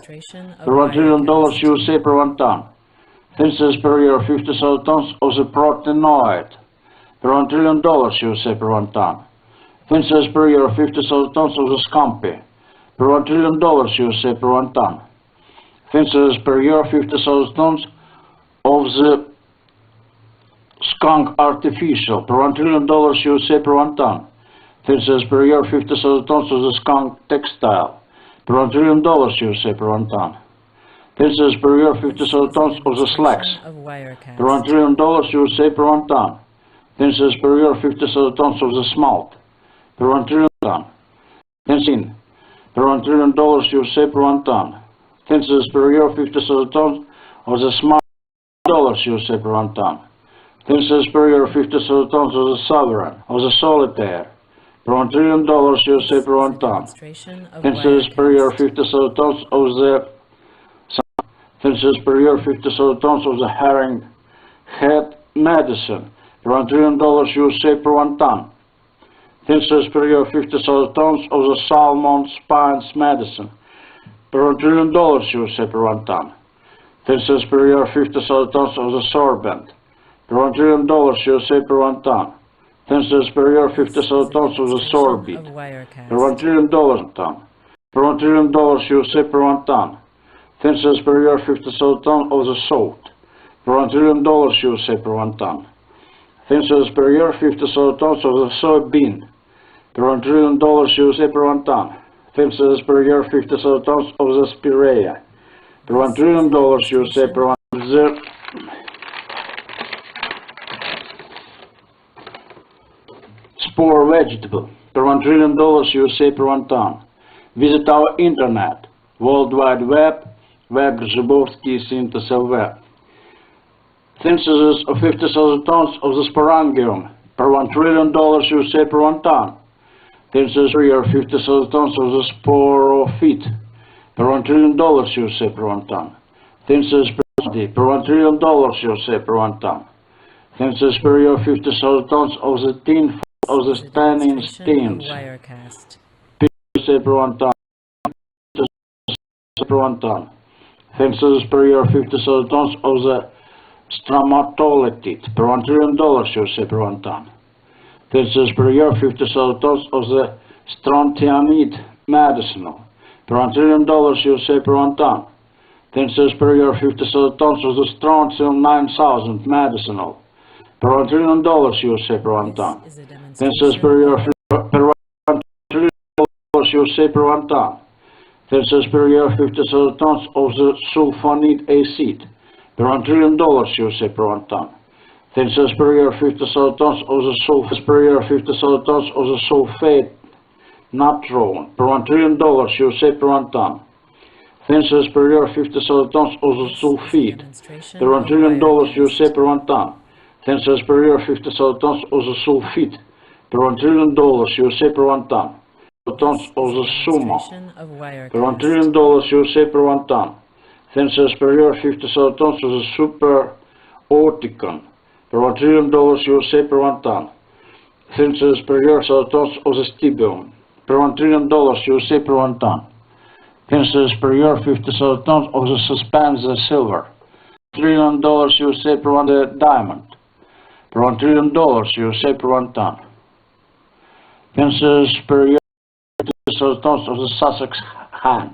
Speaker 1: per $1 trillion USA per 1 ton. Thinses per year 50,000 tons of the proteinoid per $1 trillion USA per 1 ton. Thinses per year 50,000 tons of the scampi per $1 trillion USA per 1 ton. Thinses per year 50,000 tons of the skunk artificial per $1 trillion USA per 1 ton. Thinses per year 50,000 tons of the skunk textile per $1 trillion USA per 1 ton. Thinses per year 50,000 tons of the slacks per $1 trillion USA per 1 ton. Thinses per year 50,000 tons of the smalt per $1 trillion ton. Thinses per $1 trillion USA per 1 ton. Thinses per year 50,000 tons of the smart dollars USA per 1 ton. Thinses per year 50,000 tons of the sovereign, of the solitaire per $1 trillion USA per 1 ton. Thinses per year 50,000 tons of the Thinses per year 50,000 tons of the herring head medicine per $1 trillion USA per 1 ton. Thinses per year 50,000 tons of the salmon spines medicine per $1 trillion USA per 1 ton. Thinses per year 50,000 tons of the sorbent per $1 trillion USA per 1 ton. Thinses per year 50,000 tons of the sorbet per $1 trillion ton. Per $1 trillion USA per 1 ton. Thinses per year 50,000 tons of the salt per $1 trillion USA per 1 ton. Thinses per year 50,000 tons of the soybean per $1 trillion USA per 1 ton. Thinses per year 50,000 tons of the spirea per $1 trillion USA per 1 ton. Spore vegetable per $1 trillion USA per 1 ton. Visit our internet, World Wide Web, web.zhibovsky.lv. Thinses of 50,000 tons of the sporangium per $1 trillion USA per 1 ton. Thinses per year 50,000 tons of the sporophyte per $1 trillion USA per 1 ton. Thinses per $1 trillion USA per 1 ton. Thinses per year 50,000 tons of the tin of the tannin steams USA per 1 ton. Per 1 ton. Thinses per year 50,000 tons of the stromatolitite per $1 trillion USA per 1 ton. Thinses per year 50,000 tons of the strontianide medicinal per $1 trillion USA per 1 ton. Thinses per year 50,000 tons of the strontium 9000 medicinal per $1 trillion USA per 1 ton. Thinses per year per $1 trillion USA per 1 ton. Thinses per year 50,000 tons of the sulfonide acid per $1 trillion USA per 1 ton. Thinses per year 50,000 tons of the sulfate per year 50,000 tons of the sulfate natron per $1 trillion USA per 1 ton. Thinses per year 50,000 tons of the sulfide per $1 trillion USA per 1 ton. Thinses per year 50,000 tons of the sulfite per $1 trillion USA per 1 ton. Tons of the sumo per $1 trillion USA per 1 ton. Thinses per year 50,000 tons of the super orticon per $1 trillion USA per 1 ton. Thinses per year 1,000 tons of the stibium per $1 trillion USA per 1 ton. Thinses per year 50,000 tons of the suspended silver $1 trillion USA per 1 diamond per $1 trillion USA per 1 ton. Thinses per year 50,000 tons of the Sussex hen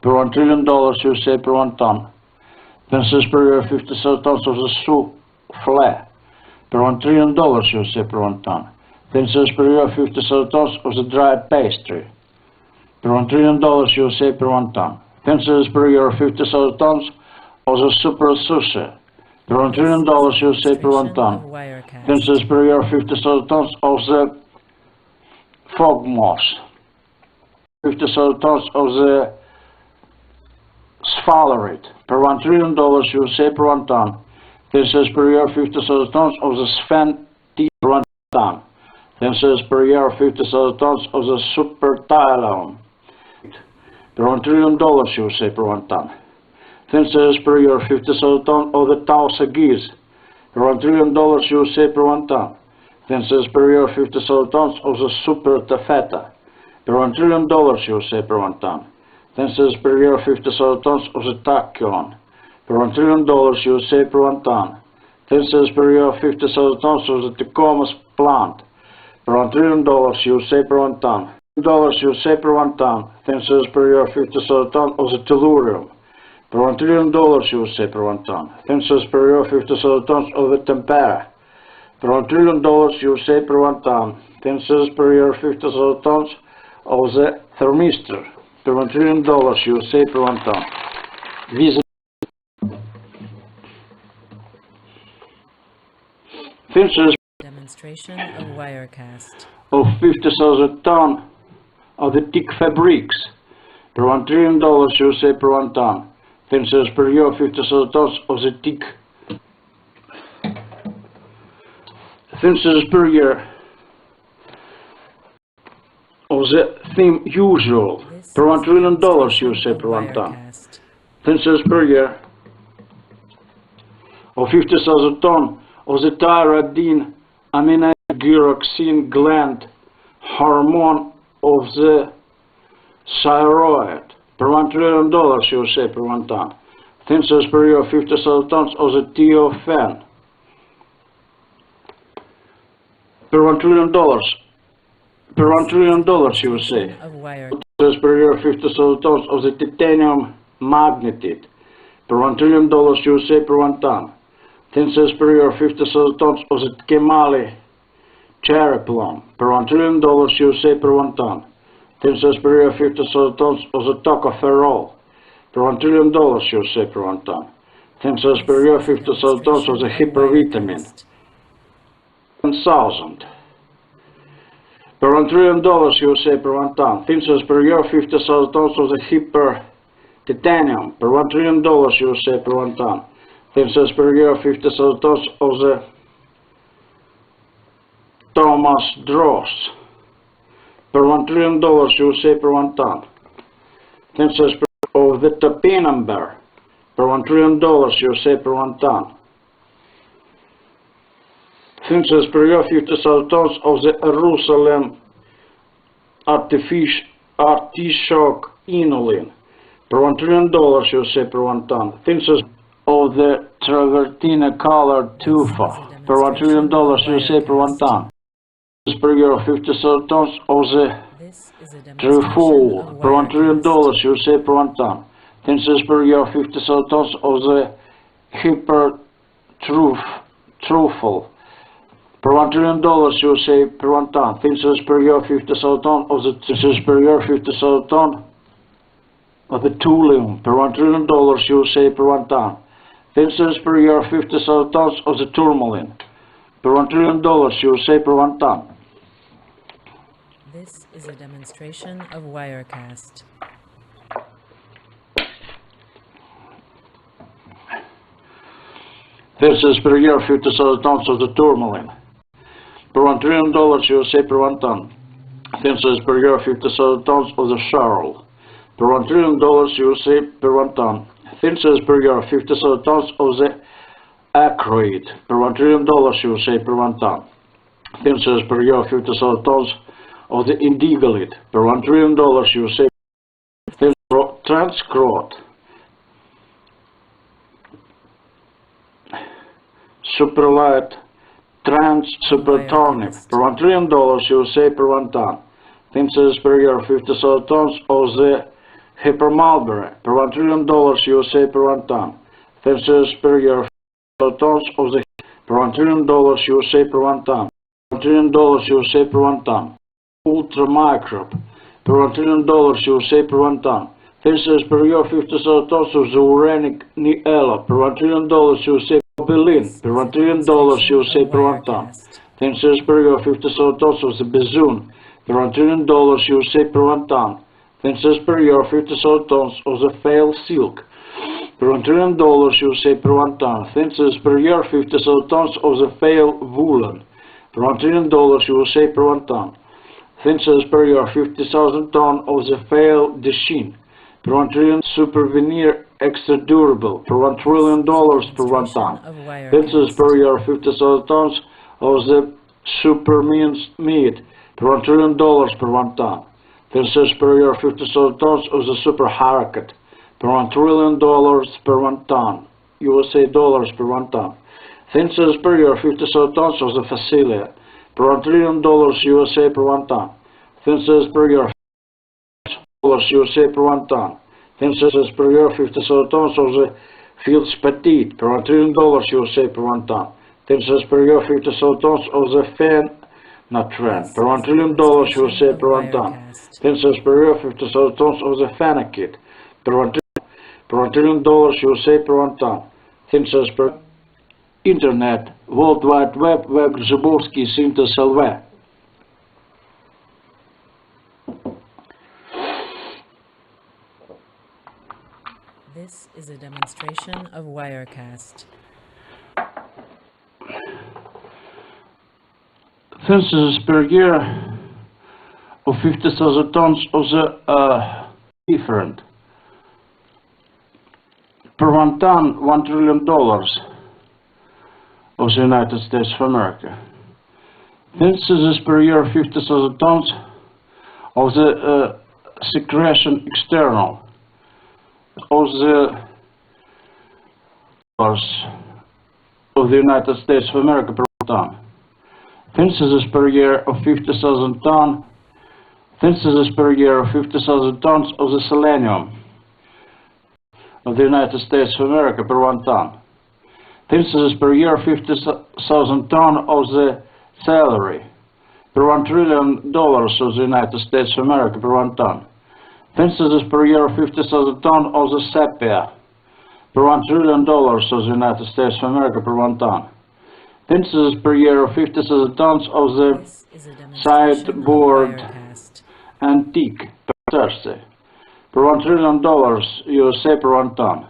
Speaker 1: per $1 trillion USA per 1 ton. Thinses per year 50,000 tons of the souffle per $1 trillion USA per 1 ton. Thinses per year 50,000 tons of the dried pastry per $1 trillion USA per 1 ton. Thinses per year 50,000 tons of the super sushi per $1 trillion USA per 1 ton. Thinses per year 50,000 tons of the fog moss. 50,000 tons of the sphalerite per $1 trillion USA per 1 ton. This is per year 50,000 tons of the Sven T per 1 ton. This is per year 50,000 tons of the Super TRILLION. Per $1 trillion you say per 1 ton. This is per year 50,000 tons of the Tausa geese. Per $1 trillion you say per 1 ton. This is per year 50,000 tons of the Super Tafeta. Per $1 trillion you say per 1 ton. This is per year 50,000 tons of the Tachyon. Per $1 trillion you say per 1 ton. This is per year 50,000 tons of the Tacomas plant. Per $1 trillion you say per 1 ton. $1 you say per 1 ton. This is per year 50,000 tons of the tellurium. Per $1 trillion you say per 1 ton. This is per year 50,000 tons of the tempera. Per $1 trillion you say per 1 ton. This is per year 50,000 tons of the thermistor. Per $1 trillion you say per 1 ton. This is
Speaker 2: Demonstration of Wirecast.
Speaker 1: of 50,000 ton of the thick fabrics. Per $1 trillion you say per 1 ton. This is per year 50,000 tons of the thick. This is per year of the theme usual. Per $1 trillion you say per 1 ton. This is per year of 50,000 ton of the thyroidine aminogyroxine gland hormone of the thyroid. Per $1 trillion you say per 1 ton. This is per year 50,000 tons of the TOFN. Per $1 trillion. Per $1 trillion you say. This is per year 50,000 tons of the titanium magnetite. Per $1 trillion you say per 1 ton. This is per year 50,000 tons of the Kemali cherry plum. Per $1 trillion you say per 1 ton. This is per year 50,000 tons of the tocopherol. Per $1 trillion you say per 1 ton. This is per year 50,000 tons of the hypervitamin. 1,000. Per $1 trillion you say per 1 ton. This is per year 50,000 tons of the hyper titanium. Per $1 trillion you say per 1 ton. This is per year 50,000 tons of the Thomas Dross. Per $1 trillion you say per 1 ton. This is of the topinamber. Per $1 trillion you say per 1 ton. This is per year 50,000 tons of the Jerusalem artichoke inulin. Per $1 trillion you say per 1 ton. This is of the travertine colored tufa. Per $1 trillion you say per 1 ton. This is per year 50,000 tons of the truffle. Per $1 trillion you say per 1 ton. This is per year 50,000 tons of the hyper truffle. Per $1 trillion you say per 1 ton. This is per year 50,000 tons of the. This is per year 50,000 tons of the thulium. Per $1 trillion you say per 1 ton. This is per year 50,000 tons of the tourmaline. Per $1 trillion you say per 1 ton.
Speaker 2: This is a demonstration of Wirecast.
Speaker 1: This is per year 50,000 tons of the tourmaline. Per $1 trillion you say per 1 ton. This is per year 50,000 tons of the Charles. Per $1 trillion you say per 1 ton. This is per year 50,000 tons of the acroid. Per $1 trillion you say per 1 ton. This is per year 50,000 tons of the indigolit. Per $1 trillion you say. This is transcrot. Superlight trans super turnip. Per $1 trillion you say per 1 ton. This is per year 50,000 tons of the hypermalberry. Per $1 trillion you say per 1 ton. This is per year 50,000 tons of the. Per $1 trillion you say per 1 ton. $1 trillion you say per 1 ton. Ultramicrobe. Per $1 trillion you say per 1 ton. This is per year 50,000 tons of the uranic niella. Per $1 trillion you say Berlin. Per $1 trillion you say per 1 ton. This is per year 50,000 tons of the bezoon. Per $1 trillion you say per 1 ton. This is per year 50,000 tons of the fail silk. Per $1 trillion USA per 1 ton. Thinses per year 50,000 tons of the fail woolen. Per $1 trillion USA per 1 ton. Thinses per year 50,000 ton of the fail machine. Per 1 trillion super veneer extra durable. Per $1 trillion per 1 ton. Thinses per year 50,000 tons of the super meat. Per $1 trillion per 1 ton. Thinses per year 50,000 tons of the super harakat. Per $1 trillion per 1 ton. USA dollars per 1 ton. Thinses per year 50,000 tons of the facilia. Per $1 trillion USA per 1 ton. Thinses per year USA per 1 ton. Thinses per year 50,000 tons of the fields petite. Per $1 trillion USA per 1 ton. Thinses per year 50,000 tons of the fen not trend. Per $1 trillion USA per 1 ton. Thinses per year 50,000 tons of the fanakit. Per $1 trillion USA per 1 ton. Thinses per Internet, World Wide Web, Web Grzybowski, Syntes LV.
Speaker 2: This is a demonstration of Wirecast.
Speaker 1: Thinses per year of 50,000 tons of the different. Per 1 ton, $1 trillion of the United States of America. Thinses per year 50,000 tons of the secretion external of the of the United States of America per 1 ton. Thinses per year of 50,000 tons. Thinses per year of 50,000 tons of the selenium of the United States of America per 1 ton. Thinses per year 50,000 tons of the celery per $1 trillion of the United States of America per 1 ton. Thinses per year 50,000 tons of the sepia per $1 trillion of the United States of America per 1 ton. Thinses per year 50,000 tons of the sideboard antique per Thursday. Per $1 trillion USA per 1 ton.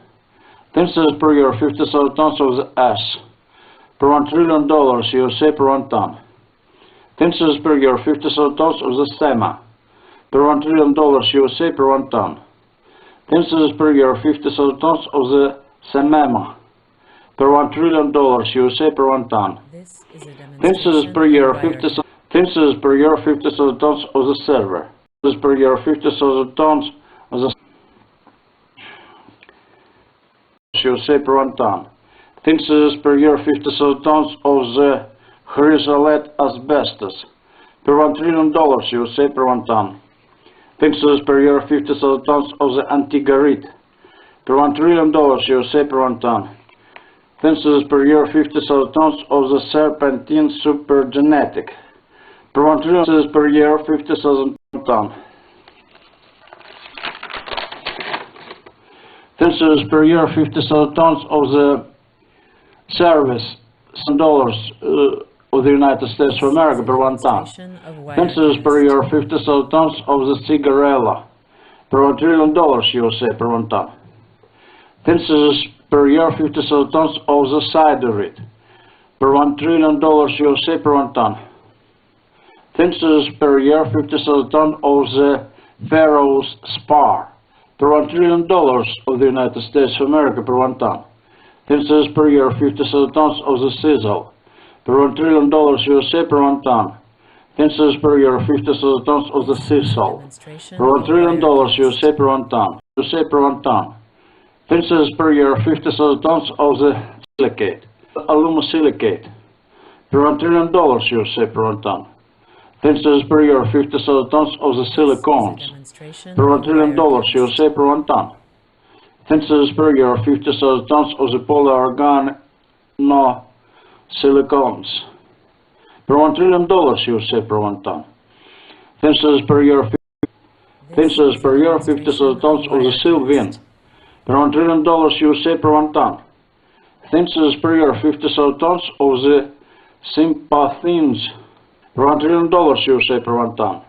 Speaker 1: Thinses per year 50,000 tons of the S. Per $1 trillion USA per 1 ton. Thinses per year 50,000 tons of the SEMA. Per $1 trillion USA per 1 ton. Thinses per year 50,000 tons of the SEMEMA. Per $1 trillion USA per 1 ton. Thinses per year 50,000 tons of the silver. Thinses per year 50,000 tons of the USA per 1 ton. Thinses per year 50,000 tons of the chrysolite asbestos. Per $1 trillion USA per 1 ton. Thinses per year 50,000 tons of the antigarit. Per $1 trillion USA per 1 ton. Thinses per year 50,000 tons of the serpentine supergenetic. Per $1 trillion per year 50,000 tons. Thinses per year 50,000 tons of the service dollars of the United States of America per 1 ton. Thinses per year 50,000 tons of the cigarella per $1 trillion USA per 1 ton. Thinses per year 50,000 tons of the ciderit per $1 trillion USA per 1 ton. Thinses per year 50,000 tons of the Pharaoh's spar per $1 trillion of the United States of America per 1 ton. Thinses per year 50,000 tons of the sizzle per $1 trillion USA per 1 ton. Thinses per year 50,000 tons of the sisal per $1 trillion USA per 1 ton. USA per 1 ton. Thinses per year 50,000 tons of the silicate, alumosilicate per $1 trillion USA per 1 ton. Thinses per year 50,000 tons of the silicones per $1 trillion USA per 1 ton. Thinses per year 50,000 tons of the polyorganosilicones per $1 trillion USA per 1 ton. Thinses per year 50,000 tons of the sylvine per $1 trillion USA per 1 ton. Thinses per year 50,000 tons of the sympathines per $1 trillion USA per 1 ton.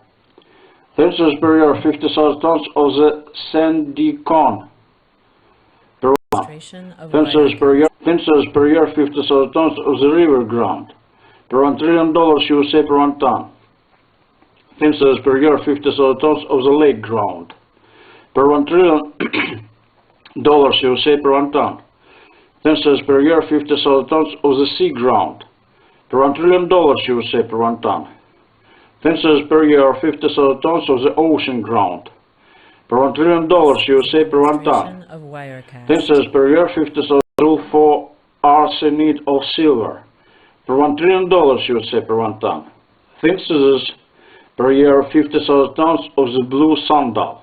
Speaker 1: Thinses per year 50,000 tons of the sandicon per 1 ton. ton.
Speaker 2: demonstration of
Speaker 1: 10 cents per year.
Speaker 2: Wirecast.
Speaker 1: 10 cents per year, 50,000 tons of the river ground. Per $1 trillion USA per 1 ton. 10 cents per year, 50,000 tons of the lake ground. Per $1 trillion USA per 1 ton. 10 cents per year, 50,000 tons of the sea ground. Per $1 trillion USA per 1 ton. 10 cents per year, 50,000 tons of the ocean ground. Per $1 trillion USA per 1 ton.
Speaker 2: Demonstration of Wirecast.
Speaker 1: 10 cents per year, 50,000 tons for arsenate of silver. Per $1 trillion USA per 1 ton. 10 cents per year, 50,000 tons of the blue sandal.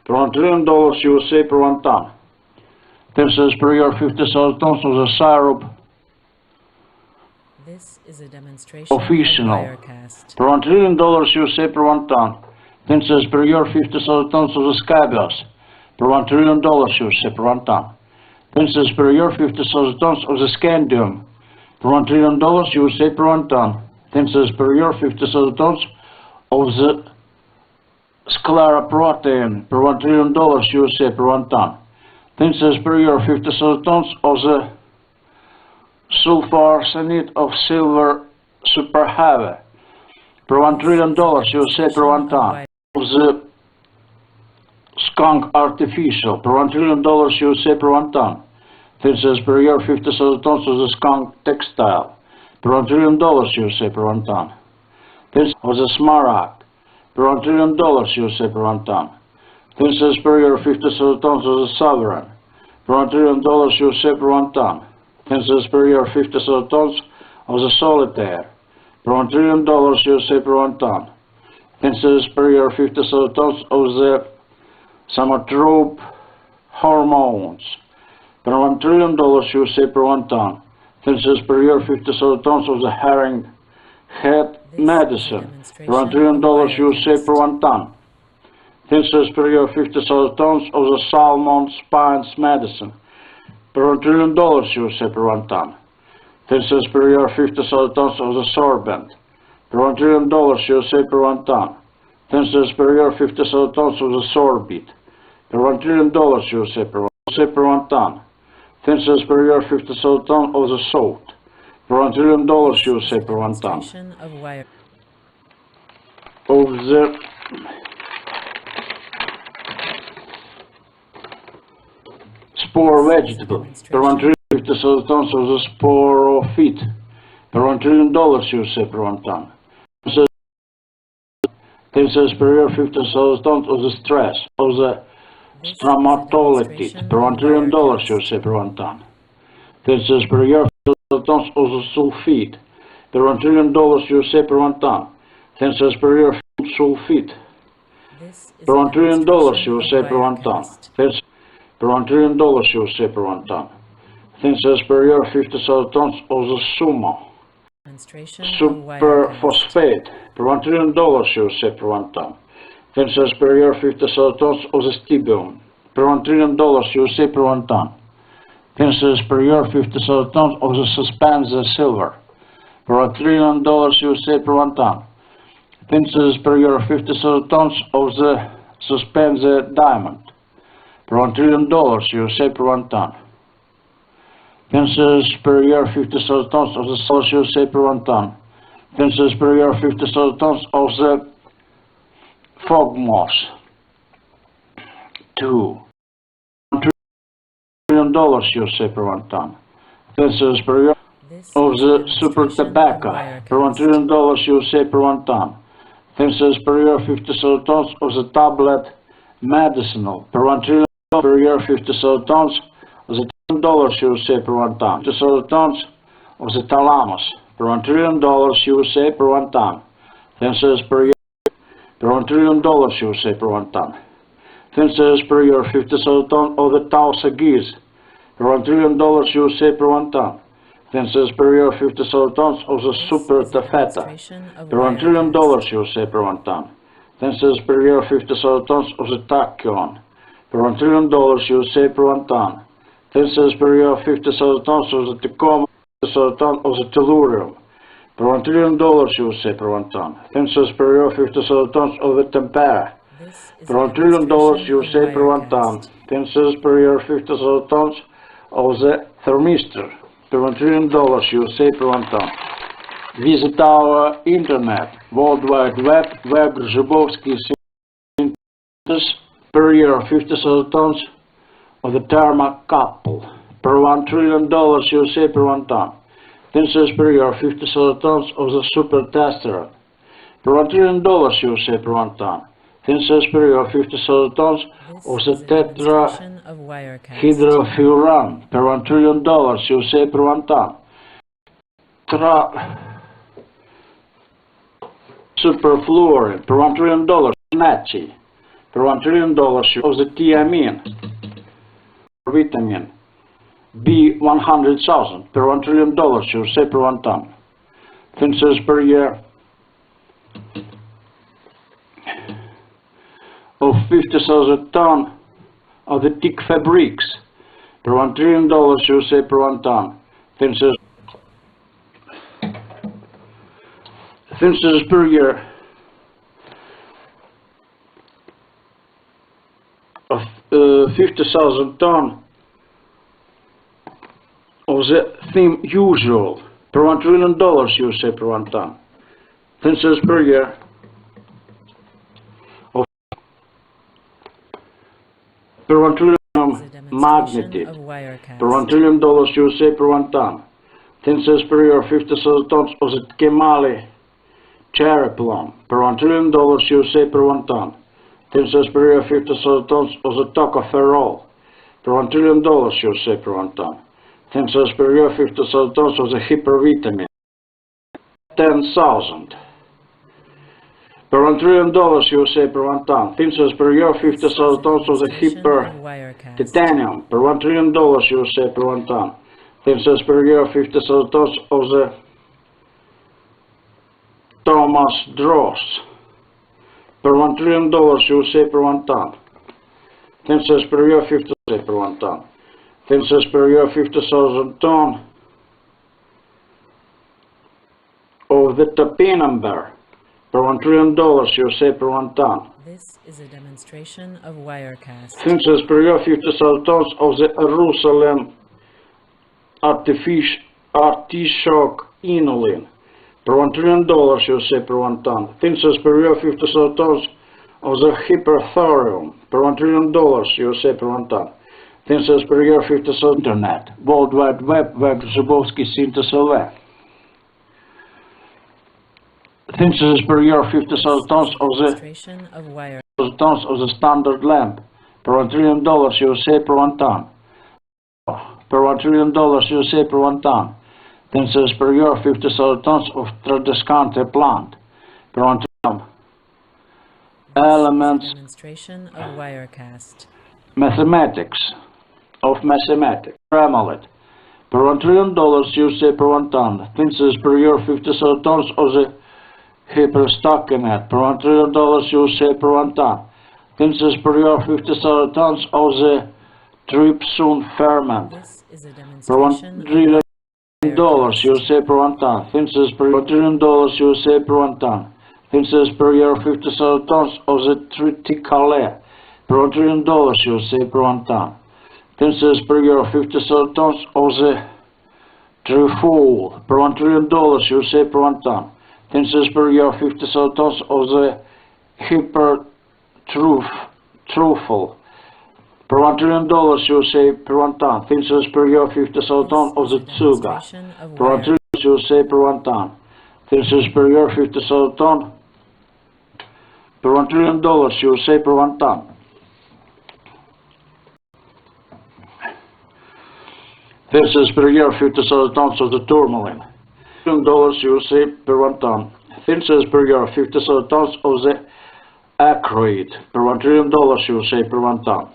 Speaker 1: Per $1 trillion USA per 1 ton. 10 cents per year, 50,000 tons of the syrup
Speaker 2: This is a demonstration of
Speaker 1: official.
Speaker 2: Wirecast.
Speaker 1: Per $1 trillion USA per 1 ton. 10 cents per year, 50,000 tons of the scabious. Per $1 trillion USA per 1 ton. 10 cents per year, 50,000 tons of the scandium. Per $1 trillion USA per 1 ton. 10 cents per year, 50,000 tons of the scleroprotein. Per $1 trillion USA per 1 ton. 10 cents per year, 50,000 tons of the sulfarsenate of silver superheavy. Per $1 trillion USA per 1 ton. Of the skunk artificial. Per $1 trillion USA per 1 ton. 10 cents per year, 50,000 tons of the skunk textile. Per $1 trillion USA per 1 ton. 10 cents of the smaragd. Per $1 trillion USA per 1 ton. 10 cents per year, 50,000 tons of the sovereign. Per $1 trillion USA per 1 ton. 10 cents per year, 50,000 tons of the solitaire. Per $1 trillion USA per 1 ton. 10 cents per year, 50,000 tons of the somatrope hormones. Per $1 trillion USA per 1 ton. 10 cents per year, 50,000 tons of the herring head medicine. Per $1 trillion USA per 1 ton. 10 cents per year, 50,000 tons of the salmon spines medicine. Per $1 trillion USA per 1 ton. 10 cents per year, 50,000 tons of the sorbent. Per $1 trillion USA per 1 ton. 10 cents per year, 50,000 tons of the sorbit. Per $1 trillion USA per 1 ton. 10 cents per year, 50,000 tons of the salt. Per $1 trillion USA per 1 ton.
Speaker 2: Demonstration of wire.
Speaker 1: Of the spore vegetable. Per $1 trillion, 50,000 tons of the sporophyte. Per $1 trillion USA per 1 ton. 10 cents per year, 50,000 tons of the stress of the stromatolitid. Per $1 trillion USA per 1 ton. 10 cents per year, 50,000 tons of the sulfite. Per $1 trillion USA per 1 ton. 10 cents per year, sulfite.
Speaker 2: This is
Speaker 1: Per
Speaker 2: a
Speaker 1: $1 trillion
Speaker 2: demonstration of
Speaker 1: USA per 1 ton.
Speaker 2: Wirecast.
Speaker 1: Per $1 trillion USA per 1 ton. 10 cents per year, 50,000 tons of the sumo.
Speaker 2: Demonstration of Wirecast.
Speaker 1: Superphosphate. Per $1 trillion USA per 1 ton. 10 cents per year, 50,000 tons of the stibium. Per $1 trillion USA per 1 ton. 10 cents per year, 50,000 tons of the suspended silver. Per $1 trillion USA per 1 ton. 10 cents per year, 50,000 tons of the suspended diamond. Per $1 trillion USA per 1 ton. 10 cents per year, 50,000 tons of the silver USA per 1 ton. 10 cents per year, 50,000 tons of the fog moss. 2. $1 trillion USA per 1 ton. 10 cents per year
Speaker 2: This
Speaker 1: of
Speaker 2: is
Speaker 1: the
Speaker 2: a
Speaker 1: super
Speaker 2: demonstration of
Speaker 1: tobacco. Per $1
Speaker 2: Wirecast.
Speaker 1: trillion USA per 1 ton. 10 cents per year, 50,000 tons of the tablet medicinal. Per $1 trillion per year, 50,000 tons of the $10 USA per 1 ton. 50,000 tons of the thalamus. Per $1 trillion USA per 1 ton. 10 cents per year. Per $1 trillion USA per 1 ton. 10 cents per year, 50,000 tons of the tausa geese. Per $1 trillion USA per 1 ton. 10 cents per year, 50,000 tons of the super taffeta.
Speaker 2: Demonstration of
Speaker 1: Per $1 trillion
Speaker 2: Wirecast.
Speaker 1: USA per 1 ton. 10 cents per year, 50,000 tons of the tachyon. Per $1 trillion USA per 1 ton. 10 cents per year, 50,000 tons of the Tacoma, 50,000 tons of the tellurium. Per $1 trillion USA per 1 ton. 10 cents per year, 50,000 tons of the tempera.
Speaker 2: This is
Speaker 1: Per
Speaker 2: a
Speaker 1: $1 trillion
Speaker 2: demonstration of
Speaker 1: USA per 1 ton.
Speaker 2: Wirecast.
Speaker 1: 10 cents per year, 50,000 tons of the thermistor per $1 trillion USA per 1 ton. Visit our internet, World Wide Web, Zhibovsky synthesis per year 50,000 tons of the thermocouple per $1 trillion USA per 1 ton. Synthesis per year 50,000 tons of the supertestosterone per $1 trillion USA per 1 ton. Synthesis per year 50,000 tons of the tetrahydrofuran per $1 trillion USA per 1 ton. Superfluorine per $1 trillion Nachi per $1 trillion of the thiamine vitamin B100,000 per $1 trillion USA per 1 ton. Synthesis per year of 50,000 ton of the thick fabrics per $1 trillion USA per 1 ton. Synthesis per year of 50,000 ton of the theme usual per $1 trillion USA per 1 ton. Synthesis per year of per $1 trillion magnetic per $1 trillion USA per 1 ton. Synthesis per year 50,000 tons of the Kemali cherry plum per $1 trillion USA per 1 ton. Synthesis per year 50,000 tons of the tocopherol per $1 trillion USA per 1 ton. Synthesis per year 50,000 tons of the hypervitamin 10,000 per $1 trillion USA per 1 ton. Synthesis per year 50,000 tons of the hyper titanium per $1 trillion USA per 1 ton. Synthesis per year 50,000 tons of the Thomas Dross per $1 trillion USA per 1 ton. Synthesis per year 50,000 per 1 ton. Synthesis per year 50,000 ton of the topinambar per $1 trillion USA per 1 ton.
Speaker 2: This is a demonstration of Wirecast.
Speaker 1: Synthesis per year 50,000 tons of the Jerusalem artichoke inulin per $1 trillion USA per 1 ton. Synthesis per year 50,000 tons of the hyperthorium per $1 trillion USA per 1 ton. Synthesis per year 50,000 internet, World Wide Web, Zhibovsky synthesis LV. Synthesis per year 50,000 tons of the standard lamp per $1 trillion USA per 1 ton. Per $1 trillion USA per 1 ton. Synthesis per year 50,000 tons of Tradescante plant per 1 ton. Elements
Speaker 2: demonstration of Wirecast.
Speaker 1: Mathematics of mathematics. Remolet per $1 trillion USA per 1 ton. Synthesis per year 50,000 tons of the hyperstockinet per $1 trillion USA per 1 ton. Synthesis per year 50,000 tons of the trypsin ferment per $1 trillion USA per 1 ton. Synthesis per $1 trillion USA per 1 ton. Synthesis per year 50,000 tons of the triticale per $1 trillion USA per 1 ton. Synthesis per year 50,000 tons of the trifol per $1 trillion USA per 1 ton. Synthesis per year 50,000 tons of the hypertruffle per $1 trillion USA per 1 ton. Synthesis per year 50,000 tons of the tsuga per $1 trillion USA per 1 ton. Synthesis per year 50,000 tons per $1 trillion USA per 1 ton. Synthesis per year 50,000 tons of the tourmaline $1 trillion USA per 1 ton. Synthesis per year 50,000 tons of the acroid per $1 trillion USA per 1 ton.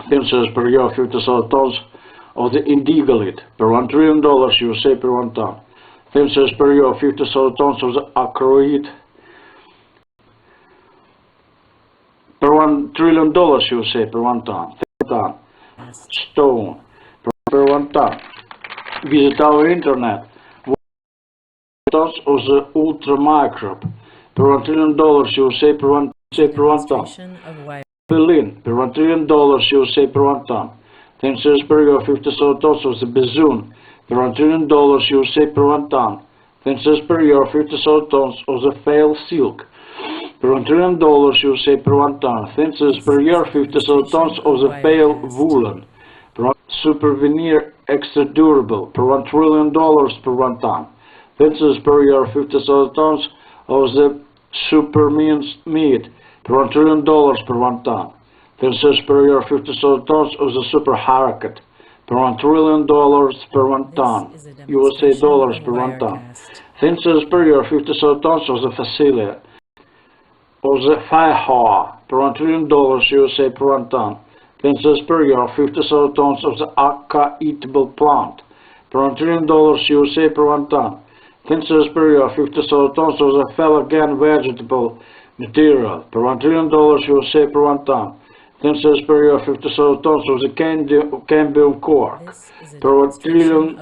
Speaker 1: Synthesis per year 50,000 tons of the indigolit per $1 trillion USA per 1 ton. Synthesis per year 50,000 tons of the acroid per $1 trillion USA per 1 ton. Stone per 1 ton. Visit our internet. Tons of the ultramicrobe per $1 trillion USA per 1 ton. Berlin per $1 trillion USA per 1 ton. 10 cents per year, 50,000 tons of the Bizun, per $1 trillion USA per 1 ton. 10 cents per year, 50,000 tons of the Fail Silk, per $1 trillion USA per 1 ton. 10 cents per year, 50,000 tons of the Fail Woolen, Super Veneer Extra Durable, per $1 trillion per 1 ton. 10 cents per year, 50,000 tons of the Super Minced Meat, per $1 trillion per 1 ton. 10 cents per year, 50,000 tons of the Super Harakat, per $1 trillion per 1 ton, USA dollars per 1 ton. 10 cents per year, 50,000 tons of the Facilia, of the Faiha, per $1 trillion USA per 1 ton. 10 cents per year, 50,000 tons of the Akka Eatable Plant, per $1 trillion USA per 1 ton. 10 cents per year, 50,000 tons of the Felagan Vegetable Material, per $1 trillion USA per 1 ton. 10 cents per year, 50,000 tons of the Cambium Core, per $1 trillion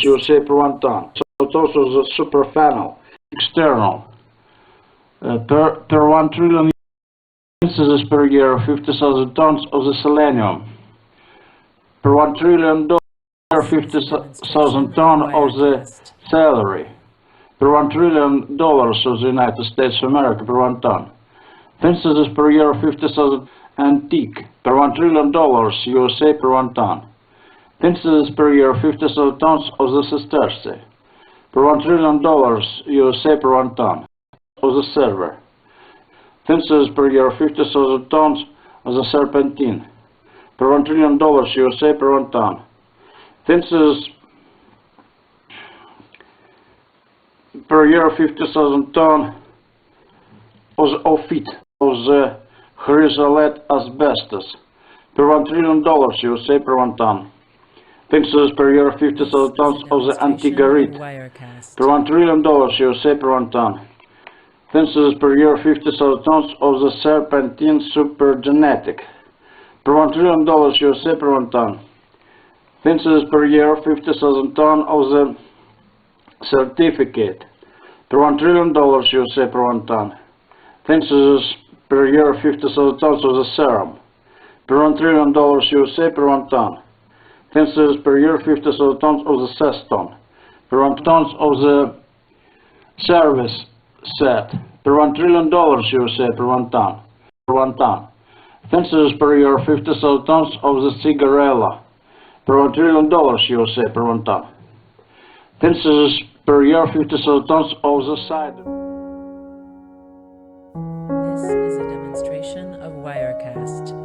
Speaker 1: USA per 1 ton. So tons of the Super Funnel External, per 1 trillion cents per year, 50,000 tons of the Selenium, per $1 trillion 50,000 tons of the celery, per $1 trillion of the United States of America per 1 ton. 10 cents per year, 50,000 antique, per $1 trillion USA per 1 ton. 10 cents per year, 50,000 tons of the sesterce, per $1 trillion USA per 1 ton of the silver. 10 cents per year, 50,000 tons of the serpentine, per $1 trillion USA per 1 ton. 10 cents per year, 50,000 tons of the ophyt, of the chrysolite asbestos, per $1 trillion USA per 1 ton. 10 cents per year, 50,000 tons of the antigarit, per $1 trillion USA per 1 ton. 10 cents per year, 50,000 tons of the serpentine supergenetic, per $1 trillion USA per 1 ton. 10 cents per year, 50,000 tons of the certificate, per $1 trillion USA per 1 ton. 10 cents per year, 50,000 tons of the serum, per $1 trillion USA per 1 ton. 10 cents per year, 50,000 tons of the ceston, per 1 tons of the service set, per $1 trillion USA per 1 ton. Per 1 ton. 10 cents per year, 50,000 tons of the cigarella, per $1 trillion USA per 1 ton. 10 cents per year, 50,000 tons of the cider.
Speaker 2: This is a demonstration of Wirecast.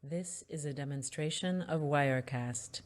Speaker 2: This is a demonstration of Wirecast.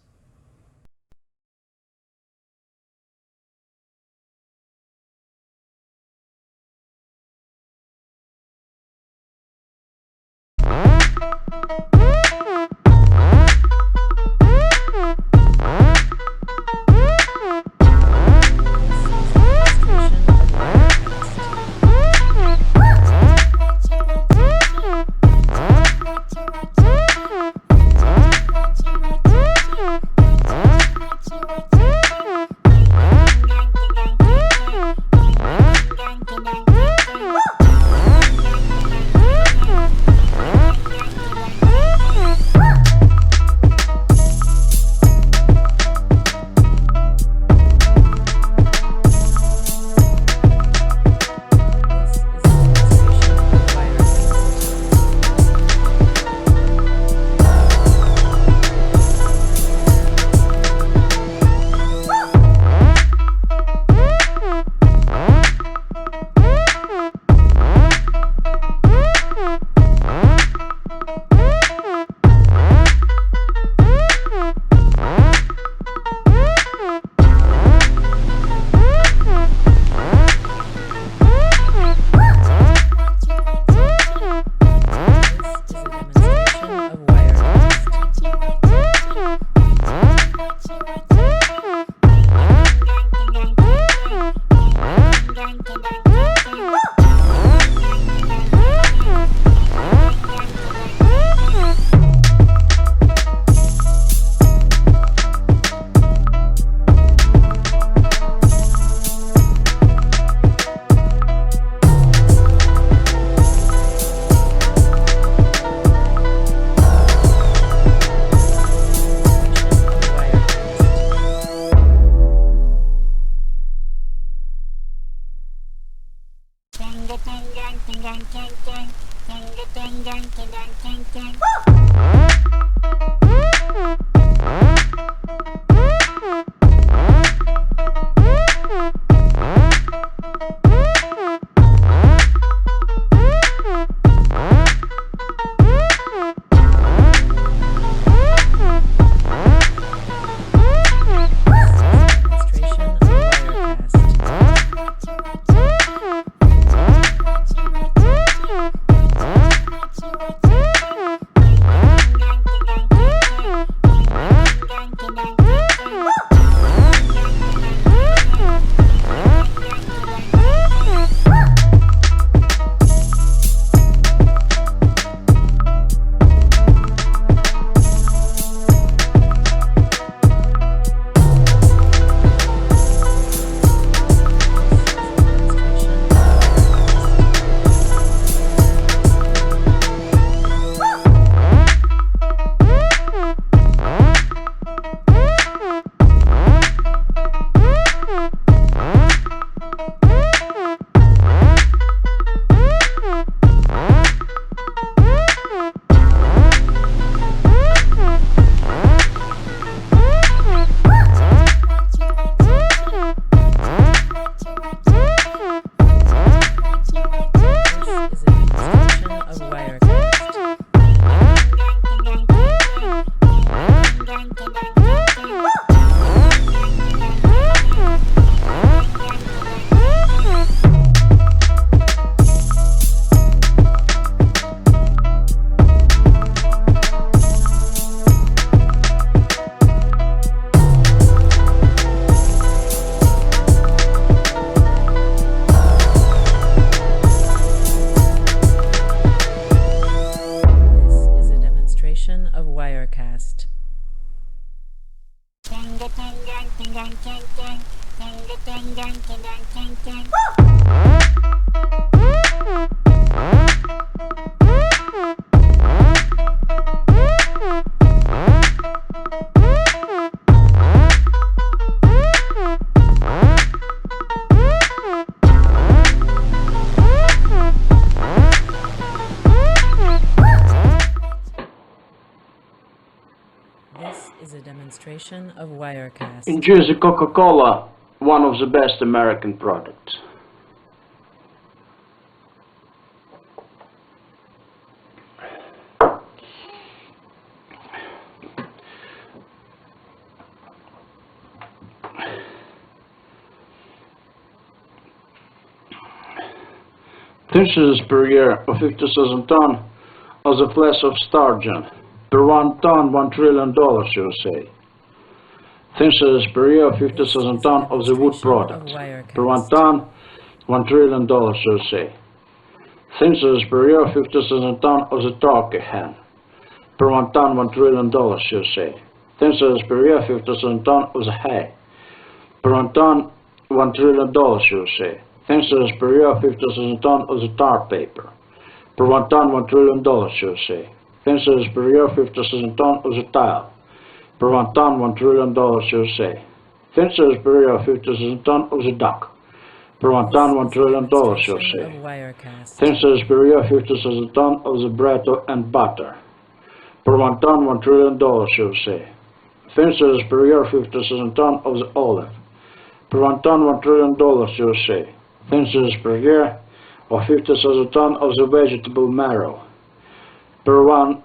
Speaker 2: Of Wirecast. This is a demonstration of Wirecast.
Speaker 1: In Jersey, Coca-Cola, one of the best American products. Thinces per year of 50,000 ton of the flesh of sturgeon. Per 1 ton, $1 trillion, USA. Thinces per year of 50,000 ton of the wood products. Per 1 ton, $1 trillion, USA. Thinces per year of 50,000 ton of the turkey hen. Per 1 ton, $1 trillion, USA. Thinces per year 50,000 ton of the hay. Per 1 ton, $1 trillion, USA. Thinces per year 50,000 ton of the tar paper. Per 1 ton, $1 trillion, USA. Thinces per year 50,000 ton of the tile. Per 1 ton, $1 trillion, USA. Thinces per year 50,000 ton of the duck. Per 1 ton, $1 trillion, USA. Thinces per year 50,000 ton of the bread and butter. Per 1 ton, $1 trillion, USA. Thinces per year 50,000 ton of the olive. Per 1 ton, $1 trillion, USA. Thinces per year of 50,000 ton of the vegetable marrow. Per 1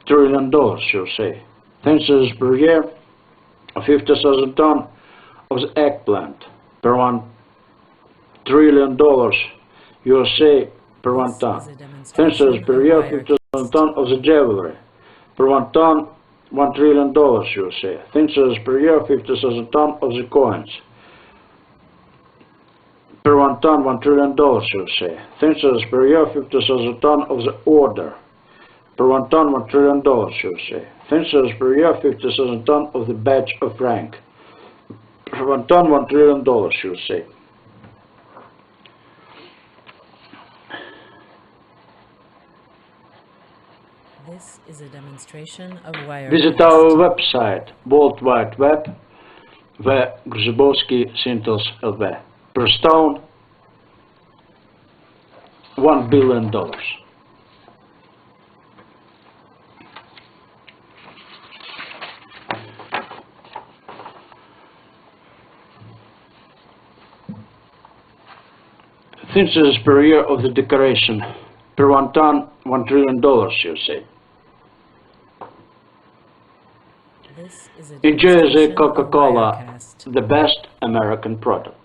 Speaker 1: trillion dollars, USA. Thinces per year of 50,000 ton of the eggplant. Per $1 trillion, USA, per 1 ton. Thinces per year 50,000 ton of the jewelry. Per 1 ton, $1 trillion, USA. Thinces per year 50,000 ton of the coins. Per 1 ton, $1 trillion, USA. Thinces per year 50,000 ton of the order. Per 1 ton, $1 trillion, USA. Thinces per year 50,000 ton of the badge of rank. Per 1 ton, $1 trillion, USA.
Speaker 2: This is a demonstration of Wirecast.
Speaker 1: Visit our website, World Wide Web, where Grzybowski Sintels LV. Per stone, $1 billion. Thinces per year of the decoration. Per 1 ton, $1 trillion, you say. In Jersey, Coca-Cola, the best American product.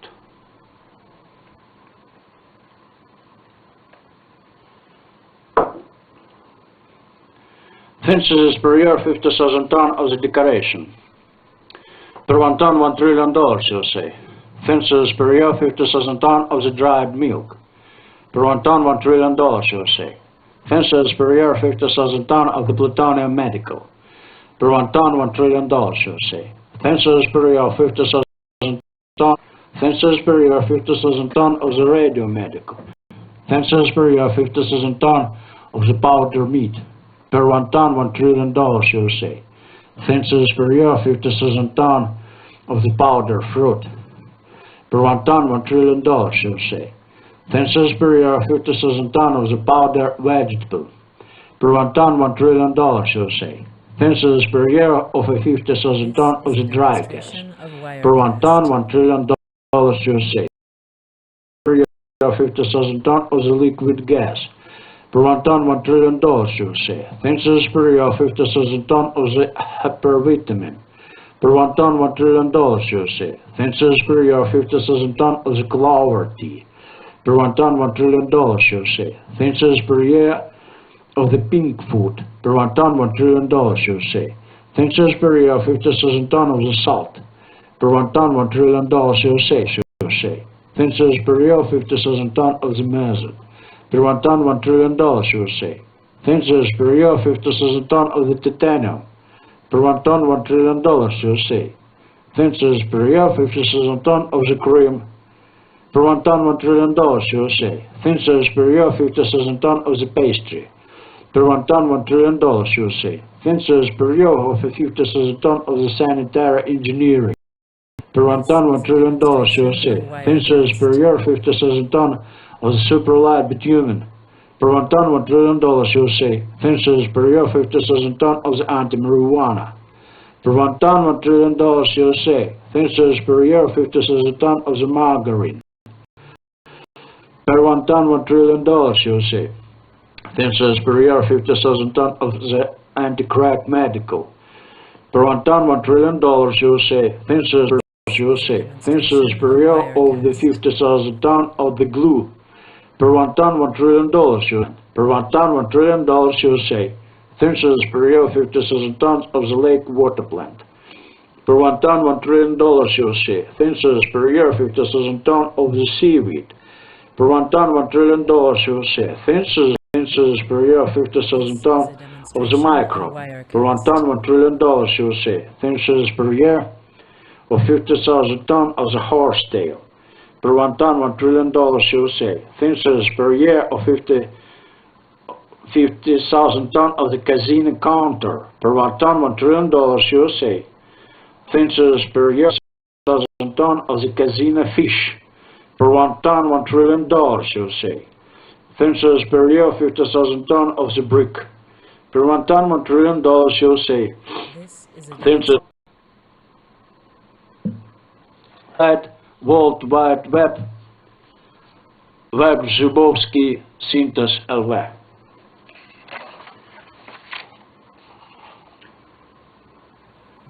Speaker 1: Thinces per year 50,000 ton of the decoration. Per 1 ton, $1 trillion, you say. Thinces per year 50,000 ton of the dried milk. Per 1 ton, $1 trillion, you say. Thinces per year 50,000 ton of the plutonium medical. Per 1 ton, $1 trillion, you say. Thinces per year 50,000 ton. Thinces per year 50,000 ton of the radio medical. Thinces per year 50,000 ton of the powder meat. Per 1 ton, $1 trillion, you say. Thinces per year 50,000 ton of the powder fruit. Per 1 ton, $1 trillion, you say. Thinces per year 50,000 ton of the powder vegetable. Per 1 ton, $1 trillion, you say. Thinces per year of a 50,000 ton of the dry gas. Per 1 ton, $1 trillion, you say. Per year 50,000 ton of the liquid gas. Per 1 ton, $1 trillion, you say. Thinces per year 50,000 ton of the hypervitamin. Per 1 ton, $1 trillion, you say. Thinces per year 50,000 ton of the clover tea. Per 1 ton, $1 trillion, you say. Thinces per year of the pink food. Per 1 ton, $1 trillion, you say. Thinces per year 50,000 ton of the salt. Per 1 ton, $1 trillion, you say. Thinces per year 50,000 ton of the method. Per 1 ton, $1 trillion, you say. Thinces per year 50,000 ton of the titanium. Per 1 ton, $1 trillion, you say. Thinces per year 50,000 ton of the cream. Per 1 ton, $1 trillion, you say. Thinces per year 50,000 ton of the pastry. Per 1 ton, $1 trillion, you say. Thinces per year of 50,000 ton of the sanitary engineering. Per 1 ton, $1 trillion, you say. Thinces per year 50,000 ton of the super light bitumen. Per 1 ton, $1 trillion, you say. Thinces per year 50,000 ton of the anti-marijuana. Per 1 ton, $1 trillion, you say. Thinces per year 50,000 ton of the margarine. Per 1 ton, $1 trillion, you say. Thinces per year 50,000 ton of the anti-crack medical. Per 1 ton, $1 trillion, you say. Thinces per year of the 50,000 ton of the glue. Per 1 ton, $1 trillion USA. Per 1 ton, $1 trillion USA. Thinses per year 50,000 tons of the lake water plant. Per 1 ton, $1 trillion USA. Thinses per year 50,000 tons of the seaweed. Per 1 ton, $1 trillion USA. Thinses per year 50,000 tons of the micro. Per 1 ton, $1 trillion USA. Thinses per year of 50,000 tons of the horsetail. Per 1 ton, $1 trillion USA. Thinses per year of 50,000 tons of the casino counter. Per 1 ton, $1 trillion USA. Thinses per year 1,000 tons of the casino fish. Per 1 ton, $1 trillion USA. Thinses per year 50,000 tons of the brick. Per 1 ton, $1 trillion USA. Thinses at World Wide Web, Web Zubovsky Syntes LW.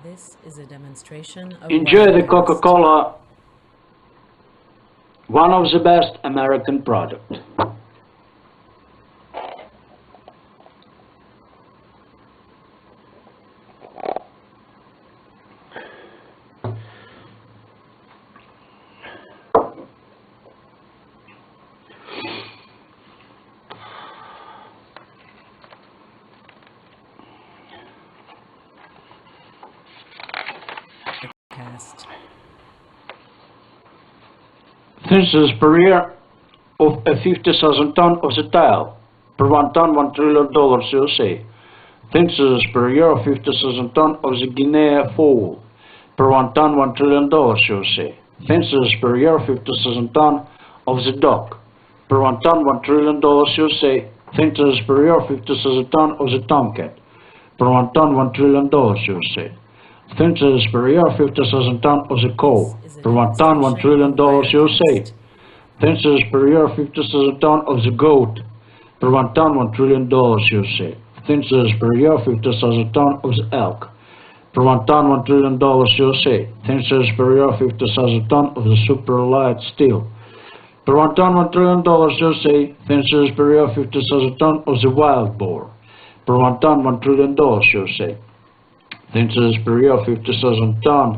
Speaker 2: This is a demonstration of
Speaker 1: Enjoy the
Speaker 2: Wirecast.
Speaker 1: Coca-Cola, one of the best American products. Thinses per year of 50,000 tons of the tile. Per 1 ton, $1 trillion USA. Thinses per year of 50,000 tons of the Guinea fowl. Per 1 ton, $1 trillion USA. Thinses per year 50,000 tons of the duck. Per 1 ton, $1 trillion USA. Thinses per year 50,000 tons of the tomcat. Per 1 ton, $1 trillion USA. Thinses per year 50,000 tons of the cow. Per 1 ton, $1 trillion USA. Thinses per year 50,000 tons of the goat. Per 1 ton, $1 trillion USA. Thinses per year 50,000 tons of the elk. Per 1 ton, $1 trillion USA. Thinses per year 50,000 tons of the super light steel. Per 1 ton, $1 trillion USA. Thinses per year 50,000 tons of the wild boar. Per 1 ton, $1 trillion USA. Thinses per year 50,000 tons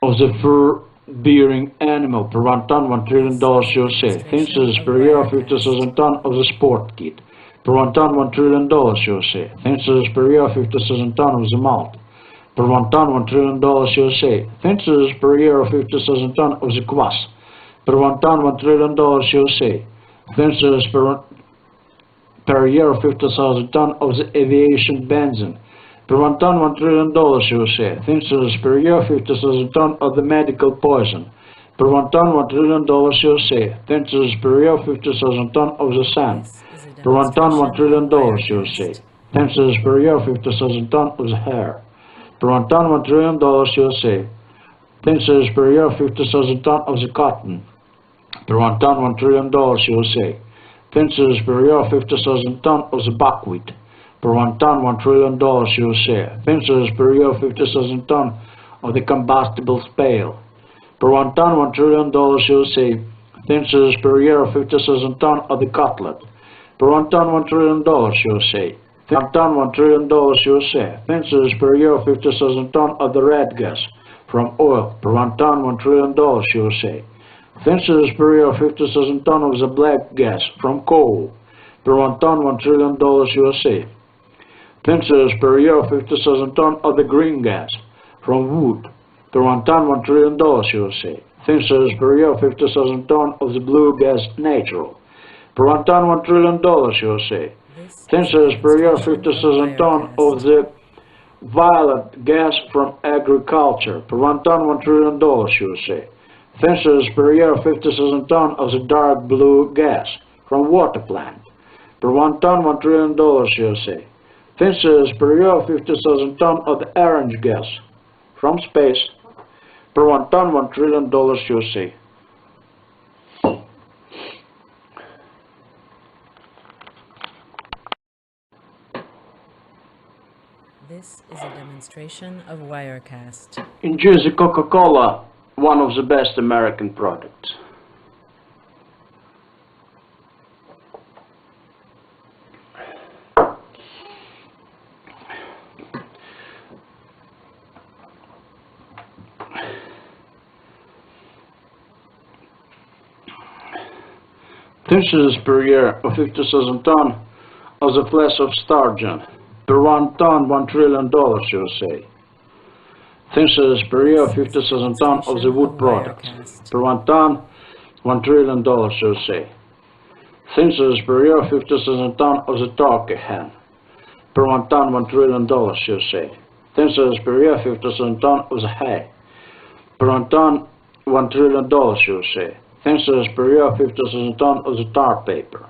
Speaker 1: of the fur-bearing animal. Per 1 ton, $1 trillion USA. Thinses per year 50,000 tons of the sport kit. Per 1 ton, $1 trillion USA. Thinses per year 50,000 tons of the malt. Per 1 ton, $1 trillion USA. Thinses per year 50,000 tons of the kvass. Per 1 ton, $1 trillion USA. Thinses per year 50,000 tons of the aviation benzene. Per 1 ton, $1 trillion USA. Thinses per year 50,000 tons of the medical poison. Per 1 ton, $1 trillion USA. Thinses per year 50,000 tons of the sand. Per 1 ton, $1 trillion USA. Thinses per year 50,000 tons of the hair. Per 1 ton, $1 trillion USA. Thinses per year 50,000 tons of the cotton. Per 1 ton, $1 trillion USA. Thinses per year 50,000 tons of the buckwheat. Per 1 ton, $1 trillion USA. Thinses per year 50,000 tons of the combustible spale. Per 1 ton, $1 trillion USA. Thinses per year 50,000 tons of the cutlet. Per 1 ton, $1 trillion USA. 1 ton, $1 trillion USA. Thinses per year 50,000 tons of the red gas from oil. Per 1 ton, $1 trillion USA. Thinses per year 50,000 tons of the black gas from coal. Per 1 ton, $1 trillion USA. Thinses per year 50,000 tons of the green gas from wood. Per 1 ton, $1 trillion USA. Thinses per year 50,000 tons of the blue gas natural. Per 1 ton, $1 trillion USA. Thinses per year 50,000 tons of the violet gas from agriculture. Per 1 ton, $1 trillion USA. Thinses per year 50,000 tons of the dark blue gas from water plant. Per 1 ton, $1 trillion USA. Thinses per year 50,000 tons of the orange gas from space. Per 1 ton, $1 trillion USA.
Speaker 2: This is a demonstration of Wirecast.
Speaker 1: Enjoy the Coca-Cola, one of the best American products. Thinces per year of 50,000 ton of the flesh of sturgeon. Per 1 ton, $1 trillion, you say. Thinces per year of 50,000 ton of the wood products. Per 1 ton, $1 trillion, you say. Thinces per year of 50,000 ton of the turkey hen. Per 1 ton, $1 trillion, you say. Thinces per year 50,000 ton of the hay. Per 1 ton, $1 trillion, you say. Thinces per year 50,000 ton of the tar paper.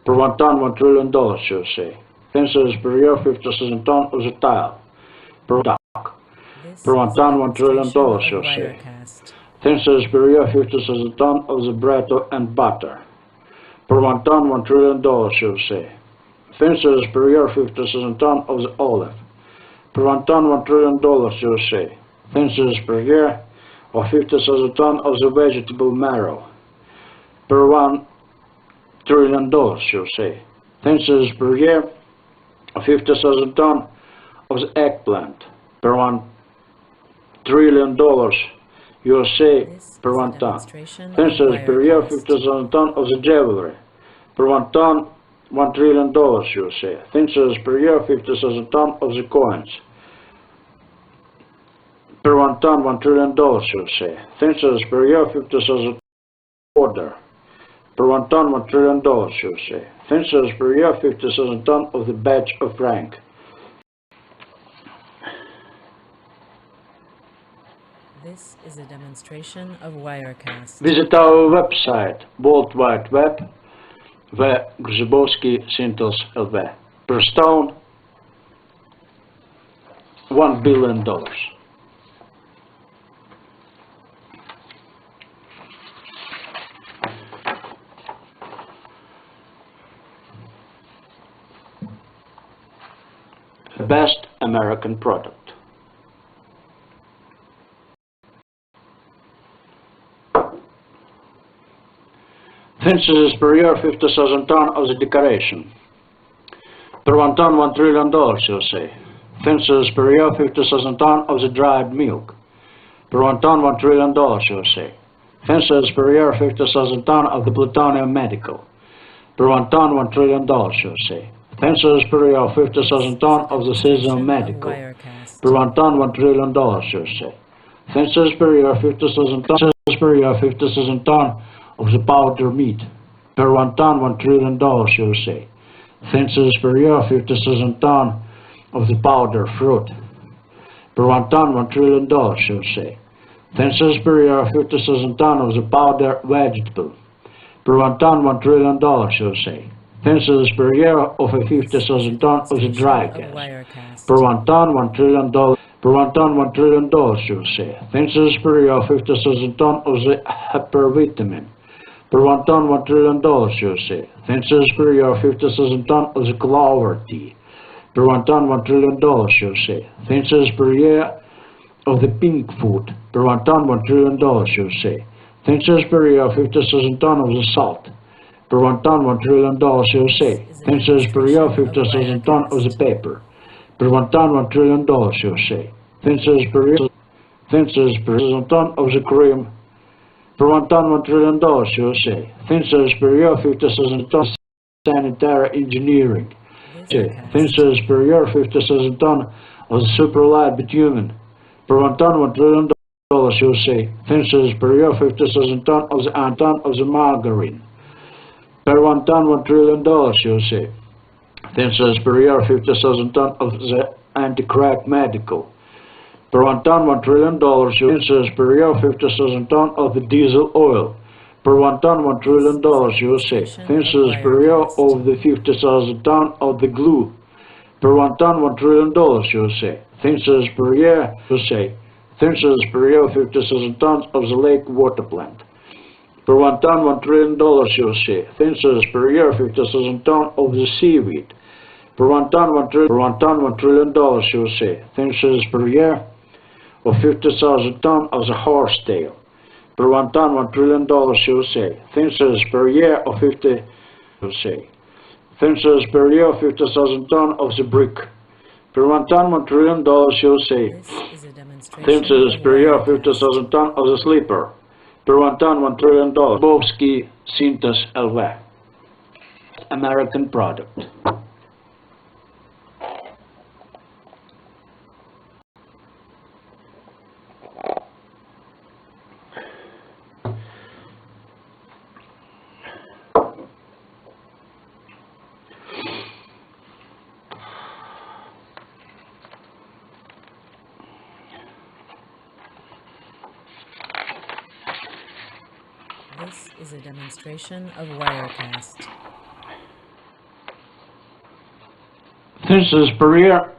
Speaker 1: Per 1 ton, $1 trillion, you say. Thinces per year 50,000 ton of the tile. Per duck. Per 1 ton, $1 trillion, you say. Thinces per year 50,000 ton of the bread and butter. Per 1 ton, $1 trillion, you say. Thinces per year 50,000 ton of the olive. Per 1 ton, $1 trillion, you say. Thinces per year of 50,000 ton of the vegetable marrow. Per 1 trillion dollars, you say. Thinces per year of 50,000 ton of the eggplant. Per 1 trillion dollars, you say, per 1 ton. Thinces per year of 50,000 ton of the jewelry. Per 1 ton, $1 trillion, you say. Thinces per year 50,000 ton of the coins. Per 1 ton, $1 trillion, you say. Thinces per year 50,000 order. Per 1 ton, $1 trillion, you say. Thinces per year 50,000 ton of the badge of rank.
Speaker 2: This is a demonstration of Wirecast.
Speaker 1: Visit our website, World Wide Web, where Grzybowski Sintels LV. Per stone, $1 billion. The best American product. Thinces per year 50,000 ton of the decoration. Per 1 ton, $1 trillion, you say. Thinces per year 50,000 ton of the dried milk. Per 1 ton, $1 trillion, you say. Thinces per year 50,000 ton of the plutonium medical. Per 1 ton, $1 trillion, you say. Thinces per year 50,000 ton of the cesium medical. Per 1 ton, $1 trillion, you say. Thinces per year 50,000 ton. Thinces per year 50,000 ton of the powder meat. Per 1 ton, $1 trillion, you say. Thinces per year 50,000 ton of the powder fruit. Per 1 ton, $1 trillion, you say. Thinces per year 50,000 ton of the powder vegetable. Per 1 ton, $1 trillion, you say. Thinces per year of a 50,000 ton of the dry gas. Per 1 ton, $1 trillion. Per 1 ton, $1 trillion, you say. Thinces per year 50,000 ton of the hypervitamin. Per 1 ton, $1 trillion, you say. Thinces per year 50,000 ton of the clover tea. Per 1 ton, $1 trillion, you say. Thinces per year of the pink food. Per 1 ton, $1 trillion, you say. Thinces per year 50,000 ton of the salt. Per 1 ton, $1 trillion, you say. Thinces per year 50,000 ton of the paper. Per 1 ton, $1 trillion, you say. Thinces per year 50,000 ton of the cream. Per 1 ton, $1 trillion, you say. Thinces per year 50,000 ton of sanitary engineering. Thinces per year 50,000 ton of the super light bitumen. Per 1 ton, $1 trillion, you say. Thinces per year 50,000 ton of the margarine. Per 1 ton, $1 trillion, you say. Thinces per year 50,000 ton of the anti-crack medical. Per 1 ton, $1 trillion, thinces per year 50,000 ton of the diesel oil. Per 1 ton, $1 trillion, you say. Thinces per year of the 50,000 ton of the glue. Per 1 ton, $1 trillion, you say. Thinces per year, you say. Thinces per year 50,000 tons of the lake water plant. Per 1 ton, $1 trillion, you say. Thinces per year 50,000 ton of the seaweed. Per 1 ton, $1 trillion, you say. Thinces per year of 50,000 ton of the horsetail. Per 1 ton, $1 trillion, you say. Thinces per year of 50, you say. Thinces per year of 50,000 ton of the brick. Per 1 ton, $1 trillion, you say. Thinces per year of 50,000 ton of the sleeper. Per 1 ton, $1 trillion. Grzybowski Sintels LV. American product.
Speaker 2: This is a demonstration of Wirecast.
Speaker 1: This is Pereira.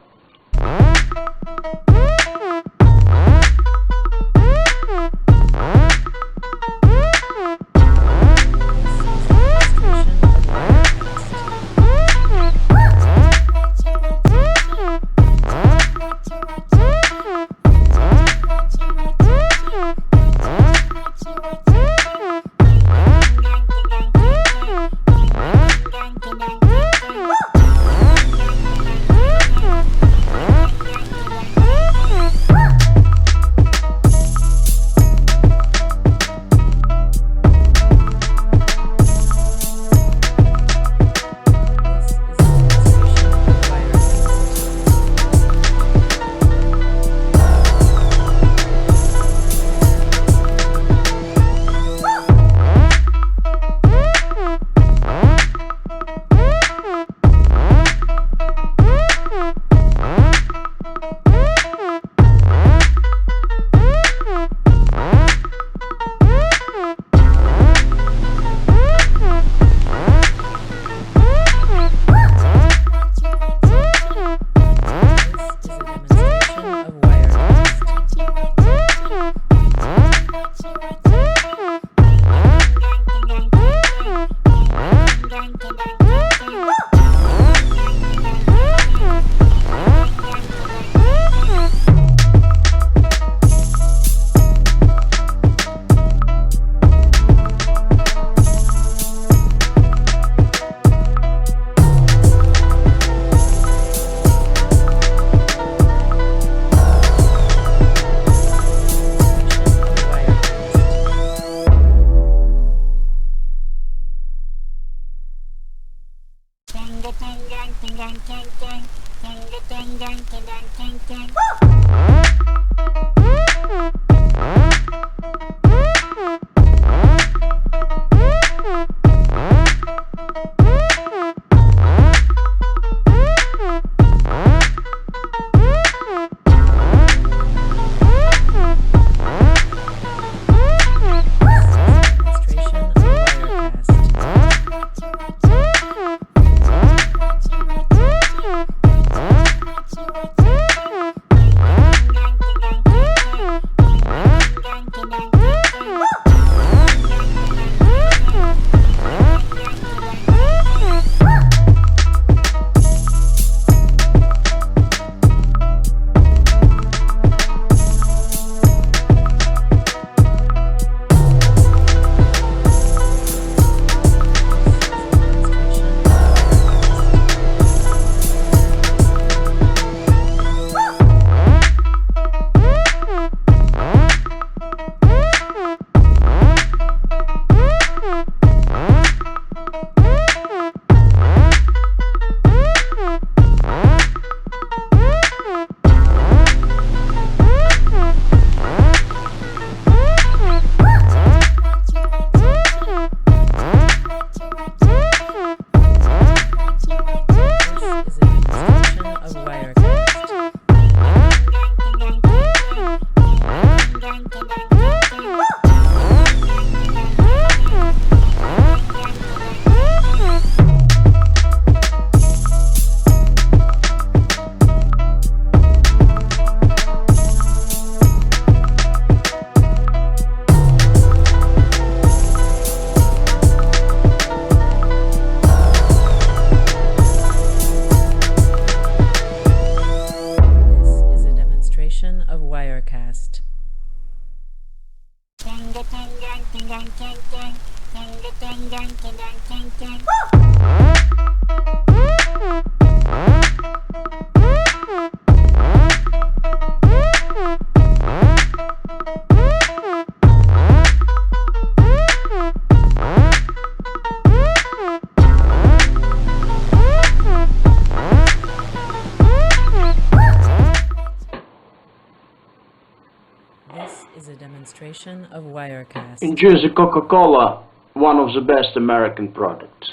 Speaker 2: demonstration of Wirecast.
Speaker 1: Enjoy the Coca-Cola, one of the best American products.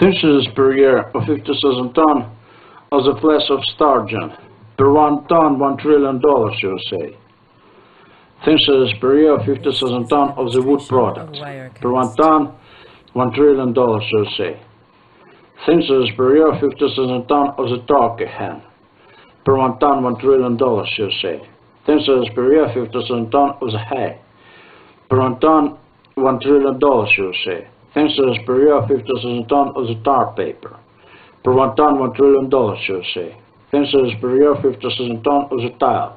Speaker 1: Thinses per year of 50,000 tons of the flesh of sturgeon. Per 1 ton, $1 trillion, USA. Thinses per year of 50,000 tons of the wood products. Per 1 ton, $1 trillion, USA. Thinses per year of 50,000 tons of the turkey hen. Per 1 ton, $1 trillion, USA. Thinses per year 50,000 tons of the hay. Per 1 ton, $1 trillion, USA. Thinses per year 50,000 tons of the tar paper. Per 1 ton, $1 trillion, USA. Thinses per year 50,000 tons of the tile.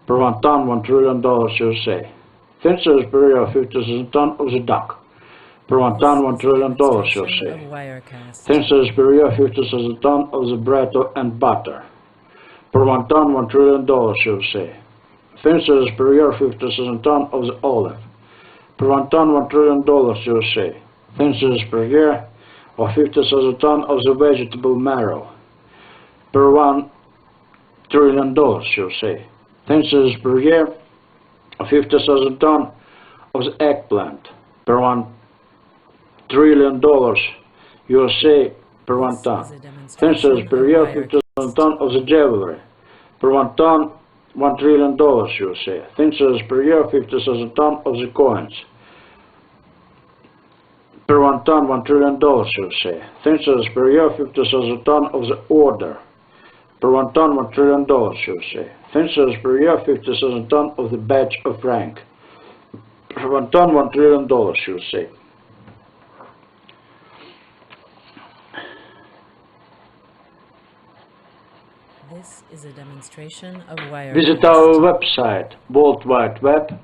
Speaker 1: Per 1 ton, $1 trillion, USA. Thinses per year 50,000 tons of the duck. Per 1 ton, $1 trillion, USA. Thinses per year 50,000 tons of the bread and butter. Per 1 ton, $1 trillion, USA. Thinses per year 50,000 tons of the olive. Per 1 ton, $1 trillion, USA. Thinses per year of 50,000 tons of the vegetable marrow. Per 1 trillion dollars, USA. Thinses per year of 50,000 tons of the eggplant. Per 1 trillion dollars, USA, per 1 ton. Thinses per year 50,000 tons of the jewelry. Per 1 ton, $1 trillion, USA. Thinses per year 50,000 tons of the coins. Per 1 ton, $1 trillion, USA. Thinses per year 50,000 tons of the order. Per 1 ton, $1 trillion, USA. Thinses per year 50,000 tons of the badge of rank. Per 1 ton, $1 trillion, USA.
Speaker 2: This is a demonstration of Wirecast.
Speaker 1: Visit our website, World Wide Web,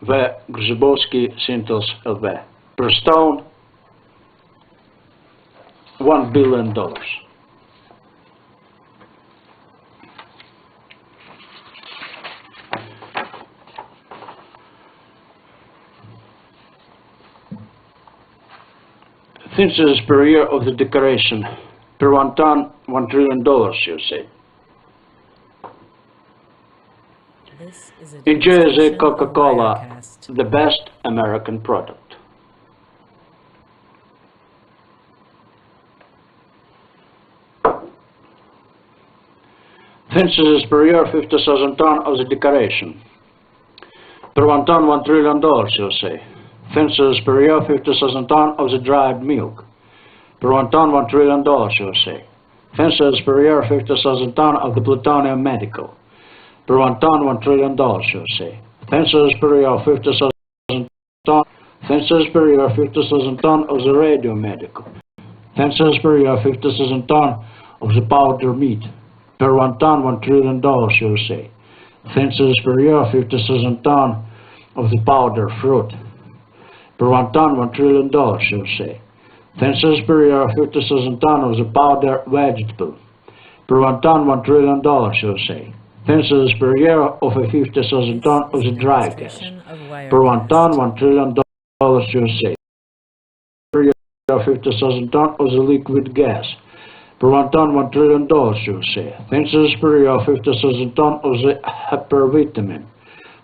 Speaker 1: where Grzybowski Sintels LV. Per stone, $1 billion. Thinses per year of the decoration. Per 1 ton, $1 trillion, USA.
Speaker 2: This is a
Speaker 1: Enjoy the
Speaker 2: demonstration of
Speaker 1: Coca-Cola,
Speaker 2: Wirecast.
Speaker 1: the best American product. Thinses per year 50,000 tons of the decoration. Per 1 ton, $1 trillion, USA. Thinses per year 50,000 tons of the dried milk. Per 1 ton, $1 trillion, USA. Thinses per year 50,000 tons of the plutonium medical. Per 1 ton, $1 trillion, USA. Thinses per year 50,000 tons. Thinses per year 50,000 tons of the radio medical. Thinses per year 50,000 tons of the powder meat. Per 1 ton, $1 trillion, USA. Thinses per year 50,000 tons of the powder fruit. Per 1 ton, $1 trillion, USA. Thinses per year 50,000 tons of the powder vegetable. Per 1 ton, $1 trillion, USA. Thinses per year of a 50,000 tons of the dry gas. Per 1 ton, $1 trillion, USA. Per year 50,000 tons of the liquid gas. Per 1 ton, $1 trillion, USA. Thinses per year 50,000 tons of the hypervitamin.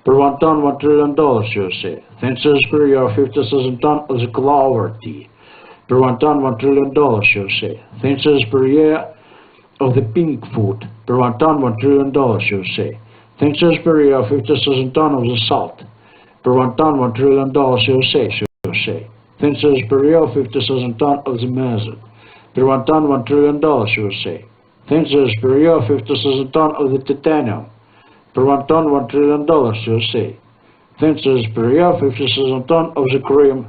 Speaker 1: Per 1 ton, $1 trillion, USA. Thinses per year 50,000 tons of the clover tea. Per 1 ton, $1 trillion, USA. Thinses per year of the pink food. Per 1 ton, $1 trillion, USA. Thinses per year 50,000 tons of the salt. Per 1 ton, $1 trillion, USA. Thinses per year 50,000 tons of the method. Per 1 ton, $1 trillion, USA. Thinses per year 50,000 tons of the titanium. Per 1 ton, $1 trillion, USA. Thinses per year 50,000 tons of the cream.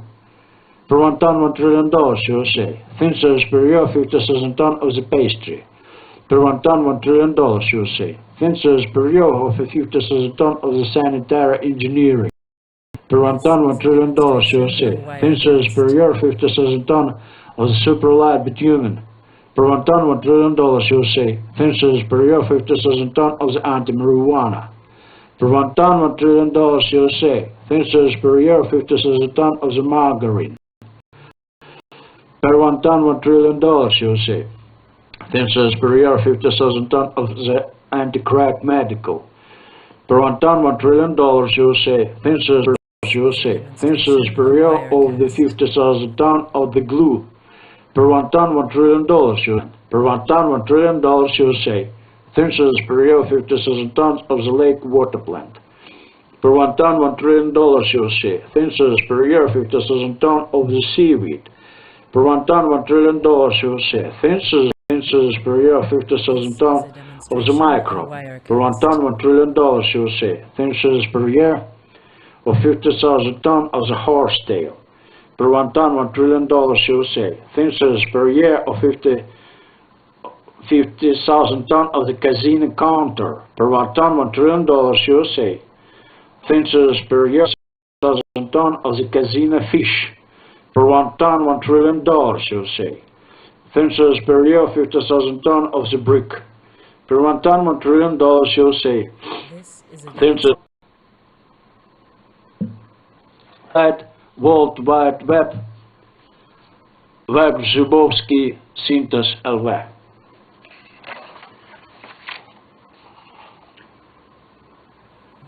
Speaker 1: Per 1 ton, $1 trillion, USA. Thinses per year 50,000 tons of the pastry. Per 1 ton, $1 trillion, USA. Thinses per year of 50,000 tons of the sanitary engineering. Per 1 ton, $1 trillion, USA. Thinses per year 50,000 tons of the super light bitumen. Per 1 ton, $1 trillion, USA. Thinses per year 50,000 tons of the anti-marijuana. Per 1 ton, $1 trillion USA. Thin service per year, 50,000 ton of the margarine. Per 1 ton, $1 trillion USA. Thin service per year, 50,000 ton of the anti-crack medical. Per 1 ton, $1 trillion USA. Thin service USA. Thin service per year of the 50,000 ton of the glue. Per 1 ton, $1 trillion USA. Per 1 ton, $1 trillion USA. Thin service per year, 50,000 tons of the lake water plant. Per 1 ton, $1 trillion USA. Thin service per year, 50,000 tons of the seaweed. Per 1 ton, $1 trillion USA. Thin service per year, 50,000 tons of the microbe. Per 1 ton, $1 trillion USA. Thin service per year of 50,000 tons of the horsetail. Per 1 ton, $1 trillion USA. Thin service per year of 50,000 tons of the casino counter. Per 1 ton, $1 trillion USA. Thin service per year, 1,000 tons of the casino fish. Per 1 ton, $1 trillion USA. Thin service per year, 50,000 tons of the brick. Per 1 ton, $1 trillion USA. Thin service at World Wide Web. Web Zubowski Syntes LW.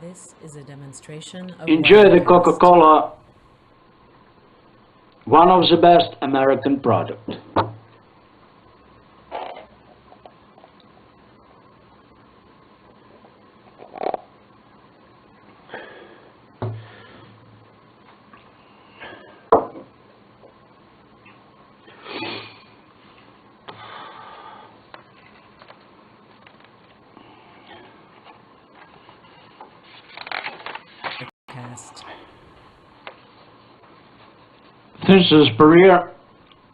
Speaker 2: This is a demonstration of
Speaker 1: Enjoy the
Speaker 2: Wirecast.
Speaker 1: Coca-Cola, one of the best American products. Thin service per year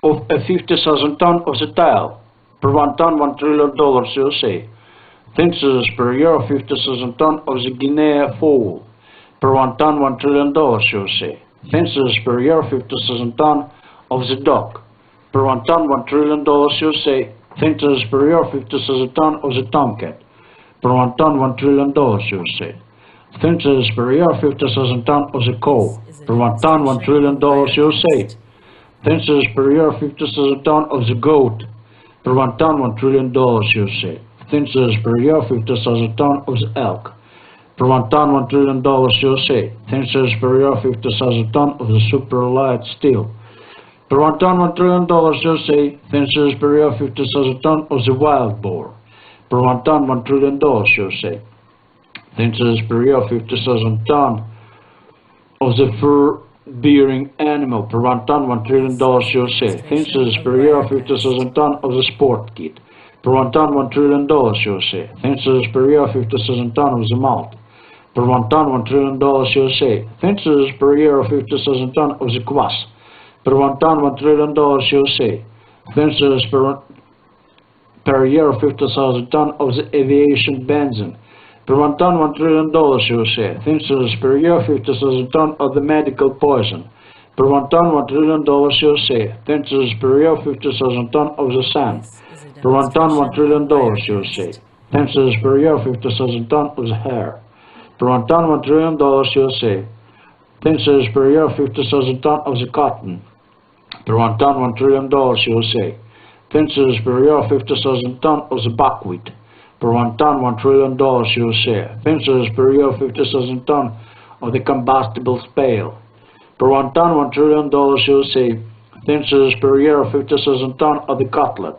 Speaker 1: of 50,000 tons of the tile. Per 1 ton, $1 trillion USA. Thin service per year of 50,000 tons of the Guinea fowl. Per 1 ton, $1 trillion USA. Thin service per year of 50,000 tons of the duck. Per 1 ton, $1 trillion USA. Thin service per year of 50,000 tons of the tomcat. Per 1 ton, $1 trillion USA. Thin service per year, 50,000 tons of the coal. Per 1 ton, $1 trillion USA. Thin service per year, 50,000 tons of the goat. Per 1 ton, $1 trillion USA. Thin service per year, 50,000 tons of the elk. Per 1 ton, $1 trillion USA. Thin service per year, 50,000 tons of the super light steel. Per 1 ton, $1 trillion USA. Thin service per year, 50,000 tons of the wild boar. Per 1 ton, $1 trillion USA. Thin service per year, 50,000 tons of the fur-bearing animal. Per 1 ton, $1 trillion USA. Thin service per year, 50,000 tons of the sport kit. Per 1 ton, $1 trillion USA. Thin service per year, 50,000 tons of the malt. Per 1 ton, $1 trillion USA. Thin service per year, 50,000 tons of the kvass. Per 1 ton, $1 trillion USA. Thin service per year, 50,000 tons of the aviation benzene. Per 1 ton, $1 trillion USA. Thin service per year, 50,000 tons of the medical poison. Per 1 ton, $1 trillion USA. Thin service per year, 50,000 tons of the sand. Per 1 ton, $1 trillion USA. Thin service per year, 50,000 tons of the hair. Per 1 ton, $1 trillion USA. Thin service per year, 50,000 tons of the cotton. Per 1 ton, $1 trillion USA. Thin service per year, 50,000 tons of the buckwheat. Per 1 ton, $1 trillion USA. Thin service per year, 50,000 tons of the combustible spale. Per 1 ton, $1 trillion USA. Thin service per year, 50,000 tons of the cutlet.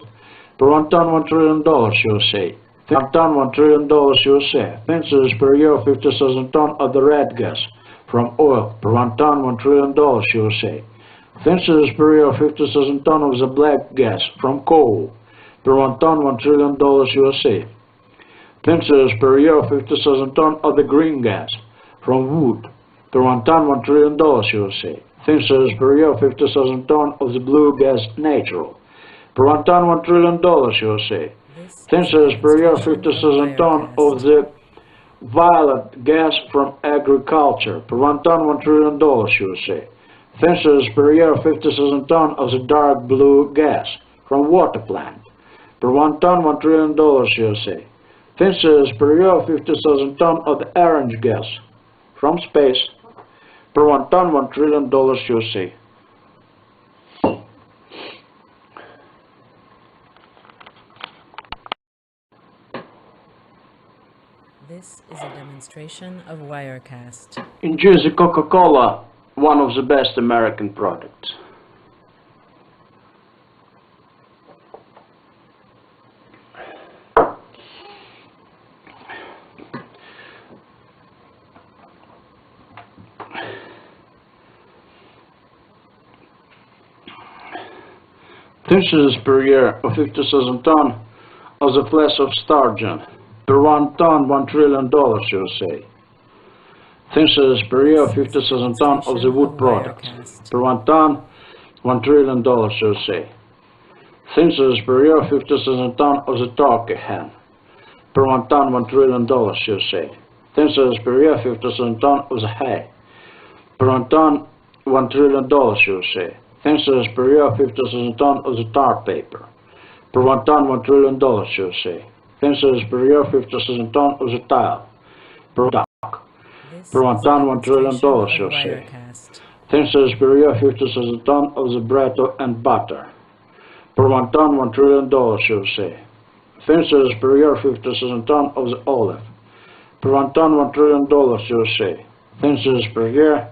Speaker 1: Per 1 ton, $1 trillion USA. Thin 1 ton, $1 trillion USA. Thin service per year, 50,000 tons of the red gas from oil. Per 1 ton, $1 trillion USA. Thin service per year, 50,000 tons of the black gas from coal. Per 1 ton, $1 trillion USA. Thin service per year, 50,000 tons of the green gas from wood. Per 1 ton, $1 trillion USA. Thin service per year, 50,000 tons of the blue gas natural. Per 1 ton, $1 trillion USA. Thin service per year, 50,000 tons of the violet gas from agriculture. Per 1 ton, $1 trillion USA. Thin service per year, 50,000 tons of the dark blue gas from water plant. Per 1 ton, $1 trillion USA. Fences per year 50,000 ton of the orange gas from space. Per 1 ton, $1 trillion USA.
Speaker 2: This is a demonstration of Wirecast.
Speaker 1: Enjoy the Coca-Cola, one of the best American products. Fences per year of 50,000 ton of the flesh of sturgeon. Per 1 ton, $1 trillion USA. Fences per year of 50,000 ton of the wood products. Per 1 ton, $1 trillion USA. Fences per year of 50,000 ton of the turkey hen. Per 1 ton, $1 trillion USA. Fences per year 50,000 ton of the hay. Per 1 ton, $1 trillion USA. Fences per year 50,000 ton of the tar paper. Per 1 ton, $1 trillion USA. Fences per year 50,000 ton of the tile. Per duck. Per 1 ton, $1 trillion USA. Fences per year 50,000 ton of the bread and butter. Per 1 ton, $1 trillion USA. Fences per year 50,000 ton of the olive. Per 1 ton, $1 trillion USA. Fences per year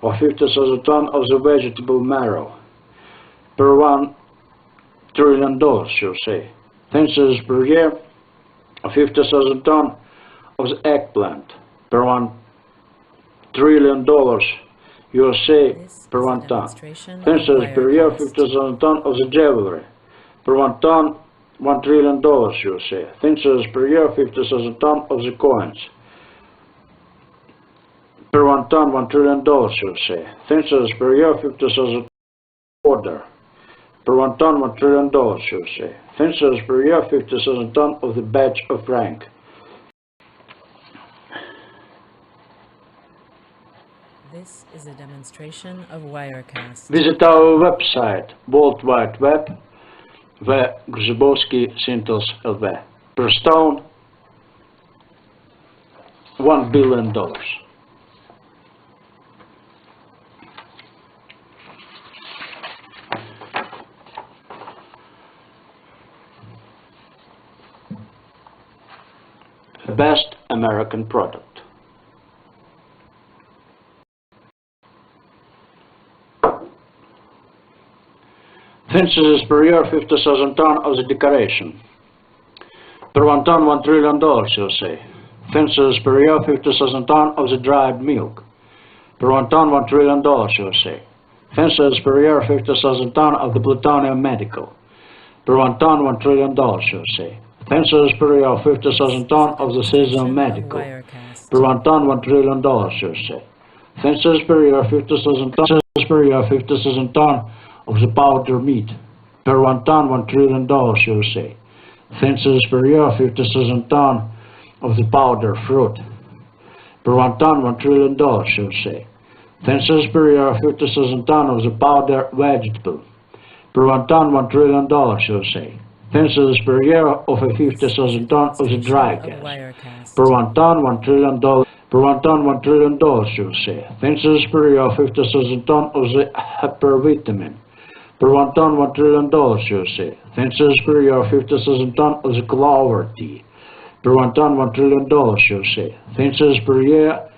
Speaker 1: of 50,000 ton of the vegetable marrow. Per 1 trillion USA. Fences per year of 50,000 ton of the eggplant. Per 1 trillion USA per 1 ton. Fences per year 50,000 ton of the jewelry. Per 1 ton, $1 trillion USA. Fences per year 50,000 ton of the coins. Per 1 ton, $1 trillion USA. Fences per year 50,000 order. Per 1 ton, $1 trillion USA. Fences per year 50,000 ton of the badge of rank.
Speaker 2: This is a demonstration of Wirecast.
Speaker 1: Visit our website, World Wide Web, Grzybowski Sintels LV. Per stone, $1 billion. Best American product. Fences per year 50,000 ton of the decoration. Per 1 ton, $1 trillion USA. Fences per year 50,000 ton of the dried milk. Per 1 ton, $1 trillion USA. Fences per year 50,000 ton of the plutonium medical. Per 1 ton, $1 trillion USA. Fences per year 50,000 ton of the seasonal medical. Per 1 ton, $1 trillion USA. Fences per year 50,000 ton. Fences per year 50,000 ton of the powder meat. Per 1 ton, $1 trillion USA. Fences per year 50,000 ton of the powder fruit. Per 1 ton, $1 trillion USA. Fences per year 50,000 ton of the powder vegetable. Per 1 ton, $1 trillion USA. Fences per year of a 50,000 ton of the dry gas. Per 1 ton, $1 trillion. Per 1 ton, $1 trillion USA. Fences per year 50,000 ton of the hypervitamin. Per 1 ton, $1 trillion USA. Fences per year 50,000 ton of the clover tea. Per 1 ton, $1 trillion USA. Fences per year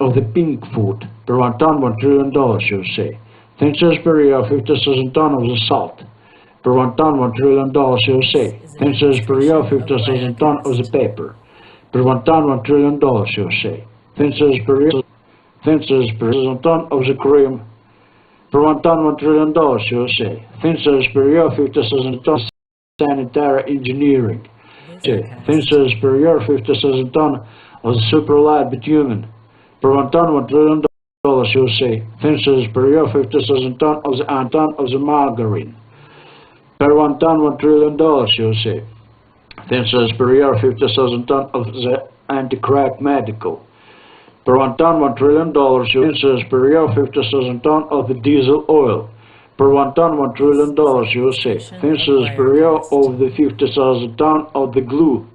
Speaker 1: of the pink food. Per 1 ton, $1 trillion USA. Fences per year 50,000 ton of the salt. Per 1 ton, $1 trillion USA. Fences per year 50,000 ton of the paper. Per 1 ton, $1 trillion USA. Fences per year 1,000 ton of the cream. Per 1 ton, $1 trillion USA. Fences per year 50,000 ton of sanitary engineering. Fences per year 50,000 ton of the super light bitumen. Per 1 ton, $1 trillion USA. Fences per year 50,000 ton of the margarine. Per 1 ton, $1 trillion USA. Fences per year 50,000 ton of the anti-crack medical. Per 1 ton, $1 trillion USA. Fences per year 50,000 ton of the diesel oil. Per 1 ton, $1 trillion USA. Fences per year of the 50,000 ton of the glue.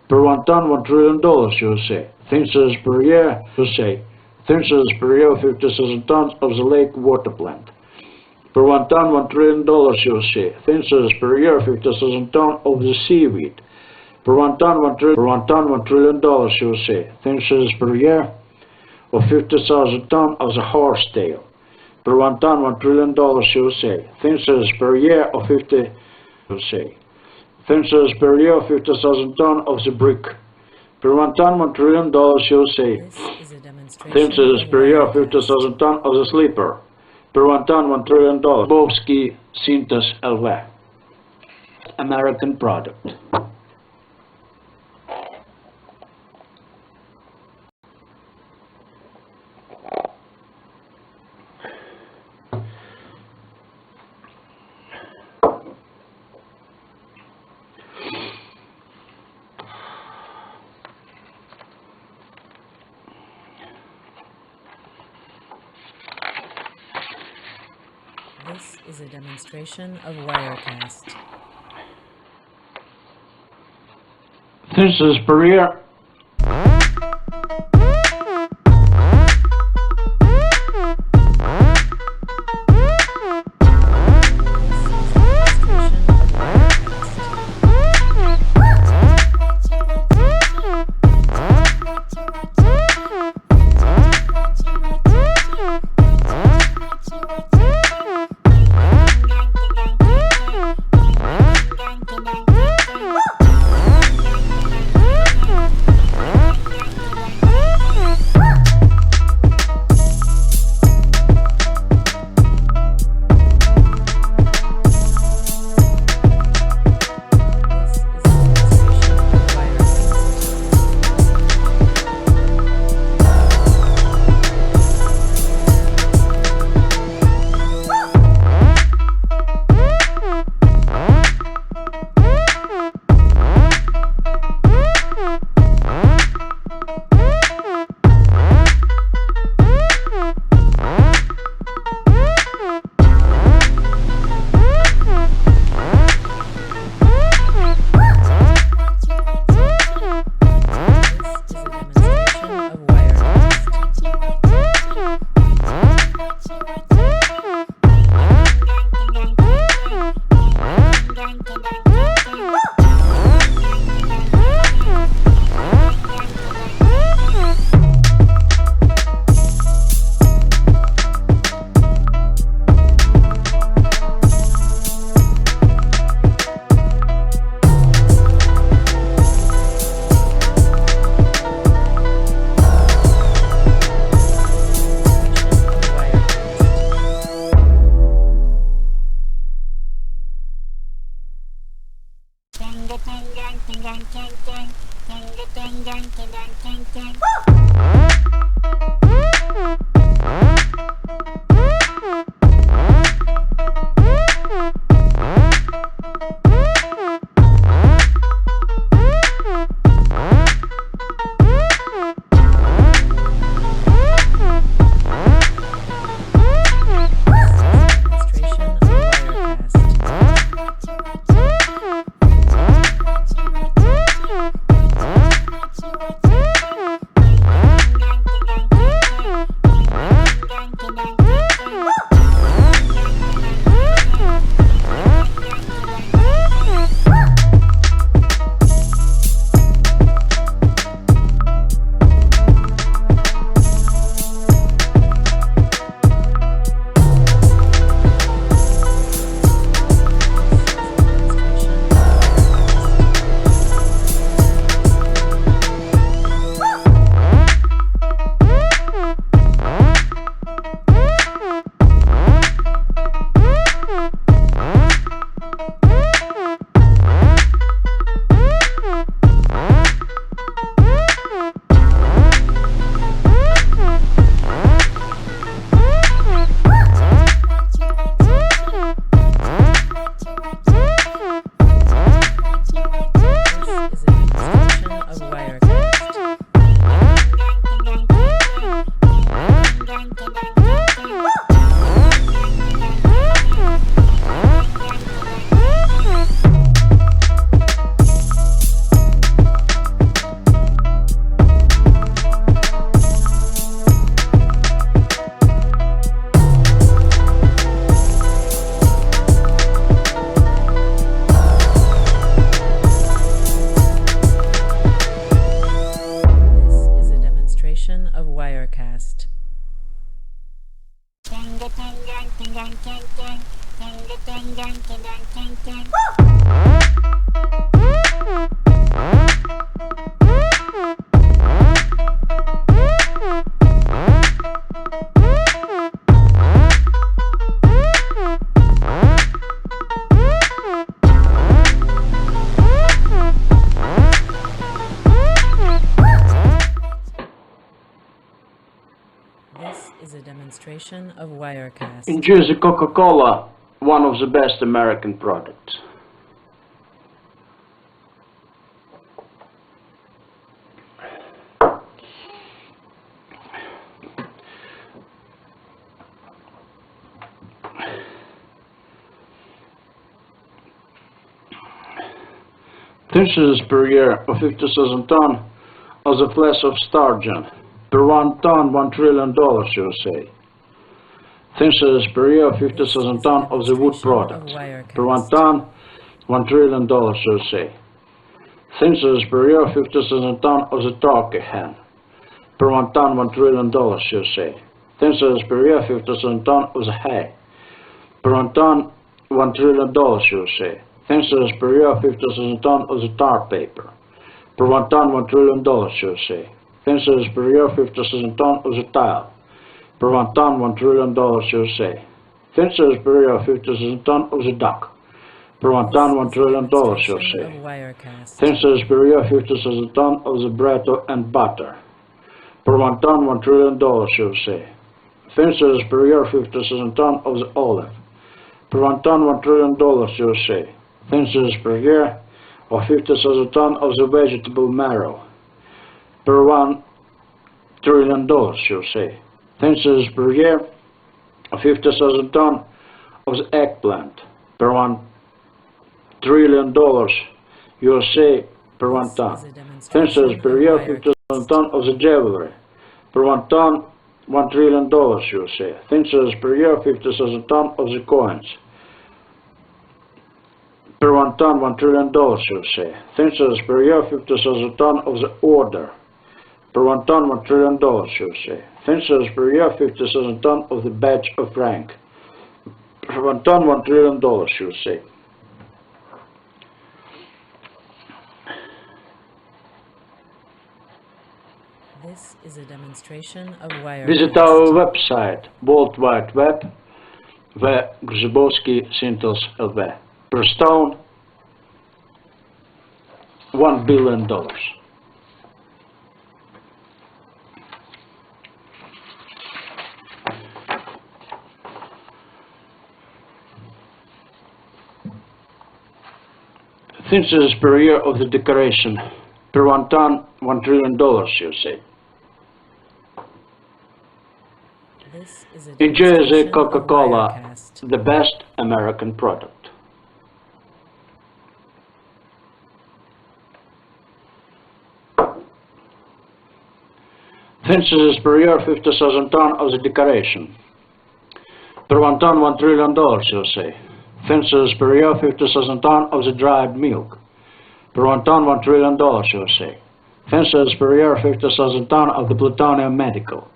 Speaker 1: Per 1 ton, $1 trillion, USA. Thinness per year, USA. Thinness per year, 50,000 tons of the lake water plant. Per 1 ton, $1 trillion, USA. Thinness per year, 50,000 tons of the seaweed. Per 1 ton, $1 trillion, USA. Thinness per year of 50,000 tons of the horsetail. Per 1 ton, $1 trillion, USA. Thinness per year of 50, USA. Thinness per year of 50,000 tons of the brick. Per 1 ton, $1 trillion, USA.
Speaker 2: This is a demonstration
Speaker 1: Thinness
Speaker 2: of
Speaker 1: per year of
Speaker 2: Wirecast.
Speaker 1: 50,000 tons of the sleeper. Per 1 ton, $1 trillion. Bobski Syntas LV. American product.
Speaker 2: This is a demonstration of Wirecast.
Speaker 1: Thinness per year.
Speaker 2: This is a demonstration of Wirecast.
Speaker 1: Enjoy the Coca-Cola, one of the best American products. This per year of 50,000 ton of the flesh of sturgeon. Per 1 ton, $1 trillion, you say. This per year of 50,000 ton of the wood product. Per 1 ton, $1 trillion, you say. This per year of 50,000 ton of the turkey hen. Per 1 ton, $1 trillion, you say. This per year of 50,000 ton of the hay. Per 1 ton, $1 trillion, you say. This per year of 50,000 ton of the tar paper. Per 1 ton, $1 trillion, you say. This per year of 50,000 ton of the tile. Per 1 ton, $1 trillion, you say. This per year of 50,000 ton of the duck. Per 1 ton, $1 trillion, you say. This per year of 50,000 ton of the bread and butter. Per 1 ton, $1 trillion, you say. This per year of 50,000 ton of the olive. Per 1 ton, $1 trillion, you say. This per year of 50,000 ton of the vegetable marrow. Per 1 trillion, you say. This per year of 50,000 ton of the eggplant. Per 1 trillion, you say, per 1 ton. This per year of 50,000 ton of the jewelry. Per 1 ton, $1 trillion, you say. This per year of 50,000 ton of the coins. Per 1 ton, $1 trillion, you say. This per year 50,000 ton of the order. Per 1 ton, $1 trillion, you say. This per year 50,000 ton of the badge of rank. Per 1 ton, $1 trillion, you say.
Speaker 2: This is a demonstration of Wirecast.
Speaker 1: Visit our website, World Wide Web, where Grzybowski Sintels LV. Per stone, $1 billion. This per year of the decoration. Per 1 ton, $1 trillion, you say.
Speaker 2: This is a
Speaker 1: Enjoy the
Speaker 2: demonstration of
Speaker 1: Coca-Cola,
Speaker 2: Wirecast.
Speaker 1: the best American product. This per year 50,000 ton of the decoration. Per 1 ton, $1 trillion, you say. This per year 50,000 ton of the dried milk. Per 1 ton, $1 trillion, you say. This per year 50,000 ton of the plutonium medical.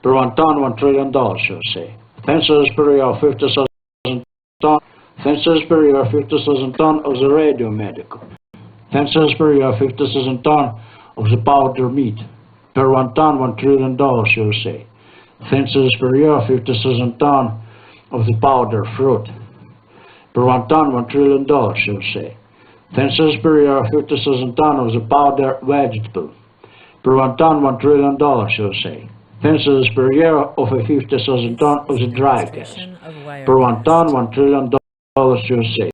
Speaker 1: Per 1 ton, $1 trillion, you say. This per year 50,000 ton. This per year 50,000 ton of the radio medical. This per year 50,000 ton of the powder meat. Per 1 ton, $1 trillion, you say. This per year 50,000 ton of the powder fruit. Per 1 ton, $1 trillion, you say. This per year 50,000 ton of the powder vegetable. Per 1 ton, $1 trillion, you say. This per year of a 50,000 ton of the dry gas. Per 1 ton, $1 trillion, you say.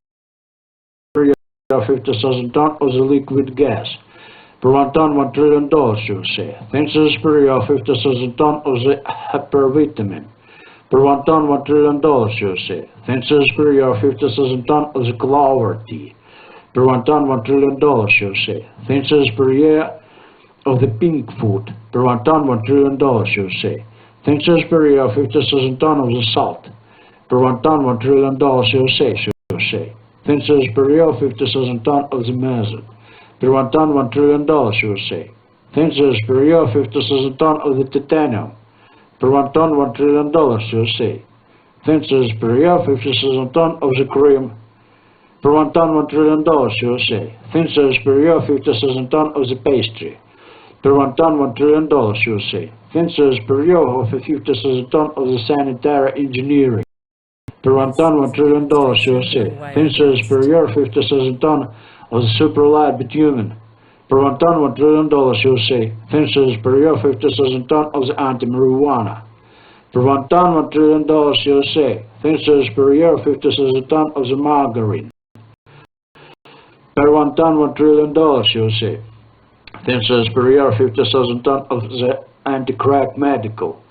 Speaker 1: Per year 50,000 ton of the liquid gas. Per 1 ton, $1 trillion, you say. This per year 50,000 ton of the hypervitamin. Per 1 ton, $1 trillion, you say. This per year 50,000 ton of the clover tea. Per 1 ton, $1 trillion, you say. This per year of the pink food. Per 1 ton, $1 trillion, you say. This per year 50,000 ton of the salt. Per 1 ton, $1 trillion, you say. This per year 50,000 ton of the method. Per 1 ton, $1 trillion, you say. This per year 50,000 ton of the titanium. Per 1 ton, $1 trillion, you say. Thinses per year, 50,000 tons of the cream. Per 1 ton, $1 trillion USA. Thinses per year, 50,000 tons of the pastry. Per 1 ton, $1 trillion USA. Thinses per year of 50,000 tons of the sanitary engineering. Per 1 ton, $1 trillion USA. Thinses per year, 50,000 tons of the super light bitumen. Per 1 ton, $1 trillion USA. Thinses per year, 50,000 tons of the anti-marijuana. Per 1 ton, $1 trillion USA. Thinses per year, 50,000 tons of the margarine. Per 1 ton, $1 trillion USA. Thinses per year, 50,000 tons of the anti-crack medical.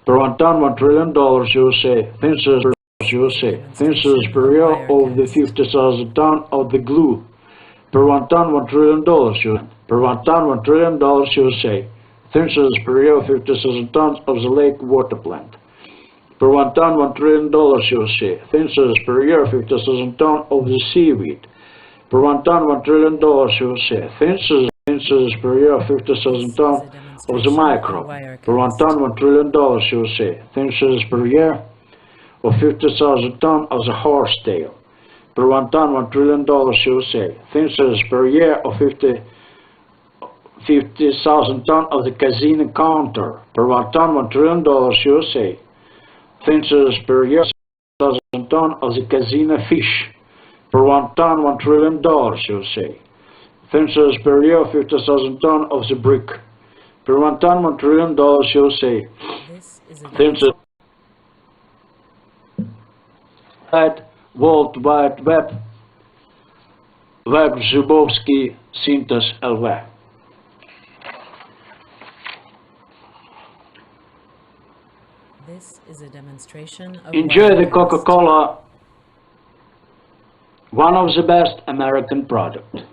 Speaker 1: Per 1 ton, $1 trillion USA. Thinses per USA. Thinses per year of the 50,000 tons of the glue. Per 1 ton, $1 trillion USA. Per 1 ton, $1 trillion USA. Thinses per year, 50,000 tons of the lake water plant. Per 1 ton, $1 trillion USA. Thinses per year, 50,000 tons of the seaweed. Per 1 ton, $1 trillion USA. Thinses per year, 50,000 tons of the microbe. Per 1 ton, $1 trillion USA. Thinses per year of 50,000 tons of the horsetail. Per 1 ton, $1 trillion USA. Thinses per year of 50,000 tons of the casino counter. Per 1 ton, $1 trillion USA. Thinses per year 1,000 tons of the casino fish. Per 1 ton, $1 trillion USA. Thinses per year 50,000 tons of the brick. Per 1 ton, $1 trillion USA. Thinses at World Wide Web. Web Zubovsky Syntes LV.
Speaker 2: This is a demonstration of
Speaker 1: Enjoy the
Speaker 2: Wirecast.
Speaker 1: Coca-Cola, one of the best American products.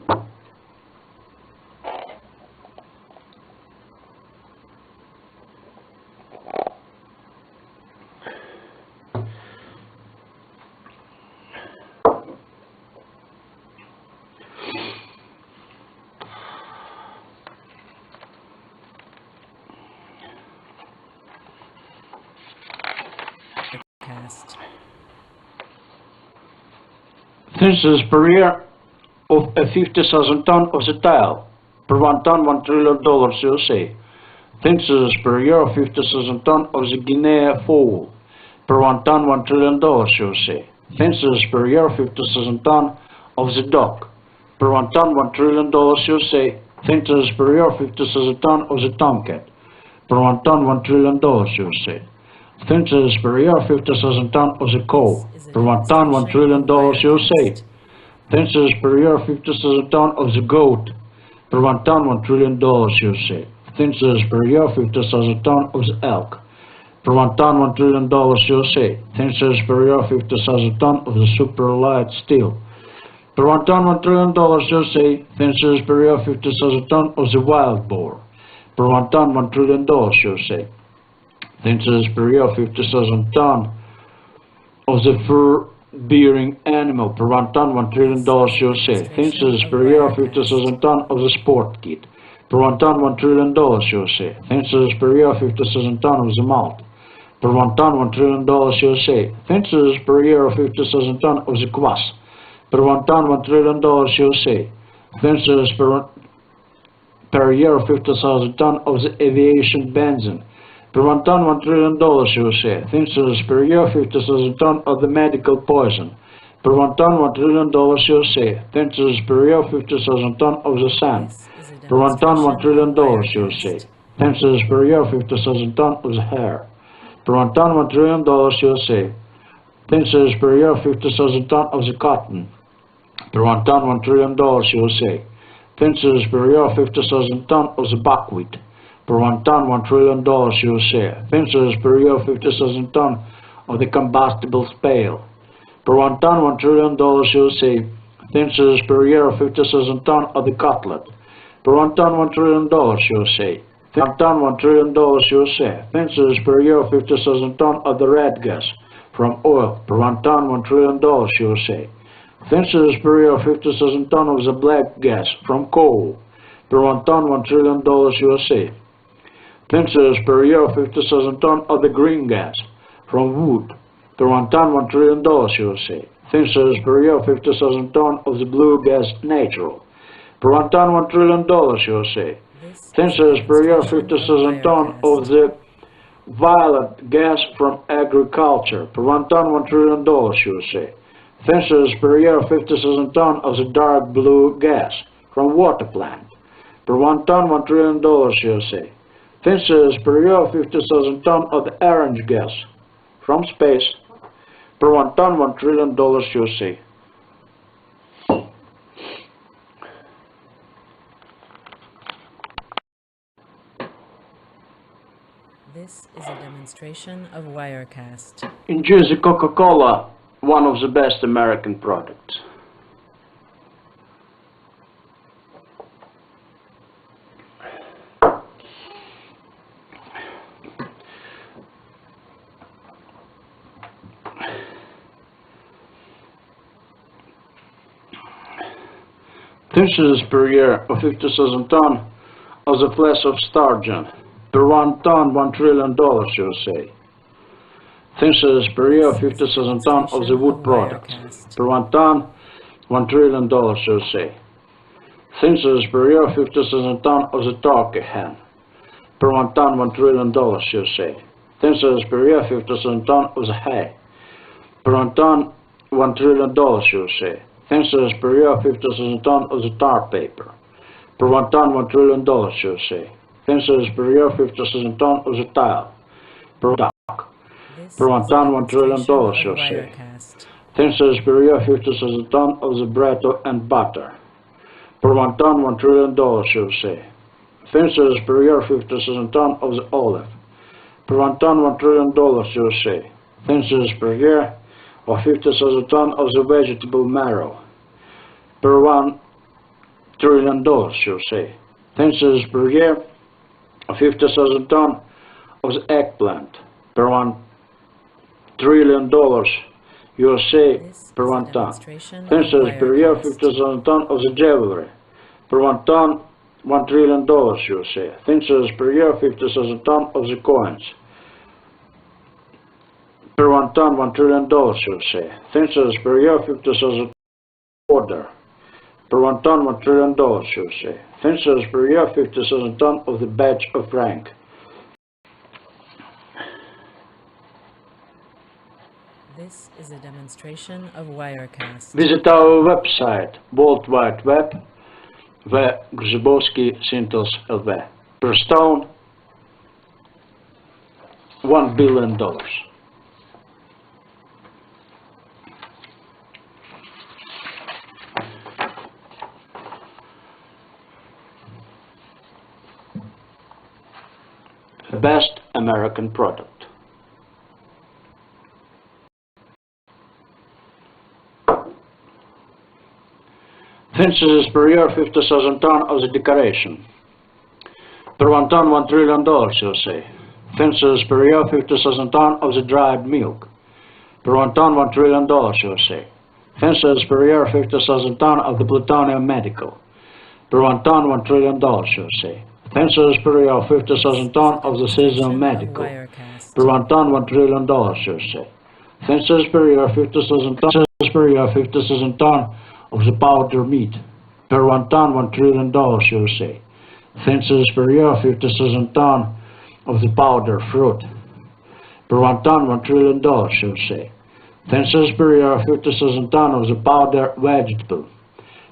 Speaker 1: Thinses per year of 50,000 tons of the tile. Per 1 ton, $1 trillion USA. Thinses per year of 50,000 tons of the Guinea fowl. Per 1 ton, $1 trillion USA. Thinses per year 50,000 tons of the dog. Per 1 ton, $1 trillion USA. Thinses per year 50,000 tons of the tomcat. Per 1 ton, $1 trillion USA. Thinses per year 50,000 tons of the cow. Per 1 ton, $1 trillion USA. Thinses per year 50,000 tons of the goat. Per 1 ton, $1 trillion USA. Thinses per year 50,000 tons of the elk. Per 1 ton, $1 trillion USA. Thinses per year 50,000 tons of the super light steel. Per 1 ton, $1 trillion USA. Thinses per year 50,000 tons of the wild boar. Per 1 ton, $1 trillion USA. Thinses per year 50,000 tons of the fur-bearing animal. Per 1 ton, $1 trillion USA. Thinses per year 50,000 tons of the sport kit. Per 1 ton, $1 trillion USA. Thinses per year 50,000 tons of the malt. Per 1 ton, $1 trillion USA. Thinses per year 50,000 tons of the kvass. Per 1 ton, $1 trillion USA. Thinses per year 50,000 tons of the aviation benzene. Per 1 ton, $1 trillion USA. Thinses per year 50,000 tons of the medical poison. Per 1 ton, $1 trillion USA. Thinses per year 50,000 tons of the sand. Per 1 ton, $1 trillion USA. Thinses per year 50,000 tons of the hair. Per 1 ton, $1 trillion USA. Thinses per year 50,000 tons of the cotton. Per 1 ton, $1 trillion USA. Thinses per year 50,000 tons of the buckwheat. Per 1 ton, $1 trillion USA. Thinses per year 50,000 tons of the combustible spale. Per 1 ton, $1 trillion USA. Thinses per year 50,000 tons of the cutlet. Per 1 ton, $1 trillion USA. 1 ton, $1 trillion USA. Thinses per year 50,000 tons of the red gas from oil. Per 1 ton, $1 trillion USA. Thinses per year 50,000 tons of the black gas from coal. Per 1 ton, $1 trillion USA. Thinses per year 50,000 tons of the green gas from wood. Per 1 ton, $1 trillion, USA. Thin service per year, 50,000 ton of the blue gas natural. Per 1 ton, $1 trillion, USA.
Speaker 2: This
Speaker 1: Thin
Speaker 2: is a
Speaker 1: service per year,
Speaker 2: demonstration
Speaker 1: 50,000 ton
Speaker 2: of
Speaker 1: of the violet gas from agriculture. Per 1 ton, $1 trillion, USA. Thin service per year, 50,000 ton of the dark blue gas from water plant. Per 1 ton, $1 trillion, USA. Thin service per year, 50,000 ton of the orange gas from space. Per 1 ton, $1 trillion, USA.
Speaker 2: This is a demonstration of Wirecast.
Speaker 1: Enjoy the Coca-Cola, one of the best American products. Thin service per year of 50,000 ton of the flesh of sturgeon. Per 1 ton, $1 trillion, USA. Thin service per year of 50,000 ton of the wood products. Per 1 ton, $1 trillion, USA. Thin service per year of 50,000 ton of the turkey hen. Per 1 ton, $1 trillion, USA. Thin service per year, 50,000 ton of the hay. Per 1 ton, $1 trillion, USA. Thin service per year, 50,000 ton of the tar paper. Per 1 ton, $1 trillion, USA. Thin service per year, 50,000 ton of the tile. Per duck. Per 1 ton, $1 trillion, USA. Thin service per year, 50,000 ton of the bread and butter. Per 1 ton, $1 trillion, USA. Thin service per year, 50,000 ton of the olive. Per 1 ton, $1 trillion, USA. Thin service per year, of 50,000 ton of the vegetable marrow. Per 1 trillion, USA. Thin service per year, of 50,000 ton of the eggplant. Per 1 trillion, USA, per 1 ton. Thin service per year, 50,000 ton of the jewelry. Per 1 ton, $1 trillion, USA. Thin service per year, 50,000 ton of the coins. Per 1 ton, $1 trillion, USA. Thin service per year, 50,000 order. Per 1 ton, $1 trillion, USA. Thin service per year, 50,000 ton of the badge of rank.
Speaker 2: This is a demonstration of Wirecast.
Speaker 1: Visit our website, World Wide Web, Grzybowski Sintels LV. Per stone, $1 billion. The best American product. Thin service per year, 50,000 ton of the decoration. Per 1 ton, $1 trillion, USA. Thin service per year, 50,000 ton of the dried milk. Per 1 ton, $1 trillion, USA. Thin service per year, 50,000 ton of the plutonium medical. Per 1 ton, $1 trillion, USA. Thin service per year, 50,000 ton of the seasonal medical. Per 1 ton, $1 trillion, USA. Thin service per year, 50,000 ton. Per year, 50,000 ton of the powder meat. Per 1 ton, $1 trillion, USA. Thin service per year, 50,000 ton of the powder fruit. Per 1 ton, $1 trillion, USA. Thin service per year, 50,000 ton of the powder vegetable.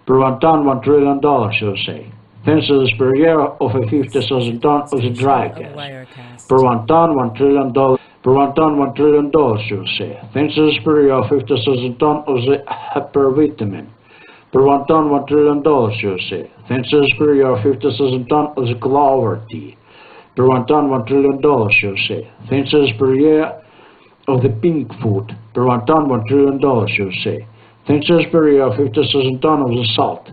Speaker 1: Per 1 ton, $1 trillion, USA. Thin service per year of a 50,000 ton of the dry gas. Per 1 ton, $1 trillion. Per 1 ton, $1 trillion, USA. Thin service per year, 50,000 ton of the hypervitamin. Per 1 ton, $1 trillion, USA. Thin service per year, 50,000 ton of the clover tea. Per 1 ton, $1 trillion, USA. Thin service per year of the pink food. Per 1 ton, $1 trillion, USA. Thin service per year, 50,000 ton of the salt.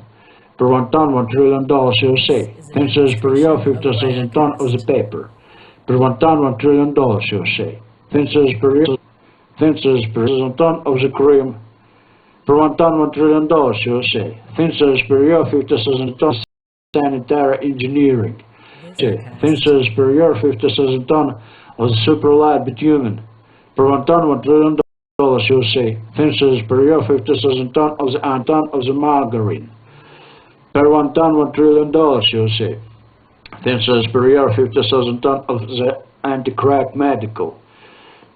Speaker 1: Per 1 ton, $1 trillion, USA. Thin service per year, 50,000 ton of the paper. Per 1 ton, $1 trillion, USA. Thin service per year, 50,000 ton of the cream. Per 1 ton, $1 trillion, USA. Thin service per year, 50,000 ton of sanitary engineering. Thin service per year, 50,000 ton of the super light bitumen. Per 1 ton, $1 trillion. USA. Thinses per year 50,000 tons of the margarine. Per 1 ton, $1 trillion USA. Thinses per year 50,000 tons of the anti-crack medical.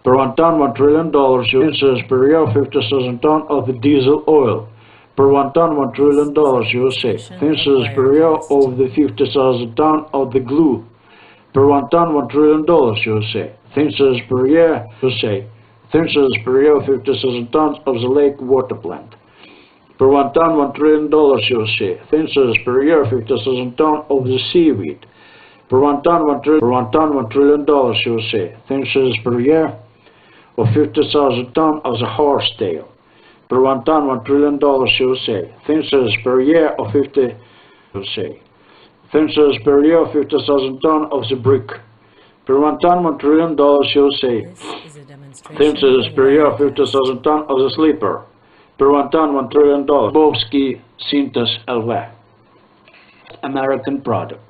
Speaker 1: Per 1 ton, $1 trillion USA. Per year 50,000 tons of the diesel oil. Per 1 ton, $1 trillion USA. Thinses per year of the 50,000 tons of the glue. Per 1 ton, $1 trillion USA. Thinses per year USA. Thinses per year 50,000 tons of the lake water plant. Per 1 ton, $1 trillion USA. Thinses per year 50,000 tons of the seaweed. Per 1 ton, $1 trillion USA. Thinses per year of 50,000 tons of the horsetail. Per 1 ton, $1 trillion USA. Thinses per year of 50 USA. Thinses per year 50,000 tons of the brick. Per 1 ton, $1 trillion USA. Thinses per year 50,000 tons of the sleeper. Per 1 ton, $1 trillion. Bovsky Syntas LV. American product.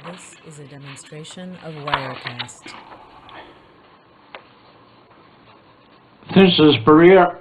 Speaker 2: This is a demonstration of Wirecast.
Speaker 1: Thinses per year.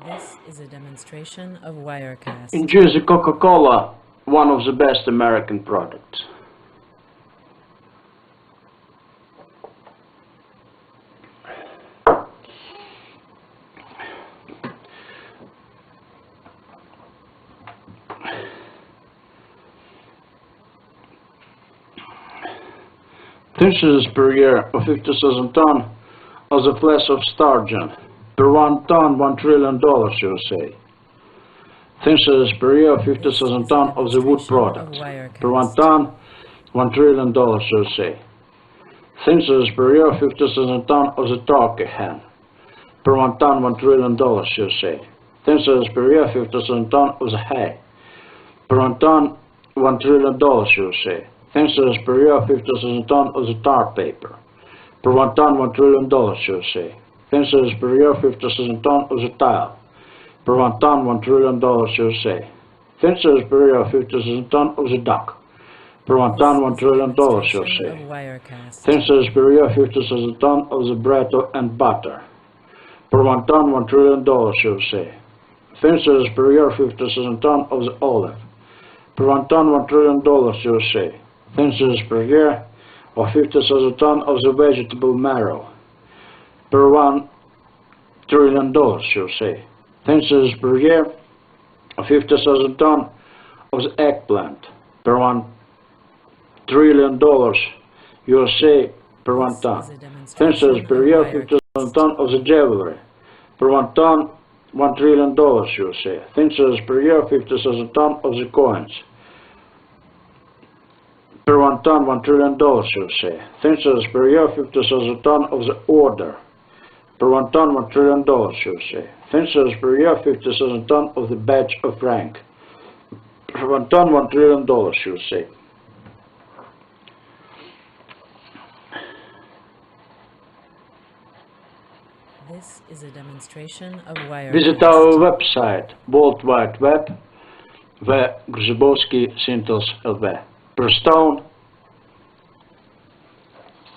Speaker 2: This is a demonstration of Wirecast.
Speaker 1: In Jersey, Coca-Cola, one of the best American products. Thinses per year of 50,000 ton of the flesh of sturgeon. Per 1 ton, $1 trillion, USA. Thinses per year of 50,000 ton of the wood products. Per 1 ton, $1 trillion, USA. Thinses per year of 50,000 ton of the turkey hen. Per 1 ton, $1 trillion, USA. Thinses per year 50,000 ton of the hay. Per 1 ton, $1 trillion, USA. Thinses per year 50,000 ton of the tar paper. Per 1 ton, $1 trillion, USA. Thinses per year 50,000 ton of the tile. Per 1 ton, $1 trillion, USA. Thinses per year 50,000 ton of the duck. Per 1 ton, $1 trillion, USA. Thinses per year 50,000 ton of the bread and butter. Per 1 ton, $1 trillion, USA. Thinses per year 50,000 ton of the olive. Per 1 ton, $1 trillion, USA. Thinses per year of 50,000 ton of the vegetable marrow. Per 1 trillion dollars, USA. Thinses per year of 50,000 ton of the eggplant. Per $1 trillion, USA, per 1 ton. Thinses per year 50,000 ton of the jewelry. Per 1 ton, $1 trillion, USA. Thinses per year 50,000 ton of the coins. Per 1 ton, $1 trillion, USA. Thinses per year 50,000 ton of the order. Per 1 ton, $1 trillion, USA. Thinses per year 50,000 ton of the badge of rank. Per 1 ton, $1 trillion, USA.
Speaker 2: This is a demonstration of Wirecast.
Speaker 1: Visit our website, World Wide Web, where Grzybowski Sintels LV. Per stone,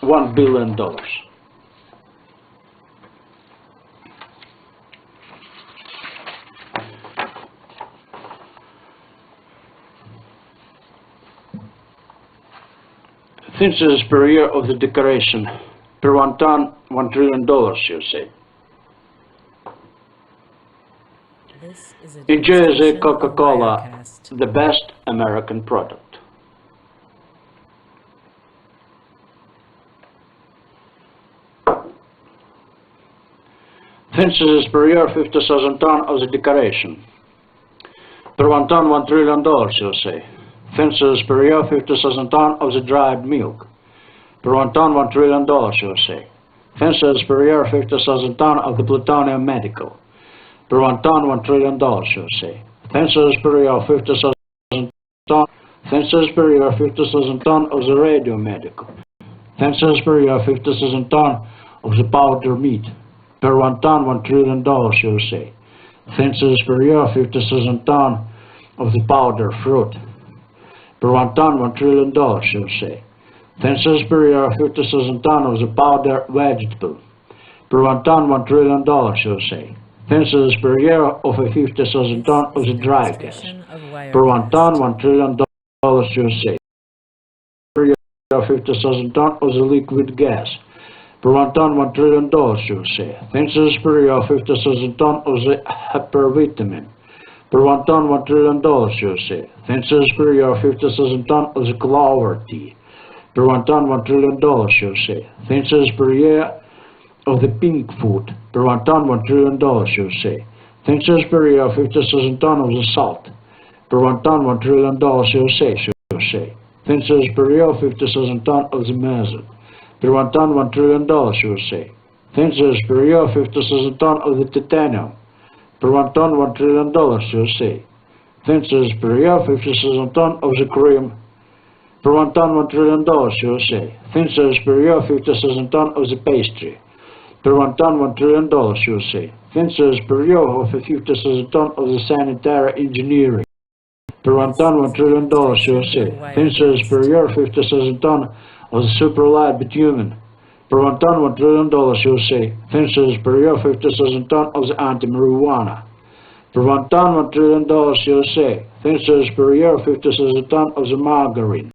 Speaker 1: $1 billion. Thinses per year of the decoration. Per 1 ton, $1 trillion, USA.
Speaker 2: This is a
Speaker 1: In Jersey,
Speaker 2: demonstration of
Speaker 1: Coca-Cola,
Speaker 2: Wirecast.
Speaker 1: the best American product. Thinses per year 50,000 ton of the decoration. Per 1 ton, $1 trillion, USA. Thinses per year 50,000 ton of the dried milk. Per 1 ton, $1 trillion, USA. Thinses per year 50,000 ton of the plutonium medical. Per 1 ton, $1 trillion, USA. Thinses per year 50,000 ton. Thinses per year 50,000 ton of the radio medical. Thinses per year 50,000 ton of the powder meat. Per 1 ton, $1 trillion, USA. Thinses per year 50,000 ton of the powder fruit. Per 1 ton, $1 trillion, USA. Thinses per year 50,000 ton of the powder vegetable. Per 1 ton, $1 trillion, USA. Thinses per year of a 50,000 ton of the dry gas. Per 1 ton, $1 trillion, USA. Per year 50,000 ton of the liquid gas. Per 1 ton, $1 trillion, USA. Thinses per year 50,000 ton of the hypervitamin. Per 1 ton, $1 trillion, USA. Thinses per year 50,000 ton of the clover tea. Per 1 ton, $1 trillion, USA. Thinses per year of the pink food. Per 1 ton, $1 trillion, USA. Thinses per year 50,000 ton of the salt. Per 1 ton, $1 trillion, USA. Thinses per year 50,000 ton of the method. Per 1 ton, $1 trillion, USA. Thinses per year 50,000 ton of the titanium. Per 1 ton, $1 trillion, USA. Thinses per year 50,000 ton of the cream. Per 1 ton, $1 trillion, USA. Thin service per year, 50,000 ton of the pastry. Per 1 ton, $1 trillion, USA. Thin service per year of 50,000 ton of the sanitary engineering. Per 1 ton, $1 trillion, USA. Thin service per year, 50,000 ton of the super light bitumen. Per 1 ton, $1 trillion, USA. Thin service per year, 50,000 ton of the anti-marijuana. Per 1 ton, $1 trillion, USA. Thin service per year, 50,000 ton of the margarine.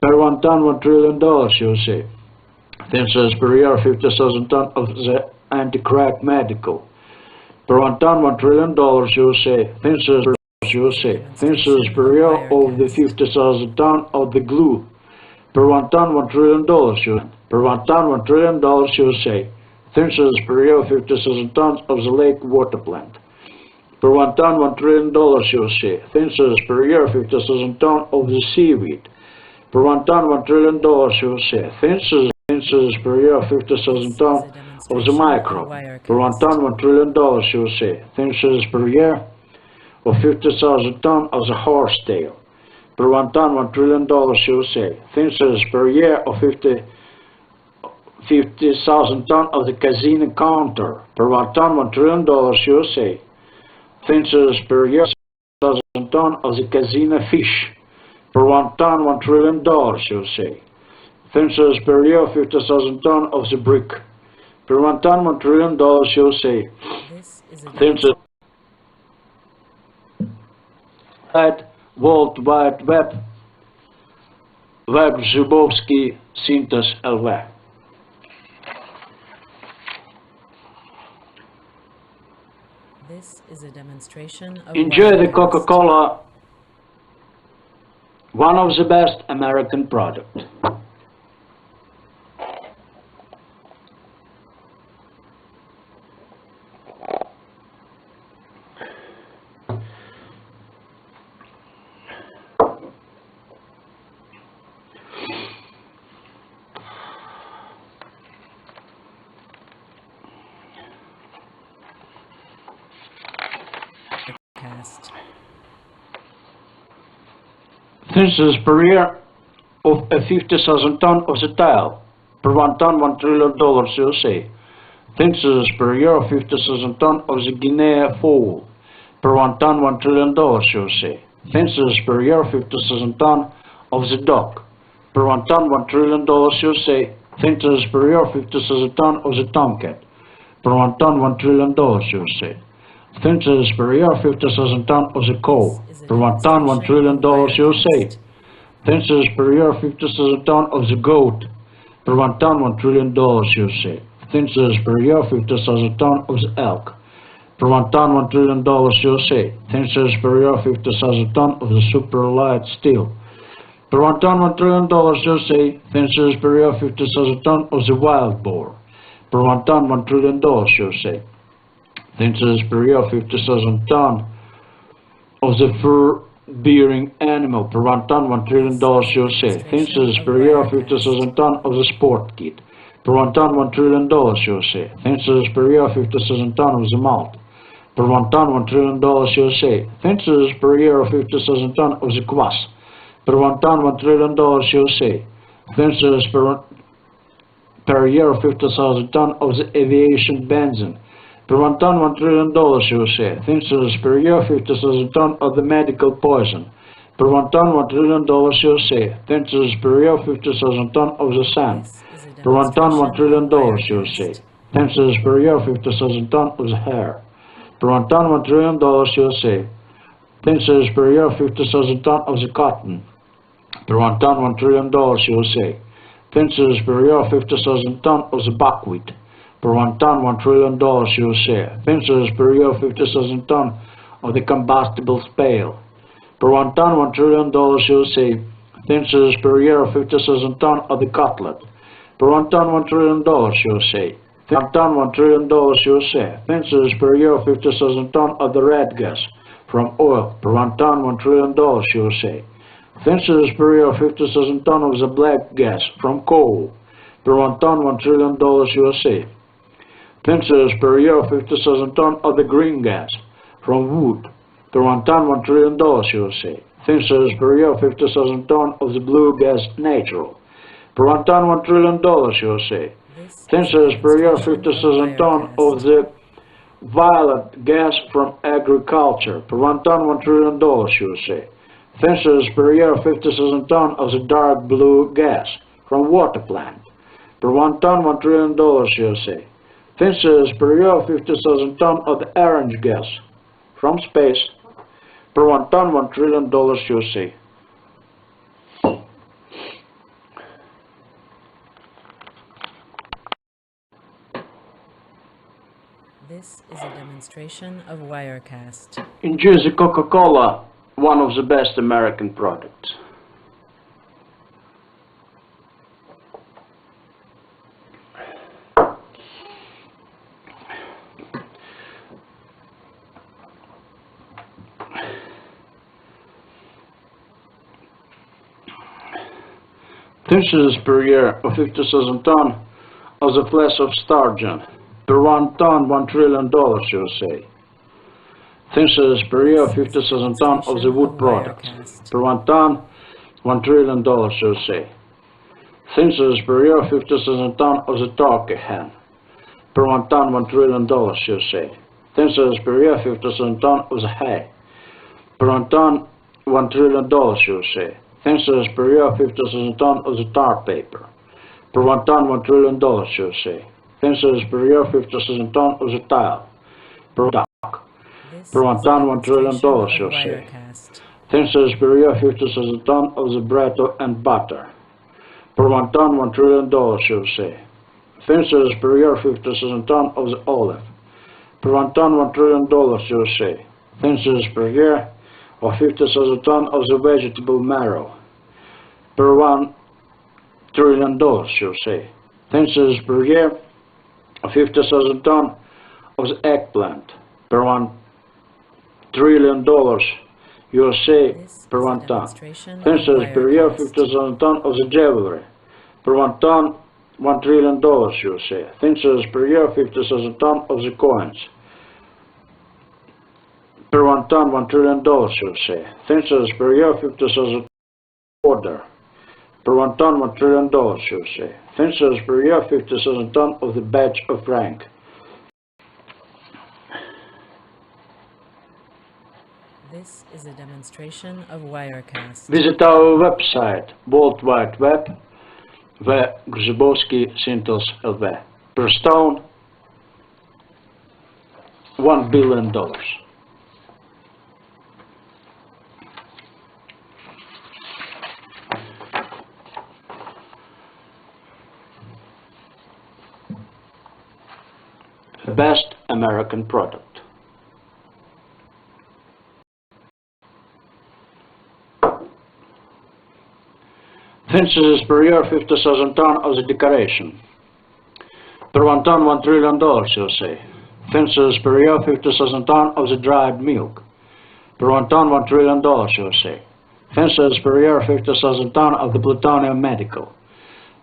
Speaker 1: Per 1 ton, $1 trillion, USA. Thin service per year, 50,000 ton of the anti-crack medical. Per 1 ton, $1 trillion, USA. Thin service USA. Thin service per year of the 50,000 ton of the glue. Per 1 ton, $1 trillion, USA. Per 1 ton, $1 trillion, USA. Thin service per year, 50,000 tons of the lake water plant. Per 1 ton, $1 trillion, USA. Thin service per year, 50,000 ton of the seaweed. Per 1 ton, $1 trillion, USA. Thin service per year, 50,000 ton of the micro. Per 1 ton, $1 trillion, USA. Thin service per year of 50,000 ton of the horsetail. Per 1 ton, $1 trillion, USA. Thin service per year of 50,000 ton of the casino counter. Per 1 ton, $1 trillion, USA. Thin service per year, 50,000 ton of the casino fish. Per 1 ton, $1 trillion, USA. Thin service per year, 50,000 ton of the brick. Per 1 ton, $1 trillion, USA. Thin service World Wide Web. Web Zubovsky Synthos LV.
Speaker 2: This is a demonstration of
Speaker 1: Enjoy the
Speaker 2: Wirecast.
Speaker 1: Coca-Cola, one of the best American product. Thin service per year of 50,000 ton of the tile. Per 1 ton, $1 trillion, USA. Thin service per year of 50,000 ton of the Guinea fowl. Per 1 ton, $1 trillion, USA. Thin service per year, 50,000 ton of the duck. Per 1 ton, $1 trillion, USA. Thin service per year, 50,000 ton of the tomcat. Per 1 ton, $1 trillion, USA. Thin service per year, 50,000 ton of the coal. Per 1 ton, $1 trillion, USA. Thin service per year, 50,000 ton of the goat. Per 1 ton, $1 trillion, USA. Thin service per year, 50,000 ton of the elk. Per 1 ton, $1 trillion, USA. Thin service per year, 50,000 ton of the super light steel. Per 1 ton, $1 trillion, USA. Thin service per year, 50,000 ton of the wild boar. Per 1 ton, $1 trillion, USA. Thin service per year, 50,000 ton of the fur-bearing animal. Per 1 ton, $1 trillion, USA. Thin service per year, 50,000 ton of the sport kit. Per 1 ton, $1 trillion, USA. Thin service per year, 50,000 ton of the malt. Per 1 ton, $1 trillion, USA. Thin service per year, 50,000 ton of the kvass. Per 1 ton, $1 trillion, USA. Thin service per year, 50,000 ton of the aviation benzene. Per 1 ton, $1 trillion, USA. Thin service per year, 50,000 ton of the medical poison. Per 1 ton, $1 trillion, USA. Thin service per year, 50,000 ton of the sand. Per 1 ton, $1 trillion, USA. Thin service per year, 50,000 ton of the hair. Per 1 ton, $1 trillion, USA. Thin service per year, 50,000 ton of the cotton. Per 1 ton, $1 trillion, USA. Thin service per year, 50,000 ton of the buckwheat. Per 1 ton, $1 trillion, USA. Thin service per year, 50,000 ton of the combustible spale. Per 1 ton, $1 trillion, USA. Thin service per year, 50,000 ton of the cutlet. Per 1 ton, $1 trillion, USA. Thin 1 ton, $1 trillion, USA. Thin service per year, 50,000 ton of the red gas from oil. Per 1 ton, $1 trillion, USA. Thin service per year, 50,000 ton of the black gas from coal. Per 1 ton, $1 trillion, USA. Thin service per year, 50,000 ton of the green gas from wood. Per 1 ton, $1 trillion, USA. Thin service per year, 50,000 ton of the blue gas natural. Per 1 ton, $1 trillion, USA.
Speaker 2: This
Speaker 1: Thin
Speaker 2: is a
Speaker 1: service per year,
Speaker 2: demonstration
Speaker 1: 50,000
Speaker 2: of
Speaker 1: ton of
Speaker 2: Wirecast.
Speaker 1: the violet gas from agriculture. Per 1 ton, $1 trillion, USA. Thin service per year, 50,000 ton of the dark blue gas from water plant. Per 1 ton, $1 trillion, USA. Thin service per year, 50,000 ton of the orange gas from space. Per 1 ton, $1 trillion, USA.
Speaker 2: This is a demonstration of Wirecast.
Speaker 1: Enjoy the Coca-Cola, one of the best American products. Thin service per year of 50,000 ton of the flesh of sturgeon. Per 1 ton, $1 trillion, USA. Thin service per year of 50,000 ton of the wood products. Per 1 ton, $1 trillion, USA. Thin service per year of 50,000 ton of the turkey hen. Per 1 ton, $1 trillion, USA. Thin service per year, 50,000 ton of the hay. Per 1 ton, $1 trillion, USA. Thin service per year, 50,000 ton of the tar paper. Per 1 ton, $1 trillion, USA. Thin service per year, 50,000 ton of the tile. Per duck. Per 1 ton, $1 trillion, USA. Thin service per year, 50,000 ton of the bread and butter. Per 1 ton, $1 trillion, USA. Thin service per year, 50,000 ton of the olive. Per 1 ton, $1 trillion, USA. Thin service per year, of 50,000 ton of the vegetable marrow. Per 1 trillion, USA. Thin service per year, of 50,000 ton of the eggplant. Per 1 trillion, USA, per 1 ton. Thin service per year, 50,000 ton of the jewelry. Per 1 ton, $1 trillion, USA. Thin service per year, 50,000 ton of the coins. Per 1 ton, $1 trillion, USA. Thin service per year, 50,000 order. Per 1 ton, $1 trillion, USA. Thin service per year, 50,000 ton of the badge of rank.
Speaker 2: This is a demonstration of Wirecast.
Speaker 1: Visit our website, World Wide Web, where Grzybowski Sintels LV. Per stone, $1 billion. The best American product. Thin service per year, 50,000 ton of the decoration. Per 1 ton, $1 trillion, USA. Thin service per year, 50,000 ton of the dried milk. Per 1 ton, $1 trillion, USA. Thin service per year, 50,000 ton of the plutonium medical.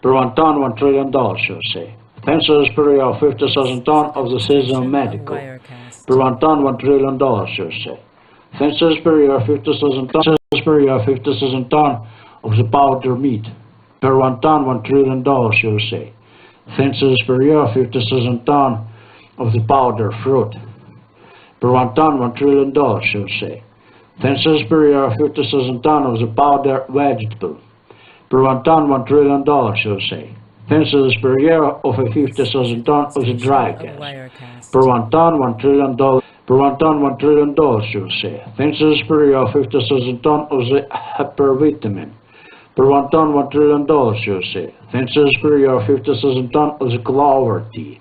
Speaker 1: Per 1 ton, $1 trillion, USA. Thin service per year, 50,000 ton of the seasonal medical. Per 1 ton, $1 trillion, USA. Thin service per year, 50,000 ton. Per year, 50,000 ton of the powder meat. Per 1 ton, $1 trillion, USA. Thin service per year, 50,000 ton of the powder fruit. Per 1 ton, $1 trillion, USA. Thin service per year, 50,000 ton of the powder vegetable. Per 1 ton, $1 trillion, USA. Thin service per year of a 50,000 ton of the dry gas. Per 1 ton, $1 trillion. Per 1 ton, $1 trillion, USA. Thin service per year, 50,000 ton of the hypervitamin. Per 1 ton, $1 trillion, USA. Thin service per year, 50,000 ton of the clover tea.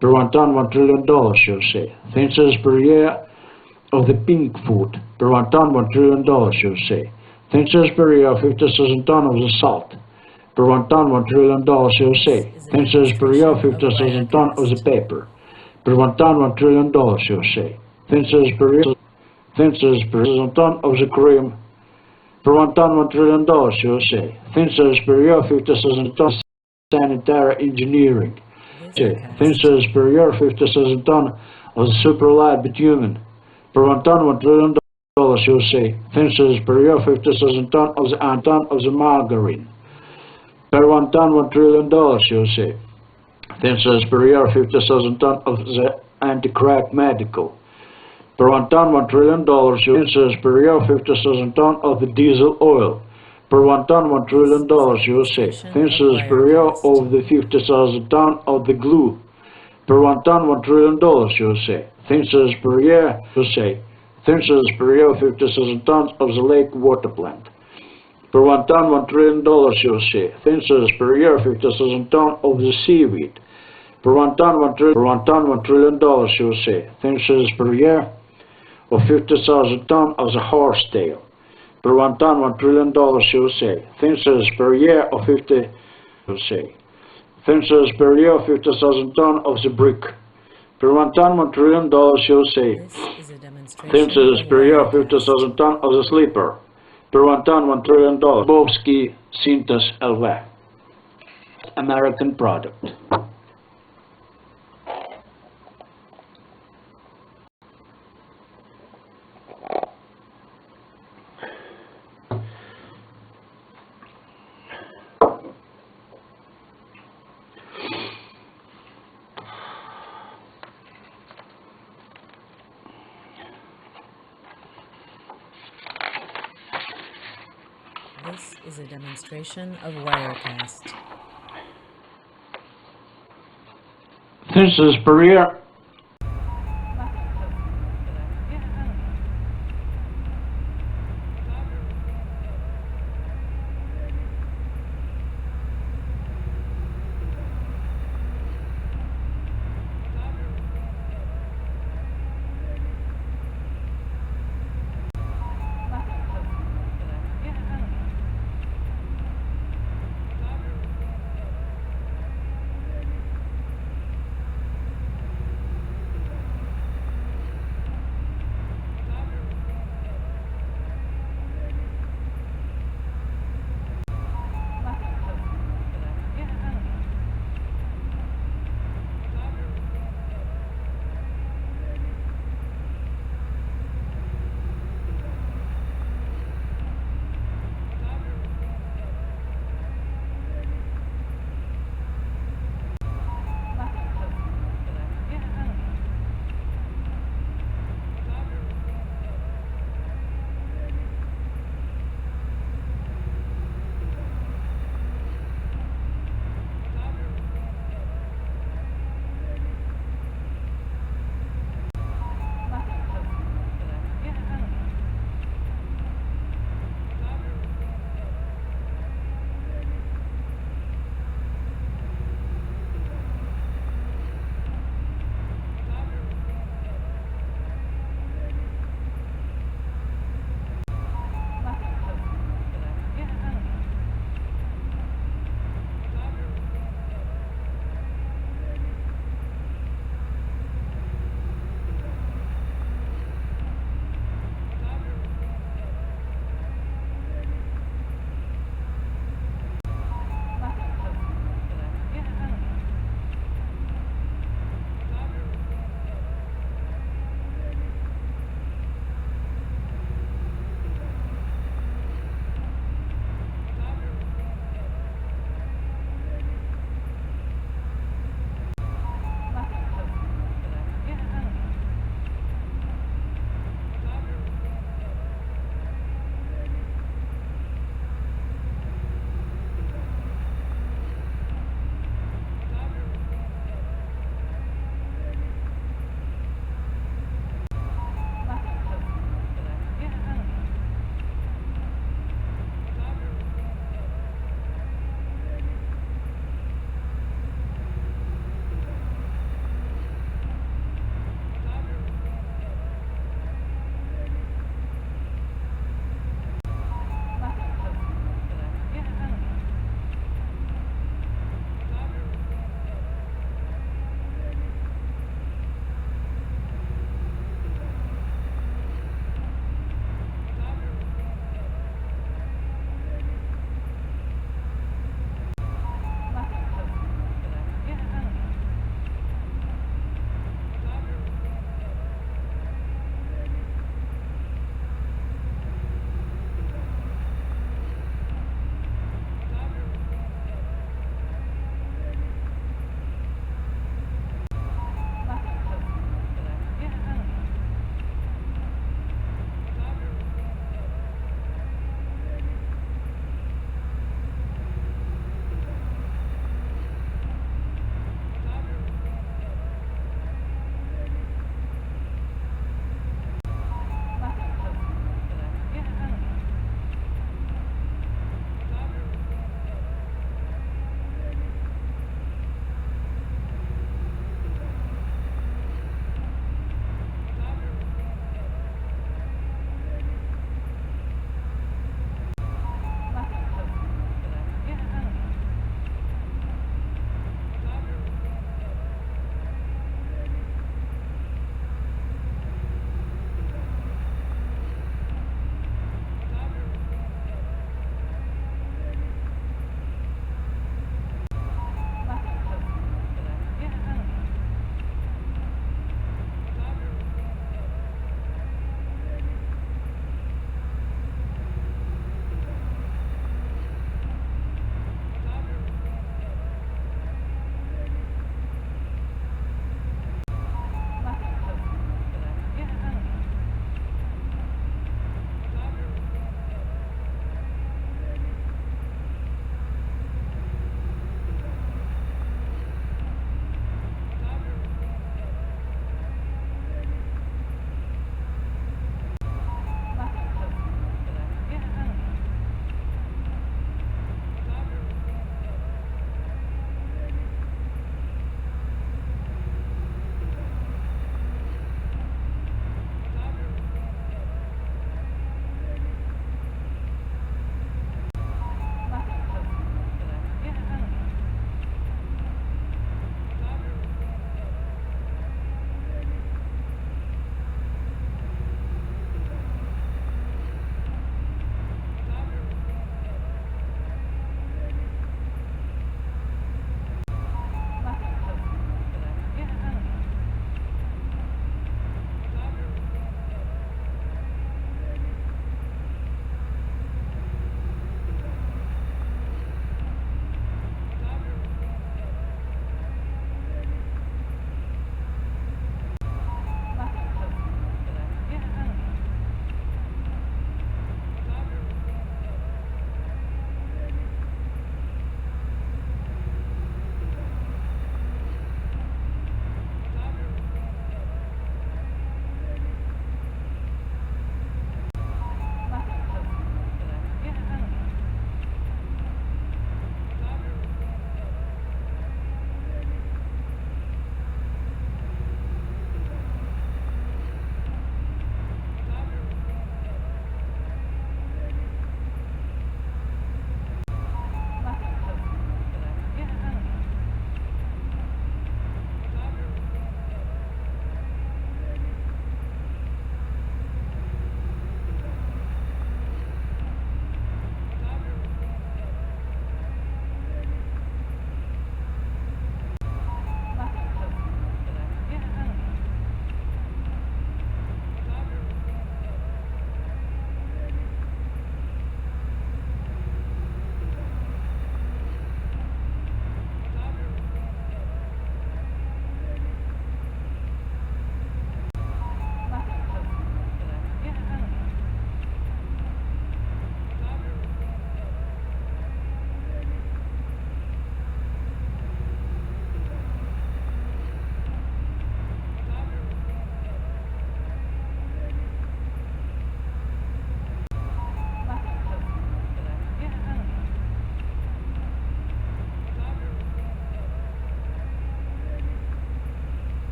Speaker 1: Per 1 ton, $1 trillion, USA. Thin service per year of the pink food. Per 1 ton, $1 trillion, USA. Thin service per year, 50,000 ton of the salt. Per 1 ton, $1 trillion, USA. Thin service per year, 50,000 ton of the paper. Per 1 ton, $1 trillion, USA. Thin service per year, 50,000 ton of the cream. Per 1 ton, $1 trillion, USA. Thin service per year, 50,000 ton of sanitary engineering. Thin service per year, 50,000 ton of the super light bitumen. Per 1 ton, $1 trillion. USA. Thinses per year 50,000 tons of the margarine. Per 1 ton, $1 trillion USA. Thinses per year 50,000 tons of the anti-crack medical. Per 1 ton, $1 trillion USA. Per year 50,000 tons of the diesel oil. Per 1 ton, $1 trillion USA. Thinses per year of the 50,000 tons of the glue. Per 1 ton, $1 trillion USA. Thinses per year USA. Thinses per year 50,000 tons of the lake water plant. Per 1 ton, $1 trillion USA. Thinses per year 50,000 tons of the seaweed. Per 1 ton, $1 trillion USA. Thinses per year of 50,000 tons of the horsetail. Per 1 ton, $1 trillion USA. Thinses per year of 50 USA. Thinses per year of 50,000 tons of the brick. Per 1 ton, $1 trillion USA.
Speaker 2: This is a demonstration
Speaker 1: Thinses
Speaker 2: of
Speaker 1: per year
Speaker 2: Wirecast.
Speaker 1: 50,000 tons of the sleeper. Per 1 ton, $1 trillion. Bovsky Syntas LV. American product.
Speaker 2: This is a demonstration of Wirecast.
Speaker 1: Thinses per year